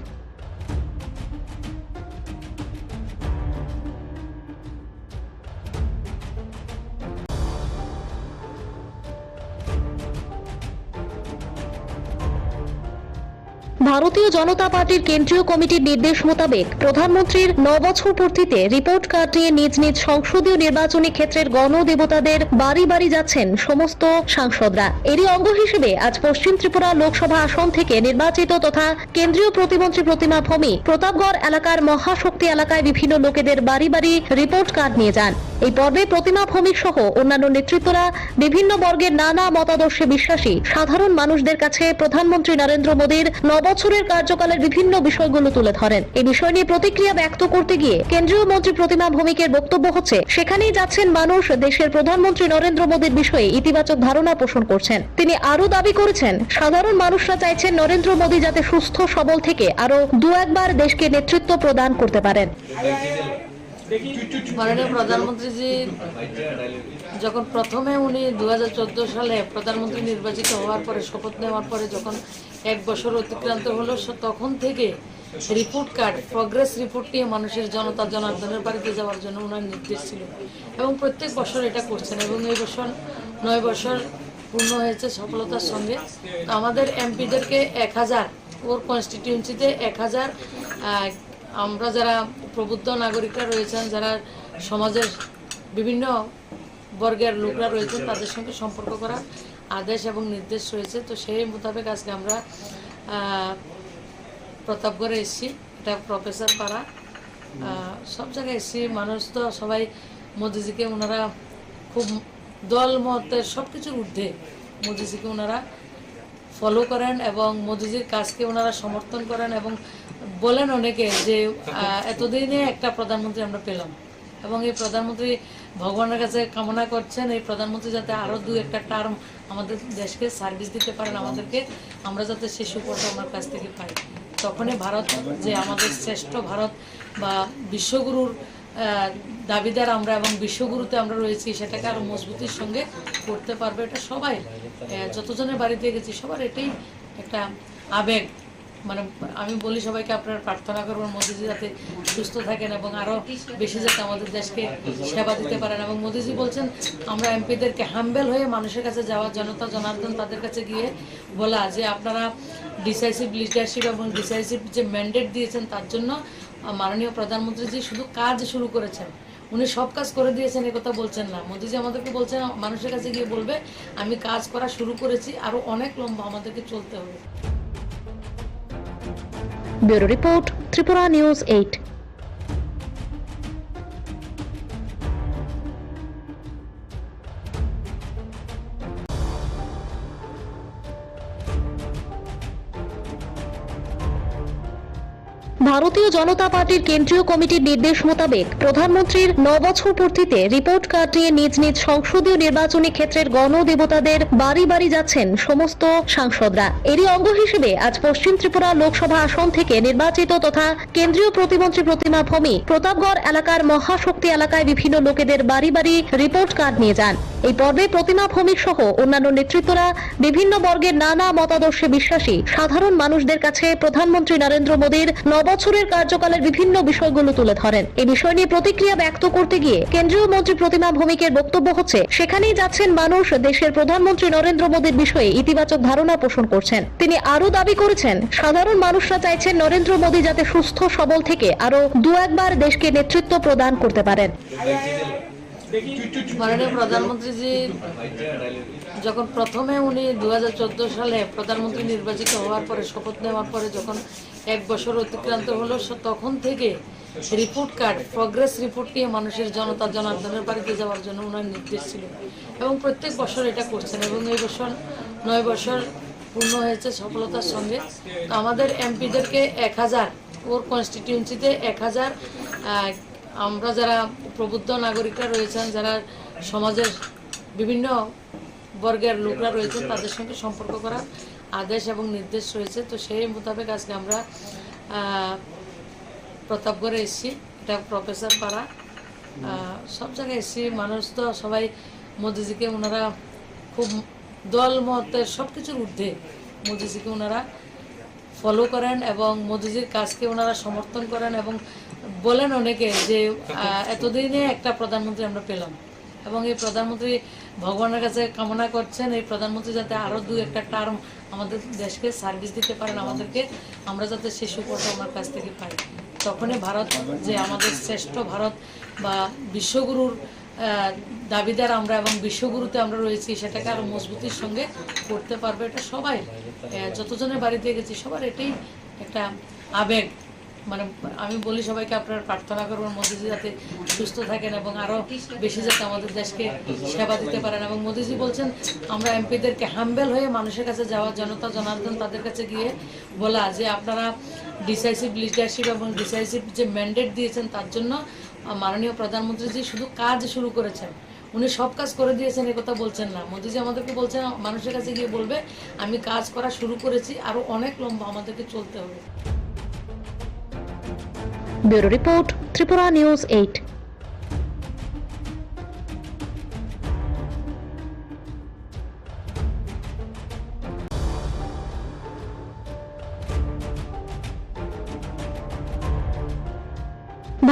ভারতীয় জনতা পার্টির কেন্দ্রীয় কমিটির নির্দেশ মোতাবেক প্রধানমন্ত্রীর 9 বছর পূর্তিতে রিপোর্ট কার্ড নিয়ে নিজ নিজ সংসদীয় নির্বাচনী ক্ষেত্রের গণদেবতাদের বাড়ি বাড়ি যাচ্ছেন সমস্ত সাংসদরা। এরই অঙ্গ হিসেবে আজ পশ্চিম ত্রিপুরা লোকসভা আসন থেকে নির্বাচিত তথা কেন্দ্রীয় প্রতিমন্ত্রী প্রতিমা ভৌমিক প্রতাপগড় এলাকার মহাশক্তি এলাকায় বিভিন্ন লোকেদের বাড়ি বাড়ি রিপোর্ট কার্ড নিয়ে যান। এই পর্বে প্রতিমা ভৌমিক সহ অন্যান্য নেতৃত্বরা বিভিন্ন বর্গের নানা মতাদর্শে বিশ্বাসী সাধারণ মানুষদের কাছে প্রধানমন্ত্রী নরেন্দ্র মোদীর 9 বছরের কার্যকালের বিভিন্ন বিষয়গুলো তুলে ধরেন। এই বিষয় নিয়ে প্রতিক্রিয়া ব্যক্ত করতে গিয়ে কেন্দ্রীয় মন্ত্রী প্রতিমা ভৌমিকের বক্তব্য হচ্ছে সেখানেই যাচ্ছেন মানুষ দেশের প্রধানমন্ত্রী নরেন্দ্র মোদীর বিষয়ে ইতিবাচক ধারণা পোষণ করছেন। তিনি আরো দাবি করেছেন সাধারণ মানুষরা চাইছেন নরেন্দ্র মোদী যাতে সুস্থ সবল থেকে আরো 2-1 দেশকে নেতৃত্ব প্রদান করতে পারেন। মাননীয় প্রধানমন্ত্রীজি যখন প্রথমে উনি 2014 সালে প্রধানমন্ত্রী নির্বাচিত হওয়ার পরে শপথ নেওয়ার পরে যখন 1 বছর অতিক্রান্ত হলো তখন থেকে রিপোর্ট কার্ড, প্রগ্রেস রিপোর্ট নিয়ে মানুষের জনতা জনার্দনের বাড়িতে যাওয়ার জন্য ওনার নির্দেশ ছিল এবং প্রত্যেক বছর এটা করছেন এবং এই বছর 9 বছর পূর্ণ হয়েছে সফলতার সঙ্গে। তো আমাদের এমপিদেরকে 1000 ওর কনস্টিটিউয়েন্সিতে 1000 আমরা যারা প্রবুদ্ধ নাগরিকরা রয়েছেন, যারা সমাজের বিভিন্ন বর্গের লোকরা রয়েছেন তাদের সঙ্গে সম্পর্ক করার আদেশ এবং নির্দেশ রয়েছে। তো সেই মোতাবেক আজকে আমরা প্রতাপগড়ে এসেছি, এটা প্রফেসর পাড়া, সব জায়গায় এসেছি। মানুষ তো সবাই মোদিজিকে ওনারা খুব দল মতের সব কিছুর ঊর্ধ্বে মোদিজিকে ওনারা ফলো করেন এবং মোদিজির কাজকে ওনারা সমর্থন করেন এবং বলেন অনেকে যে এতদিনে একটা প্রধানমন্ত্রী আমরা পেলাম এবং এই প্রধানমন্ত্রী ভগবানের কাছে কামনা করছেন এই প্রধানমন্ত্রী যাতে আরও 2-1 টার্ম আমাদের দেশকে সার্ভিস দিতে পারেন, আমাদেরকে আমরা যাতে সেই সুফলটা আমার কাছ থেকে পাই। তখনই ভারত যে আমাদের শ্রেষ্ঠ ভারত বা বিশ্বগুরুর দাবিদার আমরা এবং বিশ্বগুরুতে আমরা রয়েছি সেটাকে আরও মজবুতির সঙ্গে করতে পারবে। এটা সবাই যতজনের বাড়িতে গেছি সবার এটাই একটা আবেগ। মানে আমি বলি সবাইকে আপনারা প্রার্থনা করবেন মোদিজি যাতে সুস্থ থাকেন এবং আরো বেশি যাতে আমাদের দেশকে সেবা দিতে পারেন। এবং মোদিজি বলছেন আমরা এমপিদেরকে হাম্বেল হয়ে মানুষের কাছে যাওয়া, জনতা জনার্দন তাদের কাছে গিয়ে বলা যে আপনারা ডিসাইসিভ লিডারশিপ এবং ডিসাইসিভ যে ম্যান্ডেট দিয়েছেন তার জন্য মাননীয় প্রধানমন্ত্রীজি শুধু কাজ শুরু করেছেন, উনি সব কাজ করে দিয়েছেন এ কথা বলছেন না। মোদিজি আমাদেরকে বলছেন মানুষের কাছে গিয়ে বলবে আমি কাজ করা শুরু করেছি, আরো অনেক লম্বা আমাদেরকে চলতে হবে। Bureau report, Tripura news 8। ভারতীয় জনতা পার্টির কেন্দ্রীয় কমিটির নির্দেশ মোতাবেক প্রধানমন্ত্রীর 9 বছর পূর্তিতে রিপোর্ট কার্ড নিয়ে নিজ নিজ সংসদীয় নির্বাচনী ক্ষেত্রের গণদেবতাদের বাড়ি বাড়ি যাচ্ছেন সমস্ত সাংসদরা। এরই অঙ্গ হিসেবে আজ পশ্চিম ত্রিপুরা লোকসভা আসন থেকে নির্বাচিত তথা কেন্দ্রীয় প্রতিমন্ত্রী প্রতিমা ভৌমিক প্রতাপগড় এলাকার মহাশক্তি এলাকায় বিভিন্ন লোকেদের বাড়ি বাড়ি রিপোর্ট কার্ড নিয়ে যান। এই পর্বে প্রতিমা ভৌমিক সহ অন্যান্য নেতৃত্বরা বিভিন্ন বর্গের নানা মতাদর্শে বিশ্বাসী সাধারণ মানুষদের কাছে প্রধানমন্ত্রী নরেন্দ্র মোদীর 9 বছরের কার্যকালের বিভিন্ন বিষয়গুলো তুলে ধরেন। এই বিষয় নিয়ে প্রতিক্রিয়া ব্যক্ত করতে গিয়ে কেন্দ্রীয় মন্ত্রী প্রতিমা ভৌমিকের বক্তব্য হচ্ছে সেখানেই যাচ্ছেন মানুষ দেশের প্রধানমন্ত্রী নরেন্দ্র মোদীর বিষয়ে ইতিবাচক ধারণা পোষণ করছেন। তিনি আরো দাবি করেছেন সাধারণ মানুষরা চাইছেন নরেন্দ্র মোদী যাতে সুস্থ সবল থেকে আরো 2-1 দেশকে নেতৃত্ব প্রদান করতে পারেন। মাননীয় প্রধানমন্ত্রীজি যখন প্রথমে উনি 2014 সালে প্রধানমন্ত্রী নির্বাচিত হওয়ার পরে শপথ নেওয়ার পরে যখন 1 বছর অতিক্রান্ত হলো তখন থেকে রিপোর্ট কার্ড, প্রগ্রেস রিপোর্ট নিয়ে মানুষের জনতা জনার্দনের বাড়িতে যাওয়ার জন্য ওনার নির্দেশ ছিল এবং প্রত্যেক বছর এটা করছেন এবং এই বছর 9 বছর পূর্ণ হয়েছে সফলতার সঙ্গে। তো আমাদের এমপিদেরকে 1000, ওর কনস্টিটিউয়েন্সিতে 1000 আমরা যারা প্রবুদ্ধ নাগরিকরা রয়েছেন, যারা সমাজের বিভিন্ন বর্গের লোকরা রয়েছেন, তাদের সঙ্গে সম্পর্ক করার আদেশ এবং নির্দেশ রয়েছে। তো সেই মোতাবেক আজকে আমরা প্রতাপগড়ে এসেছি, এটা প্রফেসর পাড়া, সব জায়গায় এসেছি। মানুষ তো সবাই মোদিজিকে ওনারা খুব দল মতের সব কিছুর ঊর্ধ্বে মোদিজিকে ওনারা ফলো করেন এবং মোদিজির কাজকে ওনারা সমর্থন করেন এবং বলেন অনেকে যে এতদিনে একটা প্রধানমন্ত্রী আমরা পেলাম এবং এই প্রধানমন্ত্রী ভগবানের কাছে কামনা করছেন এই প্রধানমন্ত্রী যাতে আরও 2-1টা টার্ম আমাদের দেশকে সার্ভিস দিতে পারেন, আমাদেরকে, আমরা যাতে সেই সুফলটা ওনার কাছ থেকে পাই। তখনই ভারত যে আমাদের শ্রেষ্ঠ ভারত বা বিশ্বগুরুর দাবিদার আমরা এবং বিশ্বগুরুতে আমরা রয়েছি, সেটাকে আরও মজবুতির সঙ্গে করতে পারবে। এটা সবাই, যতজনের বাড়িতে গেছি সবার এটাই একটা আবেগ। মানে আমি বলি সবাইকে আপনারা প্রার্থনা করবেন মোদিজি যাতে সুস্থ থাকেন এবং আরও বেশি যাতে আমাদের দেশকে সেবা দিতে পারেন। এবং মোদিজি বলছেন আমরা এমপিদেরকে হাম্বেল হয়ে মানুষের কাছে যাওয়া, জনতা জনার্দন তাদের কাছে গিয়ে বলা যে আপনারা ডিসাইসিভ লিডারশিপ এবং ডিসাইসিভ যে ম্যান্ডেট দিয়েছেন তার জন্য মাননীয় প্রধানমন্ত্রীজি শুধু কাজ শুরু করেছেন, উনি সব কাজ করে দিয়েছেন এ কথা বলছেন না। মোদিজি আমাদেরকে বলছেন মানুষের কাছে গিয়ে বলবে আমি কাজ করা শুরু করেছি, আরও অনেক লম্বা আমাদেরকে চলতে হবে। Bureau report, Tripura news 8।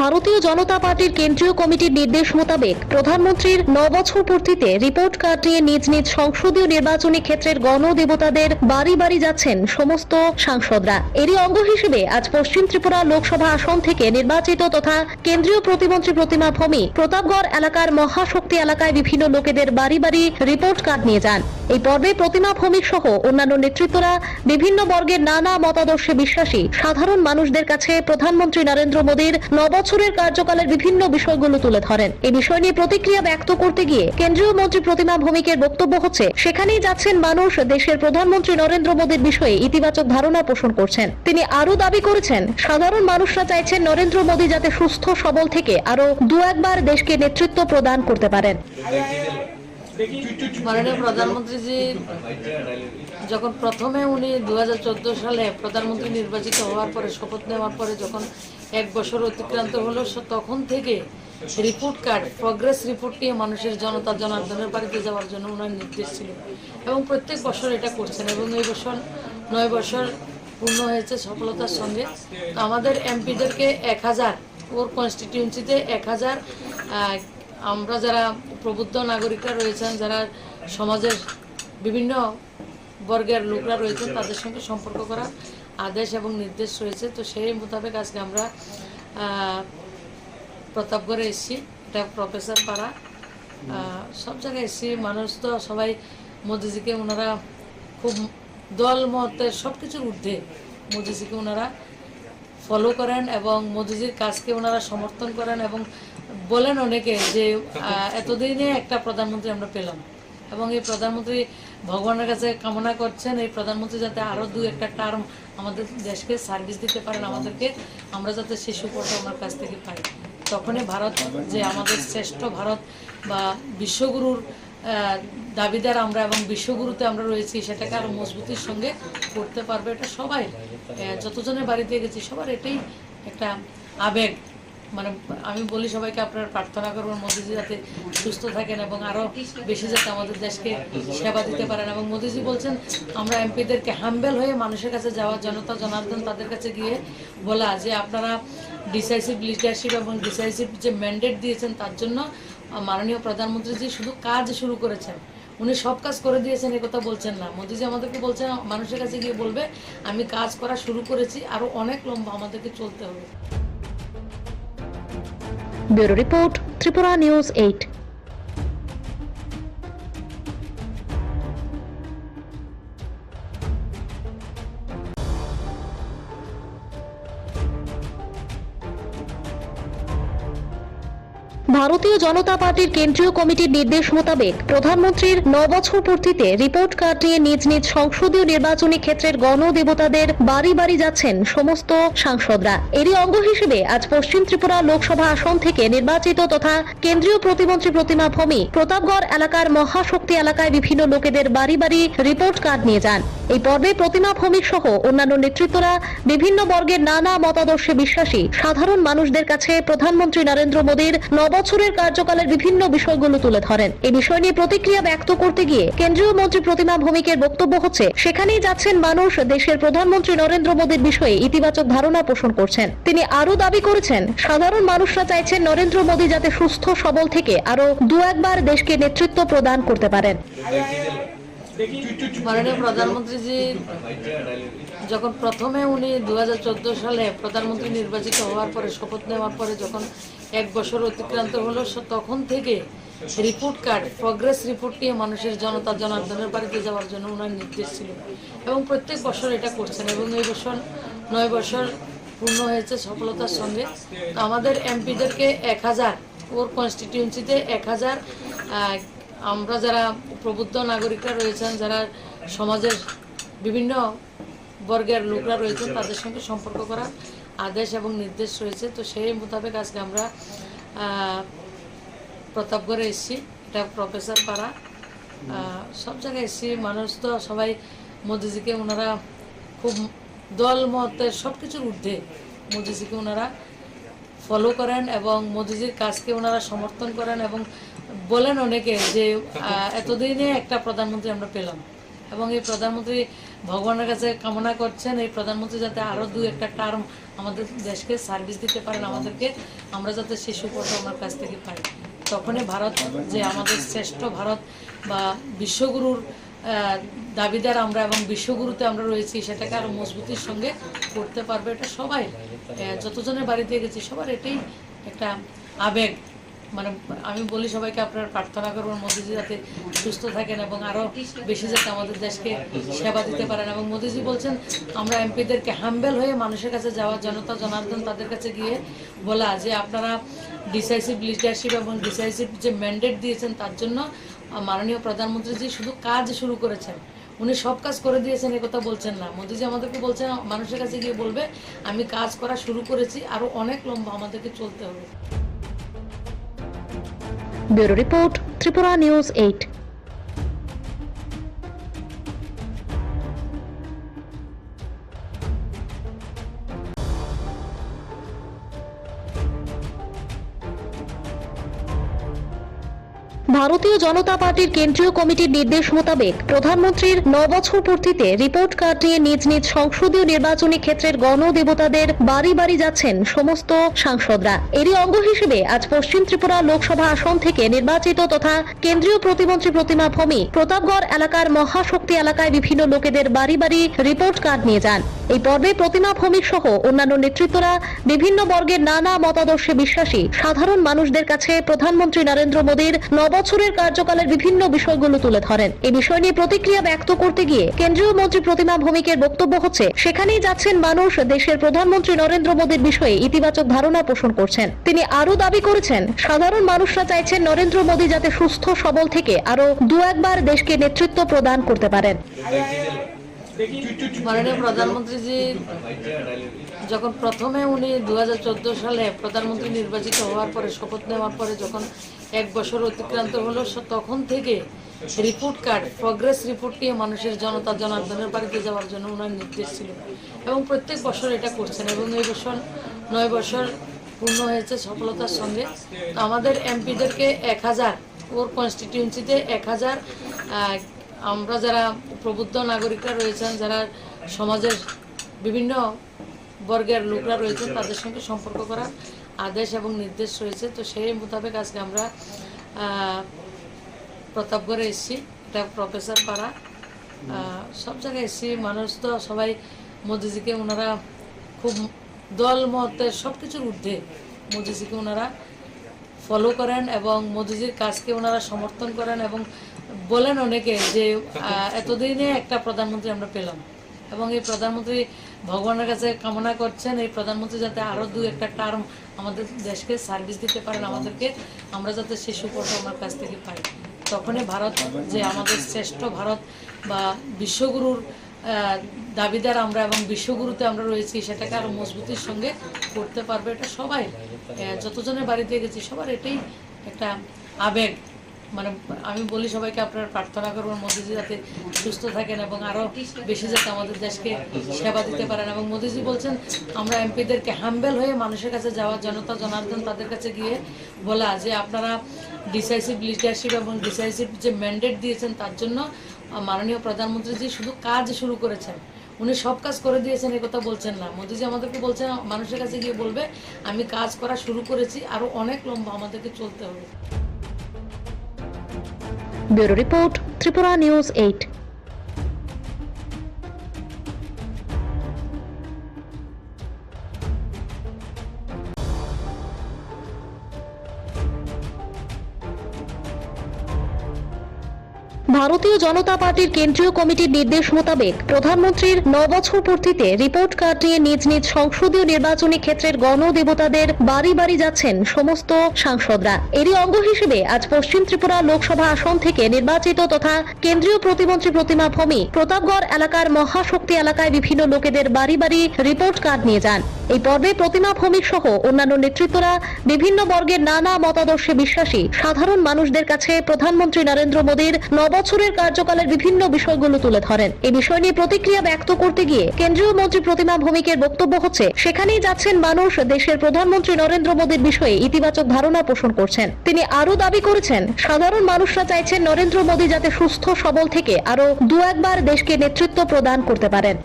ভারতীয় জনতা পার্টির কেন্দ্রীয় কমিটির নির্দেশ মোতাবেক প্রধানমন্ত্রীর 9 বছর পূর্তিতে রিপোর্ট কার্ড নিয়ে নিজ নিজ সংসদীয় নির্বাচনী ক্ষেত্রের গণদেবতাদের বাড়ি বাড়ি যাচ্ছেন সমস্ত সাংসদরা। এরই অঙ্গ হিসেবে আজ পশ্চিম ত্রিপুরা লোকসভা আসন থেকে নির্বাচিত তথা কেন্দ্রীয় প্রতিমন্ত্রী প্রতিমা ভৌমিক প্রতাপগড় এলাকার মহাশক্তি এলাকায় বিভিন্ন লোকেদের বাড়ি বাড়ি রিপোর্ট কার্ড নিয়ে যান। এই পর্বে প্রতিমা ভৌমিক সহ অন্যান্য নেতৃত্বরা বিভিন্ন বর্গের নানা মতাদর্শে বিশ্বাসী সাধারণ মানুষদের কাছে প্রধানমন্ত্রী নরেন্দ্র মোদীর 9 বছরের কার্যকালের বিভিন্ন বিষয়গুলো তুলে ধরেন। এই বিষয় নিয়ে প্রতিক্রিয়া ব্যক্ত করতে গিয়ে কেন্দ্রীয় মন্ত্রী প্রতিমা ভৌমিকের বক্তব্য হচ্ছে সেখানেই যাচ্ছেন মানুষ দেশের প্রধানমন্ত্রী নরেন্দ্র মোদীর বিষয়ে ইতিবাচক ধারণা পোষণ করছেন। তিনি আরো দাবি করেছেন সাধারণ মানুষরা চাইছেন নরেন্দ্র মোদী যাতে সুস্থ সবল থেকে আরো 2-1বার দেশকে নেতৃত্ব প্রদান করতে পারেন। মাননীয় প্রধানমন্ত্রীজি যখন প্রথমে উনি 2014 সালে প্রধানমন্ত্রী নির্বাচিত হওয়ার পরে শপথ নেওয়ার পরে যখন 1 বছর অতিক্রান্ত হলো, তখন থেকে রিপোর্ট কার্ড, প্রগ্রেস রিপোর্ট নিয়ে মানুষের জনতা জনার্দনের বাড়িতে যাওয়ার জন্য ওনার নির্দেশ ছিল এবং প্রত্যেক বছর এটা করছেন এবং এই বছর 9 বছর পূর্ণ হয়েছে সফলতার সঙ্গে। তো আমাদের এমপিদেরকে 1000, ওর কনস্টিটিউয়েন্সিতে 1000 আমরা যারা প্রবুদ্ধ নাগরিকরা রয়েছেন, যারা সমাজের বিভিন্ন বর্গের লোকরা রয়েছেন, তাদের সঙ্গে সম্পর্ক করার আদেশ এবং নির্দেশ রয়েছে। তো সেই মোতাবেক আজকে আমরা প্রতাপগড়ে এসেছি, এটা প্রফেসর পাড়া, সব জায়গায় এসেছি। মানুষ তো সবাই মোদিজিকে ওনারা খুব দল মতের সব কিছুর ঊর্ধ্বে মোদিজিকে ওনারা ফলো করেন এবং মোদিজির কাজকে ওনারা সমর্থন করেন এবং বলেন অনেকে যে এতদিনে একটা প্রধানমন্ত্রী আমরা পেলাম এবং এই প্রধানমন্ত্রী ভগবানের কাছে কামনা করছেন এই প্রধানমন্ত্রী যাতে আরও 2-1টা টার্ম আমাদের দেশকে সার্ভিস দিতে পারেন, আমাদেরকে, আমরা যাতে সেই সুফলটা ওনার কাছ থেকে পাই। তখনই ভারত যে আমাদের শ্রেষ্ঠ ভারত বা বিশ্বগুরুর দাবিদার আমরা এবং বিশ্বগুরুতে আমরা রয়েছি, সেটাকে আরও মজবুতির সঙ্গে করতে পারবে। এটা সবাই, যতজনের বাড়িতে গেছি সবার এটাই একটা আবেগ। মানে আমি বলি সবাইকে আপনারা প্রার্থনা করবেন মোদিজি যাতে সুস্থ থাকেন এবং আরও বেশি যাতে আমাদের দেশকে সেবা দিতে পারেন। এবং মোদিজি বলছেন আমরা এমপিদেরকে হাম্বেল হয়ে মানুষের কাছে যাওয়া, জনতা জনার্দন তাদের কাছে গিয়ে বলা যে আপনারা ডিসাইসিভ লিডারশিপ এবং ডিসাইসিভ যে ম্যান্ডেট দিয়েছেন তার জন্য মাননীয় প্রধানমন্ত্রীজি শুধু কাজ শুরু করেছেন, উনি সব কাজ করে দিয়েছেন এ কথা বলছেন না। মোদিজি আমাদেরকে বলছেন মানুষের কাছে গিয়ে বলবে আমি কাজ করা শুরু করেছি, আরও অনেক লম্বা আমাদেরকে চলতে হবে। Bureau report, Tripura news 8। ভারতীয় জনতা পার্টির কেন্দ্রীয় কমিটির নির্দেশ মোতাবেক প্রধানমন্ত্রীর 9 বছর পূর্তিতে রিপোর্ট কার্ড নিয়ে নিজ নিজ সংসদীয় নির্বাচনী ক্ষেত্রের গণদেবতাদের বাড়ি বাড়ি যাচ্ছেন সমস্ত সাংসদরা। এরই অঙ্গ হিসেবে আজ পশ্চিম ত্রিপুরা লোকসভা আসন থেকে নির্বাচিত তথা কেন্দ্রীয় প্রতিমন্ত্রী প্রতিমা ভৌমিক প্রতাপগড় এলাকার মহাশক্তি এলাকায় বিভিন্ন লোকেদের বাড়ি বাড়ি রিপোর্ট কার্ড নিয়ে যান। এই পর্বে প্রতিমা ভৌমিক সহ অন্যান্য নেতৃত্বরা বিভিন্ন বর্গের নানা মতাদর্শে বিশ্বাসী সাধারণ মানুষদের কাছে প্রধানমন্ত্রী নরেন্দ্র মোদীর 9 বছরের কার্যকালের বিভিন্ন বিষয়গুলো তুলে ধরেন। এই বিষয় নিয়ে প্রতিক্রিয়া ব্যক্ত করতে গিয়ে কেন্দ্রীয় মন্ত্রী প্রতিমা ভৌমিকের বক্তব্য হচ্ছে, সেখানেই যাচ্ছেন মানুষ দেশের প্রধানমন্ত্রী নরেন্দ্র মোদীর বিষয়ে ইতিবাচক ধারণা পোষণ করছেন। তিনি আরো দাবি করেছেন, সাধারণ মানুষরা চাইছেন নরেন্দ্র মোদী যাতে সুস্থ সবল থেকে আরো 2-1 দেশকে নেতৃত্ব প্রদান করতে পারেন। মাননীয় প্রধানমন্ত্রীজি যখন প্রথমে উনি 2014 সালে প্রধানমন্ত্রী নির্বাচিত হওয়ার পরে শপথ নেওয়ার পরে যখন 1 বছর অতিক্রান্ত হলো, তখন থেকে রিপোর্ট কার্ড প্রগ্রেস রিপোর্ট নিয়ে মানুষের জনতা জনার্দনের বাড়িতে যাওয়ার জন্য ওনার নির্দেশ ছিল এবং প্রত্যেক বছর এটা করছেন এবং এই বছর 9 বছর পূর্ণ হয়েছে সফলতার সঙ্গে। তো আমাদের এমপিদেরকে 1000 ওর কনস্টিটিউয়েন্সিতে 1000 আমরা যারা প্রবুদ্ধ নাগরিকরা রয়েছেন, যারা সমাজের বিভিন্ন বর্গের লোকরা রয়েছেন, তাদের সঙ্গে সম্পর্ক করার আদেশ এবং নির্দেশ রয়েছে। তো সেই মোতাবেক আজকে আমরা প্রতাপগড়ে এসেছি, এটা প্রফেসর পাড়া, সব জায়গায় এসেছি। মানুষ তো সবাই মোদিজিকে ওনারা খুব দল মতের সব কিছুর ঊর্ধ্বে মোদিজিকে ওনারা ফলো করেন এবং মোদিজির কাজকে ওনারা সমর্থন করেন এবং বলেন অনেকে যে এতদিনে একটা প্রধানমন্ত্রী আমরা পেলাম এবং এই প্রধানমন্ত্রী ভগবানের কাছে কামনা করছেন এই প্রধানমন্ত্রী যাতে আরও 2-1 টার্ম আমাদের দেশকে সার্ভিস দিতে পারেন, আমাদেরকে আমরা যাতে সেই সুফলটা আমার কাছ থেকে পাই। তখনই ভারত যে আমাদের শ্রেষ্ঠ ভারত বা বিশ্বগুরুর দাবিদার আমরা এবং বিশ্বগুরুতে আমরা রয়েছি, সেটাকে আরও মজবুতির সঙ্গে করতে পারবে। এটা সবাই যতজনের বাড়িতে গেছি সবার এটাই একটা আবেগ। মানে আমি বলি সবাইকে আপনারা প্রার্থনা করবেন মোদিজি যাতে সুস্থ থাকেন এবং আরও বেশি যাতে আমাদের দেশকে সেবা দিতে পারেন। এবং মোদিজি বলছেন আমরা এমপিদেরকে হাম্বেল হয়ে মানুষের কাছে যাওয়া, জনতা জনার্দন তাদের কাছে গিয়ে বলা যে আপনারা ডিসাইসিভ লিডারশিপ এবং ডিসাইসিভ যে ম্যান্ডেট দিয়েছেন তার জন্য মাননীয় প্রধানমন্ত্রীজি শুধু কাজ শুরু করেছেন, উনি সব কাজ করে দিয়েছেন এ কথা বলছেন না। মোদিজি আমাদেরকে বলছেন মানুষের কাছে গিয়ে বলবে আমি কাজ করা শুরু করেছি, আরও অনেক লম্বা আমাদেরকে চলতে হবে। Bureau report, Tripura news 8। ভারতীয় জনতা পার্টির কেন্দ্রীয় কমিটির নির্দেশ মোতাবেক প্রধানমন্ত্রীর 9 বছর পূর্তিতে রিপোর্ট কার্ড নিয়ে নিজ নিজ সংসদীয় নির্বাচনী ক্ষেত্রের গণদেবতাদের বাড়ি বাড়ি যাচ্ছেন সমস্ত সাংসদরা। এরই অঙ্গ হিসেবে আজ পশ্চিম ত্রিপুরা লোকসভা আসন থেকে নির্বাচিত তথা কেন্দ্রীয় প্রতিমন্ত্রী প্রতিমা ভৌমিক প্রতাপগড় এলাকার মহাশক্তি এলাকায় বিভিন্ন লোকেদের বাড়ি বাড়ি রিপোর্ট কার্ড নিয়ে যান। এই পর্বে প্রতিমা ভৌমিক সহ অন্যান্য নেতৃত্বরা বিভিন্ন বর্গের নানা মতাদর্শে বিশ্বাসী সাধারণ মানুষদের কাছে প্রধানমন্ত্রী নরেন্দ্র মোদীর 9 বছরের কার্যকালের বিভিন্ন বিষয়গুলো তুলে ধরেন। এই বিষয় নিয়ে প্রতিক্রিয়া ব্যক্ত করতে গিয়ে কেন্দ্রীয় মন্ত্রী প্রতিমা ভৌমিকের বক্তব্য হচ্ছে, সেখানেই যাচ্ছেন মানুষ দেশের প্রধানমন্ত্রী নরেন্দ্র মোদীর বিষয়ে ইতিবাচক ধারণা পোষণ করছেন। তিনি আরো দাবি করেছেন, সাধারণ মানুষরা চাইছেন নরেন্দ্র মোদী যাতে সুস্থ সবল থেকে আরো 2-1 দেশকে নেতৃত্ব প্রদান করতে পারেন। মাননীয় প্রধানমন্ত্রীজি যখন প্রথমে উনি 2014 সালে প্রধানমন্ত্রী নির্বাচিত হওয়ার পরে শপথ নেওয়ার পরে যখন 1 বছর অতিক্রান্ত হলো, তখন থেকে রিপোর্ট কার্ড প্রগ্রেস রিপোর্ট নিয়ে মানুষের জনতা জনার্দনের বাড়িতে যাওয়ার জন্য ওনার নির্দেশ ছিল এবং প্রত্যেক বছর এটা করছেন এবং এই বছর 9 বছর পূর্ণ হয়েছে সফলতার সঙ্গে। তো আমাদের এমপিদেরকে 1000 ওর কনস্টিটিউয়েন্সিতে 1000 আমরা যারা প্রবুদ্ধ নাগরিকরা রয়েছেন, যারা সমাজের বিভিন্ন বর্গের লোকরা রয়েছেন, তাদের সঙ্গে সম্পর্ক করার আদেশ এবং নির্দেশ রয়েছে। তো সেই মোতাবেক আজকে আমরা প্রতাপগড়ে এসেছি, এটা প্রফেসর পাড়া, সব জায়গায় এসেছি। মানুষ তো সবাই মোদিজিকে ওনারা খুব দল মতের সব কিছুর ঊর্ধ্বে মোদিজিকে ওনারা ফলো করেন এবং মোদিজির কাজকে ওনারা সমর্থন করেন এবং বলেন অনেকে যে এতদিনে একটা প্রধানমন্ত্রী আমরা পেলাম এবং এই প্রধানমন্ত্রী ভগবানের কাছে কামনা করছেন এই প্রধানমন্ত্রী যাতে আরও 2-1টা টার্ম আমাদের দেশকে সার্ভিস দিতে পারেন আমাদেরকে, আমরা যাতে সেই সুফল আমার কাছ থেকে পাই। তখনই ভারত যে আমাদের শ্রেষ্ঠ ভারত বা বিশ্বগুরুর দাবিদার আমরা এবং বিশ্বগুরুতে আমরা রয়েছি সেটাকে আরও মজবুতির সঙ্গে করতে পারবে। এটা সবাই যতজনের বাড়িতে গেছি সবার এটাই একটা আবেগ। মানে আমি বলি সবাইকে আপনারা প্রার্থনা করবেন মোদিজি যাতে সুস্থ থাকেন এবং আরও বেশি যাতে আমাদের দেশকে সেবা দিতে পারেন। এবং মোদিজি বলছেন আমরা এমপিদেরকে হাম্বেল হয়ে মানুষের কাছে যাওয়া, জনতা জনার্দন তাদের কাছে গিয়ে বলা যে আপনারা ডিসাইসিভ লিডারশিপ এবং ডিসাইসিভ যে ম্যান্ডেট দিয়েছেন তার জন্য মাননীয় প্রধানমন্ত্রীজি শুধু কাজ শুরু করেছেন, উনি সব কাজ করে দিয়েছেন এই কথা বলছেন না। মোদিজি আমাদেরকে বলছেন মানুষের কাছে গিয়ে বলবে আমি কাজ করা শুরু করেছি, আরও অনেক লম্বা আমাদেরকে চলতে হবে। Bureau report, Tripura news 8। ভারতীয় জনতা পার্টির কেন্দ্রীয় কমিটির নির্দেশ মোতাবেক প্রধানমন্ত্রীর 9 বছর পূর্তিতে রিপোর্ট কার্ড নিয়ে নিজ নিজ সংসদীয় নির্বাচনী ক্ষেত্রের গণদেবতাদের বাড়ি বাড়ি যাচ্ছেন সমস্ত সাংসদরা। এরই অঙ্গ হিসেবে আজ পশ্চিম ত্রিপুরা লোকসভা আসন থেকে নির্বাচিত তথা কেন্দ্রীয় প্রতিমন্ত্রী প্রতিমা ভৌমিক প্রতাপগড় এলাকার মহাশক্তি এলাকায় বিভিন্ন লোকেদের বাড়ি বাড়ি রিপোর্ট কার্ড নিয়ে যান। এই পর্বে প্রতিমা ভৌমিক সহ অন্যান্য নেতৃত্বরা বিভিন্ন বর্গের নানা মতাদর্শে বিশ্বাসী সাধারণ মানুষদের কাছে প্রধানমন্ত্রী নরেন্দ্র মোদীর 9 বছরের কার্যকালের বিভিন্ন বিষয়গুলো তুলে ধরেন। এই বিষয় নিয়ে প্রতিক্রিয়া ব্যক্ত করতে গিয়ে কেন্দ্রীয় মন্ত্রী প্রতিমা ভৌমিকের বক্তব্য হচ্ছে সেখানেই যাচ্ছেন মানুষ দেশের প্রধানমন্ত্রী নরেন্দ্র মোদীর বিষয়ে ইতিবাচক ধারণা পোষণ করছেন। তিনি আরো দাবি করেছেন সাধারণ মানুষরা চাইছেন নরেন্দ্র মোদী যাতে সুস্থ সবল থেকে আরো 2-1 বার দেশকে নেতৃত্ব প্রদান করতে পারেন।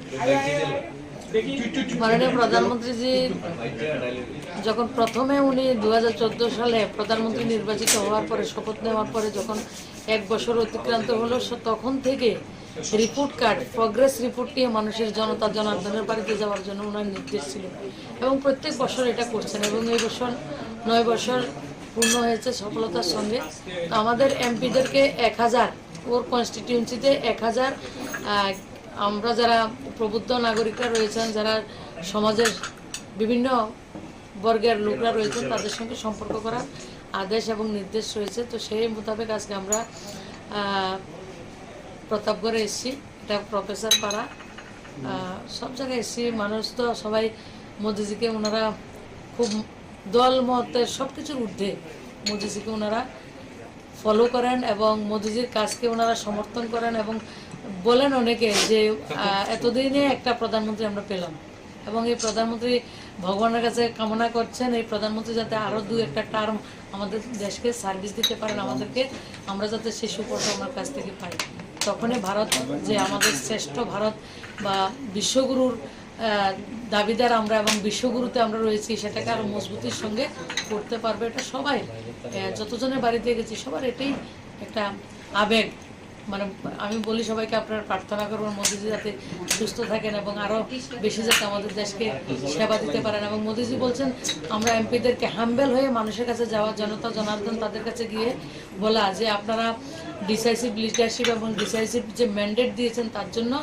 মাননীয় প্রধানমন্ত্রীজি যখন প্রথমে উনি 2014 সালে প্রধানমন্ত্রী নির্বাচিত হওয়ার পরে শপথ নেওয়ার পরে যখন 1 বছর অতিক্রান্ত হলো তখন থেকে রিপোর্ট কার্ড প্রগ্রেস রিপোর্ট নিয়ে মানুষের জনতা জনার্দনের বাড়িতে যাওয়ার জন্য ওনার নির্দেশ ছিল এবং প্রত্যেক বছর এটা করছেন এবং এই বছর 9 বছর পূর্ণ হয়েছে সফলতার সঙ্গে। তো আমাদের এমপিদেরকে 1000 ওর কনস্টিটিউয়েন্সিতে 1000 আমরা যারা প্রবুদ্ধ নাগরিকরা রয়েছেন, যারা সমাজের বিভিন্ন বর্গের লোকরা রয়েছেন তাদের সঙ্গে সম্পর্ক করার আদেশ এবং নির্দেশ রয়েছে। তো সেই মোতাবেক আজকে আমরা প্রতাপগড়ে এসেছি, এটা প্রফেসর পাড়া, সব জায়গায় এসেছি। মানুষ তো সবাই মোদিজিকে ওনারা খুব দল মতের সব কিছুর ঊর্ধ্বে মোদিজিকে ওনারা ফলো করেন এবং মোদিজির কাজকে ওনারা সমর্থন করেন এবং বলেন অনেকে যে এতদিনে একটা প্রধানমন্ত্রী আমরা পেলাম এবং এই প্রধানমন্ত্রী ভগবানের কাছে কামনা করছেন এই প্রধানমন্ত্রী যাতে আরও 2-1টা টার্ম আমাদের দেশকে সার্ভিস দিতে পারেন আমাদেরকে, আমরা যাতে সেই সুফল আমার কাছ থেকে পাই। তখনই ভারত যে আমাদের শ্রেষ্ঠ ভারত বা বিশ্বগুরুর দাবিদার আমরা এবং বিশ্বগুরুতে আমরা রয়েছি সেটাকে আরও মজবুতির সঙ্গে করতে পারবে। এটা সবাই যতজনের বাড়িতে গেছি সবার এটাই একটা আবেগ। মানে আমি বলি সবাইকে আপনারা প্রার্থনা করবেন মোদিজি যাতে সুস্থ থাকেন এবং আরও বেশি যাতে আমাদের দেশকে সেবা দিতে পারেন। এবং মোদিজি বলছেন আমরা এমপিদেরকে হাম্বেল হয়ে মানুষের কাছে যাওয়া, জনতা জনার্দন তাদের কাছে গিয়ে বলা যে আপনারা ডিসাইসিভ লিডারশিপ এবং ডিসাইসিভ যে ম্যান্ডেট দিয়েছেন তার জন্য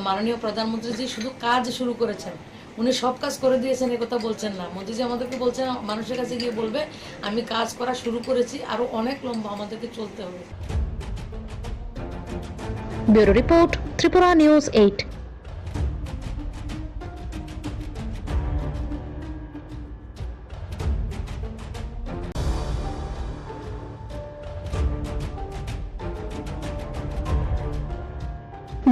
মাননীয় প্রধানমন্ত্রীজি শুধু কাজ শুরু করেছেন, উনি সব কাজ করে দিয়েছেন এই কথা বলছেন না। মোদিজি আমাদেরকে বলছেন মানুষের কাছে গিয়ে বলবে আমি কাজ করা শুরু করেছি, আরও অনেক লম্বা আমাদেরকে চলতে হবে। Bureau report, Tripura news 8।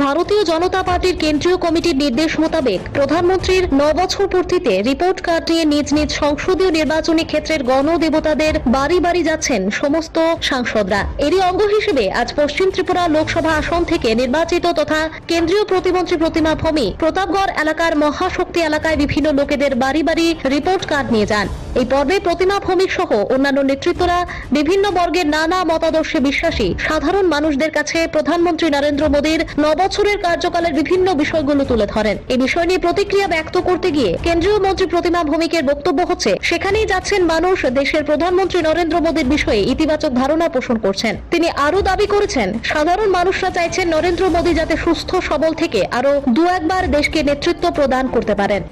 ভারতীয় জনতা পার্টির কেন্দ্রীয় কমিটির নির্দেশ মোতাবেক প্রধানমন্ত্রীর 9 বছর পূর্তিতে রিপোর্ট কার্ড নিয়ে নিজ নিজ সংসদীয় নির্বাচনী ক্ষেত্রের গণদেবতাদের বাড়ি বাড়ি যাচ্ছেন সমস্ত সাংসদরা। এরই অঙ্গ হিসেবে আজ পশ্চিম ত্রিপুরা লোকসভা আসন থেকে নির্বাচিত তথা কেন্দ্রীয় প্রতিমন্ত্রী প্রতিমা ভৌমিক প্রতাপগড় এলাকার মহাশক্তি এলাকায় বিভিন্ন লোকেদের বাড়ি বাড়ি রিপোর্ট কার্ড নিয়ে যান। এই পর্বে প্রতিমা ভৌমিক সহ অন্যান্য নেতৃত্বরা বিভিন্ন বর্গের নানা মতাদর্শে বিশ্বাসী সাধারণ মানুষদের কাছে প্রধানমন্ত্রী নরেন্দ্র মোদীর 9 বছরের কার্যকালের বিভিন্ন বিষয়গুলো তুলে ধরেন। এই বিষয় নিয়ে প্রতিক্রিয়া ব্যক্ত করতে গিয়ে কেন্দ্রীয় মন্ত্রী প্রতিমা ভৌমিকের বক্তব্য হচ্ছে, সেখানেই যাচ্ছেন মানুষ দেশের প্রধানমন্ত্রী নরেন্দ্র মোদীর বিষয়ে ইতিবাচক ধারণা পোষণ করছেন। তিনি আরো দাবি করেছেন, সাধারণ মানুষরা চাইছেন নরেন্দ্র মোদী যাতে সুস্থ সবল থেকে আরো 2-1 বার দেশকে নেতৃত্ব প্রদান করতে পারেন।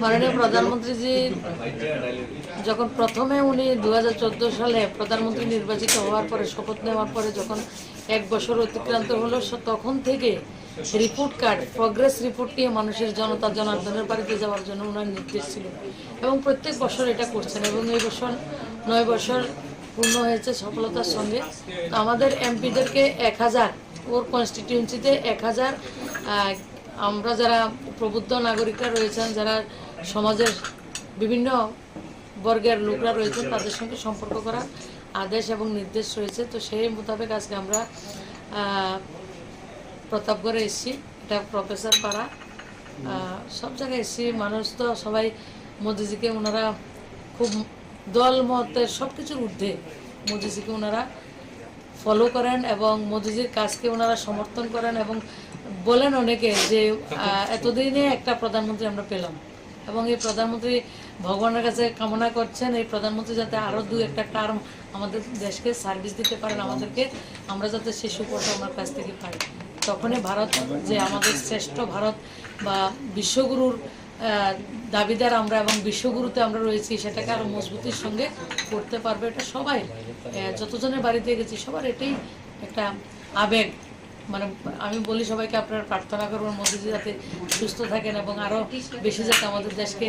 মাননীয় প্রধানমন্ত্রীজি যখন প্রথমে উনি 2014 সালে প্রধানমন্ত্রী নির্বাচিত হওয়ার পরে শপথ নেওয়ার পরে যখন 1 বছর অতিক্রান্ত হলো, তখন থেকে রিপোর্ট কার্ড, প্রগ্রেস রিপোর্ট নিয়ে মানুষের জনতা জনার্দনের বাড়িতে যাওয়ার জন্য ওনার নির্দেশ ছিল এবং প্রত্যেক বছর এটা করছেন এবং এই বছর 9 বছর পূর্ণ হয়েছে সফলতার সঙ্গে। তো আমাদের এমপিদেরকে 1000, ওর কনস্টিটিউয়েন্সিতে 1000 আমরা যারা প্রবুদ্ধ নাগরিকরা রয়েছেন, যারা সমাজের বিভিন্ন বর্গের লোকরা রয়েছেন, তাদের সঙ্গে সম্পর্ক করার আদেশ এবং নির্দেশ রয়েছে। তো সেই মোতাবেক আজকে আমরা প্রতাপগড়ে এসেছি, এটা প্রফেসর পাড়া, সব জায়গায় এসেছি। মানুষ তো সবাই মোদিজিকে ওনারা খুব দল মতের সব কিছুর ঊর্ধ্বে মোদিজিকে ওনারা ফলো করেন এবং মোদিজির কাজকে ওনারা সমর্থন করেন এবং বলেন অনেকে যে এতদিনে একটা প্রধানমন্ত্রী আমরা পেলাম এবং এই প্রধানমন্ত্রী ভগবানের কাছে কামনা করছেন এই প্রধানমন্ত্রী যাতে আরও 2-1 টার্ম আমাদের দেশকে সার্ভিস দিতে পারেন, আমাদেরকে, আমরা যাতে সেই সুফলটা আমার কাছ থেকে পাই। তখনই ভারত যে আমাদের শ্রেষ্ঠ ভারত বা বিশ্বগুরুর দাবিদার আমরা এবং বিশ্বগুরুতে আমরা রয়েছি, সেটাকে আরও মজবুতির সঙ্গে করতে পারবে। এটা সবাই, যতজনের বাড়িতে গেছি সবার এটাই একটা আবেগ। মানে আমি বলি সবাইকে আপনারা প্রার্থনা করবেন মোদিজি যাতে সুস্থ থাকেন এবং আরও বেশি যাতে আমাদের দেশকে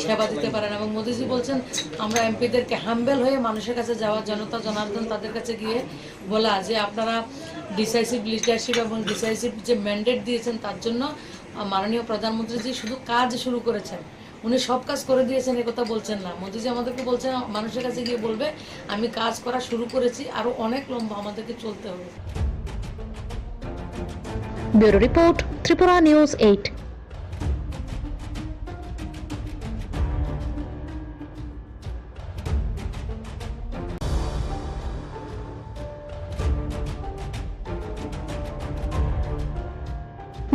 সেবা দিতে পারেন। এবং মোদিজি বলছেন আমরা এমপিদেরকে হাম্বেল হয়ে মানুষের কাছে যাওয়া, জনতা জনার্দন তাদের কাছে গিয়ে বলা যে আপনারা ডিসাইসিভ লিডারশিপ এবং ডিসাইসিভ যে ম্যান্ডেট দিয়েছেন তার জন্য মাননীয় প্রধানমন্ত্রীজি শুধু কাজ শুরু করেছেন, উনি সব কাজ করে দিয়েছেন এ কথা বলছেন না। মোদিজি আমাদেরকে বলছেন মানুষের কাছে গিয়ে বলবে আমি কাজ করা শুরু করেছি, আরও অনেক লম্বা আমাদেরকে চলতে হবে। Bureau report, Tripura news 8।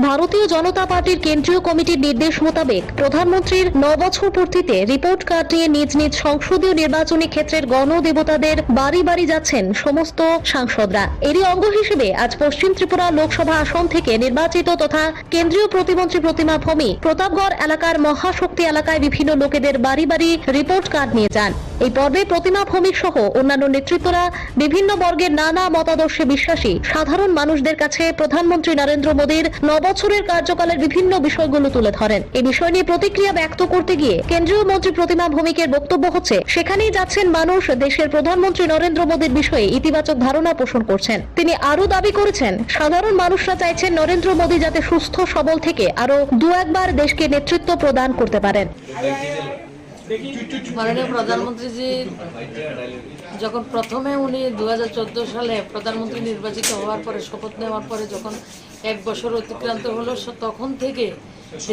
ভারতীয় জনতা পার্টির কেন্দ্রীয় কমিটির নির্দেশ মোতাবেক প্রধানমন্ত্রীর 9 বছর পূর্তিতে রিপোর্ট কার্ড নিয়ে নিজ নিজ সংসদীয় নির্বাচনী ক্ষেত্রের গণদেবতাদের বাড়ি বাড়ি যাচ্ছেন সমস্ত সাংসদরা। এরই অঙ্গ হিসেবে আজ পশ্চিম ত্রিপুরা লোকসভা আসন থেকে নির্বাচিত তথা কেন্দ্রীয় প্রতিমন্ত্রী প্রতিমা ভৌমিক প্রতাপগড় এলাকার মহাশক্তি এলাকায় বিভিন্ন লোকেদের বাড়ি বাড়ি রিপোর্ট কার্ড নিয়ে যান। এই পর্বে প্রতিমা ভৌমিক সহ অন্যান্য নেতৃত্বরা বিভিন্ন বর্গের নানা মতাদর্শে বিশ্বাসী সাধারণ মানুষদের কাছে প্রধানমন্ত্রী নরেন্দ্র মোদীর 9 বছরের কার্যকালের বিভিন্ন বিষয়গুলো তুলে ধরেন। এই বিষয় নিয়ে প্রতিক্রিয়া ব্যক্ত করতে গিয়ে কেন্দ্রীয় মন্ত্রী প্রতিমা ভৌমিকের বক্তব্য হচ্ছে, সেখানেই যাচ্ছেন মানুষ দেশের প্রধানমন্ত্রী নরেন্দ্র মোদীর বিষয়ে ইতিবাচক ধারণা পোষণ করছেন। তিনি আরো দাবি করেছেন, সাধারণ মানুষরা চাইছেন নরেন্দ্র মোদী যাতে সুস্থ সবল থেকে আরো 2-1 বার দেশকে নেতৃত্ব প্রদান করতে পারেন। মাননীয় প্রধানমন্ত্রীজি যখন প্রথমে উনি 2014 সালে প্রধানমন্ত্রী নির্বাচিত হওয়ার পরে শপথ নেওয়ার পরে যখন 1 বছর অতিক্রান্ত হলো, তখন থেকে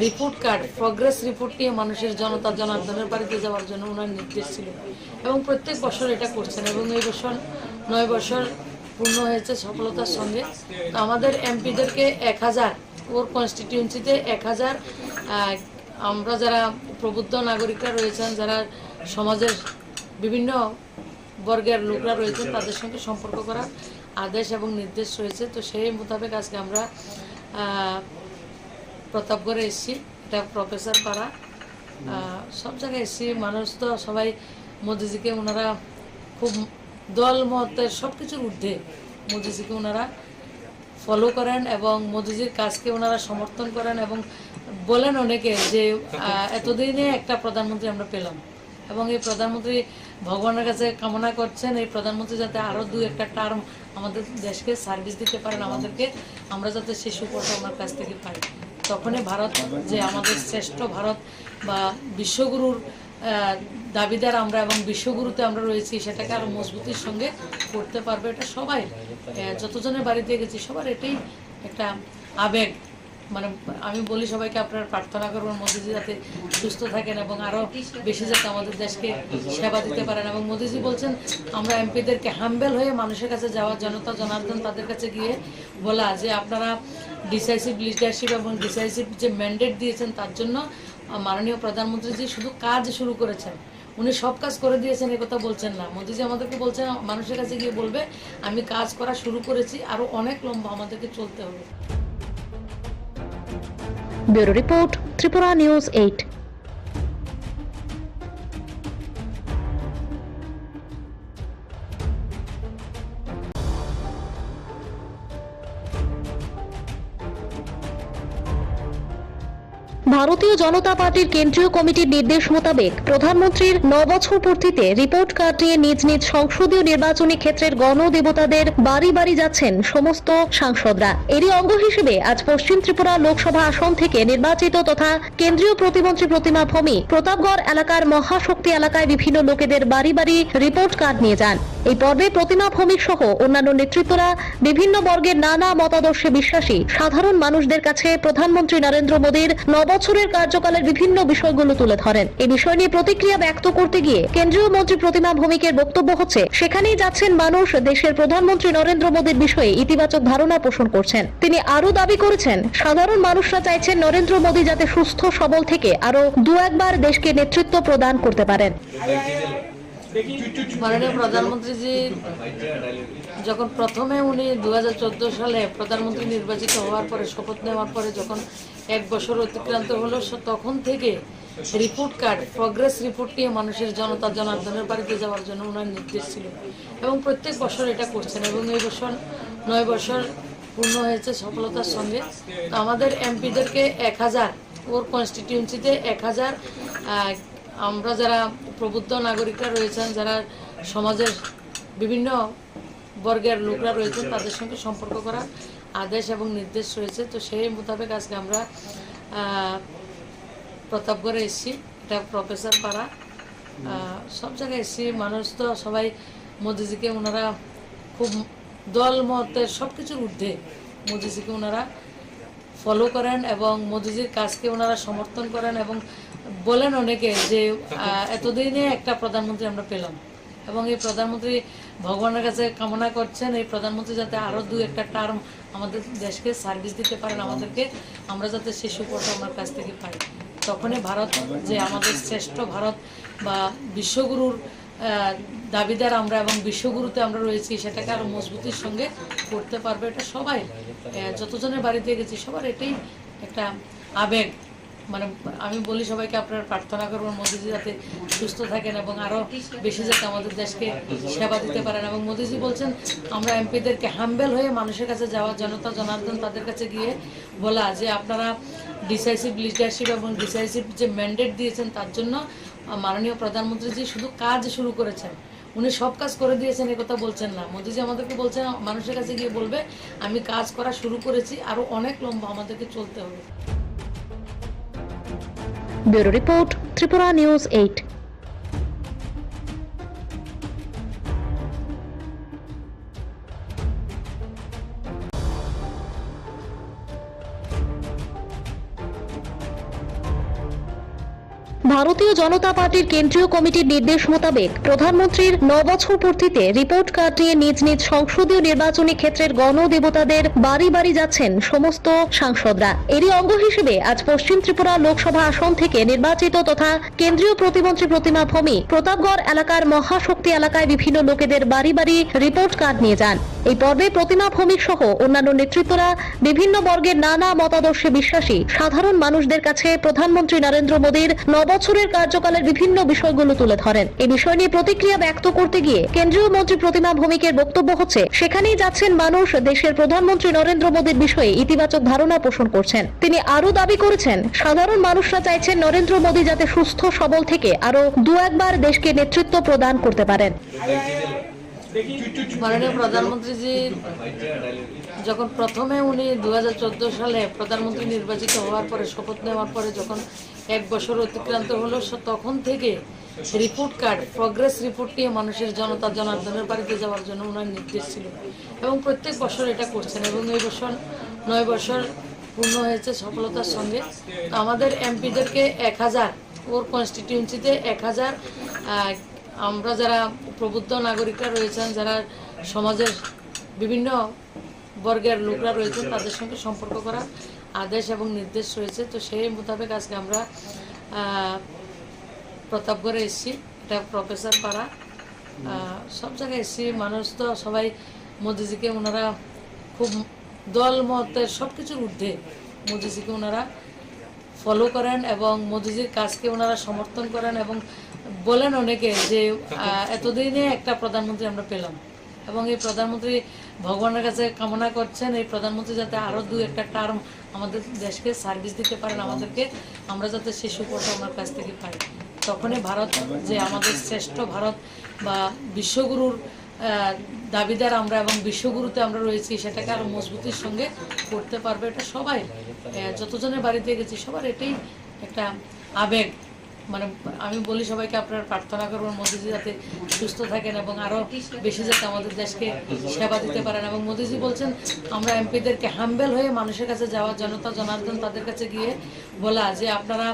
রিপোর্ট কার্ড, প্রগ্রেস রিপোর্ট নিয়ে মানুষের জনতা জনার্দনের বাড়িতে যাওয়ার জন্য ওনার নির্দেশ ছিল এবং প্রত্যেক বছর এটা করছেন এবং এই বছর 9 বছর পূর্ণ হয়েছে সফলতার সঙ্গে। তো আমাদের এমপিদেরকে 1000, ওর কনস্টিটিউয়েন্সিতে 1000 আমরা যারা প্রবুদ্ধ নাগরিকরা রয়েছেন, যারা সমাজের বিভিন্ন বর্গের লোকরা রয়েছেন, তাদের সঙ্গে সম্পর্ক করার আদেশ এবং নির্দেশ রয়েছে। তো সেই মোতাবেক আজকে আমরা প্রতাপগড়ে এসেছি, এটা প্রফেসর পাড়া, সব জায়গায় এসেছি। মানুষ তো সবাই মোদিজিকে ওনারা খুব দল মতের সব কিছুর ঊর্ধ্বে মোদিজিকে ওনারা ফলো করেন এবং মোদিজির কাজকে ওনারা সমর্থন করেন এবং বলেন অনেকে যে এতদিনে একটা প্রধানমন্ত্রী আমরা পেলাম এবং এই প্রধানমন্ত্রী ভগবানের কাছে কামনা করছেন এই প্রধানমন্ত্রী যাতে আরও 2-1 টার্ম আমাদের দেশকে সার্ভিস দিতে পারেন, আমাদেরকে, আমরা যাতে সেই সুফলটা আমার কাছ থেকে পাই। তখনই ভারত যে আমাদের শ্রেষ্ঠ ভারত বা বিশ্বগুরুর দাবিদার আমরা এবং বিশ্বগুরুতে আমরা রয়েছি, সেটাকে আরও মজবুতির সঙ্গে করতে পারবে। এটা সবাই, যতজনের বাড়িতে গেছি সবার এটাই একটা আবেগ। মানে আমি বলি সবাইকে আপনারা প্রার্থনা করবেন মোদিজি যাতে সুস্থ থাকেন এবং আরও বেশি যাতে আমাদের দেশকে সেবা দিতে পারেন। এবং মোদিজি বলছেন আমরা এমপিদেরকে হাম্বেল হয়ে মানুষের কাছে যাওয়া, জনতা জনার্দন তাদের কাছে গিয়ে বলা যে আপনারা ডিসাইসিভ লিডারশিপ এবং ডিসাইসিভ যে ম্যান্ডেট দিয়েছেন তার জন্য মাননীয় প্রধানমন্ত্রীজি শুধু কাজ শুরু করেছেন, উনি সব কাজ করে দিয়েছেন এই কথা বলছেন না। মোদিজি আমাদেরকে বলছেন মানুষের কাছে গিয়ে বলবে আমি কাজ করা শুরু করেছি, আরও অনেক লম্বা আমাদেরকে চলতে হবে। Bureau report, Tripura news 8। ভারতীয় জনতা পার্টির কেন্দ্রীয় কমিটির নির্দেশ মোতাবেক প্রধানমন্ত্রীর 9 বছর পূর্তিতে রিপোর্ট কার্ড নিয়ে নিজ নিজ সংসদীয় নির্বাচনী ক্ষেত্রের গণদেবতাদের বাড়ি বাড়ি যাচ্ছেন সমস্ত সাংসদরা। এরই অঙ্গ হিসেবে আজ পশ্চিম ত্রিপুরা লোকসভা আসন থেকে নির্বাচিত তথা কেন্দ্রীয় প্রতিমন্ত্রী প্রতিমা ভৌমিক প্রতাপগড় এলাকার মহাশক্তি এলাকায় বিভিন্ন লোকেদের বাড়ি বাড়ি রিপোর্ট কার্ড নিয়ে যান। এই পর্বে প্রতিমা ভৌমিক সহ অন্যান্য নেতৃত্বরা বিভিন্ন বর্গের নানা মতাদর্শে বিশ্বাসী সাধারণ মানুষদের কাছে প্রধানমন্ত্রী নরেন্দ্র মোদীর 9 বছরের কার্যকালের বিভিন্ন বিষয়গুলো তুলে ধরেন। এই বিষয় নিয়ে প্রতিক্রিয়া ব্যক্ত করতে গিয়ে কেন্দ্রীয় মন্ত্রী প্রতিমা ভৌমিকের বক্তব্য হচ্ছে, সেখানেই যাচ্ছেন মানুষ দেশের প্রধানমন্ত্রী নরেন্দ্র মোদীর বিষয়ে ইতিবাচক ধারণা পোষণ করছেন। তিনি আরো দাবি করেছেন সাধারণ মানুষরা চাইছেন নরেন্দ্র মোদী যাতে সুস্থ সবল থেকে আরো 2-1 দেশকে নেতৃত্ব প্রদান করতে পারেন। মাননীয় প্রধানমন্ত্রীজি যখন প্রথমে উনি 2014 সালে প্রধানমন্ত্রী নির্বাচিত হওয়ার পরে শপথ নেওয়ার পরে যখন 1 বছর অতিক্রান্ত হলো, তখন থেকে রিপোর্ট কার্ড, প্রগ্রেস রিপোর্ট নিয়ে মানুষের জনতা জনার্দনের বাড়িতে যাওয়ার জন্য ওনার নির্দেশ ছিল এবং প্রত্যেক বছর এটা করছেন এবং এই বছর 9 বছর পূর্ণ হয়েছে সফলতার সঙ্গে। তো আমাদের এমপিদেরকে 1000, ওর কনস্টিটিউয়েন্সিতে 1000 আমরা যারা প্রবুদ্ধ নাগরিকরা রয়েছেন, যারা সমাজের বিভিন্ন বর্গের লোকরা রয়েছেন তাদের সঙ্গে সম্পর্ক করার আদেশ এবং নির্দেশ রয়েছে। তো সেই মোতাবেক আজকে আমরা প্রতাপগড়ে এসেছি, এটা প্রফেসর পাড়া, সব জায়গায় এসেছি। মানুষ তো সবাই মোদিজিকে ওনারা খুব দল মতের সব কিছুর ঊর্ধ্বে মোদিজিকে ওনারা ফলো করেন এবং মোদিজির কাজকে ওনারা সমর্থন করেন এবং বলেন অনেকে যে এতদিনে একটা প্রধানমন্ত্রী আমরা পেলাম এবং এই প্রধানমন্ত্রী ভগবানের কাছে কামনা করছেন এই প্রধানমন্ত্রী যাতে আরও 2-1 টার্ম আমাদের দেশকে সার্ভিস দিতে পারেন, আমাদেরকে আমরা যাতে সেই সুফলটা আমার কাছ থেকে পাই। তখনই ভারত যে আমাদের শ্রেষ্ঠ ভারত বা বিশ্বগুরুর দাবিদার আমরা এবং বিশ্বগুরুতে আমরা রয়েছি সেটাকে আরও মজবুতির সঙ্গে করতে পারবে। এটা সবাই যতজনের বাড়িতে গেছি সবার এটাই একটা আবেগ। মানে আমি বলি সবাইকে আপনারা প্রার্থনা করবেন মোদিজি যাতে সুস্থ থাকেন এবং আরও বেশি যাতে আমাদের দেশকে সেবা দিতে পারেন। এবং মোদিজি বলছেন আমরা এমপিদেরকে হাম্বেল হয়ে মানুষের কাছে যাওয়া, জনতা জনার্দন তাদের কাছে গিয়ে বলা যে আপনারা ডিসাইসিভ লিডারশিপ এবং ডিসাইসিভ যে ম্যান্ডেট দিয়েছেন তার জন্য মাননীয় প্রধানমন্ত্রীজি শুধু কাজ শুরু করেছেন, উনি সব কাজ করে দিয়েছেন এই কথা বলছেন না। মোদিজি আমাদেরকে বলছেন মানুষের কাছে গিয়ে বলবে আমি কাজ করা শুরু করেছি, আরও অনেক লম্বা আমাদেরকে চলতে হবে। Bureau report, Tripura news 8। ভারতীয় জনতা পার্টির কেন্দ্রীয় কমিটির নির্দেশ মোতাবেক প্রধানমন্ত্রীর 9 বছর পূর্তিতে রিপোর্ট কার্ড নিয়ে নিজ নিজ সংসদীয় নির্বাচনী ক্ষেত্রের গণদেবতাদের বাড়ি বাড়ি যাচ্ছেন সমস্ত সাংসদরা। এরই অঙ্গ হিসেবে আজ পশ্চিম ত্রিপুরা লোকসভা আসন থেকে নির্বাচিত তথা কেন্দ্রীয় প্রতিমন্ত্রী প্রতিমা ভৌমিক প্রতাপগড় এলাকার মহাশক্তি এলাকায় বিভিন্ন লোকেদের বাড়ি বাড়ি রিপোর্ট কার্ড নিয়ে যান। এই পর্বে প্রতিমা ভৌমিক সহ অন্যান্য নেতৃত্বরা বিভিন্ন বর্গের নানা মতাদর্শে বিশ্বাসী সাধারণ মানুষদের কাছে প্রধানমন্ত্রী নরেন্দ্র মোদীর 9 বছরের কার্যকালের বিভিন্ন বিষয়গুলো তুলে ধরেন। এই বিষয় নিয়ে প্রতিক্রিয়া ব্যক্ত করতে গিয়ে কেন্দ্রীয় মন্ত্রী প্রতিমা ভৌমিকের বক্তব্য হচ্ছে, সেখানেই যাচ্ছেন মানুষ দেশের প্রধানমন্ত্রী নরেন্দ্র মোদীর বিষয়ে ইতিবাচক ধারণা পোষণ করছেন। তিনি আরো দাবি করেছেন সাধারণ মানুষরা চাইছেন নরেন্দ্র মোদী যাতে সুস্থ সবল থেকে আরো 2-1 দেশকে নেতৃত্ব প্রদান করতে পারেন। মাননীয় প্রধানমন্ত্রীজি যখন প্রথমে উনি 2014 সালে প্রধানমন্ত্রী নির্বাচিত হওয়ার পরে শপথ নেওয়ার পরে যখন 1 বছর অতিক্রান্ত হলো, তখন থেকে রিপোর্ট কার্ড, প্রগ্রেস রিপোর্ট নিয়ে মানুষের জনতা জনার্দনের বাড়িতে যাওয়ার জন্য ওনার নির্দেশ ছিল এবং প্রত্যেক বছর এটা করছেন এবং এই বছর 9 বছর পূর্ণ হয়েছে সফলতার সঙ্গে। তো আমাদের এমপিদেরকে 1000, ওর কনস্টিটিউয়েন্সিতে 1000 আমরা যারা প্রবুদ্ধ নাগরিকরা রয়েছেন, যারা সমাজের বিভিন্ন বর্গের লোকরা রয়েছেন, তাদের সঙ্গে সম্পর্ক করার আদেশ এবং নির্দেশ রয়েছে। তো সেই মোতাবেক আজকে আমরা প্রতাপগড়ে এসেছি। এটা প্রফেসর পাড়া, সব জায়গায় এসেছি। মানুষ তো সবাই মোদিজিকে ওনারা খুব দল মতের সব কিছুর ঊর্ধ্বে মোদিজিকে ওনারা ফলো করেন এবং মোদিজির কাজকে ওনারা সমর্থন করেন এবং বলেন অনেকে যে এতদিনে একটা প্রধানমন্ত্রী আমরা পেলাম এবং এই প্রধানমন্ত্রী ভগবানের কাছে কামনা করছেন এই প্রধানমন্ত্রী যাতে আরও 2-1টা টার্ম আমাদের দেশকে সার্ভিস দিতে পারেন, আমাদেরকে, আমরা যাতে সেই সুফলটা ওনার কাছ থেকে পাই। তখনই ভারত যে আমাদের শ্রেষ্ঠ ভারত বা বিশ্বগুরুর দাবিদার আমরা এবং বিশ্বগুরুতে আমরা রয়েছি, সেটাকে আরও মজবুতির সঙ্গে করতে পারবে। এটা সবাই, যতজনের বাড়িতে গেছি সবার এটাই একটা আবেগ। মানে আমি বলি সবাইকে আপনারা প্রার্থনা করবেন মোদিজি যাতে সুস্থ থাকেন এবং আরও বেশি যাতে আমাদের দেশকে সেবা দিতে পারেন। এবং মোদিজি বলছেন আমরা এমপিদেরকে হাম্বেল হয়ে মানুষের কাছে যাওয়া, জনতা জনার্দন তাদের কাছে গিয়ে বলা যে আপনারা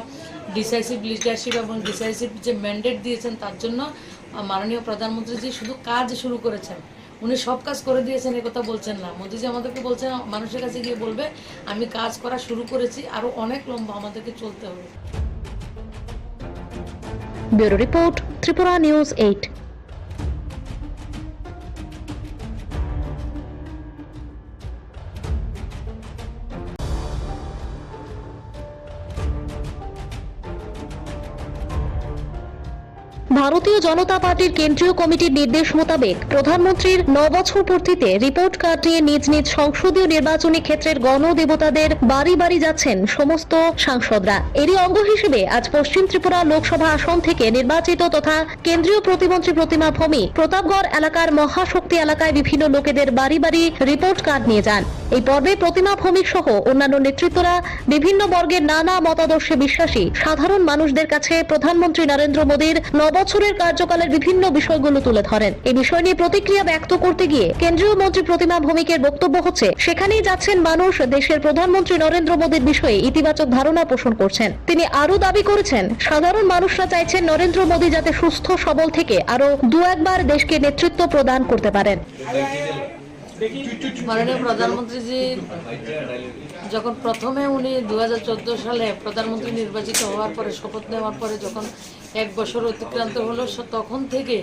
ডিসাইসিভ লিডারশিপ এবং ডিসাইসিভ যে ম্যান্ডেট দিয়েছেন তার জন্য মাননীয় প্রধানমন্ত্রীজি শুধু কাজ শুরু করেছেন, উনি সব কাজ করে দিয়েছেন এ কথা বলছেন না। মোদিজি আমাদেরকে বলছেন মানুষের কাছে গিয়ে বলবে আমি কাজ করা শুরু করেছি, আরও অনেক লম্বা আমাদেরকে চলতে হবে। Bureau report, Tripura news 8। ভারতীয় জনতা পার্টির কেন্দ্রীয় কমিটির নির্দেশ মোতাবেক প্রধানমন্ত্রীর 9 বছর পূর্তিতে রিপোর্ট কার্ড নিয়ে নিজ নিজ সংসদীয় নির্বাচনী ক্ষেত্রের গণদেবতাদের বাড়ি বাড়ি যাচ্ছেন সমস্ত সাংসদরা। এরই অঙ্গ হিসেবে আজ পশ্চিম ত্রিপুরা লোকসভা আসন থেকে নির্বাচিত তথা কেন্দ্রীয় প্রতিমন্ত্রী প্রতিমা ভৌমিক প্রতাপগড় এলাকার মহাশক্তি এলাকায় বিভিন্ন লোকেদের বাড়ি বাড়ি রিপোর্ট কার্ড নিয়ে যান। এই পর্বে প্রতিমা ভৌমিক সহ অন্যান্য নেতৃত্বরা বিভিন্ন বর্গের নানা মতাদর্শে বিশ্বাসী সাধারণ মানুষদের কাছে প্রধানমন্ত্রী নরেন্দ্র মোদীর 9 বছরের কার্যকালের বিভিন্ন বিষয়গুলো তুলে ধরেন। এই বিষয় নিয়ে প্রতিক্রিয়া ব্যক্ত করতে গিয়ে কেন্দ্রীয় মন্ত্রী প্রতিমা ভৌমিকের বক্তব্য হচ্ছে সেখানেই যাচ্ছেন মানুষ দেশের প্রধানমন্ত্রী নরেন্দ্র মোদীর বিষয়ে ইতিবাচক ধারণা পোষণ করছেন। তিনি আরো দাবি করেছেন সাধারণ মানুষরা চাইছেন নরেন্দ্র মোদী যাতে সুস্থ সবল থেকে আরো 2-1বার দেশকে নেতৃত্ব প্রদান করতে পারেন। মাননীয় প্রধানমন্ত্রীজি যখন প্রথমে উনি 2014 সালে প্রধানমন্ত্রী নির্বাচিত হওয়ার পরে শপথ নেওয়ার পরে যখন 1 বছর অতিক্রান্ত হলো, তখন থেকে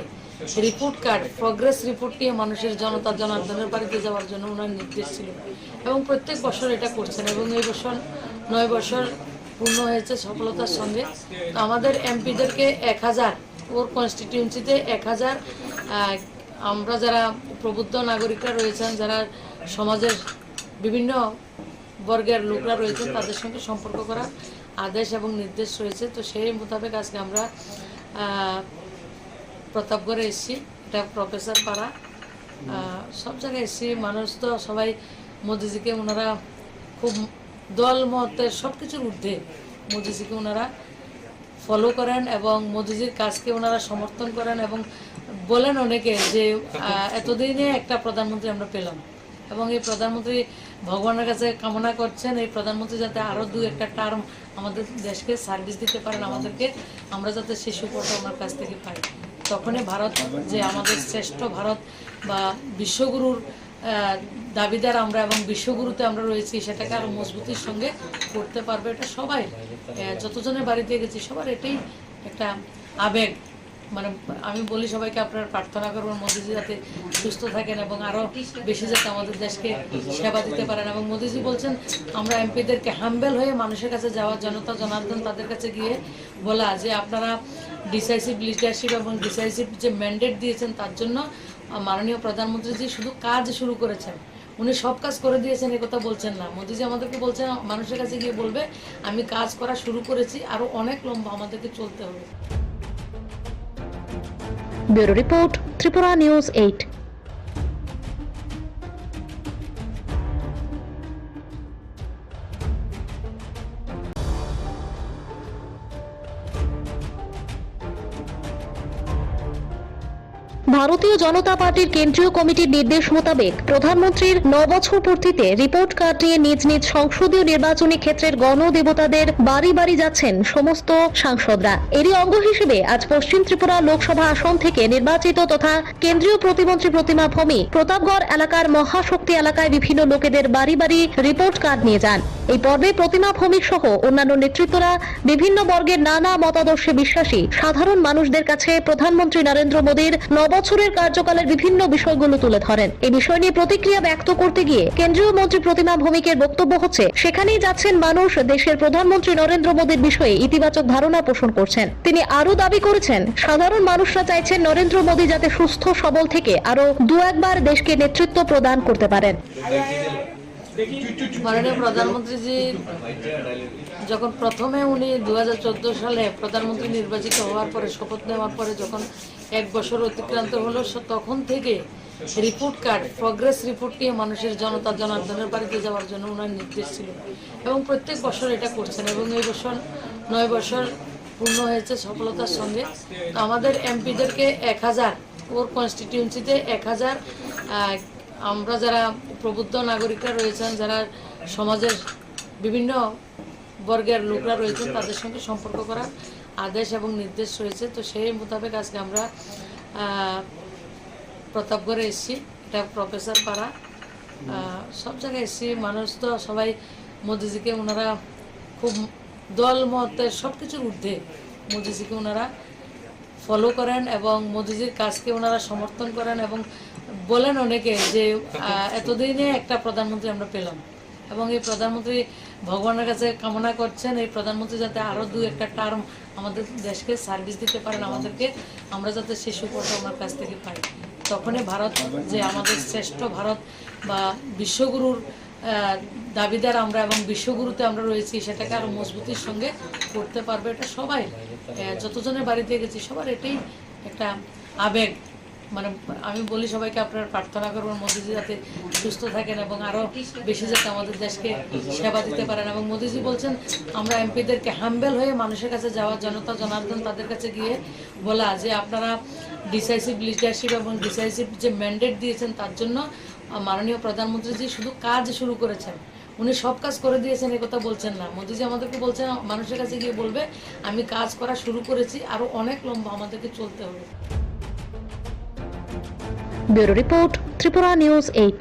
রিপোর্ট কার্ড, প্রগ্রেস রিপোর্ট নিয়ে মানুষের জনতা জনার্দনের বাড়িতে যাওয়ার জন্য ওনার নির্দেশ ছিল এবং প্রত্যেক বছর এটা করছেন এবং এই বছর 9 বছর পূর্ণ হয়েছে সফলতার সঙ্গে। তো আমাদের এমপিদেরকে 1000, ওর কনস্টিটিউয়েন্সিতে 1000 আমরা যারা প্রবুদ্ধ নাগরিকরা রয়েছেন, যারা সমাজের বিভিন্ন বর্গের লোকরা রয়েছেন, তাদের সঙ্গে সম্পর্ক করার আদেশ এবং নির্দেশ রয়েছে। তো সেই মোতাবেক আজকে আমরা প্রতাপগড়ে এসেছি। এটা প্রফেসর পাড়া, সব জায়গায় এসেছি। মানুষ তো সবাই মোদিজিকে ওনারা খুব দল মতের সব কিছুর ঊর্ধ্বে মোদিজিকে ওনারা ফলো করেন এবং মোদিজির কাজকে ওনারা সমর্থন করেন এবং বলেন অনেকে যে এতদিনে একটা প্রধানমন্ত্রী আমরা পেলাম এবং এই প্রধানমন্ত্রী ভগবানের কাছে কামনা করছেন এই প্রধানমন্ত্রী যাতে আরও 2-1টা টার্ম আমাদের দেশকে সার্ভিস দিতে পারেন, আমাদেরকে, আমরা যাতে সেই সুফলটা ওনার কাছ থেকে পাই। তখনই ভারত যে আমাদের শ্রেষ্ঠ ভারত বা বিশ্বগুরুর দাবিদার আমরা এবং বিশ্বগুরুতে আমরা রয়েছি, সেটাকে আরও মজবুতির সঙ্গে করতে পারবে। এটা সবাই, যতজনের বাড়িতে গেছি সবার এটাই একটা আবেগ। মানে আমি বলি সবাইকে আপনারা প্রার্থনা করবেন মোদিজি যাতে সুস্থ থাকেন এবং আরও বেশি যাতে আমাদের দেশকে সেবা দিতে পারেন। এবং মোদিজি বলছেন আমরা এমপিদেরকে হাম্বেল হয়ে মানুষের কাছে যাওয়া, জনতা জনার্দন তাদের কাছে গিয়ে বলা যে আপনারা ডিসাইসিভ লিডারশিপ এবং ডিসাইসিভ যে ম্যান্ডেট দিয়েছেন তার জন্য মাননীয় প্রধানমন্ত্রীজি শুধু কাজ শুরু করেছেন, উনি সব কাজ করে দিয়েছেন এ কথা বলছেন না। মোদিজি আমাদেরকে বলছেন মানুষের কাছে গিয়ে বলবে আমি কাজ করা শুরু করেছি, আরও অনেক লম্বা আমাদেরকে চলতে হবে। Bureau report, Tripura news 8। ভারতীয় জনতা পার্টির কেন্দ্রীয় কমিটির নির্দেশ মোতাবেক প্রধানমন্ত্রীর 9 বছর পূর্তিতে রিপোর্ট কার্ড নিয়ে নিজ নিজ সংসদীয় নির্বাচনী ক্ষেত্রের গণদেবতাদের বাড়ি বাড়ি যাচ্ছেন সমস্ত সাংসদরা। এরই অঙ্গ হিসেবে আজ পশ্চিম ত্রিপুরা লোকসভা আসন থেকে নির্বাচিত তথা কেন্দ্রীয় প্রতিমন্ত্রী প্রতিমা ভৌমি প্রতাপগড় এলাকার মহাশক্তি এলাকায় বিভিন্ন লোকেদের বাড়ি বাড়ি রিপোর্ট কার্ড নিয়ে যান। এই পর্বে প্রতিমা ভৌমিক সহ অন্যান্য নেতৃত্বরা বিভিন্ন বর্গের নানা মতাদর্শে বিশ্বাসী সাধারণ মানুষদের কাছে প্রধানমন্ত্রী নরেন্দ্র মোদীর 9 বছরের কার্যকালের বিভিন্ন বিষয়গুলো তুলে ধরেন। এই বিষয় নিয়ে প্রতিক্রিয়া ব্যক্ত করতে গিয়ে কেন্দ্রীয় মন্ত্রী প্রতিমা ভৌমিকের বক্তব্য হচ্ছে, সেখানেই যাচ্ছেন মানুষ দেশের প্রধানমন্ত্রী নরেন্দ্র মোদীর বিষয়ে ইতিবাচক ধারণা পোষণ করছেন। তিনি আরো দাবি করেছেন, সাধারণ মানুষরা চাইছেন নরেন্দ্র মোদী যাতে সুস্থ সবল থেকে আরো 2-1 দেশকে নেতৃত্ব প্রদান করতে পারেন। মাননীয় প্রধানমন্ত্রীজি যখন প্রথমে উনি 2014 সালে প্রধানমন্ত্রী নির্বাচিত হওয়ার পরে শপথ নেওয়ার পরে যখন 1 বছর অতিক্রান্ত হলো, তখন থেকে রিপোর্ট কার্ড, প্রগ্রেস রিপোর্ট নিয়ে মানুষের জনতা জনার্দনের বাড়িতে যাওয়ার জন্য ওনার নির্দেশ ছিল এবং প্রত্যেক বছর এটা করছেন এবং এই বছর 9 বছর পূর্ণ হয়েছে সফলতার সঙ্গে। তো আমাদের এমপিদেরকে 1000, ওর কনস্টিটিউয়েন্সিতে 1000 আমরা যারা প্রবুদ্ধ নাগরিকরা রয়েছেন, যারা সমাজের বিভিন্ন বর্গের লোকরা রয়েছেন, তাদের সঙ্গে সম্পর্ক করার আদেশ এবং নির্দেশ রয়েছে। তো সেই মোতাবেক আজকে আমরা প্রতাপগড়ে এসেছি, এটা প্রফেসর পাড়া, সব জায়গায় এসেছি। মানুষ তো সবাই মোদিজিকে ওনারা খুব দল মতের সব কিছুর ঊর্ধ্বে মোদিজিকে ওনারা ফলো করেন এবং মোদিজির কাজকে ওনারা সমর্থন করেন এবং বলেন অনেকে যে এতদিনে একটা প্রধানমন্ত্রী আমরা পেলাম এবং এই প্রধানমন্ত্রী ভগবানের কাছে কামনা করছেন এই প্রধানমন্ত্রী যাতে আরও 2-1 টার্ম আমাদের দেশকে সার্ভিস দিতে পারেন, আমাদেরকে, আমরা যাতে সেই সুফলটা ওনার কাছ থেকে পাই। তখনই ভারত যে আমাদের শ্রেষ্ঠ ভারত বা বিশ্বগুরুর দাবিদার আমরা এবং বিশ্বগুরুতে আমরা রয়েছি, সেটাকে আরও মজবুতির সঙ্গে করতে পারবে। এটা সবাই, যতজনের বাড়িতে গেছি সবার এটাই একটা আবেগ। মানে আমি বলি সবাইকে আপনারা প্রার্থনা করবেন মোদিজি যাতে সুস্থ থাকেন এবং আরও বেশি যাতে আমাদের দেশকে সেবা দিতে পারেন। এবং মোদিজি বলছেন আমরা এমপিদেরকে হাম্বেল হয়ে মানুষের কাছে যাওয়া, জনতা জনার্দন তাদের কাছে গিয়ে বলা যে আপনারা ডিসাইসিভ লিডারশিপ এবং ডিসাইসিভ যে ম্যান্ডেট দিয়েছেন তার জন্য মাননীয় প্রধানমন্ত্রীজি শুধু কাজ শুরু করেছেন, উনি সব কাজ করে দিয়েছেন এ কথা বলছেন না। মোদিজি আমাদেরকে বলছেন মানুষের কাছে গিয়ে বলবে আমি কাজ করা শুরু করেছি, আরও অনেক লম্বা আমাদেরকে চলতে হবে। Bureau report, Tripura news 8।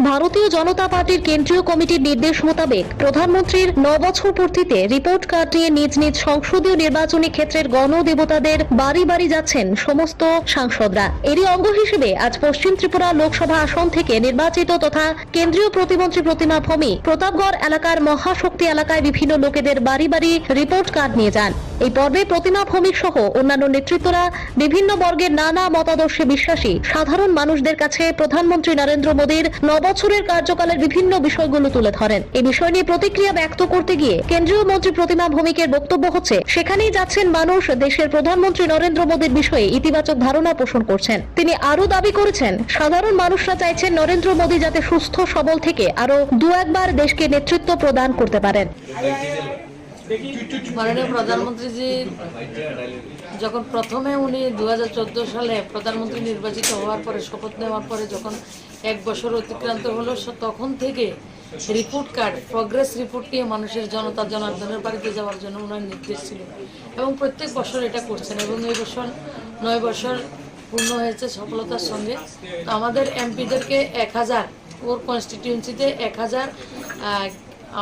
ভারতীয় জনতা পার্টির কেন্দ্রীয় কমিটির নির্দেশ মোতাবেক প্রধানমন্ত্রীর 9 বছর পূর্তিতে রিপোর্ট কার্ড নিয়ে নিজ নিজ সংসদীয় নির্বাচনী ক্ষেত্রের গণদেবতাদের বাড়ি বাড়ি যাচ্ছেন সমস্ত সাংসদরা। এরই অঙ্গ হিসেবে আজ পশ্চিম ত্রিপুরা লোকসভা আসন থেকে নির্বাচিত তথা কেন্দ্রীয় প্রতিমন্ত্রী প্রতিমা ভৌমি প্রতাপগড় এলাকার মহাশক্তি এলাকায় বিভিন্ন লোকেদের বাড়ি বাড়ি রিপোর্ট কার্ড নিয়ে যান। এই পর্বে প্রতিমা ভৌমিক সহ অন্যান্য নেতৃত্বরা বিভিন্ন বর্গের নানা মতাদর্শে বিশ্বাসী সাধারণ মানুষদের কাছে প্রধানমন্ত্রী নরেন্দ্র মোদীর 9 বছরের কার্যকালের বিভিন্ন বিষয়গুলো তুলে ধরেন। এই বিষয় নিয়ে প্রতিক্রিয়া ব্যক্ত করতে গিয়ে কেন্দ্রীয় মন্ত্রী প্রতিমা ভৌমিকের বক্তব্য হচ্ছে, সেখানেই যাচ্ছেন মানুষ দেশের প্রধানমন্ত্রী নরেন্দ্র মোদীর বিষয়ে ইতিবাচক ধারণা পোষণ করছেন। তিনি আরো দাবি করেছেন, সাধারণ মানুষরা চাইছেন নরেন্দ্র মোদী যাতে সুস্থ সবল থেকে আরো 2-1 দেশকে নেতৃত্ব প্রদান করতে পারেন। মাননীয় প্রধানমন্ত্রীজি যখন প্রথমে উনি 2014 সালে প্রধানমন্ত্রী নির্বাচিত হওয়ার পরে শপথ নেওয়ার পরে যখন 1 বছর অতিক্রান্ত হলো, তখন থেকে রিপোর্ট কার্ড, প্রগ্রেস রিপোর্ট নিয়ে মানুষের জনতা জনার্দনের বাড়িতে যাওয়ার জন্য ওনার নির্দেশ ছিল এবং প্রত্যেক বছর এটা করছেন এবং এই বছর 9 বছর পূর্ণ হয়েছে সফলতার সঙ্গে। তো আমাদের এমপিদেরকে 1000, ওর কনস্টিটিউয়েন্সিতে 1000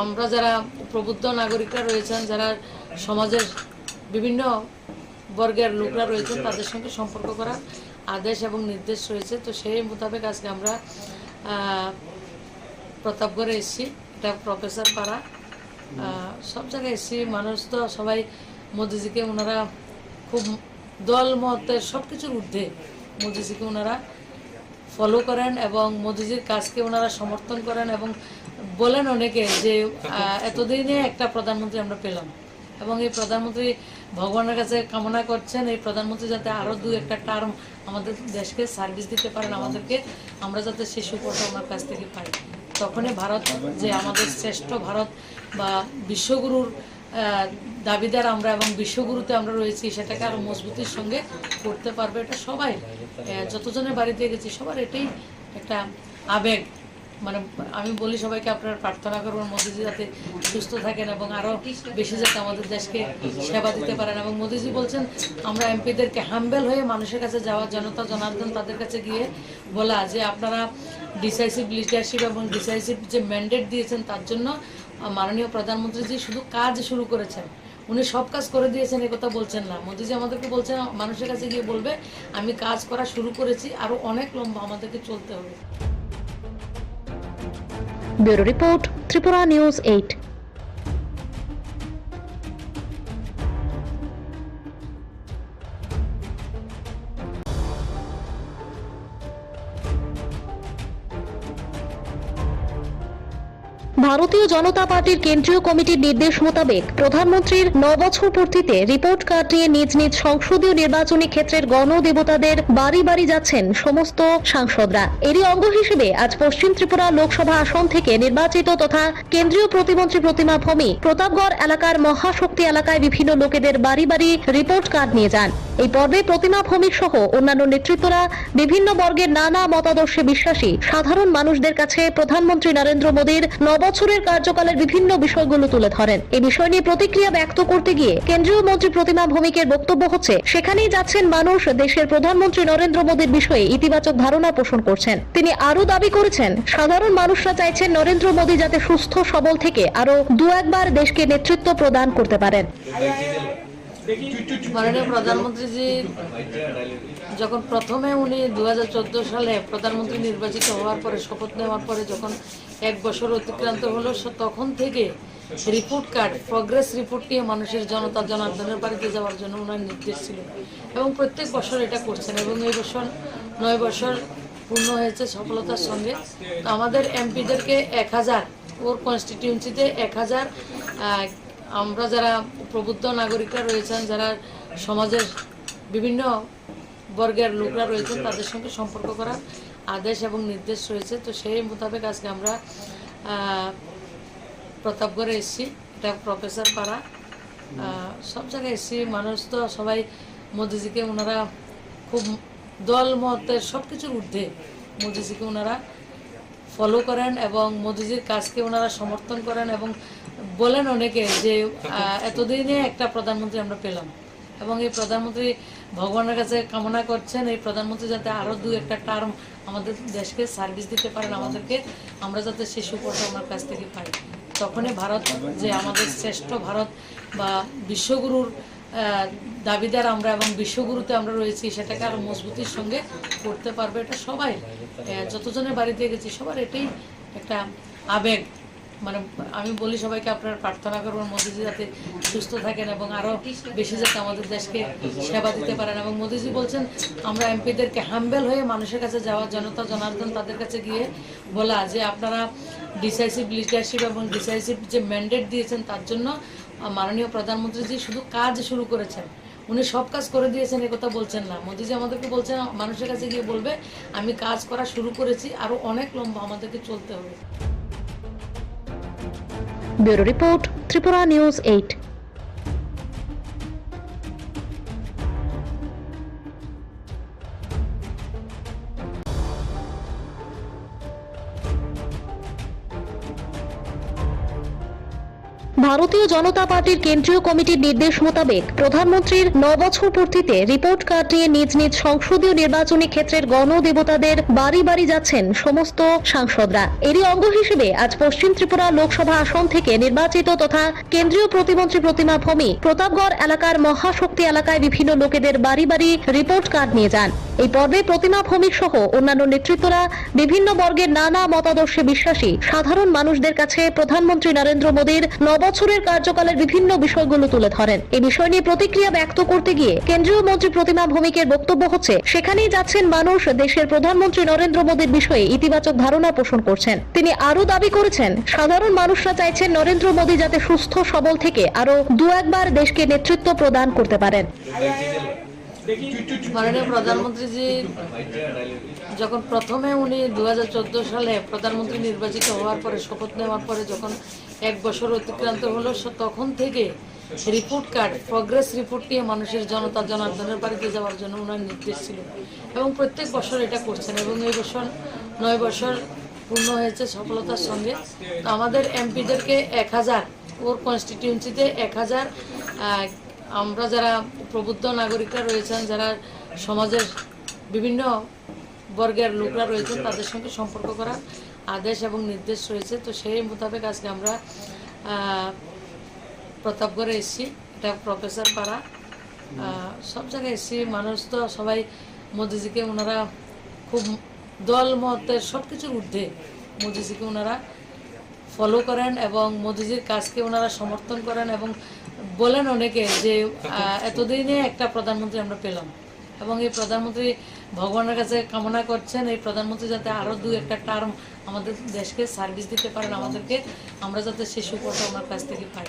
আমরা যারা প্রবুদ্ধ নাগরিকরা রয়েছেন, যারা সমাজের বিভিন্ন বর্গের লোকরা রয়েছেন, তাদের সঙ্গে সম্পর্ক করার আদেশ এবং নির্দেশ রয়েছে। তো সেই মোতাবেক আজকে আমরা প্রতাপগড়ে এসেছি, এটা প্রফেসর পাড়া, সব জায়গায় এসেছি। মানুষ তো সবাই মোদিজিকে ওনারা খুব দল মতের সব কিছুর ঊর্ধ্বে মোদিজিকে ওনারা ফলো করেন এবং মোদিজির কাজকে ওনারা সমর্থন করেন এবং বলেন অনেকে যে এতদিনে একটা প্রধানমন্ত্রী আমরা পেলাম এবং এই প্রধানমন্ত্রী ভগবানের কাছে কামনা করছেন এই প্রধানমন্ত্রী যাতে আরও 2-1টা টার্ম আমাদের দেশকে সার্ভিস দিতে পারেন আমাদেরকে, আমরা যাতে সেই সুফলটা ওনার কাছ থেকে পাই। তখনই ভারত যে আমাদের শ্রেষ্ঠ ভারত বা বিশ্বগুরুর দাবিদার আমরা এবং বিশ্বগুরুতে আমরা রয়েছি সেটাকে আরও মজবুতির সঙ্গে করতে পারবে। এটা সবাই যতজনের বাড়িতে গেছি সবার এটাই একটা আবেগ। মানে আমি বলি সবাইকে আপনারা প্রার্থনা করবেন মোদিজি যাতে সুস্থ থাকেন এবং আরও বেশি যাতে আমাদের দেশকে সেবা দিতে পারেন। এবং মোদিজি বলছেন আমরা এমপিদেরকে হাম্বেল হয়ে মানুষের কাছে যাওয়া, জনতা জনার্দন তাদের কাছে গিয়ে বলা যে আপনারা ডিসাইসিভ লিডারশিপ এবং ডিসাইসিভ যে ম্যান্ডেট দিয়েছেন তার জন্য মাননীয় প্রধানমন্ত্রীজি শুধু কাজ শুরু করেছেন, উনি সব কাজ করে দিয়েছেন এ কথা বলছেন না। মোদিজি আমাদেরকে বলছেন মানুষের কাছে গিয়ে বলবে আমি কাজ করা শুরু করেছি, আরও অনেক লম্বা আমাদেরকে চলতে হবে। Bureau report, Tripura news 8। ভারতীয় জনতা পার্টির কেন্দ্রীয় কমিটির নির্দেশ মোতাবেক প্রধানমন্ত্রীর 9 বছর পূর্তিতে রিপোর্ট কার্ড নিয়ে নিজ নিজ সংসদীয় নির্বাচনী ক্ষেত্রের গণদেবতাদের বাড়ি বাড়ি যাচ্ছেন সমস্ত সাংসদরা। এরই অঙ্গ হিসেবে আজ পশ্চিম ত্রিপুরা লোকসভা আসন থেকে নির্বাচিত তথা কেন্দ্রীয় প্রতিমন্ত্রী প্রতিমা ভৌমিক প্রতাপগড় এলাকার মহাশক্তি এলাকায় বিভিন্ন লোকেদের বাড়ি বাড়ি রিপোর্ট কার্ড নিয়ে যান। এই পর্বে প্রতিমা ভৌমিক সহ অন্যান্য নেতৃত্বরা বিভিন্ন বর্গের নানা মতাদর্শে বিশ্বাসী সাধারণ মানুষদের কাছে প্রধানমন্ত্রী নরেন্দ্র মোদীর 9 বছরের কার্যকালের বিভিন্ন বিষয়গুলো তুলে ধরেন। এই বিষয় নিয়ে প্রতিক্রিয়া ব্যক্ত করতে গিয়ে কেন্দ্রীয় মন্ত্রী প্রতিমা ভৌমিকের বক্তব্য হচ্ছে সেখানেই যাচ্ছেন মানুষ দেশের প্রধানমন্ত্রী নরেন্দ্র মোদীর বিষয়ে ইতিবাচক ধারণা পোষণ করছেন। তিনি আরো দাবি করেছেন সাধারণ মানুষরা চাইছেন নরেন্দ্র মোদী যাতে সুস্থ সবল থেকে আরো 2-1 বার দেশকে নেতৃত্ব প্রদান করতে পারেন। মাননীয় প্রধানমন্ত্রীজি যখন প্রথমে উনি 2014 সালে প্রধানমন্ত্রী নির্বাচিত হওয়ার পরে শপথ নেওয়ার পরে যখন 1 বছর অতিক্রান্ত হলো তখন থেকে রিপোর্ট কার্ড প্রগ্রেস রিপোর্ট নিয়ে মানুষের জনতা জনার্দনের বাড়িতে যাওয়ার জন্য ওনার নির্দেশ ছিল এবং প্রত্যেক বছর এটা করছেন এবং এই বছর 9 বছর পূর্ণ হয়েছে সফলতার সঙ্গে। তো আমাদের এমপিদেরকে 1000 ওর কনস্টিটিউয়েন্সিতে 1000 আমরা যারা প্রবুদ্ধ নাগরিকরা রয়েছেন, যারা সমাজের বিভিন্ন বর্গের লোকরা রয়েছেন তাদের সঙ্গে সম্পর্ক করার আদেশ এবং নির্দেশ রয়েছে। তো সেই মোতাবেক আজকে আমরা প্রতাপগড়ে এসেছি, এটা প্রফেসর পাড়া, সব জায়গায় এসেছি। মানুষ তো সবাই মোদিজিকে ওনারা খুব দল মতের সব কিছুর ঊর্ধ্বে মোদিজিকে ওনারা ফলো করেন এবং মোদিজির কাজকে ওনারা সমর্থন করেন এবং বলেন অনেকে যে এতদিনে একটা প্রধানমন্ত্রী আমরা পেলাম এবং এই প্রধানমন্ত্রী ভগবানের কাছে কামনা করছেন এই প্রধানমন্ত্রী যাতে আরও 2-1টা টার্ম আমাদের দেশকে সার্ভিস দিতে পারেন আমাদেরকে, আমরা যাতে সেই সুফলটা ওনার কাছ থেকে পাই। তখনই ভারত যে আমাদের শ্রেষ্ঠ ভারত বা বিশ্বগুরুর দাবিদার আমরা এবং বিশ্বগুরুতে আমরা রয়েছি সেটাকে আরও মজবুতির সঙ্গে করতে পারবে। এটা সবাই যতজনের বাড়িতে গেছি সবার এটাই একটা আবেগ। মানে আমি বলি সবাইকে আপনারা প্রার্থনা করবেন মোদিজি যাতে সুস্থ থাকেন এবং আরও বেশি যাতে আমাদের দেশকে সেবা দিতে পারেন। এবং মোদিজি বলছেন আমরা এমপিদেরকে হাম্বেল হয়ে মানুষের কাছে যাওয়া, জনতা জনার্দন তাদের কাছে গিয়ে বলা যে আপনারা ডিসাইসিভ লিডারশিপ এবং ডিসাইসিভ যে ম্যান্ডেট দিয়েছেন তার জন্য মাননীয় প্রধানমন্ত্রীজি শুধু কাজ শুরু করেছেন, উনি সব কাজ করে দিয়েছেন এ কথা বলছেন না। মোদিজি আমাদেরকে বলছেন মানুষের কাছে গিয়ে বলবে আমি কাজ করা শুরু করেছি, আরও অনেক লম্বা আমাদেরকে চলতে হবে। Bureau report, Tripura news 8। ভারতীয় জনতা পার্টির কেন্দ্রীয় কমিটির নির্দেশ মোতাবেক প্রধানমন্ত্রীর 9 বছর পূর্তিতে রিপোর্ট কার্ড নিয়ে নিজ নিজ সংসদীয় নির্বাচনী ক্ষেত্রের গণদেবতাদের বাড়ি বাড়ি যাচ্ছেন সমস্ত সাংসদরা। এরই অঙ্গ হিসেবে আজ পশ্চিম ত্রিপুরা লোকসভা আসন থেকে নির্বাচিত তথা কেন্দ্রীয় প্রতিমন্ত্রী প্রতিমা ভৌমিক প্রতাপগড় এলাকার মহাশক্তি এলাকায় বিভিন্ন লোকেদের বাড়ি বাড়ি রিপোর্ট কার্ড নিয়ে যান। এই পর্বে প্রতিমা ভৌমিক সহ অন্যান্য নেতৃত্বরা বিভিন্ন বর্গের নানা মতাদর্শে বিশ্বাসী সাধারণ মানুষদের কাছে প্রধানমন্ত্রী নরেন্দ্র মোদীর 9 বছরের কার্যকালের বিভিন্ন বিষয়গুলো তুলে ধরেন। এই বিষয় নিয়ে প্রতিক্রিয়া ব্যক্ত করতে গিয়ে কেন্দ্রীয় মন্ত্রী প্রতিমা ভৌমিকের বক্তব্য হচ্ছে, সেখানেই যাচ্ছেন মানুষ দেশের প্রধানমন্ত্রী নরেন্দ্র মোদীর বিষয়ে ইতিবাচক ধারণা পোষণ করছেন। তিনি আরো দাবি করেছেন, সাধারণ মানুষরা চাইছেন নরেন্দ্র মোদী যাতে সুস্থ সবল থেকে আরো 2-1 বার দেশকে নেতৃত্ব প্রদান করতে পারেন। মাননীয় প্রধানমন্ত্রীজি যখন প্রথমে উনি 2014 সালে প্রধানমন্ত্রী নির্বাচিত হওয়ার পরে শপথ নেওয়ার পরে যখন 1 বছর অতিক্রান্ত হলো, তখন থেকে রিপোর্ট কার্ড, প্রগ্রেস রিপোর্ট নিয়ে মানুষের জনার্দনের বাড়িতে যাওয়ার জন্য ওনার নির্দেশ ছিল এবং প্রত্যেক বছর এটা করছেন এবং এই বছর 9 বছর পূর্ণ হয়েছে সফলতার সঙ্গে। তো আমাদের এমপিদেরকে 1000, ওর কনস্টিটিউয়েন্সিতে 1000 আমরা যারা প্রবুদ্ধ নাগরিকরা রয়েছেন, যারা সমাজের বিভিন্ন বর্গের লোকরা রয়েছেন, তাদের সঙ্গে সম্পর্ক করার আদেশ এবং নির্দেশ রয়েছে। তো সেই মোতাবেক আজকে আমরা প্রতাপগড়ে এসেছি, এটা প্রফেসর পাড়া, সব জায়গায় এসেছি। মানুষ তো সবাই মোদিজিকে ওনারা খুব দল মতের সব কিছুর ঊর্ধ্বে মোদিজিকে ওনারা ফলো করেন এবং মোদিজির কাজকে ওনারা সমর্থন করেন এবং বলেন অনেকে যে এতদিনে একটা প্রধানমন্ত্রী আমরা পেলাম এবং এই প্রধানমন্ত্রী ভগবানের কাছে কামনা করছেন এই প্রধানমন্ত্রী যাতে আরও 2-1 টার্ম আমাদের দেশকে সার্ভিস দিতে পারেন, আমাদেরকে, আমরা যাতে সেই সুফলটা ওনার কাছ থেকে পাই।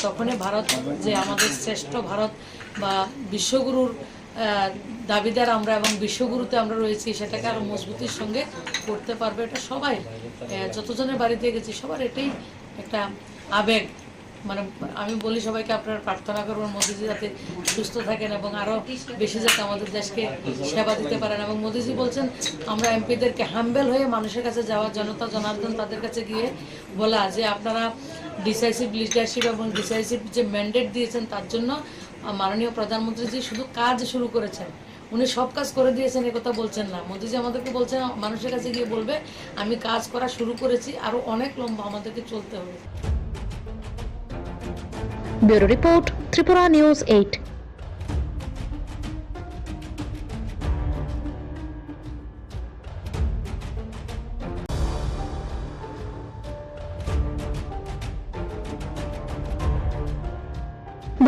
তখনই ভারত যে আমাদের শ্রেষ্ঠ ভারত বা বিশ্বগুরুর দাবিদার আমরা এবং বিশ্বগুরুতে আমরা রয়েছি, সেটাকে আরও মজবুতির সঙ্গে করতে পারবে। এটা সবাই, যতজনের বাড়িতে গেছি সবার এটাই একটা আবেগ। মানে আমি বলি সবাইকে আপনারা প্রার্থনা করবেন মোদিজি যাতে সুস্থ থাকেন এবং আরও বেশি যাতে আমাদের দেশকে সেবা দিতে পারেন। এবং মোদিজি বলছেন আমরা এমপিদেরকে হাম্বেল হয়ে মানুষের কাছে যাওয়া, জনতা জনার্দন তাদের কাছে গিয়ে বলা যে আপনারা ডিসাইসিভ লিডারশিপ এবং ডিসাইসিভ যে ম্যান্ডেট দিয়েছেন তার জন্য মাননীয় প্রধানমন্ত্রীজি শুধু কাজ শুরু করেছেন, উনি সব কাজ করে দিয়েছেন এ কথা বলছেন না। মোদিজি আমাদেরকে বলছেন মানুষের কাছে গিয়ে বলবে আমি কাজ করা শুরু করেছি, আরও অনেক লম্বা আমাদেরকে চলতে হবে। Bureau report, Tripura news 8।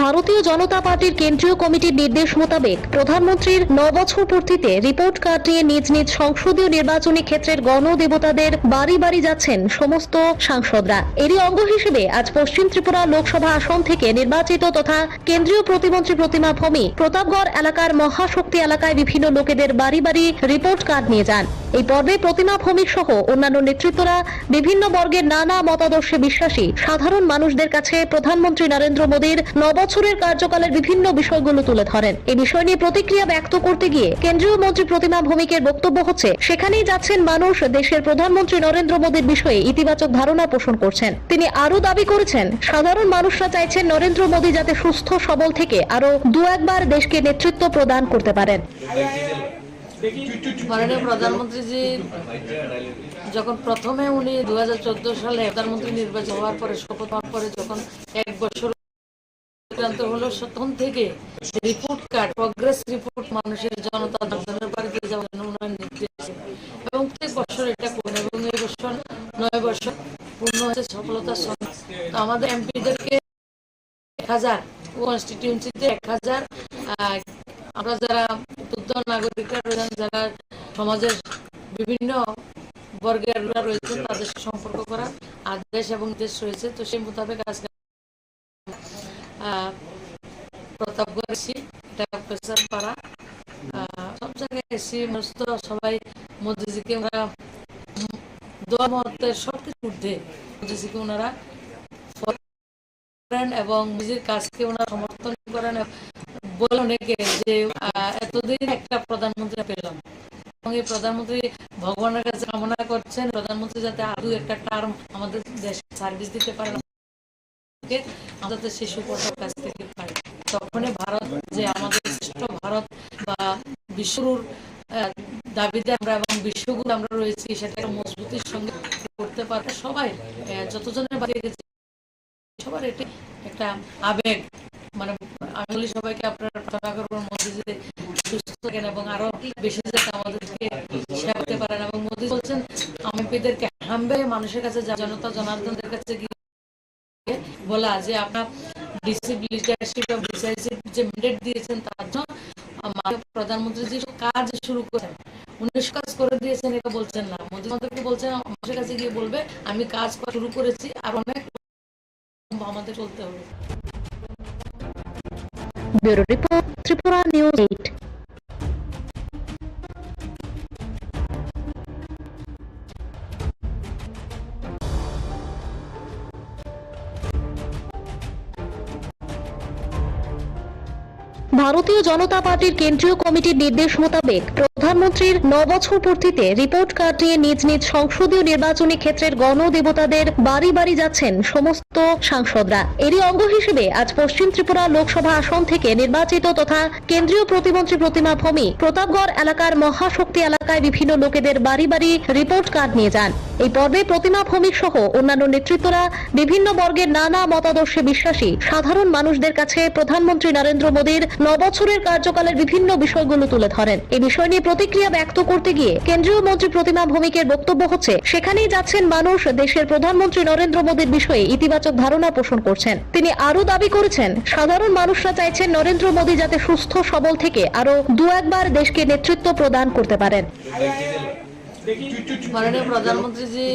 ভারতীয় জনতা পার্টির কেন্দ্রীয় কমিটির নির্দেশ মোতাবেক প্রধানমন্ত্রীর 9 বছর পূর্তিতে রিপোর্ট কার্ড নিয়ে নিজ নিজ সংসদীয় নির্বাচনী ক্ষেত্রের গণদেবতাদের বাড়ি বাড়ি যাচ্ছেন সমস্ত সাংসদরা। এরই অঙ্গ হিসেবে আজ পশ্চিম ত্রিপুরা লোকসভা আসন থেকে নির্বাচিত তথা কেন্দ্রীয় প্রতিমন্ত্রী প্রতিমা ভৌমিক প্রতাপগড় এলাকার মহাশক্তি এলাকায় বিভিন্ন লোকেদের বাড়ি বাড়ি রিপোর্ট কার্ড নিয়ে যান। এই পর্বে প্রতিমা ভৌমিক সহ অন্যান্য নেতৃত্বরা বিভিন্ন বর্গের নানা মতাদর্শে বিশ্বাসী সাধারণ মানুষদের কাছে প্রধানমন্ত্রী নরেন্দ্র মোদীর 9 বছরের কার্যকালের বিভিন্ন বিষয়গুলো তুলে ধরেন। এই বিষয় নিয়ে প্রতিক্রিয়া ব্যক্ত করতে গিয়ে কেন্দ্রীয় মন্ত্রী প্রতিমা ভৌমিকের বক্তব্য হচ্ছে, সেখানেই যাচ্ছেন মানুষ দেশের প্রধানমন্ত্রী নরেন্দ্র মোদীর বিষয়ে ইতিবাচক ধারণা পোষণ করছেন। তিনি আরো দাবি করেছেন, সাধারণ মানুষরা চাইছেন নরেন্দ্র মোদী যাতে সুস্থ সবল থেকে আরো 2-1 বার দেশকে নেতৃত্ব প্রদান করতে পারেন। মাননীয় প্রধানমন্ত্রীজি যখন প্রথমে উনি 2014 সালে প্রধানমন্ত্রী নির্বাচিত হওয়ার পরে শপথ নেওয়ার পরে যখন 1 বছর অতিক্রান্ত হলো, তখন থেকে রিপোর্ট কার্ড, প্রগ্রেস রিপোর্ট মানুষের জনার্দনের বাড়িতে যাওয়ার জন্য ওনার নির্দেশ এবং প্রত্যেক বছর এটা করেন এবং এই বছর 9 বছর পূর্ণ হয়েছে সফলতার সঙ্গে। তো আমাদের এমপিদেরকে 1000, কনস্টিটিউয়েন্সিতে 1000 আমরা যারা প্রবুদ্ধ নাগরিকরা রয়েছেন, যারা সমাজের বিভিন্ন বর্গের রয়েছেন, তাদের সম্পর্ক করার আদেশ এবং নির্দেশ রয়েছে। তো সেই মোতাবেক আজকে প্রতাপগড় এসেছি, এটা প্রফেসর পাড়া, সব জায়গায় এসেছি। মানুষ তো সবাই মোদিজিকে ওনারা দল মতের সব কিছু ঊর্ধ্বে মোদিজিকে ওনারা করেন এবং মোদিজির কাজকে ওনারা সমর্থন করেন। বলে অনেকে যে এতদিন একটা প্রধানমন্ত্রী পেলাম এবং এই প্রধানমন্ত্রী ভগবানের কাছে কামনা করছেন প্রধানমন্ত্রী যাতে আরো 2-1 টার্ম আমাদের দেশকে সার্ভিস দিতে পারেন, আমাদের সেই সুফলটার কাছ থেকে পাই। তখনই ভারত যে আমাদের শ্রেষ্ঠ ভারত বা বিশ্বগুরুর দাবিদার আমরা এবং বিশ্বগুরু আমরা রয়েছি, সেটাকে মজবুতির সঙ্গে করতে পারবে। সবাই, যতজনের বাড়িতে গেছি সবার এটাই একটা আবেগ। মানে আমি বলি সবাইকে আপনারা প্রার্থনা করবেন মোদিজি সুস্থ থাকেন এবং আরো বেশি যাতে আমাদেরকে সেবা দিতে পারেন। এবং মোদী বলছেন এমপিদেরকে হাম্বে মানুষের কাছে জনতা জনার্দনদের কাছে গিয়ে বলা যে আপনার ডিসিপ্লিন লিডারশিপ এবং ডিসাইসিভ যে ম্যান্ডেট দিয়েছেন তার জন্য প্রধানমন্ত্রী যে কাজ শুরু করেছেন, উনি কাজ করে দিয়েছেন এটা বলছেন না। মোদী আমাদেরকে বলছেন মানুষের কাছে গিয়ে বলবে আমি কাজ শুরু করেছি আর অনেক আমাদের চলতে হবে। Bureau report, Tripura news 8। ভারতীয় জনতা পার্টির কেন্দ্রীয় কমিটির নির্দেশ মোতাবেক প্রধানমন্ত্রীর 9 বছর পূর্তিতে রিপোর্ট কার্ড নিয়ে নিজ নিজ সংসদীয় নির্বাচনী ক্ষেত্রের গণদেবতাদের বাড়ি বাড়ি যাচ্ছেন সমস্ত সাংসদরা। এরই অঙ্গ হিসেবে আজ পশ্চিম ত্রিপুরা লোকসভা আসন থেকে নির্বাচিত তথা কেন্দ্রীয় প্রতিমন্ত্রী প্রতিমা ভৌমিক প্রতাপগড় এলাকার মহাশক্তি এলাকায় বিভিন্ন লোকেদের বাড়ি বাড়ি রিপোর্ট কার্ড নিয়ে যান। এই পর্বে প্রতিমা ভৌমিক সহ অন্যান্য নেতৃত্বরা বিভিন্ন বর্গের নানা মতাদর্শে বিশ্বাসী সাধারণ মানুষদের কাছে প্রধানমন্ত্রী নরেন্দ্র মোদীর 9 বছরের কার্যকালের বিভিন্ন বিষয়গুলো তুলে ধরেন। এই বিষয় নিয়ে প্রতিক্রিয়া ব্যক্ত করতে গিয়ে কেন্দ্রীয় মন্ত্রী প্রতিমা ভৌমিকের বক্তব্য হচ্ছে, সেখানেই যাচ্ছেন মানুষ দেশের প্রধানমন্ত্রী নরেন্দ্র মোদীর বিষয়ে ইতিবাচক ধারণা পোষণ করছেন। তিনি আরো দাবি করেছেন, সাধারণ মানুষরা চাইছেন নরেন্দ্র মোদী যাতে সুস্থ সবল থেকে আরো 2-1 বার দেশকে নেতৃত্ব প্রদান করতে পারেন। মাননীয় প্রধানমন্ত্রীজি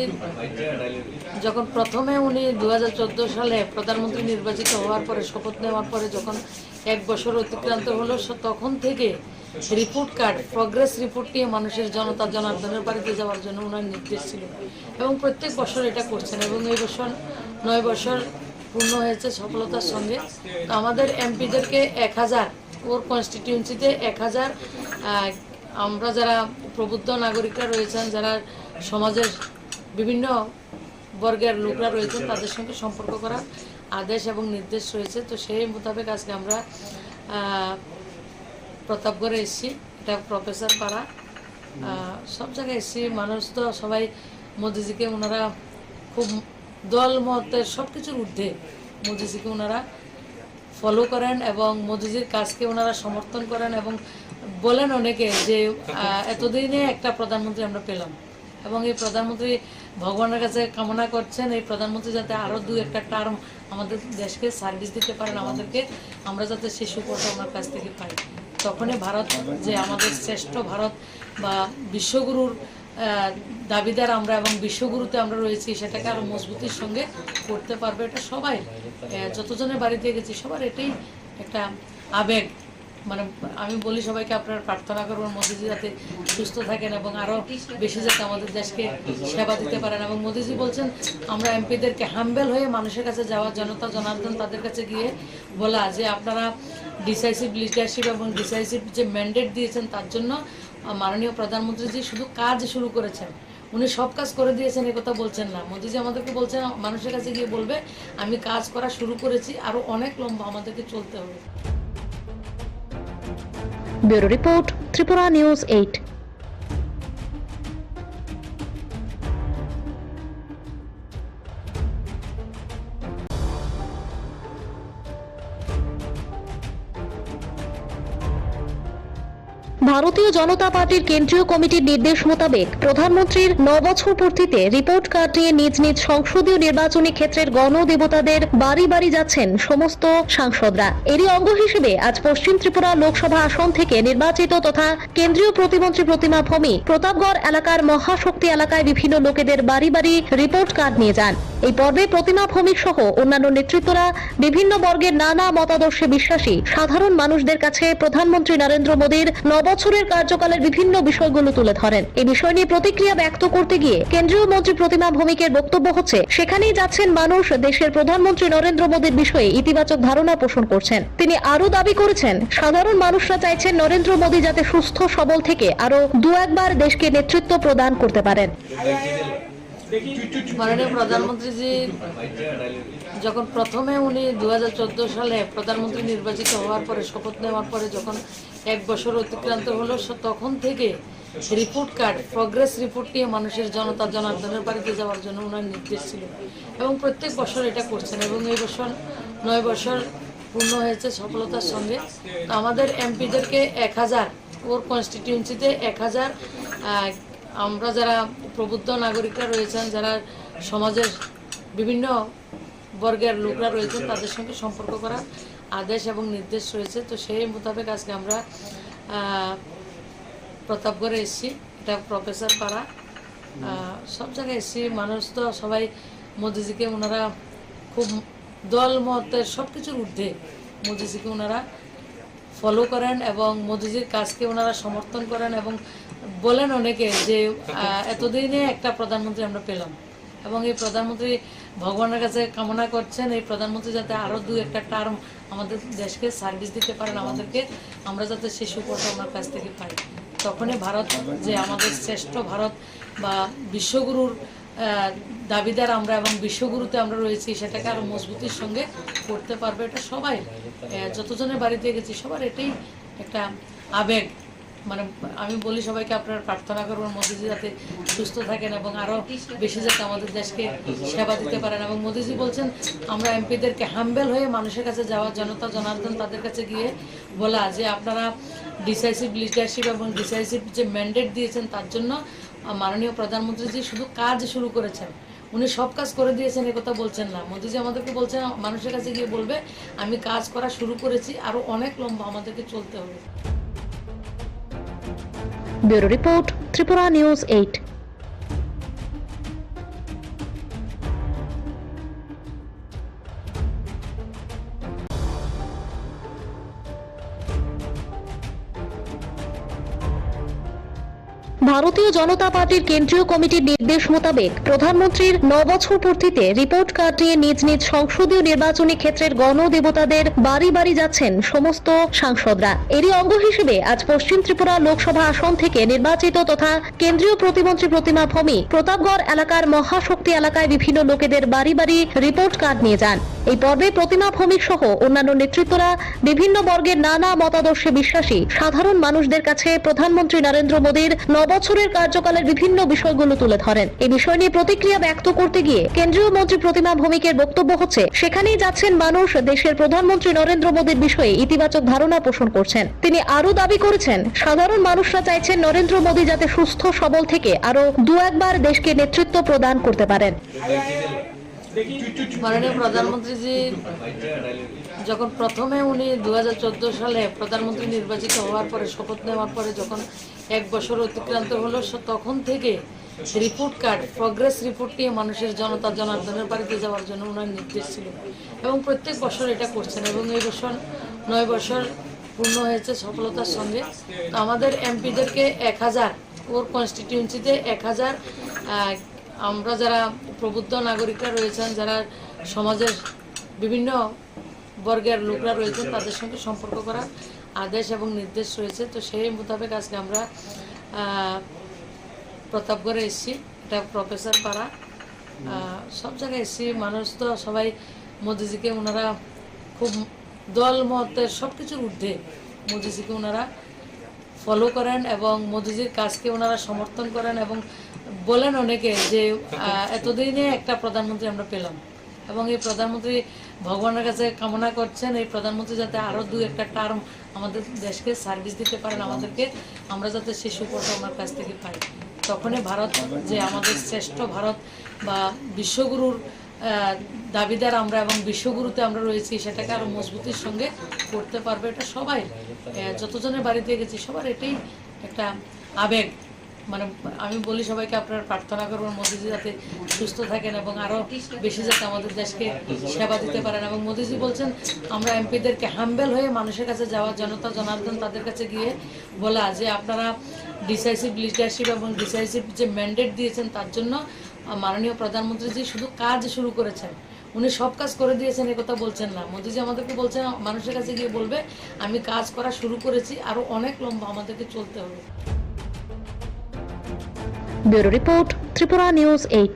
যখন প্রথমে উনি 2014 সালে প্রধানমন্ত্রী নির্বাচিত হওয়ার পরে শপথ নেওয়ার পরে যখন 1 বছর অতিক্রান্ত হলো, তখন থেকে রিপোর্ট কার্ড প্রগ্রেস রিপোর্ট নিয়ে মানুষের জনতা জনার্দনের বাড়িতে যাওয়ার জন্য ওনার নির্দেশ ছিল এবং প্রত্যেক বছর এটা করছেন এবং এই বছর 9 বছর পূর্ণ হয়েছে সফলতার সঙ্গে। আমাদের এমপিদেরকে 1000 ওর কনস্টিটিউয়েন্সিতে 1000 আমরা যারা প্রবুদ্ধ নাগরিকরা রয়েছেন, যারা সমাজের বিভিন্ন বর্গের লোকরা রয়েছেন, তাদের সঙ্গে সম্পর্ক করার আদেশ এবং নির্দেশ রয়েছে। তো সেই মোতাবেক আজকে আমরা প্রতাপগড়ে এসেছি, এটা প্রফেসর পাড়া, সব জায়গায় এসেছি। মানুষ তো সবাই মোদিজিকে ওনারা খুব দল মতের সব কিছুর ঊর্ধ্বে মোদিজিকে ওনারা ফলো করেন এবং মোদিজির কাজকে ওনারা সমর্থন করেন এবং বলেন অনেকে যে এতদিনে একটা প্রধানমন্ত্রী আমরা পেলাম এবং এই প্রধানমন্ত্রী ভগবানের কাছে কামনা করছেন এই প্রধানমন্ত্রী যাতে আরও 2-1টা টার্ম আমাদের দেশকে সার্ভিস দিতে পারেন, আমাদেরকে আমরা যাতে সেই সুফলটা আমার কাছ থেকে পাই। তখনই ভারত যে আমাদের শ্রেষ্ঠ ভারত বা বিশ্বগুরুর দাবিদার আমরা এবং বিশ্বগুরুতে আমরা রয়েছি, সেটাকে আরও মজবুতির সঙ্গে করতে পারবে। এটা সবাই যতজনের বাড়িতে গেছি সবার এটাই একটা আবেগ। মানে আমি বলি সবাইকে আপনারা প্রার্থনা করবেন মোদিজি যাতে সুস্থ থাকেন এবং আরো বেশি যাতে আমাদের দেশকে সেবা দিতে পারেন। এবং মোদিজি বলছেন আমরা এমপিদেরকে হাম্বেল হয়ে মানুষের কাছে যাওয়া, জনতা জনার্দন তাদের কাছে গিয়ে বলা যে আপনারা ডিসাইসিভ লিডারশিপ এবং ডিসাইসিভ যে ম্যান্ডেট দিয়েছেন তার জন্য মাননীয় প্রধানমন্ত্রীজি শুধু কাজ শুরু করেছেন, উনি সব কাজ করে দিয়েছেন এ কথা বলছেন না। মোদিজি আমাদেরকে বলছেন মানুষের কাছে গিয়ে বলবে আমি কাজ করা শুরু করেছি, আরো অনেক লম্বা আমাদেরকে চলতে হবে। Bureau report, Tripura news 8। ভারতীয় জনতা পার্টির কেন্দ্রীয় কমিটির নির্দেশ মোতাবেক প্রধানমন্ত্রীর 9 বছর পূর্তিতে রিপোর্ট কার্ড নিয়ে নিজ নিজ সংসদীয় নির্বাচনী ক্ষেত্রের গণদেবতাদের বাড়ি বাড়ি যাচ্ছেন সমস্ত সাংসদরা। এরই অঙ্গ হিসেবে আজ পশ্চিম ত্রিপুরা লোকসভা আসন থেকে নির্বাচিত তথা কেন্দ্রীয় প্রতিমন্ত্রী প্রতিমা ভৌমিক প্রতাপগড় এলাকার মহাশক্তি এলাকায় বিভিন্ন লোকেদের বাড়ি বাড়ি রিপোর্ট কার্ড নিয়ে যান। এই পর্বে প্রতিমা ভৌমিক সহ অন্যান্য নেতৃত্বরা বিভিন্ন বর্গের নানা মতাদর্শে বিশ্বাসী সাধারণ মানুষদের কাছে প্রধানমন্ত্রী নরেন্দ্র মোদীর 9 বছরের কার্যকালের বিভিন্ন বিষয়গুলো তুলে ধরেন। এই বিষয় নিয়ে প্রতিক্রিয়া ব্যক্ত করতে গিয়ে কেন্দ্রীয় মন্ত্রী প্রতিমা ভৌমিকের বক্তব্য হচ্ছে, সেখানেই যাচ্ছেন মানুষ দেশের প্রধানমন্ত্রী নরেন্দ্র মোদীর বিষয়ে ইতিবাচক ধারণা পোষণ করছেন। তিনি আরো দাবি করেছেন, সাধারণ মানুষরা চাইছেন নরেন্দ্র মোদী যাতে সুস্থ সবল থেকে আরো 2-1 বার দেশকে নেতৃত্ব প্রদান করতে পারেন। মাননীয় প্রধানমন্ত্রীজি যখন প্রথমে উনি 2014 সালে প্রধানমন্ত্রী নির্বাচিত হওয়ার পরে শপথ নেওয়ার পরে যখন 1 বছর অতিক্রান্ত হলো, তখন থেকে রিপোর্ট কার্ড প্রগ্রেস রিপোর্ট নিয়ে মানুষের জনতা জনার্দনের বাড়িতে যাওয়ার জন্য ওনার নির্দেশ ছিল এবং প্রত্যেক বছর এটা করছেন এবং এই বছর 9 বছর পূর্ণ হয়েছে সফলতার সঙ্গে। আমাদের এমপিদেরকে 1000 ওর কনস্টিটিউয়েন্সিতে 1000 আমরা যারা প্রবুদ্ধ নাগরিকরা রয়েছেন, যারা সমাজের বিভিন্ন বর্গের লোকরা রয়েছেন, তাদের সঙ্গে সম্পর্ক করার আদেশ এবং নির্দেশ রয়েছে। তো সেই মোতাবেক আজকে আমরা প্রতাপগড়ে এসেছি। এটা প্রফেসর পাড়া, সব জায়গায় এসেছি। মানুষ তো সবাই মোদিজিকে ওনারা খুব দল মতের সব কিছুর ঊর্ধ্বে মোদিজিকে ওনারা ফলো করেন এবং মোদিজির কাজকে ওনারা সমর্থন করেন এবং বলেন অনেকে যে এতদিনে একটা প্রধানমন্ত্রী আমরা পেলাম এবং এই প্রধানমন্ত্রী ভগবানের কাছে কামনা করছেন এই প্রধানমন্ত্রী যাতে আরও 2-1 টার্ম আমাদের দেশকে সার্ভিস দিতে পারেন, আমাদেরকে আমরা যাতে সেই সুফলটা ওনার কাছ থেকে পাই। তখনই ভারত যে আমাদের শ্রেষ্ঠ ভারত বা বিশ্বগুরুর দাবিদার আমরা এবং বিশ্বগুরুতে আমরা রয়েছি সেটাকে আরও মজবুতির সঙ্গে করতে পারবে। এটা সবাই যতজনের বাড়িতে গেছি সবার এটাই একটা আবেগ। মানে আমি বলি সবাইকে আপনারা প্রার্থনা করবেন মোদিজি যাতে সুস্থ থাকেন এবং আরও বেশি যাতে আমাদের দেশকে সেবা দিতে পারেন। এবং মোদিজি বলছেন আমরা এমপিদেরকে হাম্বেল হয়ে মানুষের কাছে যাওয়া, জনতা জনার্দন তাদের কাছে গিয়ে বলা যে আপনারা ডিসাইসিভ লিডারশিপ এবং ডিসাইসিভ যে ম্যান্ডেট দিয়েছেন তার জন্য মাননীয় প্রধানমন্ত্রীজি শুধু কাজ শুরু করেছেন, উনি সব কাজ করে দিয়েছেন এ কথা বলছেন না। মোদিজি আমাদেরকে বলছেন মানুষের কাছে গিয়ে বলবে আমি কাজ করা শুরু করেছি, আরও অনেক লম্বা আমাদেরকে চলতে হবে। Bureau report, Tripura news 8। ভারতীয় জনতা পার্টির কেন্দ্রীয় কমিটির নির্দেশ মোতাবেক প্রধানমন্ত্রীর 9 বছর পূর্তিতে রিপোর্ট কার্ড নিয়ে নিজ নিজ সংসদীয় নির্বাচনী ক্ষেত্রের গণদেবতাদের বাড়ি বাড়ি যাচ্ছেন সমস্ত সাংসদরা। এরই অঙ্গ হিসেবে আজ পশ্চিম ত্রিপুরা লোকসভা আসন থেকে নির্বাচিত তথা কেন্দ্রীয় প্রতিমন্ত্রী প্রতিমা ভৌমিক প্রতাপগড় এলাকার মহাশক্তি এলাকায় বিভিন্ন লোকেদের বাড়ি বাড়ি রিপোর্ট কার্ড নিয়ে যান। এই পর্বে প্রতিমা ভৌমিক সহ অন্যান্য নেতৃত্বরা বিভিন্ন বর্গের নানা মতাদর্শে বিশ্বাসী সাধারণ মানুষদের কাছে প্রধানমন্ত্রী নরেন্দ্র মোদীর 9 বছরের কার্যকালের বিভিন্ন বিষয়গুলো তুলে ধরেন। এই বিষয় নিয়ে প্রতিক্রিয়া ব্যক্ত করতে গিয়ে কেন্দ্রীয় মন্ত্রী প্রতিমা ভৌমিকের বক্তব্য হচ্ছে সেখানেই যাচ্ছেন মানুষ দেশের প্রধানমন্ত্রী নরেন্দ্র মোদীর বিষয়ে ইতিবাচক ধারণা পোষণ করছেন। তিনি আরও দাবি করেছেন সাধারণ মানুষরা চাইছেন নরেন্দ্র মোদী যাতে সুস্থ সবল থেকে আরও 2-1 বার দেশকে নেতৃত্ব প্রদান করতে পারেন। মাননীয় প্রধানমন্ত্রীজি যখন প্রথমে উনি 2014 সালে প্রধানমন্ত্রী নির্বাচিত হওয়ার পরে শপথ নেওয়ার পরে যখন 1 বছর অতিক্রান্ত হলো তখন থেকে রিপোর্ট কার্ড প্রগ্রেস রিপোর্ট নিয়ে মানুষের জনতা জনার্দনের বাড়িতে যাওয়ার জন্য ওনার নির্দেশ ছিল এবং প্রত্যেক বছর এটা করছেন এবং এই বছর 9 বছর পূর্ণ হয়েছে সফলতার সঙ্গে। তো আমাদের এমপিদেরকে 1000 ওর কনস্টিটিউয়েন্সিতে 1000 আমরা যারা প্রবুদ্ধ নাগরিকরা রয়েছেন, যারা সমাজের বিভিন্ন বর্গের লোকরা রয়েছেন তাদের সঙ্গে সম্পর্ক করার আদেশ এবং নির্দেশ রয়েছে। তো সেই মোতাবেক আজকে আমরা প্রতাপগড়ে এসেছি। এটা প্রফেসর পাড়া, সব জায়গায় এসেছি। মানুষ তো সবাই মোদিজিকে ওনারা খুব দল মতের সব কিছুর ঊর্ধ্বে মোদিজিকে ওনারা ফলো করেন এবং মোদিজির কাজকে ওনারা সমর্থন করেন এবং বলেন অনেকে যে এতদিনে একটা প্রধানমন্ত্রী আমরা পেলাম এবং এই প্রধানমন্ত্রী ভগবানের কাছে কামনা করছেন এই প্রধানমন্ত্রী যাতে আরও 2-1 টার্ম আমাদের দেশকে সার্ভিস দিতে পারেন, আমাদেরকে আমরা যাতে সেই সুফলটা ওনার কাছ থেকে পাই। তখনই ভারত যে আমাদের শ্রেষ্ঠ ভারত বা বিশ্বগুরুর দাবিদার আমরা এবং বিশ্বগুরুতে আমরা রয়েছি সেটাকে আরও মজবুতির সঙ্গে করতে পারবে। এটা সবাই যতজনের বাড়িতে গেছি সবার এটাই একটা আবেগ। মানে আমি বলি সবাইকে আপনারা প্রার্থনা করবেন মোদিজি যাতে সুস্থ থাকেন এবং আরও বেশি যাতে আমাদের দেশকে সেবা দিতে পারেন। এবং মোদিজি বলছেন আমরা এমপিদেরকে হাম্বেল হয়ে মানুষের কাছে যাওয়া, জনতা জনার্দন তাদের কাছে গিয়ে বলা যে আপনারা ডিসাইসিভ লিডারশিপ এবং ডিসাইসিভ যে ম্যান্ডেট দিয়েছেন তার জন্য মাননীয় প্রধানমন্ত্রীজি শুধু কাজ শুরু করেছেন, উনি সব কাজ করে দিয়েছেন এ কথা বলছেন না। মোদিজি আমাদেরকে বলছেন মানুষের কাছে গিয়ে বলবে আমি কাজ করা শুরু করেছি, আরও অনেক লম্বা আমাদেরকে চলতে হবে। Bureau report, Tripura news 8।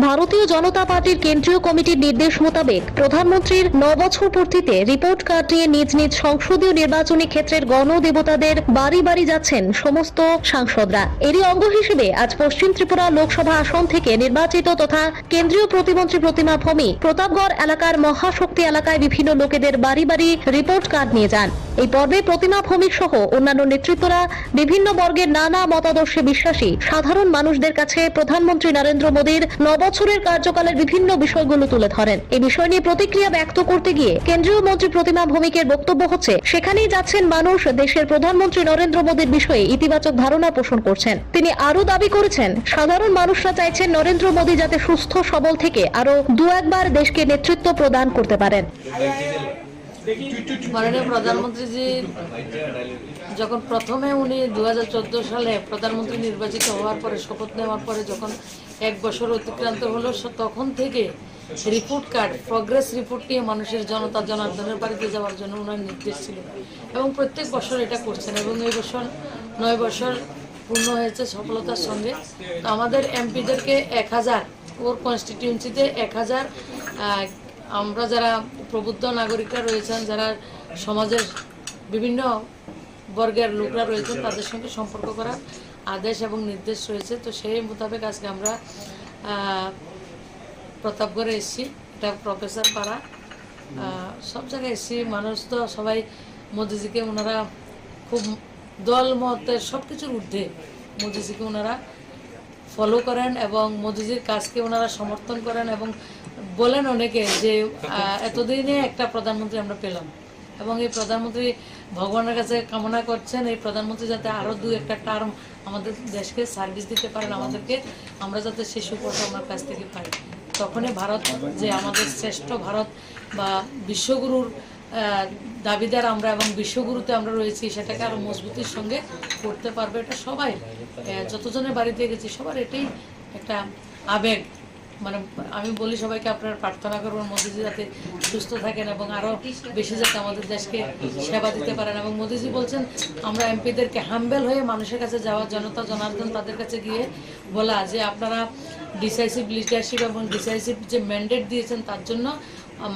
ভারতীয় জনতা পার্টির কেন্দ্রীয় কমিটির নির্দেশ মোতাবেক প্রধানমন্ত্রীর 9 বছর পূর্তিতে রিপোর্ট কার্ড নিয়ে নিজ নিজ সংসদীয় নির্বাচনী ক্ষেত্রের গণদেবতাদের বাড়ি বাড়ি যাচ্ছেন সমস্ত সাংসদরা। এরই অঙ্গ হিসেবে আজ পশ্চিম ত্রিপুরা লোকসভা আসন থেকে নির্বাচিত তথা কেন্দ্রীয় প্রতিমন্ত্রী প্রতিমা ভৌমিক প্রতাপগড় এলাকার মহাশক্তি এলাকায় বিভিন্ন লোকেদের বাড়ি বাড়ি রিপোর্ট কার্ড নিয়ে যান। এই পর্বে প্রতিমা ভৌমিক সহ অন্যান্য নেতৃত্বরা বিভিন্ন বর্গের নানা মতাদর্শে বিশ্বাসী সাধারণ মানুষদের কাছে প্রধানমন্ত্রী নরেন্দ্র মোদীর 9 বছরের কার্যকালের বিভিন্ন বিষয়গুলো তুলে ধরেন। এই বিষয় নিয়ে প্রতিক্রিয়া ব্যক্ত করতে গিয়ে কেন্দ্রীয় মন্ত্রী প্রতিমা ভৌমিকের বক্তব্য হচ্ছে, সেখানেই যাচ্ছেন মানুষ দেশের প্রধানমন্ত্রী নরেন্দ্র মোদীর বিষয়ে ইতিবাচক ধারণা পোষণ করছেন। তিনি আরো দাবি করেছেন, সাধারণ মানুষরা চাইছেন নরেন্দ্র মোদী যাতে সুস্থ সবল থেকে আরো 2-1 দেশকে নেতৃত্ব প্রদান করতে পারেন। মাননীয় প্রধানমন্ত্রীজি যখন প্রথমে উনি 2014 সালে প্রধানমন্ত্রী নির্বাচিত হওয়ার পরে শপথ নেওয়ার পরে যখন 1 বছর অতিক্রান্ত হলো, তখন থেকে রিপোর্ট কার্ড প্রগ্রেস রিপোর্ট নিয়ে মানুষের জনতা জনার্দনের বাড়িতে যাওয়ার জন্য ওনার নির্দেশ ছিল এবং প্রত্যেক বছর এটা করছেন এবং এই বছর 9 বছর পূর্ণ হয়েছে সফলতার সঙ্গে। তো আমাদের এমপিদেরকে 1000 ওর কনস্টিটিউয়েন্সিতে 1000 আমরা যারা প্রবুদ্ধ নাগরিকরা রয়েছেন, যারা সমাজের বিভিন্ন বর্গের লোকরা রয়েছেন, তাদের সঙ্গে সম্পর্ক করার আদেশ এবং নির্দেশ রয়েছে। তো সেই মোতাবেক আজকে আমরা প্রতাপগড়ে এসেছি, এটা প্রফেসর পাড়া, সব জায়গায় এসেছি। মানুষ তো সবাই মোদিজিকে ওনারা খুব দল মতের সব কিছুর ঊর্ধ্বে মোদিজিকে ওনারা ফলো করেন এবং মোদিজির কাজকে ওনারা সমর্থন করেন এবং বলেন অনেকে যে এতদিনে একটা প্রধানমন্ত্রী আমরা পেলাম এবং এই প্রধানমন্ত্রী ভগবানের কাছে কামনা করছেন এই প্রধানমন্ত্রী যাতে আরও 2-1 টার্ম আমাদের দেশকে সার্ভিস দিতে পারেন, আমাদেরকে আমরা যাতে সেই সুফলটা আমার কাছ থেকে পাই। তখনই ভারত যে আমাদের শ্রেষ্ঠ ভারত বা বিশ্বগুরুর দাবিদার আমরা এবং বিশ্বগুরুতে আমরা রয়েছি, সেটাকে আরও মজবুতির সঙ্গে করতে পারবে। এটা সবাই যতজনের বাড়িতে গেছি সবার এটাই একটা আবেগ। মানে আমি বলি সবাইকে আপনারা প্রার্থনা করবেন মোদিজি যাতে সুস্থ থাকেন এবং আরও বেশি যাতে আমাদের দেশকে সেবা দিতে পারেন। এবং মোদিজি বলছেন আমরা এমপিদেরকে হাম্বেল হয়ে মানুষের কাছে যাওয়া, জনতা জনার্দন তাদের কাছে গিয়ে বলা যে আপনারা ডিসাইসিভ লিডারশিপ এবং ডিসাইসিভ যে ম্যান্ডেট দিয়েছেন তার জন্য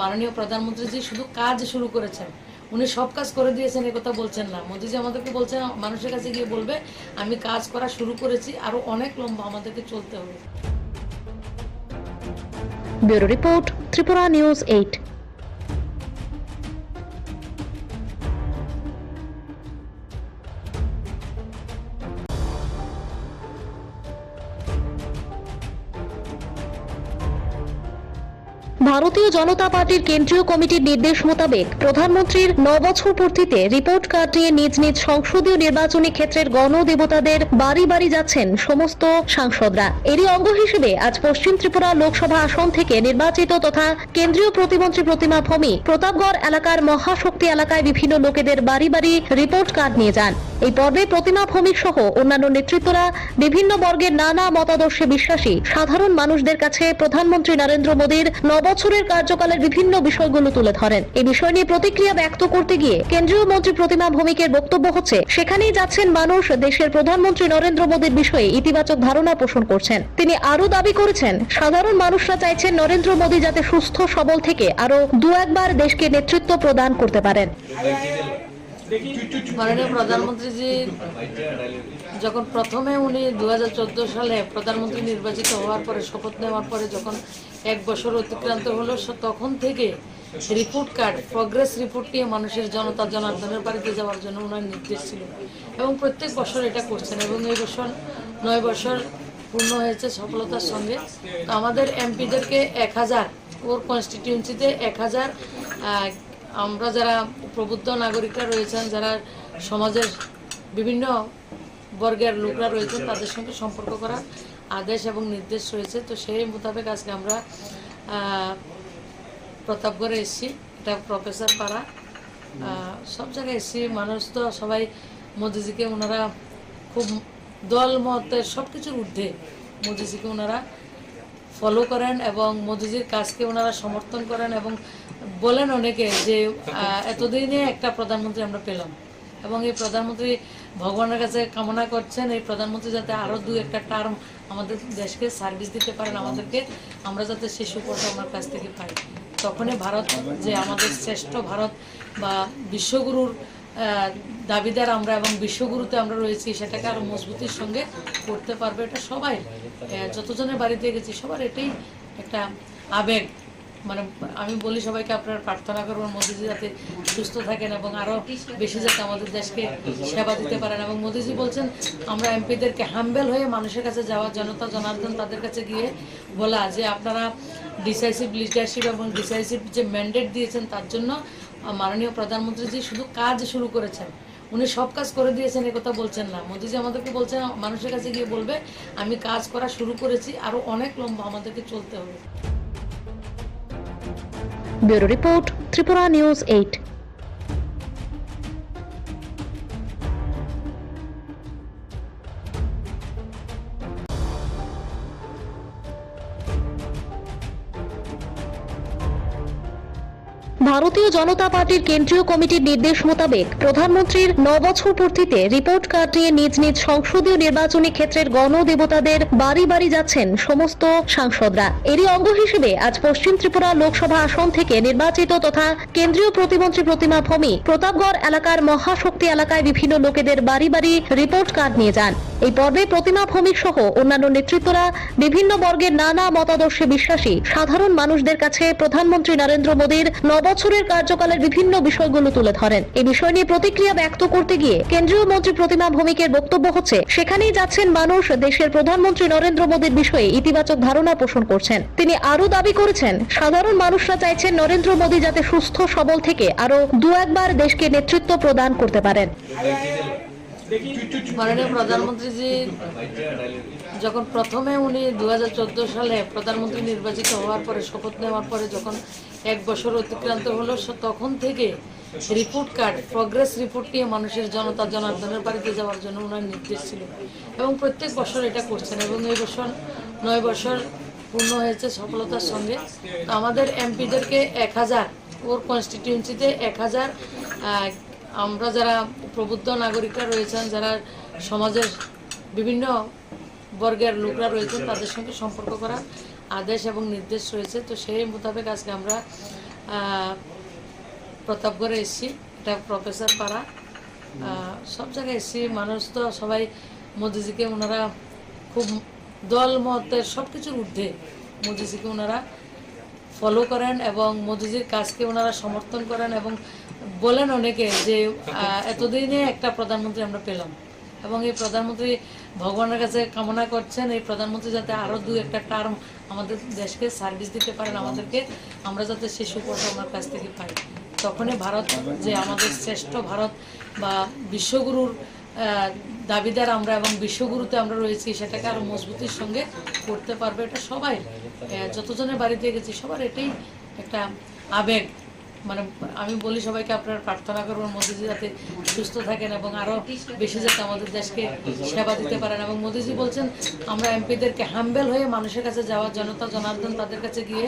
মাননীয় প্রধানমন্ত্রীজি শুধু কাজ শুরু করেছেন, উনি সব কাজ করে দিয়েছেন এ কথা বলছেন না। মোদিজি আমাদেরকে বলছেন মানুষের কাছে গিয়ে বলবে আমি কাজ করা শুরু করেছি, আরও অনেক লম্বা আমাদেরকে চলতে হবে। Bureau report, Tripura news 8। ভারতীয় জনতা পার্টির কেন্দ্রীয় কমিটির নির্দেশ মোতাবেক প্রধানমন্ত্রীর 9 বছর পূর্তিতে রিপোর্ট কার্ড নিয়ে নিজ নিজ সংসদীয় নির্বাচনী ক্ষেত্রের গণদেবতাদের বাড়ি বাড়ি যাচ্ছেন সমস্ত সাংসদরা। এরই অঙ্গ হিসেবে আজ পশ্চিম ত্রিপুরা লোকসভা আসন থেকে নির্বাচিত তথা কেন্দ্রীয় প্রতিমন্ত্রী প্রতিমা ভৌমিক প্রতাপগড় এলাকার মহাশক্তি এলাকায় বিভিন্ন লোকেদের বাড়ি বাড়ি রিপোর্ট কার্ড নিয়ে যান। এই পর্বে প্রতিমা ভৌমিক সহ অন্যান্য নেতৃত্বরা বিভিন্ন বর্গের নানা মতাদর্শে বিশ্বাসী সাধারণ মানুষদের কাছে প্রধানমন্ত্রী নরেন্দ্র মোদীর 9 বছরের কার্যকালের বিভিন্ন বিষয়গুলো তুলে ধরেন। এই বিষয় নিয়ে প্রতিক্রিয়া ব্যক্ত করতে গিয়ে কেন্দ্রীয় মন্ত্রী প্রতিমা ভৌমিকের বক্তব্য হচ্ছে, সেখানেই যাচ্ছেন মানুষ দেশের প্রধানমন্ত্রী নরেন্দ্র মোদীর বিষয়ে ইতিবাচক ধারণা পোষণ করছেন। তিনি আরো দাবি করেছেন, সাধারণ মানুষরা চাইছেন নরেন্দ্র মোদী যাতে সুস্থ সবল থেকে আরো 2-1 দেশকে নেতৃত্ব প্রদান করতে পারেন। মাননীয় প্রধানমন্ত্রীজি যখন প্রথমে উনি 2014 সালে প্রধানমন্ত্রী নির্বাচিত হওয়ার পরে শপথ নেওয়ার পরে যখন 1 বছর অতিক্রান্ত হলো, তখন থেকে রিপোর্ট কার্ড প্রগ্রেস রিপোর্ট নিয়ে মানুষের জনতা জনার্দনের বাড়িতে যাওয়ার জন্য ওনার নির্দেশ ছিল এবং প্রত্যেক বছর এটা করছেন এবং এই বছর 9 বছর পূর্ণ হয়েছে সফলতার সঙ্গে। তো আমাদের এমপিদেরকে 1000 ওর কনস্টিটিউয়েন্সিতে 1000 আমরা যারা প্রবুদ্ধ নাগরিকরা রয়েছেন, যারা সমাজের বিভিন্ন বর্গের লোকরা রয়েছেন, তাদের সঙ্গে সম্পর্ক করার আদেশ এবং নির্দেশ রয়েছে। তো সেই মোতাবেক আজকে আমরা প্রতাপগড়ে এসেছি, এটা প্রফেসর পাড়া, সব জায়গায় এসেছি। মানুষ তো সবাই মোদিজিকে ওনারা খুব দল মতের সব কিছুর ঊর্ধ্বে মোদিজিকে ওনারা ফলো করেন এবং মোদিজির কাজকে ওনারা সমর্থন করেন এবং বলেন অনেকে যে এতদিনে একটা প্রধানমন্ত্রী আমরা পেলাম এবং এই প্রধানমন্ত্রী ভগবানের কাছে কামনা করছেন এই প্রধানমন্ত্রী যাতে আরও 2-1টা টার্ম আমাদের দেশকে সার্ভিস দিতে পারেন, আমাদেরকে, আমরা যাতে সেই সুফলটা আমার কাছ থেকে পাই। তখনই ভারত যে আমাদের শ্রেষ্ঠ ভারত বা বিশ্বগুরুর দাবিদার আমরা এবং বিশ্বগুরুতে আমরা রয়েছি সেটাকে আরও মজবুতির সঙ্গে করতে পারবে। এটা সবাই যতজনের বাড়িতে গেছি সবার এটাই একটা আবেগ। মানে আমি বলি সবাইকে আপনারা প্রার্থনা করবেন মোদিজি যাতে সুস্থ থাকেন এবং আরও বেশি যাতে আমাদের দেশকে সেবা দিতে পারেন। এবং মোদিজি বলছেন আমরা এমপিদেরকে হাম্বেল হয়ে মানুষের কাছে যাওয়া, জনতা জনার্দন তাদের কাছে গিয়ে বলা যে আপনারা ডিসাইসিভ লিডারশিপ এবং ডিসাইসিভ যে ম্যান্ডেট দিয়েছেন তার জন্য মাননীয় প্রধানমন্ত্রীজি শুধু কাজ শুরু করেছেন, উনি সব কাজ করে দিয়েছেন এ কথা বলছেন না। মোদিজি আমাদেরকে বলছেন মানুষের কাছে গিয়ে বলবে আমি কাজ করা শুরু করেছি, আরও অনেক লম্বা আমাদেরকে চলতে হবে। Bureau report, Tripura news 8। ভারতীয় জনতা পার্টির কেন্দ্রীয় কমিটির নির্দেশ মোতাবেক প্রধানমন্ত্রীর 9 বছর পূর্তিতে রিপোর্ট কার্ড নিয়ে নিজ নিজ সংসদীয় নির্বাচনী ক্ষেত্রের গণদেবতাদের বাড়ি বাড়ি যাচ্ছেন সমস্ত সাংসদরা। এরই অঙ্গ হিসেবে আজ পশ্চিম ত্রিপুরা লোকসভা আসন থেকে নির্বাচিত তথা কেন্দ্রীয় প্রতিমন্ত্রী প্রতিমা ভৌমিক প্রতাপগড় এলাকার মহাশক্তি এলাকায় বিভিন্ন লোকেদের বাড়ি বাড়ি রিপোর্ট কার্ড নিয়ে যান। এই পর্বে প্রতিমা ভৌমিক সহ অন্যান্য নেতৃত্বরা বিভিন্ন বর্গের নানা মতাদর্শে বিশ্বাসী সাধারণ মানুষদের কাছে প্রধানমন্ত্রী নরেন্দ্র মোদীর 9 বছরের কার্যকালের বিভিন্ন বিষয়গুলো তুলে ধরেন। এই বিষয় নিয়ে প্রতিক্রিয়া ব্যক্ত করতে গিয়ে কেন্দ্রীয় মন্ত্রী প্রতিমা ভৌমিকের বক্তব্য হচ্ছে সেখানেই যাচ্ছেন মানুষ দেশের প্রধানমন্ত্রী নরেন্দ্র মোদীর বিষয়ে ইতিবাচক ধারণা পোষণ করছেন। তিনি আরও দাবি করেছেন সাধারণ মানুষরা চাইছেন নরেন্দ্র মোদী যাতে সুস্থ সবল থেকে আরও 2-1বার দেশকে নেতৃত্ব প্রদান করতে পারেন। মাননীয় প্রধানমন্ত্রীজি যখন প্রথমে উনি 2014 সালে প্রধানমন্ত্রী নির্বাচিত হওয়ার পরে শপথ নেওয়ার পরে যখন 1 বছর অতিক্রান্ত হলো তখন থেকে রিপোর্ট কার্ড, প্রগ্রেস রিপোর্ট নিয়ে মানুষের জনতা জনার্দনের বাড়িতে যাওয়ার জন্য ওনার নির্দেশ ছিল এবং প্রত্যেক বছর এটা করছেন এবং এই বছর 9 বছর পূর্ণ হয়েছে সফলতার সঙ্গে। তো আমাদের এমপিদেরকে 1000 ওর কনস্টিটিউয়েন্সিতে 1000 আমরা যারা প্রবুদ্ধ নাগরিকরা রয়েছেন, যারা সমাজের বিভিন্ন বর্গের লোকরা রয়েছেন তাদের সঙ্গে সম্পর্ক করার আদেশ এবং নির্দেশ রয়েছে। তো সেই মোতাবেক আজকে আমরা প্রতাপগড়ে এসেছি, এটা প্রফেসর পাড়া, সব জায়গায় এসেছি। মানুষ তো সবাই মোদিজিকে ওনারা খুব দল মতের সব কিছুর ঊর্ধ্বে মোদিজিকে ওনারা ফলো করেন এবং মোদিজির কাজকে ওনারা সমর্থন করেন এবং বলেন অনেকে যে এতদিনে একটা প্রধানমন্ত্রী আমরা পেলাম এবং এই প্রধানমন্ত্রী ভগবানের কাছে কামনা করছেন এই প্রধানমন্ত্রী যাতে আরও 2-1টা টার্ম আমাদের দেশকে সার্ভিস দিতে পারেন, আমাদেরকে, আমরা যাতে সেই সুফলটা আমার কাছ থেকে পাই। তখনই ভারত যে আমাদের শ্রেষ্ঠ ভারত বা বিশ্বগুরুর দাবিদার আমরা এবং বিশ্বগুরুতে আমরা রয়েছি সেটাকে আরও মজবুতির সঙ্গে করতে পারবে। এটা সবাই যতজনের বাড়িতে গেছি সবার এটাই একটা আবেগ। মানে আমি বলি সবাইকে আপনারা প্রার্থনা করবেন মোদিজি যাতে সুস্থ থাকেন এবং আরও বেশি যাতে আমাদের দেশকে সেবা দিতে পারেন। এবং মোদিজি বলছেন আমরা এমপিদেরকে হাম্বেল হয়ে মানুষের কাছে যাওয়া, জনতা জনার্দন তাদের কাছে গিয়ে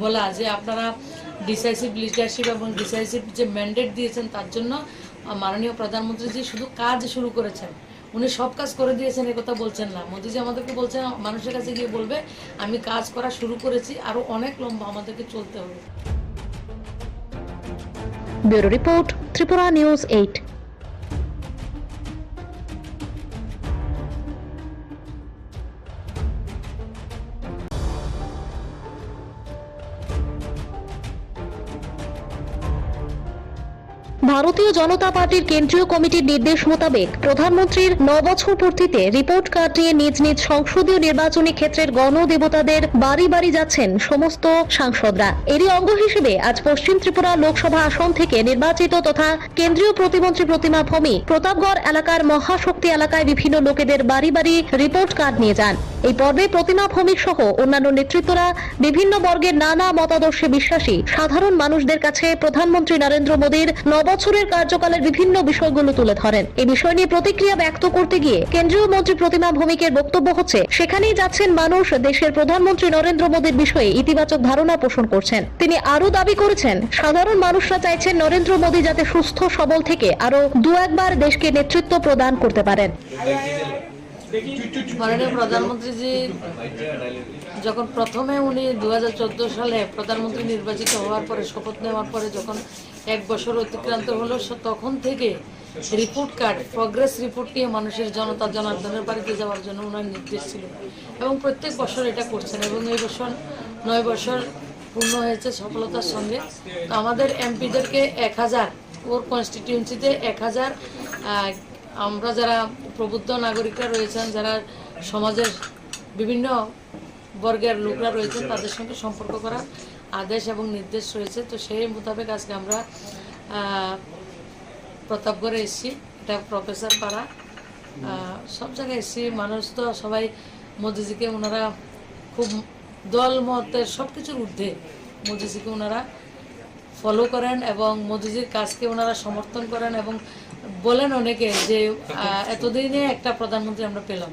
বলা যে আপনারা ডিসাইসিভ লিডারশিপ এবং ডিসাইসিভ যে ম্যান্ডেট দিয়েছেন তার জন্য মাননীয় প্রধানমন্ত্রীজি শুধু কাজ শুরু করেছেন, উনি সব কাজ করে দিয়েছেন এ কথা বলছেন না। মোদিজি আমাদেরকে বলছেন মানুষের কাছে গিয়ে বলবে আমি কাজ করা শুরু করেছি, আরও অনেক লম্বা আমাদেরকে চলতে হবে। Bureau report, Tripura news 8। ভারতীয় জনতা পার্টির কেন্দ্রীয় কমিটির নির্দেশ মোতাবেক প্রধানমন্ত্রীর 9 বছর পূর্তিতে রিপোর্ট কার্ড নিয়ে নিজ নিজ সংসদীয় নির্বাচনী ক্ষেত্রের গণদেবতাদের বাড়ি বাড়ি যাচ্ছেন সমস্ত সাংসদরা। এরই অঙ্গ হিসেবে আজ পশ্চিম ত্রিপুরা লোকসভা আসন থেকে নির্বাচিত তথা কেন্দ্রীয় প্রতিমন্ত্রী প্রতিমা ভৌমিক প্রতাপগড় এলাকার মহাশক্তি এলাকায় বিভিন্ন লোকেদের বাড়ি বাড়ি রিপোর্ট কার্ড নিয়ে যান। এই পর্বে প্রতিমা ভৌমিক সহ অন্যান্য নেতৃত্বরা বিভিন্ন বর্গের নানা মতাদর্শে বিশ্বাসী সাধারণ মানুষদের কাছে প্রধানমন্ত্রী নরেন্দ্র মোদীর 9 বছরের কার্যকালের বিভিন্ন বিষয়গুলো তুলে ধরেন। এই বিষয় নিয়ে প্রতিক্রিয়া ব্যক্ত করতে গিয়ে কেন্দ্রীয় মন্ত্রী প্রতিমা ভৌমিকের বক্তব্য হচ্ছে, সেখানেই যাচ্ছেন মানুষ দেশের প্রধানমন্ত্রী নরেন্দ্র মোদীর বিষয়ে ইতিবাচক ধারণা পোষণ করছেন। তিনি আরো দাবি করেছেন, সাধারণ মানুষরা চাইছেন নরেন্দ্র মোদী যাতে সুস্থ সবল থেকে আরো 2-1 দেশকে নেতৃত্ব প্রদান করতে পারেন। মাননীয় প্রধানমন্ত্রীজি যখন প্রথমে উনি 2014 সালে প্রধানমন্ত্রী নির্বাচিত হওয়ার পরে শপথ নেওয়ার পরে যখন 1 বছর অতিক্রান্ত হলো, তখন থেকে রিপোর্ট কার্ড, প্রগ্রেস রিপোর্ট নিয়ে মানুষের জনতা জনার্দনের বাড়িতে যাওয়ার জন্য ওনার নির্দেশ ছিল এবং প্রত্যেক বছর এটা করছেন এবং এই বছর 9 বছর পূর্ণ হয়েছে সফলতার সঙ্গে। তো আমাদের এমপিদেরকে 1000, ওর কনস্টিটিউয়েন্সিতে 1000 আমরা যারা প্রবুদ্ধ নাগরিকরা রয়েছেন, যারা সমাজের বিভিন্ন বর্গের লোকরা রয়েছেন, তাদের সঙ্গে সম্পর্ক করার আদেশ এবং নির্দেশ রয়েছে। তো সেই মোতাবেক আজকে আমরা প্রতাপগড়ে এসেছি, এটা প্রফেসর পাড়া, সব জায়গায় এসেছি। মানুষ তো সবাই মোদিজিকে ওনারা খুব দল মতের সব কিছুর ঊর্ধ্বে মোদিজিকে ওনারা ফলো করেন এবং মোদিজির কাজকে ওনারা সমর্থন করেন এবং বলেন অনেকে যে এতদিনে একটা প্রধানমন্ত্রী আমরা পেলাম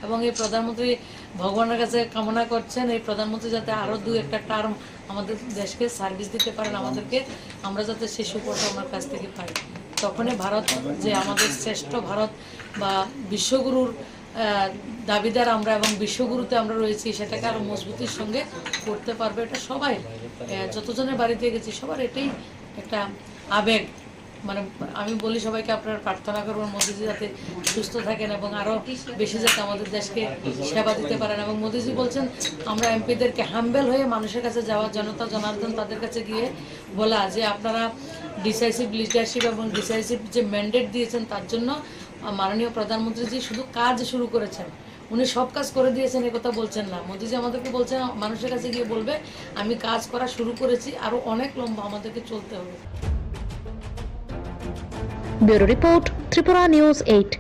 এবং এই প্রধানমন্ত্রী ভগবানের কাছে কামনা করছেন এই প্রধানমন্ত্রী যাতে আরও 2-1 টার্ম আমাদের দেশকে সার্ভিস দিতে পারেন, আমাদেরকে, আমরা যাতে সেই সুফলটা ওনার কাছ থেকে পাই। তখনই ভারত যে আমাদের শ্রেষ্ঠ ভারত বা বিশ্বগুরুর দাবিদার আমরা এবং বিশ্বগুরুতে আমরা রয়েছি, সেটাকে আরও মজবুতির সঙ্গে করতে পারবে। এটা সবাই যতজনের বাড়িতে গেছি সবার এটাই একটা আবেগ। মানে আমি বলি সবাইকে আপনারা প্রার্থনা করবেন মোদিজি যাতে সুস্থ থাকেন এবং আরও বেশি যাতে আমাদের দেশকে সেবা দিতে পারেন। এবং মোদিজি বলছেন আমরা এমপিদেরকে হাম্বেল হয়ে মানুষের কাছে যাওয়া, জনতা জনার্দন তাদের কাছে গিয়ে বলা যে আপনারা ডিসাইসিভ লিডারশিপ এবং ডিসাইসিভ যে ম্যান্ডেট দিয়েছেন তার জন্য মাননীয় প্রধানমন্ত্রীজি শুধু কাজ শুরু করেছেন, উনি সব কাজ করে দিয়েছেন এ কথা বলছেন না। মোদিজি আমাদেরকে বলছেন মানুষের কাছে গিয়ে বলবে আমি কাজ করা শুরু করেছি, আরও অনেক লম্বা আমাদেরকে চলতে হবে। Bureau report, Tripura news 8।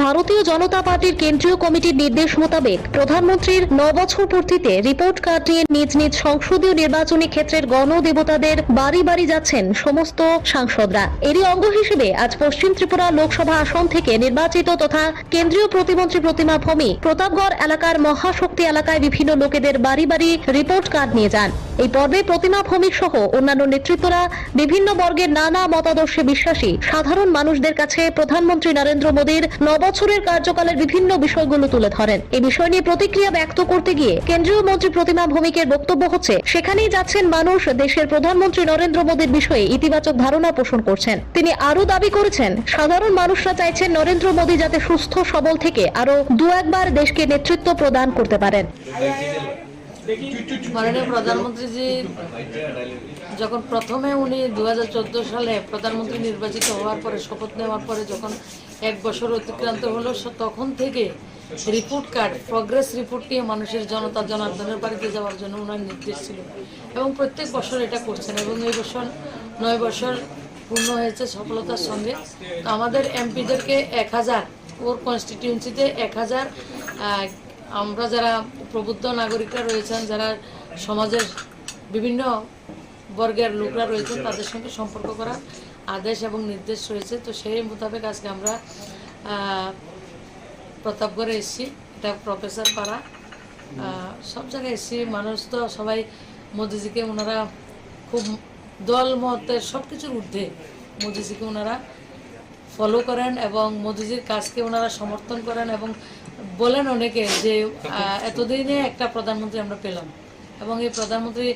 ভারতীয় জনতা পার্টির কেন্দ্রীয় কমিটির নির্দেশ মোতাবেক প্রধানমন্ত্রীর 9 বছর পূর্তিতে রিপোর্ট কার্ড নিয়ে নিজ নিজ সংসদীয় নির্বাচনী ক্ষেত্রের গণদেবতাদের বাড়ি বাড়ি যাচ্ছেন সমস্ত সাংসদরা। এরই অঙ্গ হিসেবে আজ পশ্চিম ত্রিপুরা লোকসভা আসন থেকে নির্বাচিত তথা কেন্দ্রীয় প্রতিমন্ত্রী প্রতিমা ভৌমিক প্রতাপগড় এলাকার মহাশক্তি এলাকায় বিভিন্ন লোকেদের বাড়ি বাড়ি রিপোর্ট কার্ড নিয়ে যান। এই পর্বে প্রতিমা ভৌমিক সহ অন্যান্য নেতৃত্বরা বিভিন্ন বর্গের নানা মতাদর্শে বিশ্বাসী সাধারণ মানুষদের কাছে প্রধানমন্ত্রী নরেন্দ্র মোদীর 9 বছরের কার্যকালের বিভিন্ন বিষয়গুলো তুলে ধরেন। এই বিষয় নিয়ে প্রতিক্রিয়া ব্যক্ত করতে গিয়ে কেন্দ্রীয় মন্ত্রী প্রতিমা ভৌমিকের বক্তব্য হচ্ছে, সেখানেই যাচ্ছেন মানুষ দেশের প্রধানমন্ত্রী নরেন্দ্র মোদীর বিষয়ে ইতিবাচক ধারণা পোষণ করছেন। তিনি আরো দাবি করেছেন, সাধারণ মানুষরা চাইছেন নরেন্দ্র মোদী যাতে সুস্থ সবল থেকে আরো 2-1 দেশকে নেতৃত্ব প্রদান করতে পারেন। মাননীয় প্রধানমন্ত্রীজি যখন প্রথমে উনি 2014 সালে প্রধানমন্ত্রী নির্বাচিত হওয়ার পরে শপথ নেওয়ার পরে যখন 1 বছর অতিক্রান্ত হলো, তখন থেকে রিপোর্ট কার্ড, প্রগ্রেস রিপোর্ট নিয়ে মানুষের জনতা জনার্দনের বাড়িতে যাওয়ার জন্য ওনার নির্দেশ ছিল এবং প্রত্যেক বছর এটা করছেন এবং এই বছর 9 বছর পূর্ণ হয়েছে সফলতার সঙ্গে। তো আমাদের এমপিদেরকে 1000, ওর কনস্টিটিউয়েন্সিতে 1000 আমরা যারা প্রবুদ্ধ নাগরিকরা রয়েছেন, যারা সমাজের বিভিন্ন বর্গের লোকরা রয়েছেন, তাদের সঙ্গে সম্পর্ক করার আদেশ এবং নির্দেশ রয়েছে। তো সেই মোতাবেক আজকে আমরা প্রতাপগড়ে এসেছি, এটা প্রফেসর পাড়া, সব জায়গায় এসেছি। মানুষ তো সবাই মোদিজিকে ওনারা খুব দল মতের সব কিছুর ঊর্ধ্বে মোদিজিকে ওনারা ফলো করেন এবং মোদিজির কাজকে ওনারা সমর্থন করেন এবং বলেন অনেকে যে এতদিনে একটা প্রধানমন্ত্রী আমরা পেলাম এবং এই প্রধানমন্ত্রী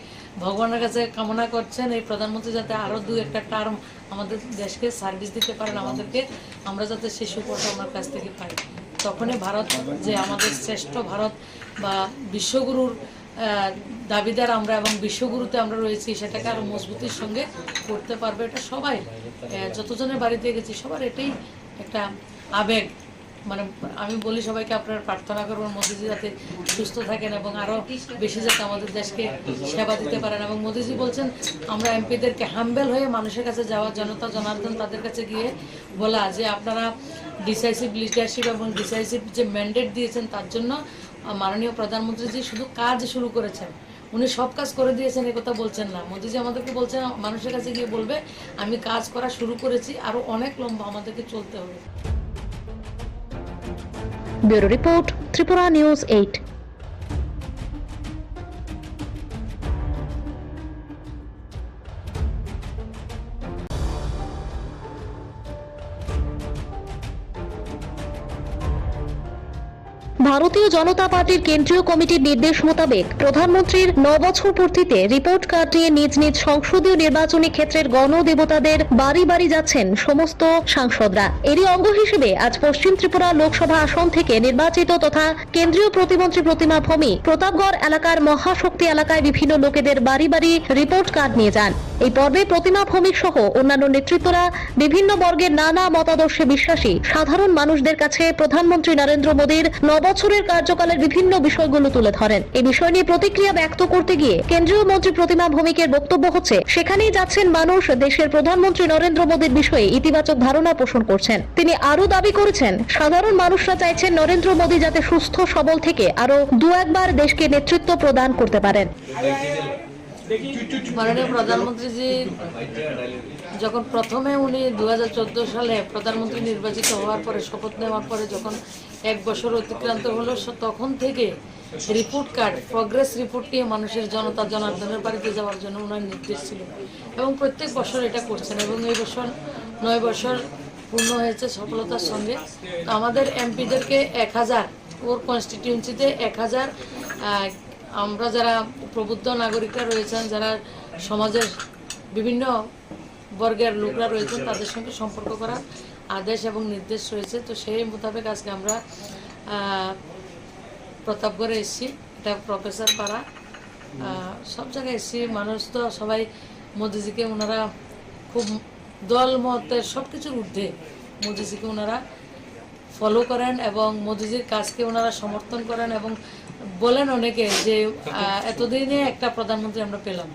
ভগবানের কাছে কামনা করছেন এই প্রধানমন্ত্রী যাতে আরও 2-1 টার্ম আমাদের দেশকে সার্ভিস দিতে পারেন, আমাদেরকে, আমরা যাতে সেই সুফলটা ওনার কাছ থেকে পাই। তখনই ভারত যে আমাদের শ্রেষ্ঠ ভারত বা বিশ্বগুরুর দাবিদার আমরা এবং বিশ্বগুরুতে আমরা রয়েছি, সেটাকে আরও মজবুতির সঙ্গে করতে পারবে। এটা সবাই যতজনের বাড়িতে গেছি সবার এটাই একটা আবেগ। মানে আমি বলি সবাইকে আপনারা প্রার্থনা করবেন মোদিজি যাতে সুস্থ থাকেন এবং আরো বেশি যাতে আমাদের দেশকে সেবা দিতে পারেন। এবং মোদিজি বলছেন আমরা এমপিদেরকে হাম্বেল হয়ে মানুষের কাছে যাওয়া, জনতা জনার্দন তাদের কাছে গিয়ে বলা যে আপনারা ডিসাইসিভ লিডারশিপ এবং ডিসাইসিভ যে ম্যান্ডেট দিয়েছেন তার জন্য মাননীয় প্রধানমন্ত্রীজি শুধু কাজ শুরু করেছেন, উনি সব কাজ করে দিয়েছেন এ কথা বলছেন না। মোদিজি আমাদেরকে বলছেন মানুষের কাছে গিয়ে বলবে আমি কাজ করা শুরু করেছি, আরো অনেক লম্বা আমাদেরকে চলতে হবে। Bureau report, Tripura news 8। ভারতীয় জনতা পার্টির কেন্দ্রীয় কমিটির নির্দেশ মোতাবেক প্রধানমন্ত্রীর 9 বছর পূর্তিতে রিপোর্ট কার্ড নিয়ে নিজ নিজ সংসদীয় নির্বাচনী ক্ষেত্রের গণদেবতাদের বাড়ি বাড়ি যাচ্ছেন সমস্ত সাংসদরা। এরই অঙ্গ হিসেবে আজ পশ্চিম ত্রিপুরা লোকসভা আসন থেকে নির্বাচিত তথা কেন্দ্রীয় প্রতিমন্ত্রী প্রতিমা ভৌমিক প্রতাপগড় এলাকার মহাশক্তি এলাকায় বিভিন্ন লোকেদের বাড়ি বাড়ি রিপোর্ট কার্ড নিয়ে যান। এই পর্বে প্রতিমা ভৌমিক সহ অন্যান্য নেতৃত্বরা বিভিন্ন বর্গের নানা মতাদর্শে বিশ্বাসী সাধারণ মানুষদের কাছে প্রধানমন্ত্রী নরেন্দ্র মোদীর 9 বছরের কার্যকালের বিভিন্ন বিষয়গুলো তুলে ধরেন। এই বিষয় নিয়ে প্রতিক্রিয়া ব্যক্ত করতে গিয়ে কেন্দ্রীয় মন্ত্রী প্রতিমা ভৌমিকের বক্তব্য হচ্ছে সেখানেই যাচ্ছেন মানুষ দেশের প্রধানমন্ত্রী নরেন্দ্র মোদীর বিষয়ে ইতিবাচক ধারণা পোষণ করছেন। তিনি আরো দাবি করেছেন সাধারণ মানুষরা চাইছেন নরেন্দ্র মোদী যাতে সুস্থ সবল থেকে আরো 2-1 দেশকে নেতৃত্ব প্রদান করতে পারেন। মাননীয় প্রধানমন্ত্রীজি যখন প্রথমে উনি 2014 সালে প্রধানমন্ত্রী নির্বাচিত হওয়ার পরে শপথ নেওয়ার পরে যখন 1 বছর অতিক্রান্ত হলো তখন থেকে রিপোর্ট কার্ড, প্রগ্রেস রিপোর্ট নিয়ে মানুষের জনতা জনার্দনের বাড়িতে যাওয়ার জন্য ওনার নির্দেশ ছিল এবং প্রত্যেক বছর এটা করছেন এবং এই বছর 9 বছর পূর্ণ হয়েছে সফলতার সঙ্গে। আমাদের এমপিদেরকে 1000 ওর কনস্টিটিউয়েন্সিতে 1000 আমরা যারা প্রবুদ্ধ নাগরিকরা রয়েছেন, যারা সমাজের বিভিন্ন বর্গের লোকরা রয়েছেন তাদের সঙ্গে সম্পর্ক করার আদেশ এবং নির্দেশ রয়েছে। তো সেই মোতাবেক আজকে আমরা প্রতাপগড়ে এসেছি, এটা প্রফেসর পাড়া, সব জায়গায় এসেছি। মানুষ তো সবাই মোদিজিকে ওনারা খুব দল মতের সব কিছুর ঊর্ধ্বে মোদিজিকে ওনারা ফলো করেন এবং মোদিজির কাজকে ওনারা সমর্থন করেন এবং বলেন অনেকে যে এতদিনে একটা প্রধানমন্ত্রী আমরা পেলাম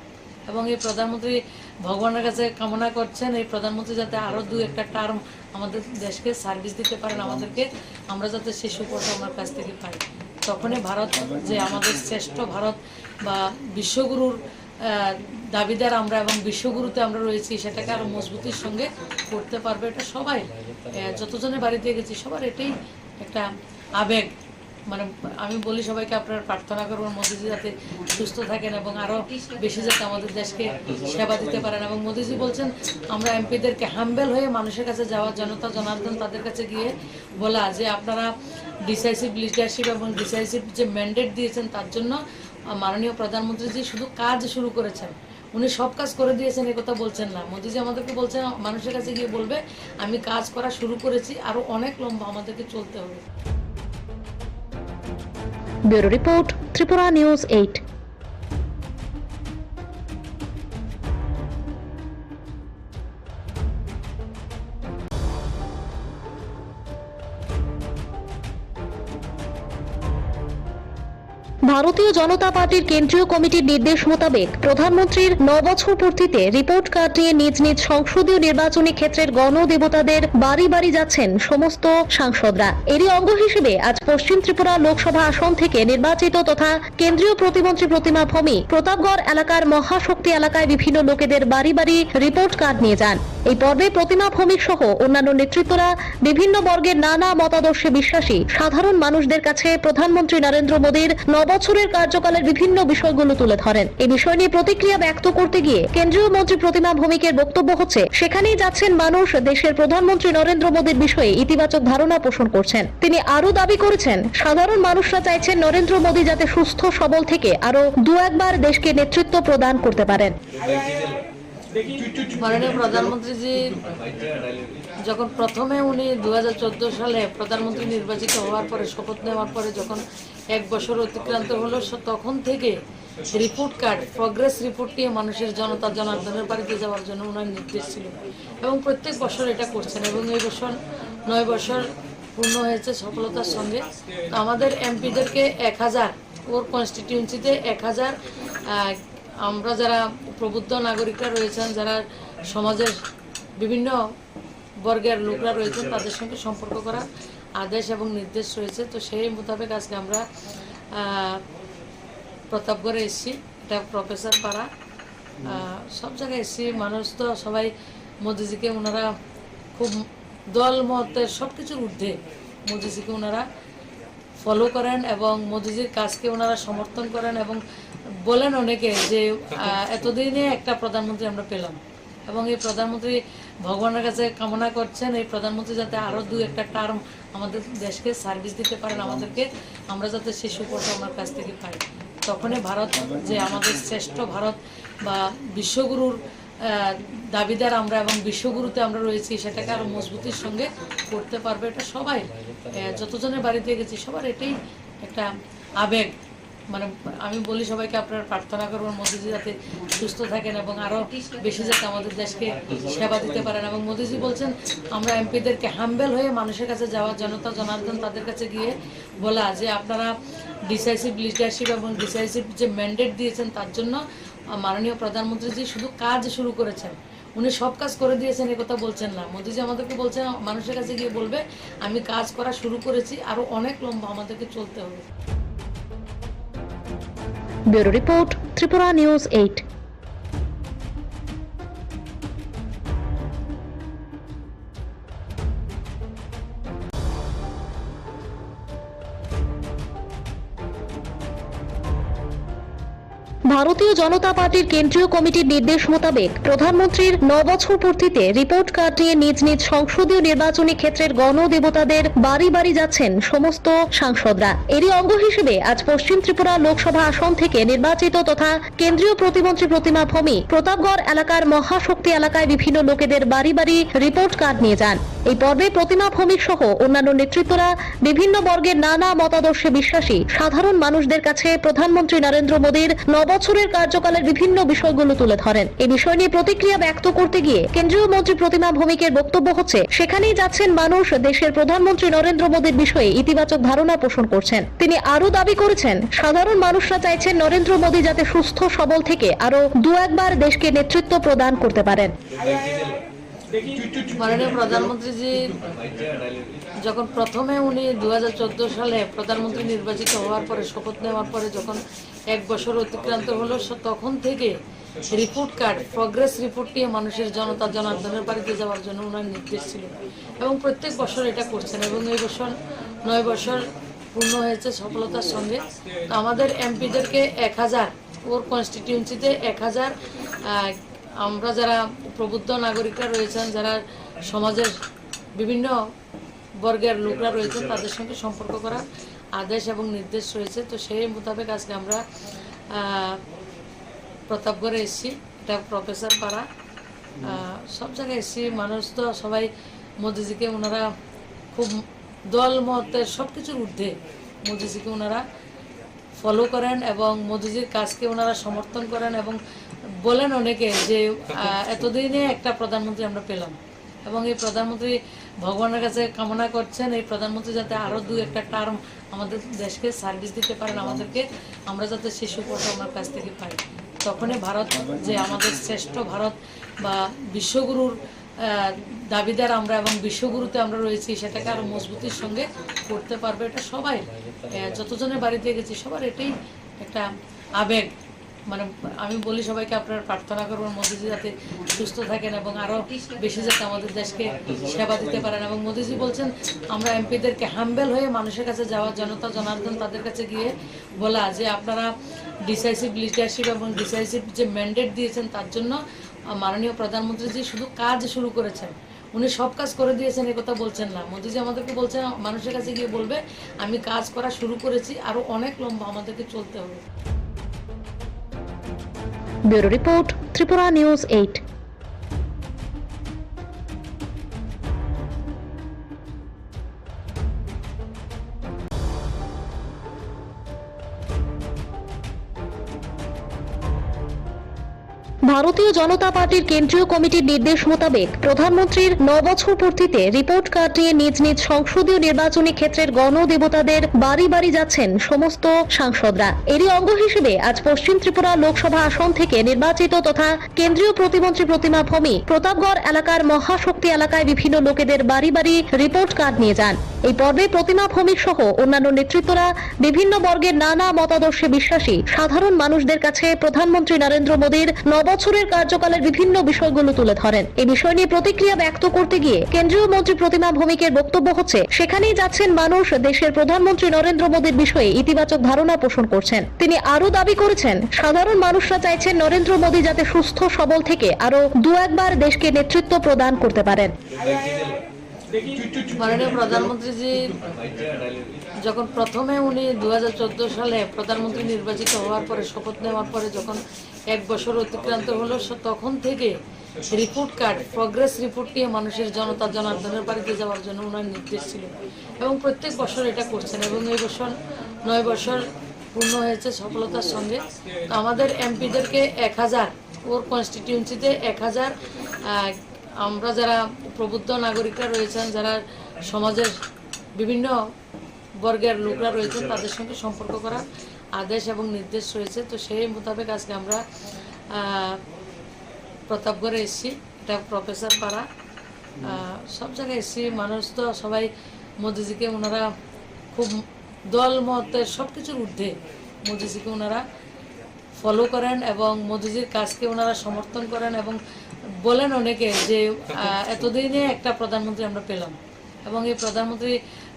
এবং এই প্রধানমন্ত্রী ভগবানের কাছে কামনা করছেন এই প্রধানমন্ত্রী যাতে আরো 2-1 টার্ম আমাদের দেশকে সার্ভিস দিতে পারেন, আমাদেরকে আমরা যাতে সেই সুফলটা ওনার কাছ থেকে পাই। তখনই ভারত যে আমাদের শ্রেষ্ঠ ভারত বা বিশ্বগুরুর দাবিদার আমরা এবং বিশ্বগুরুতে আমরা রয়েছি সেটাকে আরো মজবুতির সঙ্গে করতে পারবে। এটা সবাই যতজনের বাড়িতে গেছি সবার এটাই একটা আবেগ। মানে আমি বলি সবাইকে আপনারা প্রার্থনা করবেন মোদিজি যাতে সুস্থ থাকেন এবং আরো বেশি যাতে আমাদের দেশকে সেবা দিতে পারেন। এবং মোদিজি বলছেন আমরা এমপিদেরকে হাম্বেল হয়ে মানুষের কাছে যাওয়া, জনতা জনার্দন তাদের কাছে গিয়ে বলা যে আপনারা ডিসাইসিভ লিডারশিপ এবং ডিসাইসিভ যে ম্যান্ডেট দিয়েছেন তার জন্য মাননীয় প্রধানমন্ত্রীজি শুধু কাজ শুরু করেছেন, উনি সব কাজ করে দিয়েছেন এ কথা বলছেন না। মোদিজি আমাদেরকে বলছেন মানুষের কাছে গিয়ে বলবে আমি কাজ করা শুরু করেছি, আরো অনেক লম্বা আমাদেরকে চলতে হবে। Bureau report, Tripura news 8। ভারতীয় জনতা পার্টির কেন্দ্রীয় কমিটির নির্দেশ মোতাবেক প্রধানমন্ত্রীর 9 বছর পূর্তিতে রিপোর্ট কার্ড নিয়ে নিজ নিজ সংসদীয় নির্বাচনী ক্ষেত্রের গণদেবতাদের বাড়ি বাড়ি যাচ্ছেন সমস্ত সাংসদরা। এরই অঙ্গ হিসেবে আজ পশ্চিম ত্রিপুরা লোকসভা আসন থেকে নির্বাচিত তথা কেন্দ্রীয় প্রতিমন্ত্রী প্রতিমা ভৌমিক প্রতাপগড় এলাকার মহাশক্তি এলাকায় বিভিন্ন লোকেদের বাড়ি বাড়ি রিপোর্ট কার্ড নিয়ে যান। এই পর্বে প্রতিমা ভৌমিক সহ অন্যান্য নেতৃত্বরা বিভিন্ন বর্গের নানা মতাদর্শে বিশ্বাসী সাধারণ মানুষদের কাছে প্রধানমন্ত্রী নরেন্দ্র মোদীর 9 বছরের কার্যকালের বিভিন্ন বিষয়গুলো তুলে ধরেন। এই বিষয় নিয়ে প্রতিক্রিয়া ব্যক্ত করতে গিয়ে কেন্দ্রীয় মন্ত্রী প্রতিমা ভৌমিকের বক্তব্য হচ্ছে সেখানেই যাচ্ছেন মানুষ দেশের প্রধানমন্ত্রী নরেন্দ্র মোদীর বিষয়ে ইতিবাচক ধারণা পোষণ করছেন। তিনি আরো দাবি করেছেন সাধারণ মানুষরা চাইছেন নরেন্দ্র মোদী যাতে সুস্থ সবল থেকে আরো 2-1 দেশকে নেতৃত্ব প্রদান করতে পারেন। মাননীয় প্রধানমন্ত্রীজি যখন প্রথমে উনি 2014 সালে প্রধানমন্ত্রী নির্বাচিত হওয়ার পরে শপথ নেওয়ার পরে যখন 1 বছর অতিক্রান্ত হলো তখন থেকে রিপোর্ট কার্ড, প্রগ্রেস রিপোর্ট নিয়ে মানুষের জনতা জনার্দনের বাড়িতে যাওয়ার জন্য ওনার নির্দেশ ছিল এবং প্রত্যেক বছর এটা করছেন এবং এই বছর 9 বছর পূর্ণ হয়েছে সফলতার সঙ্গে। তো আমাদের এমপিদেরকে 1000, ওর কনস্টিটিউয়েন্সিতে 1000 আমরা যারা প্রবুদ্ধ নাগরিকরা রয়েছেন, যারা সমাজের বিভিন্ন বর্গের লোকরা রয়েছেন, তাদের সঙ্গে সম্পর্ক করার আদেশ এবং নির্দেশ রয়েছে। তো সেই মোতাবেক আজকে আমরা প্রতাপগড়ে এসেছি, এটা প্রফেসর পাড়া, সব জায়গায় এসেছি। মানুষ তো সবাই মোদিজিকে ওনারা খুব দল মতের সব কিছুর ঊর্ধ্বে মোদিজিকে ওনারা ফলো করেন এবং মোদিজির কাজকে ওনারা সমর্থন করেন এবং বলেন অনেকে যে এতদিনে একটা প্রধানমন্ত্রী আমরা পেলাম এবং এই প্রধানমন্ত্রী ভগবানের কাছে কামনা করছেন এই প্রধানমন্ত্রী যাতে আরও 2-1টা টার্ম আমাদের দেশকে সার্ভিস দিতে পারেন, আমাদেরকে, আমরা যাতে সেই সুফলটা ওনার কাছ থেকে পাই। তখনই ভারত যে আমাদের শ্রেষ্ঠ ভারত বা বিশ্বগুরুর দাবিদার আমরা এবং বিশ্বগুরুতে আমরা রয়েছি, সেটাকে আরও মজবুতির সঙ্গে করতে পারবে। এটা সবাই, যতজনের বাড়িতে গেছি সবার এটাই একটা আবেগ। মানে আমি বলি সবাইকে আপনারা প্রার্থনা করবেন মোদিজি যাতে সুস্থ থাকেন এবং আরও বেশি যাতে আমাদের দেশকে সেবা দিতে পারেন। এবং মোদিজি বলছেন আমরা এমপিদেরকে হাম্বেল হয়ে মানুষের কাছে যাওয়া, জনতা জনার্দন তাদের কাছে গিয়ে বলা যে আপনারা ডিসাইসিভ লিডারশিপ এবং ডিসাইসিভ যে ম্যান্ডেট দিয়েছেন তার জন্য মাননীয় প্রধানমন্ত্রীজি শুধু কাজ শুরু করেছেন, উনি সব কাজ করে দিয়েছেন এ কথা বলছেন না। মোদিজি আমাদেরকে বলছেন মানুষের কাছে গিয়ে বলবে আমি কাজ করা শুরু করেছি, আরও অনেক লম্বা আমাদেরকে চলতে হবে। Bureau report, Tripura news 8। ভারতীয় জনতা পার্টির কেন্দ্রীয় কমিটির নির্দেশ মোতাবেক প্রধানমন্ত্রীর 9 বছর পূর্তিতে রিপোর্ট কার্ড নিয়ে নিজ নিজ সংসদীয় নির্বাচনী ক্ষেত্রের গণদেবতাদের বাড়ি বাড়ি যাচ্ছেন সমস্ত সাংসদরা। এরই অঙ্গ হিসেবে আজ পশ্চিম ত্রিপুরা লোকসভা আসন থেকে নির্বাচিত তথা কেন্দ্রীয় প্রতিমন্ত্রী প্রতিমা ভৌমিক প্রতাপগড় এলাকার মহাশক্তি এলাকায় বিভিন্ন লোকেদের বাড়ি বাড়ি রিপোর্ট কার্ড নিয়ে যান। এই পর্বে প্রতিমা ভৌমিক সহ অন্যান্য নেতৃত্বরা বিভিন্ন বর্গের নানা মতাদর্শে বিশ্বাসী সাধারণ মানুষদের কাছে প্রধানমন্ত্রী নরেন্দ্র মোদীর 9 বছরের কার্যকালের বিভিন্ন বিষয়গুলো তুলে ধরেন। এই বিষয় নিয়ে প্রতিক্রিয়া ব্যক্ত করতে গিয়ে কেন্দ্রীয় মন্ত্রী প্রতিমা ভৌমিকের বক্তব্য হচ্ছে সেখানেই যাচ্ছেন মানুষ দেশের প্রধানমন্ত্রী নরেন্দ্র মোদীর বিষয়ে ইতিবাচক ধারণা পোষণ করছেন। তিনি আরো দাবি করেছেন সাধারণ মানুষরা চাইছেন নরেন্দ্র মোদী যাতে সুস্থ সবল থেকে আরো 2-1বার দেশকে নেতৃত্ব প্রদান করতে পারেন। মাননীয় প্রধানমন্ত্রীজি যখন প্রথমে উনি 2014 সালে প্রধানমন্ত্রী নির্বাচিত হওয়ার পরে শপথ নেওয়ার পরে যখন 1 বছর অতিক্রান্ত হলো, তখন থেকে রিপোর্ট কার্ড, প্রগ্রেস রিপোর্ট নিয়ে মানুষের জনতা জনার্দনের বাড়িতে যাওয়ার জন্য ওনার নির্দেশ ছিল এবং প্রত্যেক বছর এটা করছেন এবং এই বছর 9 বছর পূর্ণ হয়েছে সফলতার সঙ্গে। তো আমাদের এমপিদেরকে 1000, ওর কনস্টিটিউয়েন্সিতে 1000 আমরা যারা প্রবুদ্ধ নাগরিকরা রয়েছেন, যারা সমাজের বিভিন্ন বর্গের লোকরা রয়েছেন, তাদের সঙ্গে সম্পর্ক করার আদেশ এবং নির্দেশ রয়েছে। তো সেই মোতাবেক আজকে আমরা প্রতাপগড়ে এসেছি, এটা প্রফেসর পাড়া, সব জায়গায় এসেছি। মানুষ তো সবাই মোদিজিকে ওনারা খুব দল মতের সব কিছুর ঊর্ধ্বে মোদিজিকে ওনারা ফলো করেন এবং মোদিজির কাজকে ওনারা সমর্থন করেন এবং বলেন অনেকে যে এতদিনে একটা প্রধানমন্ত্রী আমরা পেলাম এবং এই প্রধানমন্ত্রী ভগবানের কাছে কামনা করছেন এই প্রধানমন্ত্রী যাতে আরও 2-1টা টার্ম আমাদের দেশকে সার্ভিস দিতে পারেন, আমাদেরকে, আমরা যাতে সেই সুফলটা ওনার কাছ থেকে পাই। তখনই ভারত যে আমাদের শ্রেষ্ঠ ভারত বা বিশ্বগুরুর দাবিদার আমরা এবং বিশ্বগুরুতে আমরা রয়েছি, সেটাকে আরও মজবুতির সঙ্গে করতে পারবে। এটা সবাই, যতজনের বাড়িতে গেছি সবার এটাই একটা আবেগ। মানে আমি বলি সবাইকে আপনারা প্রার্থনা করবেন মোদিজি যাতে সুস্থ থাকেন এবং আরও বেশি যাতে আমাদের দেশকে সেবা দিতে পারেন। এবং মোদিজি বলছেন আমরা এমপিদেরকে হাম্বেল হয়ে মানুষের কাছে যাওয়া, জনতা জনার্দন তাদের কাছে গিয়ে বলা যে আপনারা ডিসাইসিভ লিডারশিপ এবং ডিসাইসিভ যে ম্যান্ডেট দিয়েছেন তার জন্য মাননীয় প্রধানমন্ত্রীজি শুধু কাজ শুরু করেছেন, উনি সব কাজ করে দিয়েছেন এ কথা বলছেন না। মোদিজি আমাদেরকে বলছেন মানুষের কাছে গিয়ে বলবে আমি কাজ করা শুরু করেছি, আরও অনেক লম্বা আমাদেরকে চলতে হবে। Bureau report, Tripura news 8। ভারতীয় জনতা পার্টির কেন্দ্রীয় কমিটির নির্দেশ মোতাবেক প্রধানমন্ত্রীর 9 বছর পূর্তিতে রিপোর্ট কার্ড নিয়ে নিজ নিজ সংসদীয় নির্বাচনী ক্ষেত্রের গণদেবতাদের বাড়ি বাড়ি যাচ্ছেন সমস্ত সাংসদরা। এরই অঙ্গ হিসেবে আজ পশ্চিম ত্রিপুরা লোকসভা আসন থেকে নির্বাচিত তথা কেন্দ্রীয় প্রতিমন্ত্রী প্রতিমা ভৌমিক প্রতাপগড় এলাকার মহাশক্তি এলাকায় বিভিন্ন লোকেদের বাড়ি বাড়ি রিপোর্ট কার্ড নিয়ে যান। এই পর্বে প্রতিমা ভৌমিক সহ অন্যান্য নেতৃত্বরা বিভিন্ন বর্গের নানা মতাদর্শে বিশ্বাসী সাধারণ মানুষদের কাছে প্রধানমন্ত্রী নরেন্দ্র মোদীর 9 বছরের কার্যকালের বিভিন্ন বিষয়গুলো তুলে ধরেন। এই বিষয় নিয়ে প্রতিক্রিয়া ব্যক্ত করতে গিয়ে কেন্দ্রীয় মন্ত্রী প্রতিমা ভৌমিকের বক্তব্য হচ্ছে, সেখানেই যাচ্ছেন মানুষ দেশের প্রধানমন্ত্রী নরেন্দ্র মোদীর বিষয়ে ইতিবাচক ধারণা পোষণ করছেন। তিনি আরো দাবি করেছেন, সাধারণ মানুষরা চাইছেন নরেন্দ্র মোদী যাতে সুস্থ সবল থেকে আরো 2-1 দেশকে নেতৃত্ব প্রদান করতে পারেন। মাননীয় প্রধানমন্ত্রীজি যখন প্রথমে উনি 2014 সালে প্রধানমন্ত্রী নির্বাচিত হওয়ার পরে শপথ নেওয়ার পরে যখন 1 বছর অতিক্রান্ত হলো, তখন থেকে রিপোর্ট কার্ড, প্রগ্রেস রিপোর্ট নিয়ে মানুষের জনতা জনার্দনের বাড়িতে যাওয়ার জন্য ওনার নির্দেশ ছিল এবং প্রত্যেক বছর এটা করছেন এবং এই বছর 9 বছর পূর্ণ হয়েছে সফলতার সঙ্গে। তো আমাদের এমপিদেরকে 1000, ওর কনস্টিটিউয়েন্সিতে 1000 আমরা যারা প্রবুদ্ধ নাগরিকরা রয়েছেন, যারা সমাজের বিভিন্ন বর্গের লোকরা রয়েছেন, তাদের সঙ্গে সম্পর্ক করার আদেশ এবং নির্দেশ রয়েছে। তো সেই মোতাবেক আজকে আমরা প্রতাপগড়ে এসেছি, এটা প্রফেসর পাড়া, সব জায়গায় এসেছি। মানুষ তো সবাই মোদিজিকে ওনারা খুব দল মতের সব কিছুর ঊর্ধ্বে মোদিজিকে ওনারা ফলো করেন এবং মোদিজির কাজকে ওনারা সমর্থন করেন এবং বলেন অনেকে যে এতদিনে একটা প্রধানমন্ত্রী আমরা পেলাম এবং এই প্রধানমন্ত্রী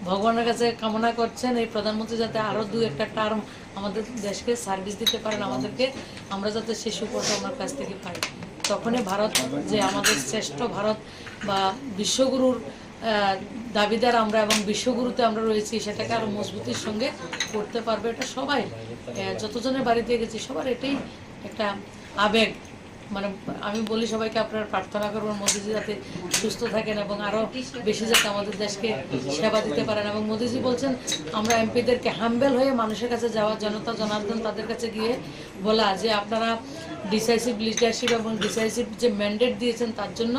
ভগবানের কাছে কামনা করছেন এই প্রধানমন্ত্রী যাতে আরও 2-1 টার্ম আমাদের দেশকে সার্ভিস দিতে পারেন, আমাদেরকে, আমরা যাতে সেই সুফলটা আমার কাছ থেকে পাই। তখনই ভারত যে আমাদের শ্রেষ্ঠ ভারত বা বিশ্বগুরুর দাবিদার আমরা এবং বিশ্বগুরুতে আমরা রয়েছি, সেটাকে আরও মজবুতির সঙ্গে করতে পারবে। এটা সবাই, যতজনের বাড়িতে গেছি সবার এটাই একটা আবেগ। মানে আমি বলি সবাইকে আপনারা প্রার্থনা করবেন মোদিজি যাতে সুস্থ থাকেন এবং আরও বেশি যাতে আমাদের দেশকে সেবা দিতে পারেন। এবং মোদিজি বলছেন আমরা এমপিদেরকে হাম্বেল হয়ে মানুষের কাছে যাওয়া, জনতা জনার্দন তাদের কাছে গিয়ে বলা যে আপনারা ডিসাইসিভ লিডারশিপ এবং ডিসাইসিভ যে ম্যান্ডেট দিয়েছেন তার জন্য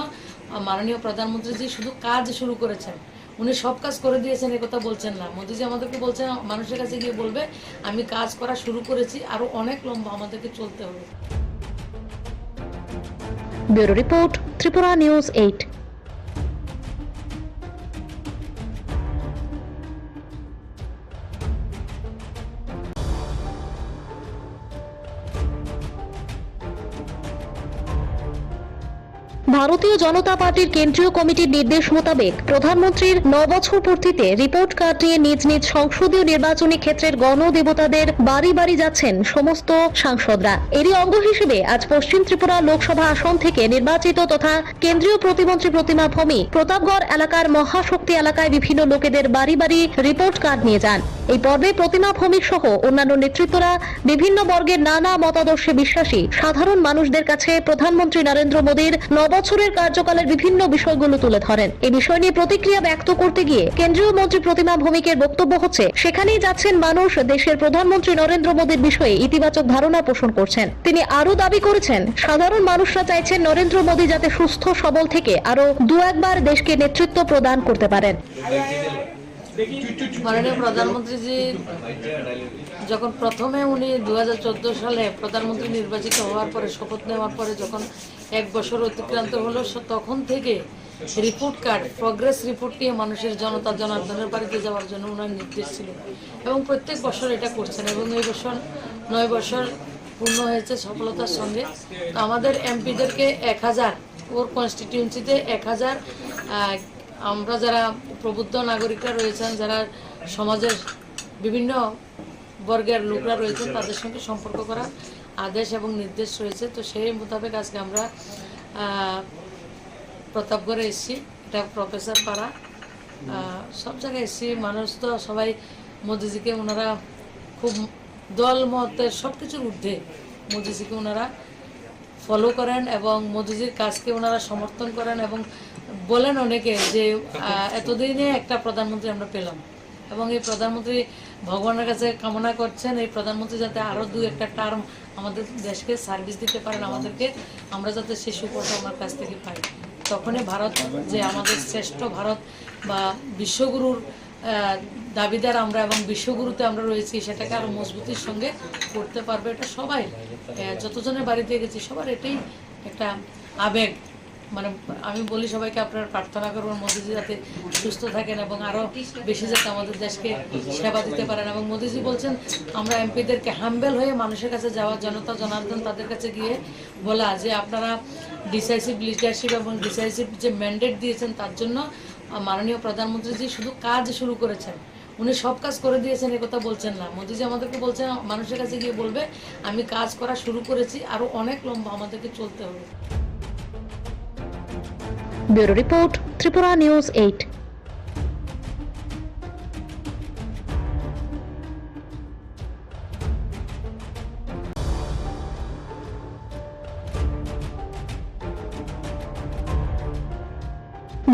মাননীয় প্রধানমন্ত্রীজি শুধু কাজ শুরু করেছেন, উনি সব কাজ করে দিয়েছেন এ কথা বলছেন না। মোদিজি আমাদেরকে বলছেন মানুষের কাছে গিয়ে বলবে আমি কাজ করা শুরু করেছি, আরও অনেক লম্বা আমাদেরকে চলতে হবে। Bureau report, Tripura news 8। ভারতীয় জনতা পার্টির কেন্দ্রীয় কমিটির নির্দেশ মোতাবেক প্রধানমন্ত্রীর 9 বছর পূর্তিতে রিপোর্ট কার্ড নিয়ে নিজ নিজ সংসদীয় নির্বাচনী ক্ষেত্রের গণদেবতাদের বাড়ি বাড়ি যাচ্ছেন সমস্ত সাংসদরা। এরই অঙ্গ হিসেবে আজ পশ্চিম ত্রিপুরা লোকসভা আসন থেকে নির্বাচিত তথা কেন্দ্রীয় প্রতিমন্ত্রী প্রতিমা ভৌমিক প্রতাপগড় এলাকার মহাশক্তি এলাকায় বিভিন্ন লোকেদের বাড়ি বাড়ি রিপোর্ট কার্ড নিয়ে যান। এই পর্বে প্রতিমা ভৌমিক সহ অন্যান্য নেতৃত্বরা বিভিন্ন বর্গের নানা মতাদর্শে বিশ্বাসী সাধারণ মানুষদের কাছে প্রধানমন্ত্রী নরেন্দ্র মোদীর 9 বছরের কার্যকালের বিভিন্ন বিষয়গুলো তুলে ধরেন। এই বিষয় নিয়ে প্রতিক্রিয়া ব্যক্ত করতে গিয়ে কেন্দ্রীয় মন্ত্রী প্রতিমা ভৌমিকের বক্তব্য হচ্ছে, সেখানেই যাচ্ছেন মানুষ দেশের প্রধানমন্ত্রী নরেন্দ্র মোদীর বিষয়ে ইতিবাচক ধারণা পোষণ করছেন। তিনি আরো দাবি করেছেন, সাধারণ মানুষরা চাইছেন নরেন্দ্র মোদী যাতে সুস্থ সবল থেকে আরো 2-1 দেশকে নেতৃত্ব প্রদান করতে পারেন। মাননীয় প্রধানমন্ত্রীজি যখন প্রথমে উনি 2014 সালে প্রধানমন্ত্রী নির্বাচিত হওয়ার পরে শপথ নেওয়ার পরে যখন 1 বছর অতিক্রান্ত হলো, তখন থেকে রিপোর্ট কার্ড, প্রগ্রেস রিপোর্ট নিয়ে মানুষের জনতা জনার্দনের বাড়িতে যাওয়ার জন্য ওনার নির্দেশ ছিল এবং প্রত্যেক বছর এটা করছেন এবং এই বছর 9 বছর পূর্ণ হয়েছে সফলতার সঙ্গে। তো আমাদের এমপিদেরকে 1000, ওর কনস্টিটিউয়েন্সিতে 1000 আমরা যারা প্রবুদ্ধ নাগরিকরা রয়েছেন, যারা সমাজের বিভিন্ন বর্গের লোকরা রয়েছেন, তাদের সঙ্গে সম্পর্ক করার আদেশ এবং নির্দেশ রয়েছে। তো সেই মোতাবেক আজকে আমরা প্রতাপগড়ে এসেছি, এটা প্রফেসর পাড়া, সব জায়গায় এসেছি। মানুষ তো সবাই মোদিজিকে ওনারা খুব দল মতের সব কিছুর ঊর্ধ্বে মোদিজিকে ওনারা ফলো করেন এবং মোদিজির কাজকে ওনারা সমর্থন করেন এবং বলেন অনেকে যে এতদিনে একটা প্রধানমন্ত্রী আমরা পেলাম এবং এই প্রধানমন্ত্রী ভগবানের কাছে কামনা করছেন এই প্রধানমন্ত্রী যাতে আরও 2-1টা টার্ম আমাদের দেশকে সার্ভিস দিতে পারেন আমাদেরকে, আমরা যাতে সেই সুফলটা আমার কাছ থেকে পাই। তখনই ভারত যে আমাদের শ্রেষ্ঠ ভারত বা বিশ্বগুরুর দাবিদার আমরা এবং বিশ্বগুরুতে আমরা রয়েছি সেটাকে আরও মজবুতির সঙ্গে করতে পারবে। এটা সবাই যতজনের বাড়িতে গেছি সবার এটাই একটা আবেগ। মানে আমি বলি সবাইকে আপনারা প্রার্থনা করবেন মোদিজি যাতে সুস্থ থাকেন এবং আরও বেশি যাতে আমাদের দেশকে সেবা দিতে পারেন। এবং মোদিজি বলছেন আমরা এমপিদেরকে হাম্বেল হয়ে মানুষের কাছে যাওয়া, জনতা জনার্দন তাদের কাছে গিয়ে বলা যে আপনারা ডিসাইসিভ লিডারশিপ এবং ডিসাইসিভ যে ম্যান্ডেট দিয়েছেন তার জন্য মাননীয় প্রধানমন্ত্রীজি শুধু কাজ শুরু করেছেন, উনি সব কাজ করে দিয়েছেন এ কথা বলছেন না। মোদিজি আমাদেরকে বলছেন মানুষের কাছে গিয়ে বলবে আমি কাজ করা শুরু করেছি, আরও অনেক লম্বা আমাদেরকে চলতে হবে। Bureau report, Tripura news 8।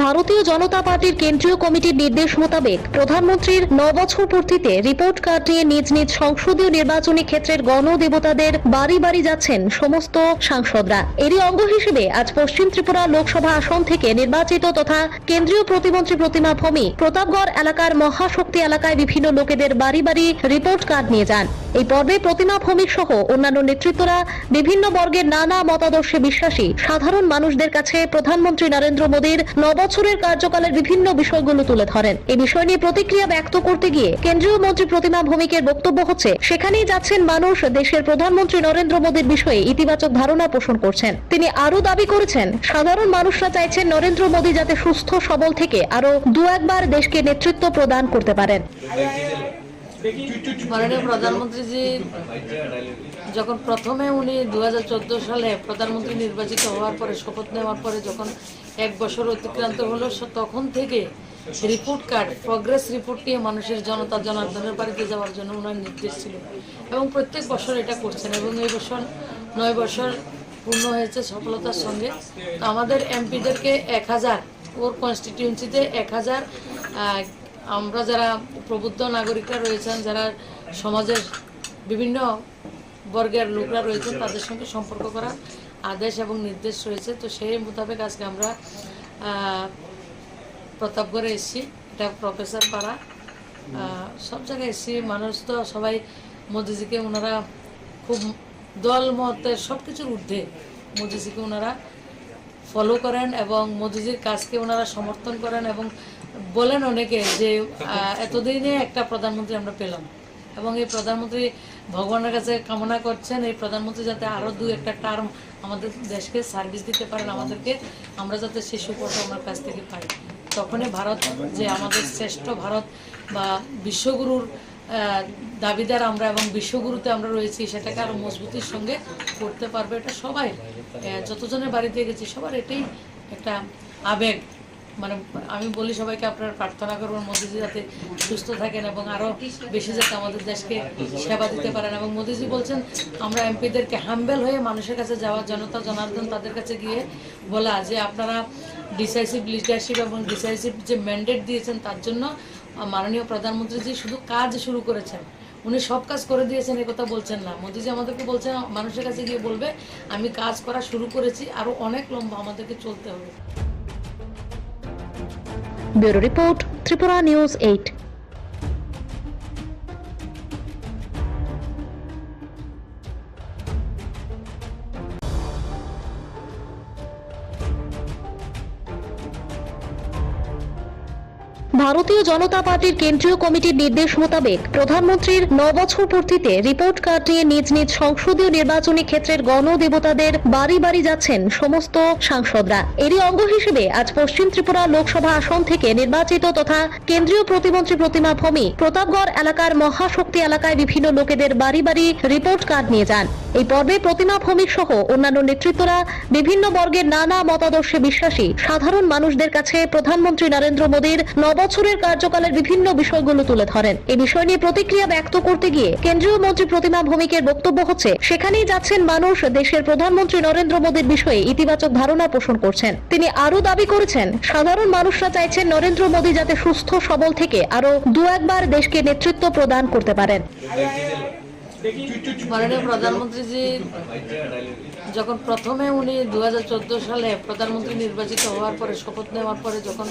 ভারতীয় জনতা পার্টির কেন্দ্রীয় কমিটির নির্দেশ মোতাবেক প্রধানমন্ত্রীর 9 বছর পূর্তিতে রিপোর্ট কার্ড নিয়ে নিজ নিজ সংসদীয় নির্বাচনী ক্ষেত্রের গণদেবতাদের বাড়ি বাড়ি যাচ্ছেন সমস্ত সাংসদরা। এরই অঙ্গ হিসেবে আজ পশ্চিম ত্রিপুরা লোকসভা আসন থেকে নির্বাচিত তথা কেন্দ্রীয় প্রতিমন্ত্রী প্রতিমা ভৌমিক প্রতাপগড় এলাকার মহাশক্তি এলাকায় বিভিন্ন লোকেদের বাড়ি বাড়ি রিপোর্ট কার্ড নিয়ে যান। এই পর্বে প্রতিমা ভৌমিক সহ অন্যান্য নেতৃত্বরা বিভিন্ন বর্গের নানা মতাদর্শে বিশ্বাসী সাধারণ মানুষদের কাছে প্রধানমন্ত্রী নরেন্দ্র মোদীর 9 বছরের কার্যকালের বিভিন্ন বিষয়গুলো তুলে ধরেন। এই বিষয় নিয়ে প্রতিক্রিয়া ব্যক্ত করতে গিয়ে কেন্দ্রীয় মন্ত্রী প্রতিমা ভৌমিকের বক্তব্য হচ্ছে সেখানেই যাচ্ছেন মানুষ দেশের প্রধানমন্ত্রী নরেন্দ্র মোদীর বিষয়ে ইতিবাচক ধারণা পোষণ করছেন। তিনি আরো দাবি করেছেন সাধারণ মানুষরা চাইছেন নরেন্দ্র মোদী যাতে সুস্থ সবল থেকে আরো 2-1বার দেশকে নেতৃত্ব প্রদান করতে পারেন। মাননীয় প্রধানমন্ত্রীজি যখন প্রথমে উনি 2014 সালে প্রধানমন্ত্রী নির্বাচিত হওয়ার পরে শপথ নেওয়ার পরে যখন 1 বছর অতিক্রান্ত হলো তখন থেকে রিপোর্ট কার্ড প্রগ্রেস রিপোর্ট নিয়ে মানুষের জনতা জনার্দনের বাড়িতে যাওয়ার জন্য ওনার নির্দেশ ছিল এবং প্রত্যেক বছর এটা করছেন এবং এই বছর 9 বছর পূর্ণ হয়েছে সফলতার সঙ্গে। তো আমাদের এমপিদেরকে 1000 ওর কনস্টিটিউয়েন্সিতে 1000 আমরা যারা প্রবুদ্ধ নাগরিকরা রয়েছেন, যারা সমাজের বিভিন্ন বর্গের লোকরা রয়েছেন তাদের সঙ্গে সম্পর্ক করার আদেশ এবং নির্দেশ রয়েছে। তো সেই মোতাবেক আজকে আমরা প্রতাপগড়ে এসেছি, এটা প্রফেসর পাড়া, সব জায়গায় এসেছি। মানুষ তো সবাই মোদিজিকে ওনারা খুব দল মতের সব কিছুর ঊর্ধ্বে মোদিজিকে ওনারা ফলো করেন এবং মোদিজির কাজকে ওনারা সমর্থন করেন এবং বলেন অনেকে যে এতদিনে একটা প্রধানমন্ত্রী আমরা পেলাম এবং এই প্রধানমন্ত্রী ভগবানের কাছে কামনা করছেন এই প্রধানমন্ত্রী যাতে আরও 2-1টা টার্ম আমাদের দেশকে সার্ভিস দিতে পারেন আমাদেরকে, আমরা যাতে সেই সুফলটা আমার কাছ থেকে পাই। তখনই ভারত যে আমাদের শ্রেষ্ঠ ভারত বা বিশ্বগুরুর দাবিদার আমরা এবং বিশ্বগুরুতে আমরা রয়েছি সেটাকে আরও মজবুতির সঙ্গে করতে পারবে। এটা সবাই যতজনের বাড়িতে গেছি সবার এটাই একটা আবেগ। মানে আমি বলি সবাইকে আপনারা প্রার্থনা করবেন মোদিজি যাতে সুস্থ থাকেন এবং আরও বেশি যাতে আমাদের দেশকে সেবা দিতে পারেন। এবং মোদিজি বলছেন আমরা এমপিদেরকে হাম্বেল হয়ে মানুষের কাছে যাওয়া, জনতা জনার্দন তাদের কাছে গিয়ে বলা যে আপনারা ডিসাইসিভ লিডারশিপ এবং ডিসাইসিভ যে ম্যান্ডেট দিয়েছেন তার জন্য মাননীয় প্রধানমন্ত্রীজি শুধু কাজ শুরু করেছেন, উনি সব কাজ করে দিয়েছেন এ কথা বলছেন না। মোদিজি আমাদেরকে বলছেন মানুষের কাছে গিয়ে বলবে আমি কাজ করা শুরু করেছি, আরও অনেক লম্বা আমাদেরকে চলতে হবে। Bureau report, Tripura news 8। ভারতীয় জনতা পার্টির কেন্দ্রীয় কমিটির নির্দেশ মোতাবেক প্রধানমন্ত্রীর 9 বছর পূর্তিতে রিপোর্ট কার্ড নিয়ে নিজ নিজ সংসদীয় নির্বাচনী ক্ষেত্রের গণদেবতাদের বাড়ি বাড়ি যাচ্ছেন সমস্ত সাংসদরা। এরই অঙ্গ হিসেবে আজ পশ্চিম ত্রিপুরা লোকসভা আসন থেকে নির্বাচিত তথা কেন্দ্রীয় প্রতিমন্ত্রী প্রতিমা ভৌমিক প্রতাপগড় এলাকার মহাশক্তি এলাকায় বিভিন্ন লোকেদের বাড়ি বাড়ি রিপোর্ট কার্ড নিয়ে যান। এই পর্বে প্রতিমা ভৌমিক সহ অন্যান্য নেতৃত্বরা বিভিন্ন বর্গের নানা মতাদর্শে বিশ্বাসী সাধারণ মানুষদের কাছে প্রধানমন্ত্রী নরেন্দ্র মোদীর 9 বছরের কার্যকালের বিভিন্ন বিষয়গুলো তুলে ধরেন। এই বিষয় নিয়ে প্রতিক্রিয়া ব্যক্ত করতে গিয়ে কেন্দ্রীয় মন্ত্রী প্রতিমা ভৌমিকের বক্তব্য হচ্ছে, সেখানেই যাচ্ছেন মানুষ দেশের প্রধানমন্ত্রী নরেন্দ্র মোদীর বিষয়ে ইতিবাচক ধারণা পোষণ করছেন। তিনি আরো দাবি করেছেন, সাধারণ মানুষরা চাইছেন নরেন্দ্র মোদী যাতে সুস্থ সবল থেকে আরো 2-1 বার দেশকে নেতৃত্ব প্রদান করতে পারেন। মাননীয় প্রধানমন্ত্রীজি যখন প্রথমে উনি 2014 সালে প্রধানমন্ত্রী নির্বাচিত হওয়ার পরে শপথ নেওয়ার পরে যখন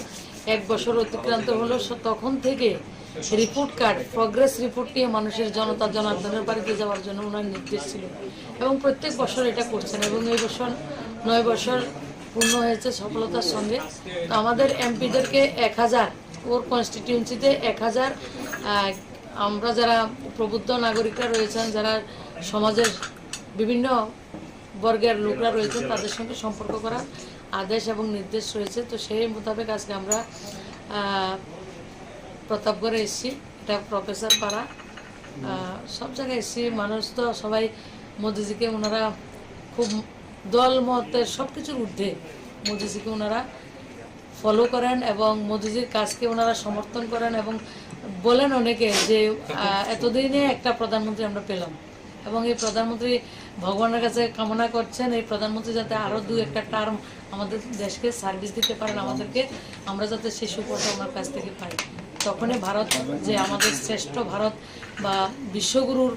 1 বছর অতিক্রান্ত হলো, তখন থেকে রিপোর্ট কার্ড, প্রগ্রেস রিপোর্ট নিয়ে মানুষের জনার্দনের বাড়িতে যাওয়ার জন্য ওনার নির্দেশ ছিল এবং প্রত্যেক বছর এটা করছেন এবং এই বছর 9 বছর পূর্ণ হয়েছে সফলতার সঙ্গে। তো আমাদের এমপিদেরকে 1000, ওর কনস্টিটিউয়েন্সিতে 1000 আমরা যারা প্রবুদ্ধ নাগরিকরা রয়েছেন, যারা সমাজের বিভিন্ন বর্গের লোকরা রয়েছেন, তাদের সঙ্গে সম্পর্ক করার আদেশ এবং নির্দেশ রয়েছে। তো সেই মোতাবেক আজকে আমরা প্রতাপগড়ে এসেছি, এটা প্রফেসর পাড়া, সব জায়গায় এসেছি। মানুষ তো সবাই মোদিজিকে ওনারা খুব দল মতের সব কিছুর ঊর্ধ্বে মোদিজিকে ওনারা ফলো করেন এবং মোদিজির কাজকে ওনারা সমর্থন করেন এবং বলেন অনেকে যে এতদিনে একটা প্রধানমন্ত্রী আমরা পেলাম এবং এই প্রধানমন্ত্রী ভগবানের কাছে কামনা করছেন এই প্রধানমন্ত্রী যাতে আরও 2-1 টার্ম আমাদের দেশকে সার্ভিস দিতে পারেন, আমাদেরকে, আমরা যাতে সেই সুফলটা ওনার কাছ থেকে পাই। তখনই ভারত যে আমাদের শ্রেষ্ঠ ভারত বা বিশ্বগুরুর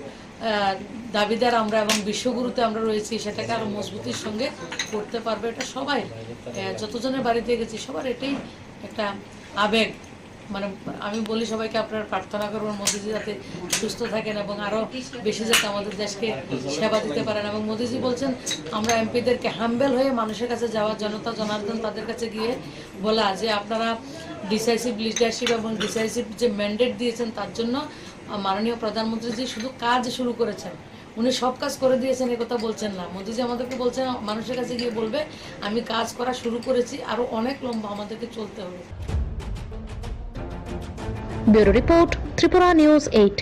দাবিদার আমরা এবং বিশ্বগুরুতে আমরা রয়েছি, সেটাকে আরও মজবুতির সঙ্গে করতে পারবে। এটা সবাই, যতজনের বাড়িতে গেছি সবার এটাই একটা আবেগ। মানে আমি বলি সবাইকে আপনারা প্রার্থনা করবেন মোদিজি যাতে সুস্থ থাকেন এবং আরও বেশি যাতে আমাদের দেশকে সেবা দিতে পারেন। এবং মোদিজি বলছেন আমরা এমপিদেরকে হাম্বেল হয়ে মানুষের কাছে যাওয়া, জনতা জনার্দন তাদের কাছে গিয়ে বলা যে আপনারা ডিসাইসিভ লিডারশিপ এবং ডিসাইসিভ যে ম্যান্ডেট দিয়েছেন তার জন্য মাননীয় প্রধানমন্ত্রীজি শুধু কাজ শুরু করেছেন, উনি সব কাজ করে দিয়েছেন এ কথা বলছেন না। মোদিজি আমাদেরকে বলছেন মানুষের কাছে গিয়ে বলবে আমি কাজ করা শুরু করেছি, আরও অনেক লম্বা আমাদেরকে চলতে হবে। Bureau report, Tripura news 8।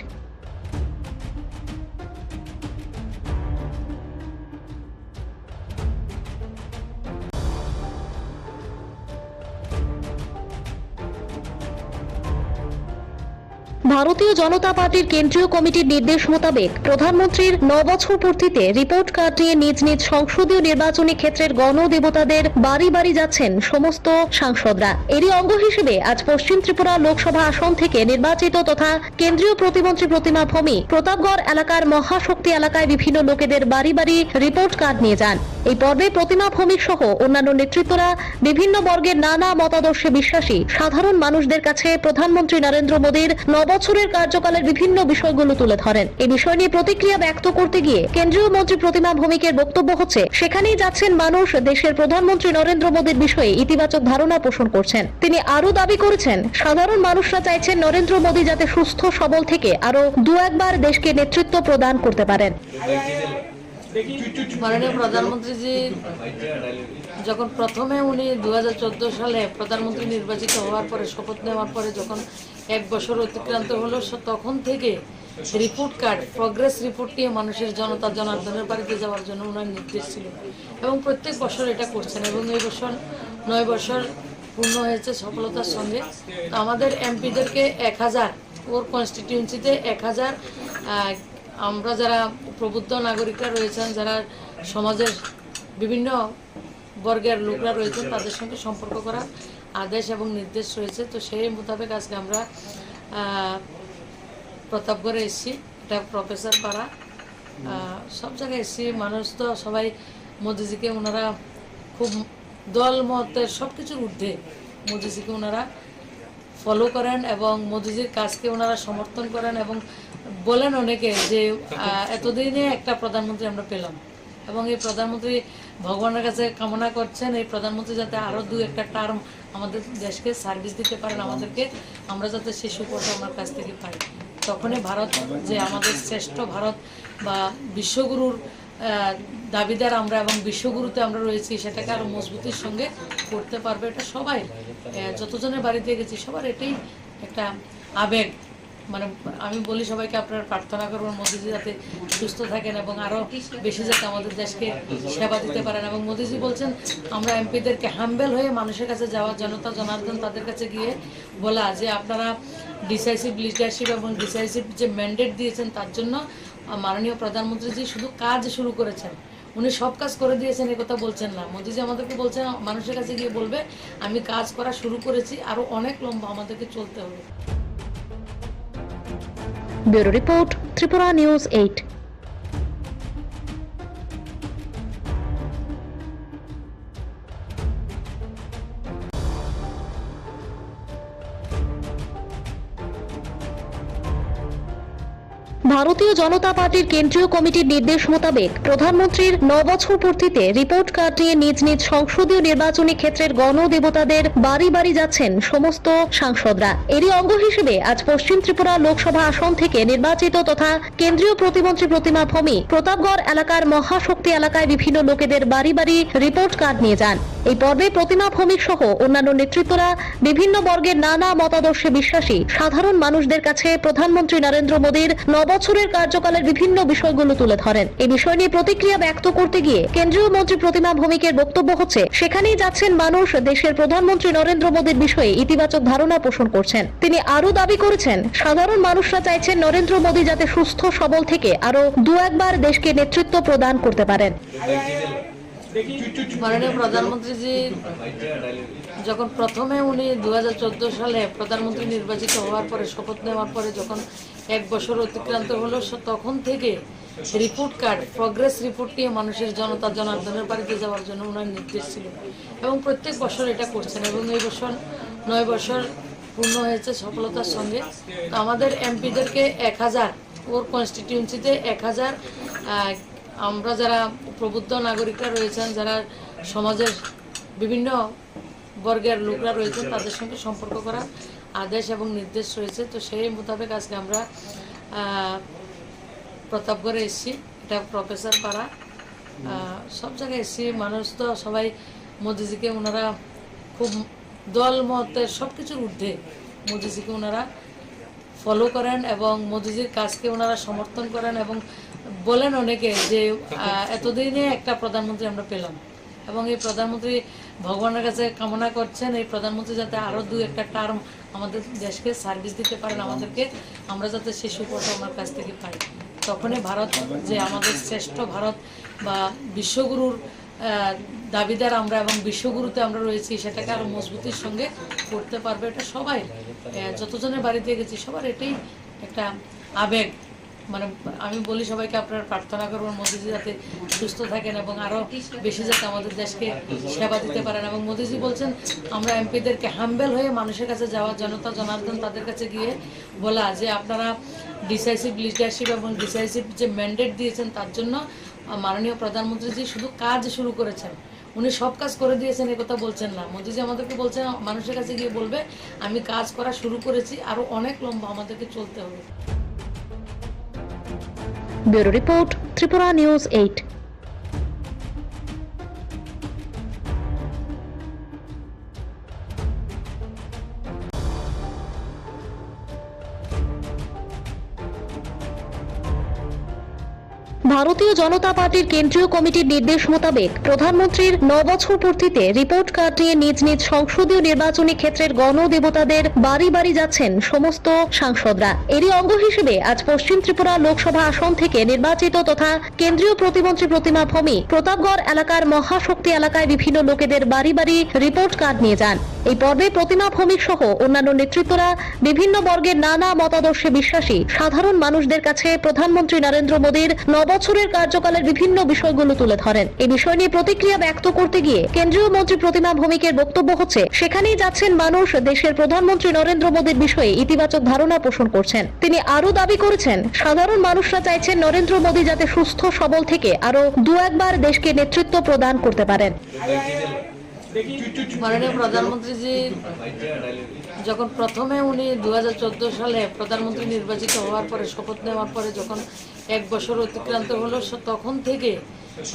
ভারতীয় জনতা পার্টির কেন্দ্রীয় কমিটির নির্দেশ মোতাবেক প্রধানমন্ত্রীর 9 বছর পূর্তিতে রিপোর্ট কার্ড নিয়ে নিজ নিজ সংসদীয় নির্বাচনী ক্ষেত্রের গণদেবতাদের বাড়ি বাড়ি যাচ্ছেন সমস্ত সাংসদরা। এরই অঙ্গ হিসেবে আজ পশ্চিম ত্রিপুরা লোকসভা আসন থেকে নির্বাচিত তথা কেন্দ্রীয় প্রতিমন্ত্রী প্রতিমা ভৌমিক প্রতাপগড় এলাকার মহাশক্তি এলাকায় বিভিন্ন লোকেদের বাড়ি বাড়ি রিপোর্ট কার্ড নিয়ে যান। এই পর্বে প্রতিমা ভৌমিক সহ অন্যান্য নেতৃত্বরা বিভিন্ন বর্গের নানা মতাদর্শে বিশ্বাসী সাধারণ মানুষদের কাছে প্রধানমন্ত্রী নরেন্দ্র মোদীর 9 বছরের কার্যকালের বিভিন্ন বিষয়গুলো তুলে ধরেন। এই বিষয় নিয়ে প্রতিক্রিয়া ব্যক্ত করতে গিয়ে কেন্দ্রীয় মন্ত্রী প্রতিমা ভৌমিকের বক্তব্য হচ্ছে, সেখানেই যাচ্ছেন মানুষ দেশের প্রধানমন্ত্রী নরেন্দ্র মোদীর বিষয়ে ইতিবাচক ধারণা পোষণ করছেন। তিনি আরো দাবি করেছেন, সাধারণ মানুষরা চাইছেন নরেন্দ্র মোদী যাতে সুস্থ সবল থেকে আরো 2-1 বার দেশকে নেতৃত্ব প্রদান করতে পারেন। মাননীয় প্রধানমন্ত্রীজি যখন প্রথমে উনি 2014 সালে প্রধানমন্ত্রী নির্বাচিত হওয়ার পরে শপথ নেওয়ার পরে যখন 1 বছর অতিক্রান্ত হলো, তখন থেকে রিপোর্ট কার্ড, প্রগ্রেস রিপোর্ট নিয়ে মানুষের জনার্দনের বাড়িতে যাওয়ার জন্য ওনার নির্দেশ ছিল এবং প্রত্যেক বছর এটা করছেন এবং এই বছর 9 বছর পূর্ণ হয়েছে সফলতার সঙ্গে। তো আমাদের এমপিদেরকে 1000, ওর কনস্টিটিউয়েন্সিতে 1000 আমরা যারা প্রবুদ্ধ নাগরিকরা রয়েছেন, যারা সমাজের বিভিন্ন বর্গের লোকরা রয়েছেন, তাদের সঙ্গে সম্পর্ক করার আদেশ এবং নির্দেশ রয়েছে। তো সেই মোতাবেক আজকে আমরা প্রতাপগড়ে এসেছি, এটা প্রফেসর পাড়া, সব জায়গায় এসেছি। মানুষ তো সবাই মোদিজিকে ওনারা খুব দল মতের সব কিছুর ঊর্ধ্বে মোদিজিকে ওনারা ফলো করেন এবং মোদিজির কাজকে ওনারা সমর্থন করেন এবং বলেন অনেকে যে এতদিনে একটা প্রধানমন্ত্রী আমরা পেলাম এবং এই প্রধানমন্ত্রী ভগবানের কাছে কামনা করছেন এই প্রধানমন্ত্রী যাতে আরও 2-1 টার্ম আমাদের দেশকে সার্ভিস দিতে পারেন, আমাদেরকে, আমরা যাতে সেই সুফলটা ওনার কাছ থেকে পাই। তখনই ভারত যে আমাদের শ্রেষ্ঠ ভারত বা বিশ্বগুরুর দাবিদার আমরা এবং বিশ্বগুরুতে আমরা রয়েছি, সেটাকে আরও মজবুতির সঙ্গে করতে পারবে। এটা সবাই, যতজনের বাড়িতে গেছি সবার এটাই একটা আবেগ। মানে আমি বলি সবাইকে আপনারা প্রার্থনা করবেন মোদিজি যাতে সুস্থ থাকেন এবং আরো বেশি যাতে আমাদের দেশকে সেবা দিতে পারেন। এবং মোদিজি বলছেন আমরা এমপিদেরকে হাম্বেল হয়ে মানুষের কাছে যাওয়া, জনতা জনার্দন তাদের কাছে গিয়ে বলা যে আপনারা ডিসাইসিভ লিডারশিপ এবং ডিসাইসিভ যে ম্যান্ডেট দিয়েছেন তার জন্য মাননীয় প্রধানমন্ত্রীজি শুধু কাজ শুরু করেছেন, উনি সব কাজ করে দিয়েছেন এ কথা বলছেন না। মোদিজি আমাদেরকে বলছেন মানুষের কাছে গিয়ে বলবে আমি কাজ করা শুরু করেছি, আরো অনেক লম্বা আমাদেরকে চলতে হবে। Bureau report, Tripura news 8। ভারতীয় জনতা পার্টির কেন্দ্রীয় কমিটির নির্দেশ মোতাবেক প্রধানমন্ত্রীর 9 বছর পূর্তিতে রিপোর্ট কার্ড নিয়ে নিজ নিজ সংসদীয় নির্বাচনী ক্ষেত্রের গণদেবতাদের বাড়ি বাড়ি যাচ্ছেন সমস্ত সাংসদরা। এরই অঙ্গ হিসেবে আজ পশ্চিম ত্রিপুরা লোকসভা আসন থেকে নির্বাচিত তথা কেন্দ্রীয় প্রতিমন্ত্রী প্রতিমা ভৌমি প্রতাপগড় এলাকার মহাশক্তি এলাকায় বিভিন্ন লোকেদের বাড়ি বাড়ি রিপোর্ট কার্ড নিয়ে যান। এই পর্বে প্রতিমা ভৌমিক সহ অন্যান্য নেতৃত্বরা বিভিন্ন বর্গের নানা মতাদর্শে বিশ্বাসী সাধারণ মানুষদের কাছে প্রধানমন্ত্রী নরেন্দ্র মোদীর 9 বছরের কার্যকালের বিভিন্ন বিষয়গুলো তুলে ধরেন। এই বিষয় নিয়ে প্রতিক্রিয়া ব্যক্ত করতে গিয়ে কেন্দ্রীয় মন্ত্রী প্রতিমা ভৌমিকের বক্তব্য হচ্ছে সেখানেই যাচ্ছেন মানুষ দেশের প্রধানমন্ত্রী নরেন্দ্র মোদীর বিষয়ে ইতিবাচক ধারণা পোষণ করছেন। তিনি আরো দাবি করেছেন সাধারণ মানুষরা চাইছেন নরেন্দ্র মোদী যাতে সুস্থ সবল থেকে আরো 2-1 দেশকে নেতৃত্ব প্রদান করতে পারেন। মাননীয় প্রধানমন্ত্রীজি যখন প্রথমে উনি 2014 সালে প্রধানমন্ত্রী নির্বাচিত হওয়ার পরে শপথ নেওয়ার পরে যখন 1 বছর অতিক্রান্ত হলো তখন থেকে রিপোর্ট কার্ড, প্রগ্রেস রিপোর্ট নিয়ে মানুষের জনতা জনার্দনের বাড়িতে যাওয়ার জন্য ওনার নির্দেশ ছিল এবং প্রত্যেক বছর এটা করছেন এবং এই বছর 9 বছর পূর্ণ হয়েছে সফলতার সঙ্গে। তো আমাদের এমপিদেরকে 1000 ওর কনস্টিটিউয়েন্সিতে 1000 আমরা যারা প্রবুদ্ধ নাগরিকরা রয়েছেন, যারা সমাজের বিভিন্ন বর্গের লোকরা রয়েছেন তাদের সঙ্গে সম্পর্ক করার আদেশ এবং নির্দেশ রয়েছে। তো সেই মোতাবেক আজকে আমরা প্রতাপগড়ে এসেছি, এটা প্রফেসর পাড়া, সব জায়গায় এসেছি। মানুষ তো সবাই মোদিজিকে ওনারা খুব দল মতের সব কিছুর ঊর্ধ্বে মোদিজিকে ওনারা ফলো করেন এবং মোদিজির কাজকে ওনারা সমর্থন করেন এবং বলেন অনেকে যে এতদিনে একটা প্রধানমন্ত্রী আমরা পেলাম এবং এই প্রধানমন্ত্রী ভগবানের কাছে কামনা করছেন এই প্রধানমন্ত্রী যাতে আরও 2-1 টার্ম আমাদের দেশকে সার্ভিস দিতে পারেন, আমাদেরকে আমরা যাতে সেই সুফলটা আমার কাছ থেকে পাই। তখনই ভারত যে আমাদের শ্রেষ্ঠ ভারত বা বিশ্বগুরুর দাবিদার আমরা এবং বিশ্বগুরুতে আমরা রয়েছি সেটাকে আরও মজবুতির সঙ্গে করতে পারবে। এটা সবাই যতজনের বাড়িতে গেছি সবার এটাই একটা আবেগ। মানে আমি বলি সবাইকে আপনারা প্রার্থনা করবেন মোদিজি যাতে সুস্থ থাকেন এবং আরো বেশি যাতে আমাদের দেশকে সেবা দিতে পারেন। এবং মোদিজি বলছেন আমরা এমপিদেরকে হাম্বেল হয়ে মানুষের কাছে যাওয়া, জনতা জনার্দন তাদের কাছে গিয়ে বলা যে আপনারা ডিসাইসিভ লিডারশিপ এবং ডিসাইসিভ যে ম্যান্ডেট দিয়েছেন তার জন্য মাননীয় প্রধানমন্ত্রীজি শুধু কাজ শুরু করেছেন, উনি সব কাজ করে দিয়েছেন এ কথা বলছেন না। মোদিজি আমাদেরকে বলছেন মানুষের কাছে গিয়ে বলবে আমি কাজ করা শুরু করেছি, আরো অনেক লম্বা আমাদেরকে চলতে হবে। Bureau report, Tripura news 8। ভারতীয় জনতা পার্টির কেন্দ্রীয় কমিটির নির্দেশ মোতাবেক প্রধানমন্ত্রীর 9 বছর পূর্তিতে রিপোর্ট কার্ড নিয়ে নিজ নিজ সংসদীয় নির্বাচনী ক্ষেত্রের গণদেবতাদের বাড়ি বাড়ি যাচ্ছেন সমস্ত সাংসদরা। এরই অঙ্গ হিসেবে আজ পশ্চিম ত্রিপুরা লোকসভা আসন থেকে নির্বাচিত তথা কেন্দ্রীয় প্রতিমন্ত্রী প্রতিমা ভৌমি প্রতাপগড় এলাকার মহাশক্তি এলাকায় বিভিন্ন লোকেদের বাড়ি বাড়ি রিপোর্ট কার্ড নিয়ে যান। এই পর্বে প্রতিমা ভৌমিক সহ অন্যান্য নেতৃত্বরা বিভিন্ন বর্গের নানা মতাদর্শে বিশ্বাসী সাধারণ মানুষদের কাছে প্রধানমন্ত্রী নরেন্দ্র মোদীর 9 বছরের কার্যকালের বিভিন্ন বিষয়গুলো তুলে ধরেন। এই বিষয় নিয়ে প্রতিক্রিয়া ব্যক্ত করতে গিয়ে কেন্দ্রীয় মন্ত্রী প্রতিমা ভৌমিকের বক্তব্য হচ্ছে সেখানেই যাচ্ছেন মানুষ দেশের প্রধানমন্ত্রী নরেন্দ্র মোদীর বিষয়ে ইতিবাচক ধারণা পোষণ করছেন। তিনি আরো দাবি করেছেন সাধারণ মানুষরা চাইছেন নরেন্দ্র মোদী যাতে সুস্থ সবল থেকে আরো 2-1 দেশকে নেতৃত্ব প্রদান করতে পারেন। মাননীয় প্রধানমন্ত্রীজি যখন প্রথমে উনি 2014 সালে প্রধানমন্ত্রী নির্বাচিত হওয়ার পরে শপথ নেওয়ার পরে যখন 1 বছর অতিক্রান্ত হলো তখন থেকে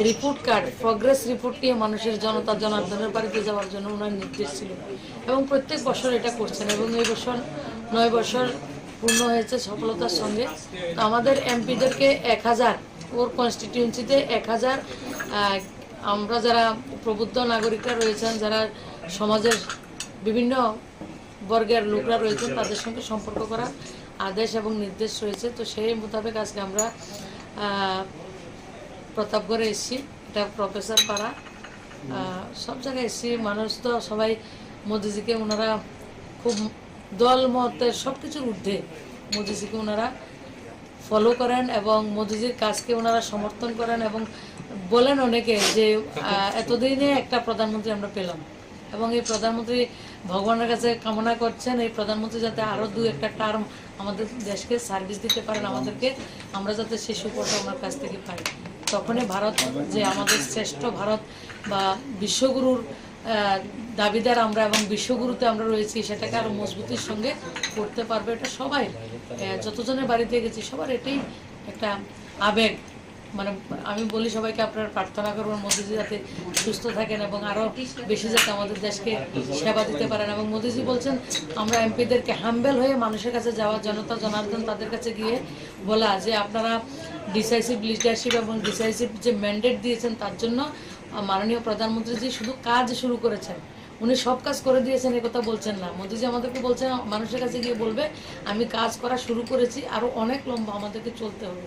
রিপোর্ট কার্ড, প্রগ্রেস রিপোর্ট নিয়ে মানুষের জনতা জনার্দনের বাড়িতে যাওয়ার জন্য ওনার নির্দেশ ছিল এবং প্রত্যেক বছর এটা করছেন এবং এই বছর 9 বছর পূর্ণ হয়েছে সফলতার সঙ্গে। তো আমাদের এমপিদেরকে 1000, ওর কনস্টিটিউয়েন্সিতে 1000 আমরা যারা প্রবুদ্ধ নাগরিকরা রয়েছেন, যারা সমাজের বিভিন্ন বর্গের লোকরা রয়েছেন, তাদের সঙ্গে সম্পর্ক করার আদেশ এবং নির্দেশ রয়েছে। তো সেই মোতাবেক আজকে আমরা প্রতাপগড়ে এসেছি, এটা প্রফেসর পাড়া, সব জায়গায় এসেছি। মানুষ তো সবাই মোদিজিকে ওনারা খুব দল মতের সব কিছুর ঊর্ধ্বে মোদিজিকে ওনারা ফলো করেন এবং মোদিজির কাজকে ওনারা সমর্থন করেন এবং বলেন অনেকে যে এতদিনে একটা প্রধানমন্ত্রী আমরা পেলাম এবং এই প্রধানমন্ত্রী ভগবানের কাছে কামনা করছেন এই প্রধানমন্ত্রী যাতে আরও 2-1টা টার্ম আমাদের দেশকে সার্ভিস দিতে পারেন, আমাদেরকে, আমরা যাতে সেই সুফলটা ওনার কাছ থেকে পাই। তখনই ভারত যে আমাদের শ্রেষ্ঠ ভারত বা বিশ্বগুরুর দাবিদার আমরা এবং বিশ্বগুরুতে আমরা রয়েছি, সেটাকে আরও মজবুতির সঙ্গে করতে পারবে। এটা সবাই, যতজনের বাড়িতে গেছি সবার এটাই একটা আবেগ। মানে আমি বলি সবাইকে আপনারা প্রার্থনা করবেন মোদিজি যাতে সুস্থ থাকেন এবং আরও বেশি যাতে আমাদের দেশকে সেবা দিতে পারেন। এবং মোদিজি বলছেন আমরা এমপিদেরকে হাম্বেল হয়ে মানুষের কাছে যাওয়া, জনতা জনার্দন তাদের কাছে গিয়ে বলা যে আপনারা ডিসাইসিভ লিডারশিপ এবং ডিসাইসিভ যে ম্যান্ডেট দিয়েছেন তার জন্য মাননীয় প্রধানমন্ত্রীজি শুধু কাজ শুরু করেছেন, উনি সব কাজ করে দিয়েছেন এ কথা বলছেন না। মোদিজি আমাদেরকে বলছেন মানুষের কাছে গিয়ে বলবে আমি কাজ করা শুরু করেছি, আরও অনেক লম্বা আমাদেরকে চলতে হবে।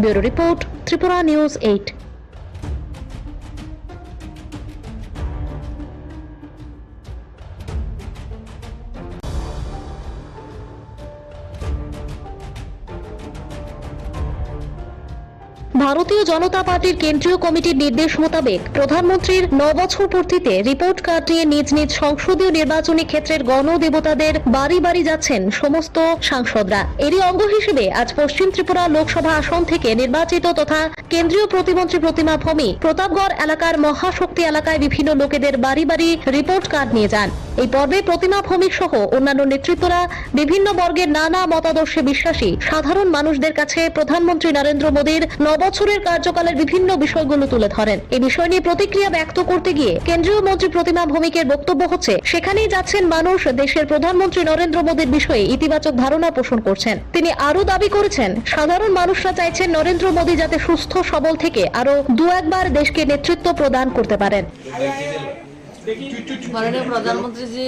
Bureau report, Tripura news 8। ভারতীয় জনতা পার্টির কেন্দ্রীয় কমিটির নির্দেশ মোতাবেক প্রধানমন্ত্রীর 9 বছর পূর্তিতে রিপোর্ট কার্ড নিয়ে নিজ নিজ সংসদীয় নির্বাচনী ক্ষেত্রের গণদেবতাদের বাড়ি বাড়ি যাচ্ছেন সমস্ত সাংসদরা। এরই অঙ্গ হিসেবে আজ পশ্চিম ত্রিপুরা লোকসভা আসন থেকে নির্বাচিত তথা কেন্দ্রীয় প্রতিমন্ত্রী প্রতিমা ভৌমিক প্রতাপগড় এলাকার মহাশক্তি এলাকায় বিভিন্ন লোকেদের বাড়ি বাড়ি রিপোর্ট কার্ড নিয়ে যান। এই পর্বে প্রতিমা ভৌমিক সহ অন্যান্য নেতৃত্বরা বিভিন্ন বর্গের নানা মতাদর্শে বিশ্বাসী সাধারণ মানুষদের কাছে প্রধানমন্ত্রী নরেন্দ্র মোদীর 9 বছরের কার্যকালের বিভিন্ন বিষয়গুলো তুলে ধরেন। এই বিষয় নিয়ে প্রতিক্রিয়া ব্যক্ত করতে গিয়ে কেন্দ্রীয় মন্ত্রী প্রতিমা ভৌমিকের বক্তব্য হচ্ছে সেখানেই যাচ্ছেন মানুষ দেশের প্রধানমন্ত্রী নরেন্দ্র মোদীর বিষয়ে ইতিবাচক ধারণা পোষণ করছেন। তিনি আরো দাবি করেছেন সাধারণ মানুষরা চাইছেন নরেন্দ্র মোদী যাতে সুস্থ সবল থেকে আরো 2-1বার দেশকে নেতৃত্ব প্রদান করতে পারেন। মাননীয় প্রধানমন্ত্রীজি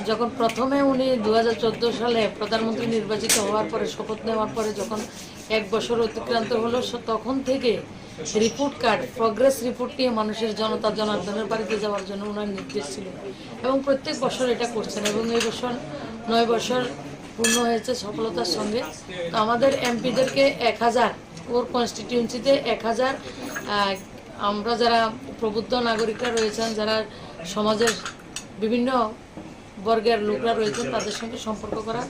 যখন প্রথমে উনি 2014 সালে প্রধানমন্ত্রী নির্বাচিত হওয়ার পরে শপথ নেওয়ার পরে যখন 1 বছর অতিক্রান্ত হলো, তখন থেকে রিপোর্ট কার্ড, প্রগ্রেস রিপোর্ট নিয়ে মানুষের জনতা জনার্দনের বাড়িতে যাওয়ার জন্য ওনার নির্দেশ ছিল এবং প্রত্যেক বছর এটা করছেন এবং এই বছর 9 বছর পূর্ণ হয়েছে সফলতার সঙ্গে। তো আমাদের এমপিদেরকে 1000, ওর কনস্টিটিউয়েন্সিতে 1000 আমরা যারা প্রবুদ্ধ নাগরিকরা রয়েছেন, যারা সমাজের বিভিন্ন বর্গের লোকরা রয়েছেন, তাদের সঙ্গে সম্পর্ক করার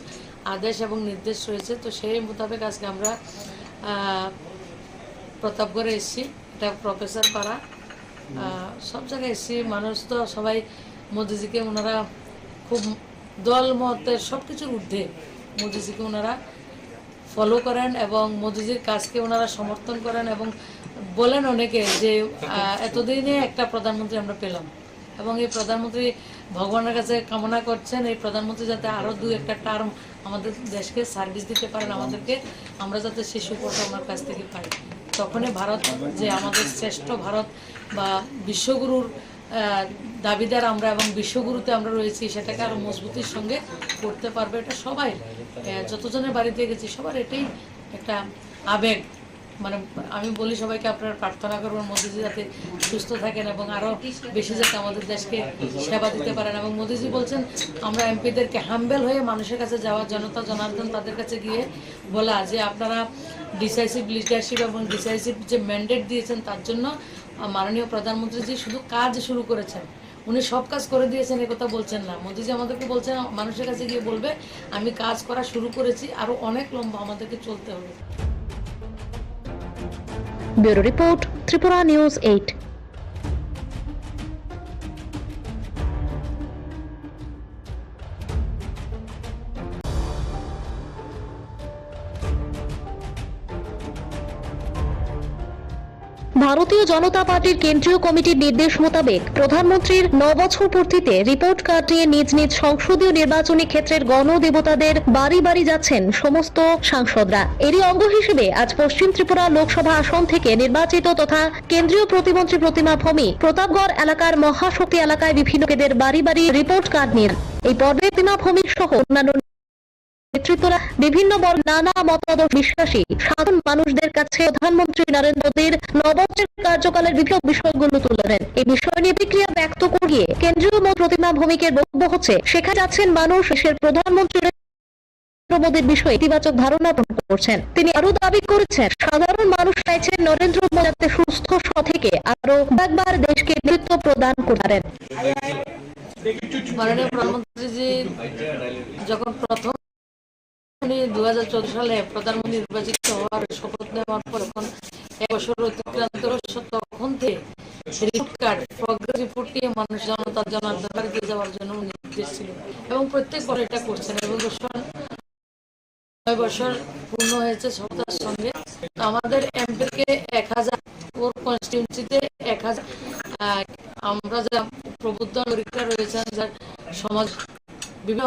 আদেশ এবং নির্দেশ রয়েছে। তো সেই মোতাবেক আজকে আমরা প্রতাপগড়ে এসেছি, এটা প্রফেসর পাড়া, সব জায়গায় এসেছি। মানুষ তো সবাই মোদিজিকে ওনারা খুব দল মতের সব কিছুর ঊর্ধ্বে মোদিজিকে ওনারা ফলো করেন এবং মোদিজির কাজকে ওনারা সমর্থন করেন এবং বলেন অনেকে যে এতদিনে একটা প্রধানমন্ত্রী আমরা পেলাম এবং এই প্রধানমন্ত্রী ভগবানের কাছে কামনা করছেন এই প্রধানমন্ত্রী যাতে আরও 2-1টা টার্ম আমাদের দেশকে সার্ভিস দিতে পারেন, আমাদেরকে, আমরা যাতে সেই সুফলটা ওনার কাছ থেকে পাই। তখনই ভারত যে আমাদের শ্রেষ্ঠ ভারত বা বিশ্বগুরুর দাবিদার আমরা এবং বিশ্বগুরুতে আমরা রয়েছি, সেটাকে আরও মজবুতির সঙ্গে করতে পারবে। এটা সবাই, যতজনের বাড়িতে গেছি সবার এটাই একটা আবেগ। মানে আমি বলি সবাইকে আপনারা প্রার্থনা করবেন মোদিজি যাতে সুস্থ থাকেন এবং আরও বেশি যাতে আমাদের দেশকে সেবা দিতে পারেন। এবং মোদিজি বলছেন আমরা এমপিদেরকে হাম্বেল হয়ে মানুষের কাছে যাওয়া, জনতা জনার্দন তাদের কাছে গিয়ে বলা যে আপনারা ডিসাইসিভ লিডারশিপ এবং ডিসাইসিভ যে ম্যান্ডেট দিয়েছেন তার জন্য মাননীয় প্রধানমন্ত্রীজি শুধু কাজ শুরু করেছেন, উনি সব কাজ করে দিয়েছেন এ কথা বলছেন না। মোদিজি আমাদেরকে বলছেন মানুষের কাছে গিয়ে বলবে আমি কাজ করা শুরু করেছি, আরও অনেক লম্বা আমাদেরকে চলতে হবে। Bureau report, Tripura news 8। ভারতীয় জনতা পার্টির কেন্দ্রীয় কমিটির নির্দেশ মোতাবেক প্রধানমন্ত্রীর 9 বছর পূর্তিতে রিপোর্ট কার্ড নিয়ে নিজ নিজ সংসদীয় নির্বাচনী ক্ষেত্রের গণদেবতাদের বাড়ি বাড়ি যাচ্ছেন সমস্ত সাংসদরা। এরই অঙ্গ হিসেবে আজ পশ্চিম ত্রিপুরা লোকসভা আসন থেকে নির্বাচিত তথা কেন্দ্রীয় প্রতিমন্ত্রী প্রতিমা ভৌমিক প্রতাপগড় এলাকার মহাশক্তি এলাকায় বিভিন্ন লোকেদের বাড়ি বাড়ি রিপোর্ট কার্ড নিয়ে এই পর্বে প্রতিমা ভৌমিক সহ অন্যান্য নেতৃত্বরা বিভিন্ন বর্গ নানা মতাদর্শ বিশ্বাসী সাধারণ মানুষদের কাছে প্রধানমন্ত্রী নরেন্দ্র মোদীর 9 বছরের কার্যকালের বিভিন্ন বিষয়গুলো তুলে ধরেন। এই বিষয় নিয়ে প্রতিক্রিয়া ব্যক্ত করিয়ে কেন্দ্রীয় মন্ত্রী প্রতিমা ভৌমিকের বক্তব্য হচ্ছে, সেখানে যাচ্ছেন মানুষ দেশের প্রধানমন্ত্রী নরেন্দ্র মোদীর বিষয়ে ইতিবাচক ধারণা পোষণ করছেন। তিনি আরো দাবি করেছেন, সাধারণ মানুষ চাইছেন নরেন্দ্র মোদী যাতে সুস্থ থেকে আরো একবার দেশকে নেতৃত্ব প্রদান করেন। মাননীয় প্রধানমন্ত্রীজি যখন প্রথম 2014 সালে প্রধানমন্ত্রী নির্বাচিত হওয়ার শপথ নেওয়ার পর যখন 1 বছর অতিক্রান্ত তখন থেকে রিপোর্ট কার্ড প্রগ্রেস রিপোর্ট নিয়ে মানুষ জনতার জনার্দনের দিয়ে যাওয়ার জন্য নির্দেশ ছিল এবং প্রত্যেক বছর এটা করছেন এবং 9 বছর পূর্ণ হয়েছে সফলতার সঙ্গে। আমাদের এমপিকে 1000 ওর কনস্টিটিউন্সিতে 1000 আমরা যারা প্রবুদ্ধ নাগরিকরা রয়েছেন, যার সমাজ বিভিন্ন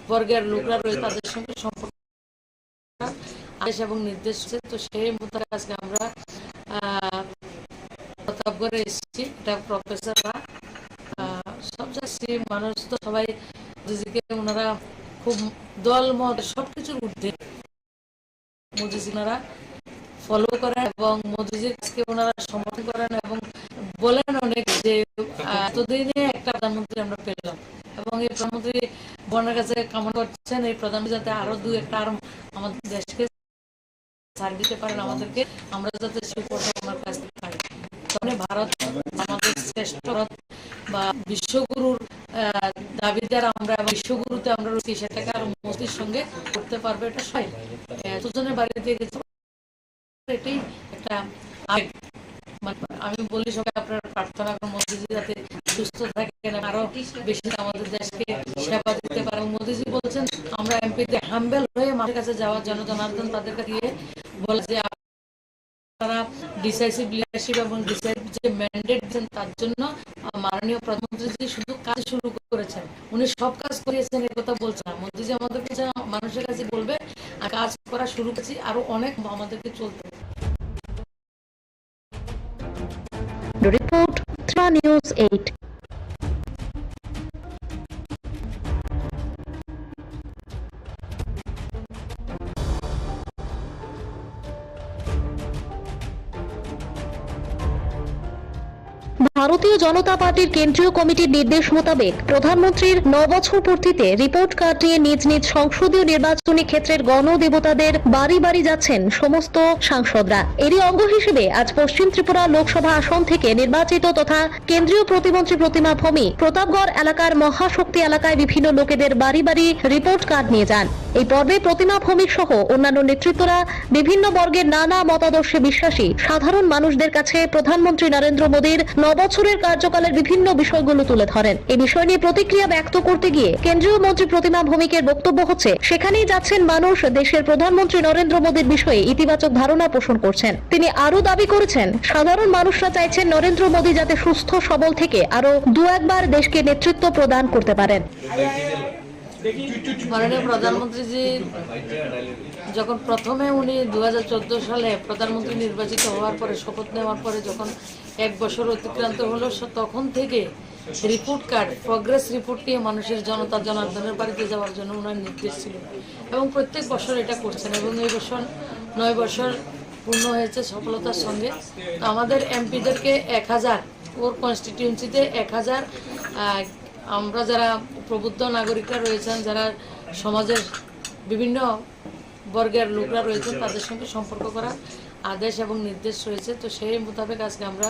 বর্গের লোকরা রয়েছে তাদের সঙ্গে সম্পর্ক আদেশ এবং নির্দেশ। তো সেই মোতাবেক আজকে আমরা প্রতাপগড়ে এসেছি। এটা প্রফেসররা সব যাচ্ছি, মানুষ তো সবাই মোদিজিকে ওনারা খুব দল মত সবকিছুর ঊর্ধ্বে মোদিজি ওনারা ফলো করেন এবং মোদিজিকে ওনারা সমর্থন করেন এবং বলেন অনেক যে এতদিনে একটা প্রধানমন্ত্রী আমরা পেলাম এবং এই প্রধানমন্ত্রী বনের কাছে কামনা করছেন এই প্রধানমন্ত্রী যাতে আরো 2 টার্ম আমাদের দেশকে ছাড় দিতে পারেন, আমাদেরকে আমরা যাতে সুপথ আমার কাছ থেকে পাই। তখন ভারত আমাদের শ্রেষ্ঠ বা বিশ্বগুরুর দাবিদার আমরা বিশ্বগুরুতে আমরা রয়েছি, সেটাকে আরো মোদির সঙ্গে করতে পারবে। এটা সবাই দুজনের বাড়িতে গেছে, এটাই একটা আবেগ। আমি বলি সবাই আপনারা প্রার্থনা করেন মোদিজি যাতে সুস্থ থাকেন, আরো বেশি আমাদের দেশকে সেবা দিতে পারে। মোদিজি বলছেন আমরা এমপিতে হাম্বেল হয়ে মানুষের কাছে যাওয়ার জন্য জনার্দন তাদের কাছে বলে যে আপনারা ডিসাইসিভ লিডারশিপ এবং ডিসাইসিভ যে ম্যান্ডেট দিচ্ছেন তার জন্য মাননীয় প্রধানমন্ত্রী শুধু কাজ শুরু করেছেন, উনি সব কাজ করিয়েছেন এই কথা বলছেন না। মোদিজি আমাদের কাছে মানুষের কাছে বলবে কাজ করা শুরু করেছি, আরো অনেক আমাদেরকে চলতে। Report news 8। ভারতীয় জনতা পার্টির কেন্দ্রীয় কমিটির নির্দেশ মোতাবেক প্রধানমন্ত্রীর 9 বছর পূর্তিতে রিপোর্ট কার্ড নিয়ে নিজ নিজ সংসদীয় নির্বাচনী ক্ষেত্রের গণদেবতাদের বাড়ি বাড়ি যাচ্ছেন সমস্ত সাংসদরা। এরই অঙ্গ হিসেবে আজ পশ্চিম ত্রিপুরা লোকসভা আসন থেকে নির্বাচিত তথা কেন্দ্রীয় প্রতিমন্ত্রী প্রতিমা ভৌমিক প্রতাপগড় এলাকার মহাশক্তি এলাকায় বিভিন্ন লোকেদের বাড়ি বাড়ি রিপোর্ট কার্ড নিয়ে যান। এই পর্বে প্রতিমা ভৌমিক সহ অন্যান্য নেতৃত্বরা বিভিন্ন বর্গের নানা মতাদর্শে বিশ্বাসী সাধারণ মানুষদের কাছে প্রধানমন্ত্রী নরেন্দ্র মোদীর 9 বছরের কার্যকালের বিভিন্ন বিষয়গুলো তুলে ধরেন। এই বিষয় নিয়ে প্রতিক্রিয়া ব্যক্ত করতে গিয়ে কেন্দ্রীয় মন্ত্রী প্রতিমা ভৌমিকের বক্তব্য হচ্ছে, সেখানেই যাচ্ছেন মানুষ দেশের প্রধানমন্ত্রী নরেন্দ্র মোদীর বিষয়ে ইতিবাচক ধারণা পোষণ করছেন। তিনি আরো দাবি করেছেন, সাধারণ মানুষরা চাইছেন নরেন্দ্র মোদী যাতে সুস্থ সবল থেকে আরো 2-1বার দেশকে নেতৃত্ব প্রদান করতে পারেন। মাননীয় প্রধানমন্ত্রীজি যখন প্রথমে উনি 2014 সালে প্রধানমন্ত্রী নির্বাচিত হওয়ার পরে শপথ নেওয়ার পরে যখন 1 বছর অতিক্রান্ত হলো তখন থেকে রিপোর্ট কার্ড প্রগ্রেস রিপোর্ট নিয়ে মানুষের জনতার জনার্দনের বাড়িতে যাওয়ার জন্য ওনার নির্দেশ ছিল এবং প্রত্যেক বছর এটা করছেন এবং এই বছর 9 বছর পূর্ণ হয়েছে সফলতার সঙ্গে। তো আমাদের এমপিদেরকে 1000 ওর কনস্টিটিউন্সিতে 1000 আমরা যারা প্রবুদ্ধ নাগরিকরা রয়েছেন, যারা সমাজের বিভিন্ন বর্গের লোকরা রয়েছেন তাদের সঙ্গে সম্পর্ক করার আদেশ এবং নির্দেশ রয়েছে। তো সেই মোতাবেক আজকে আমরা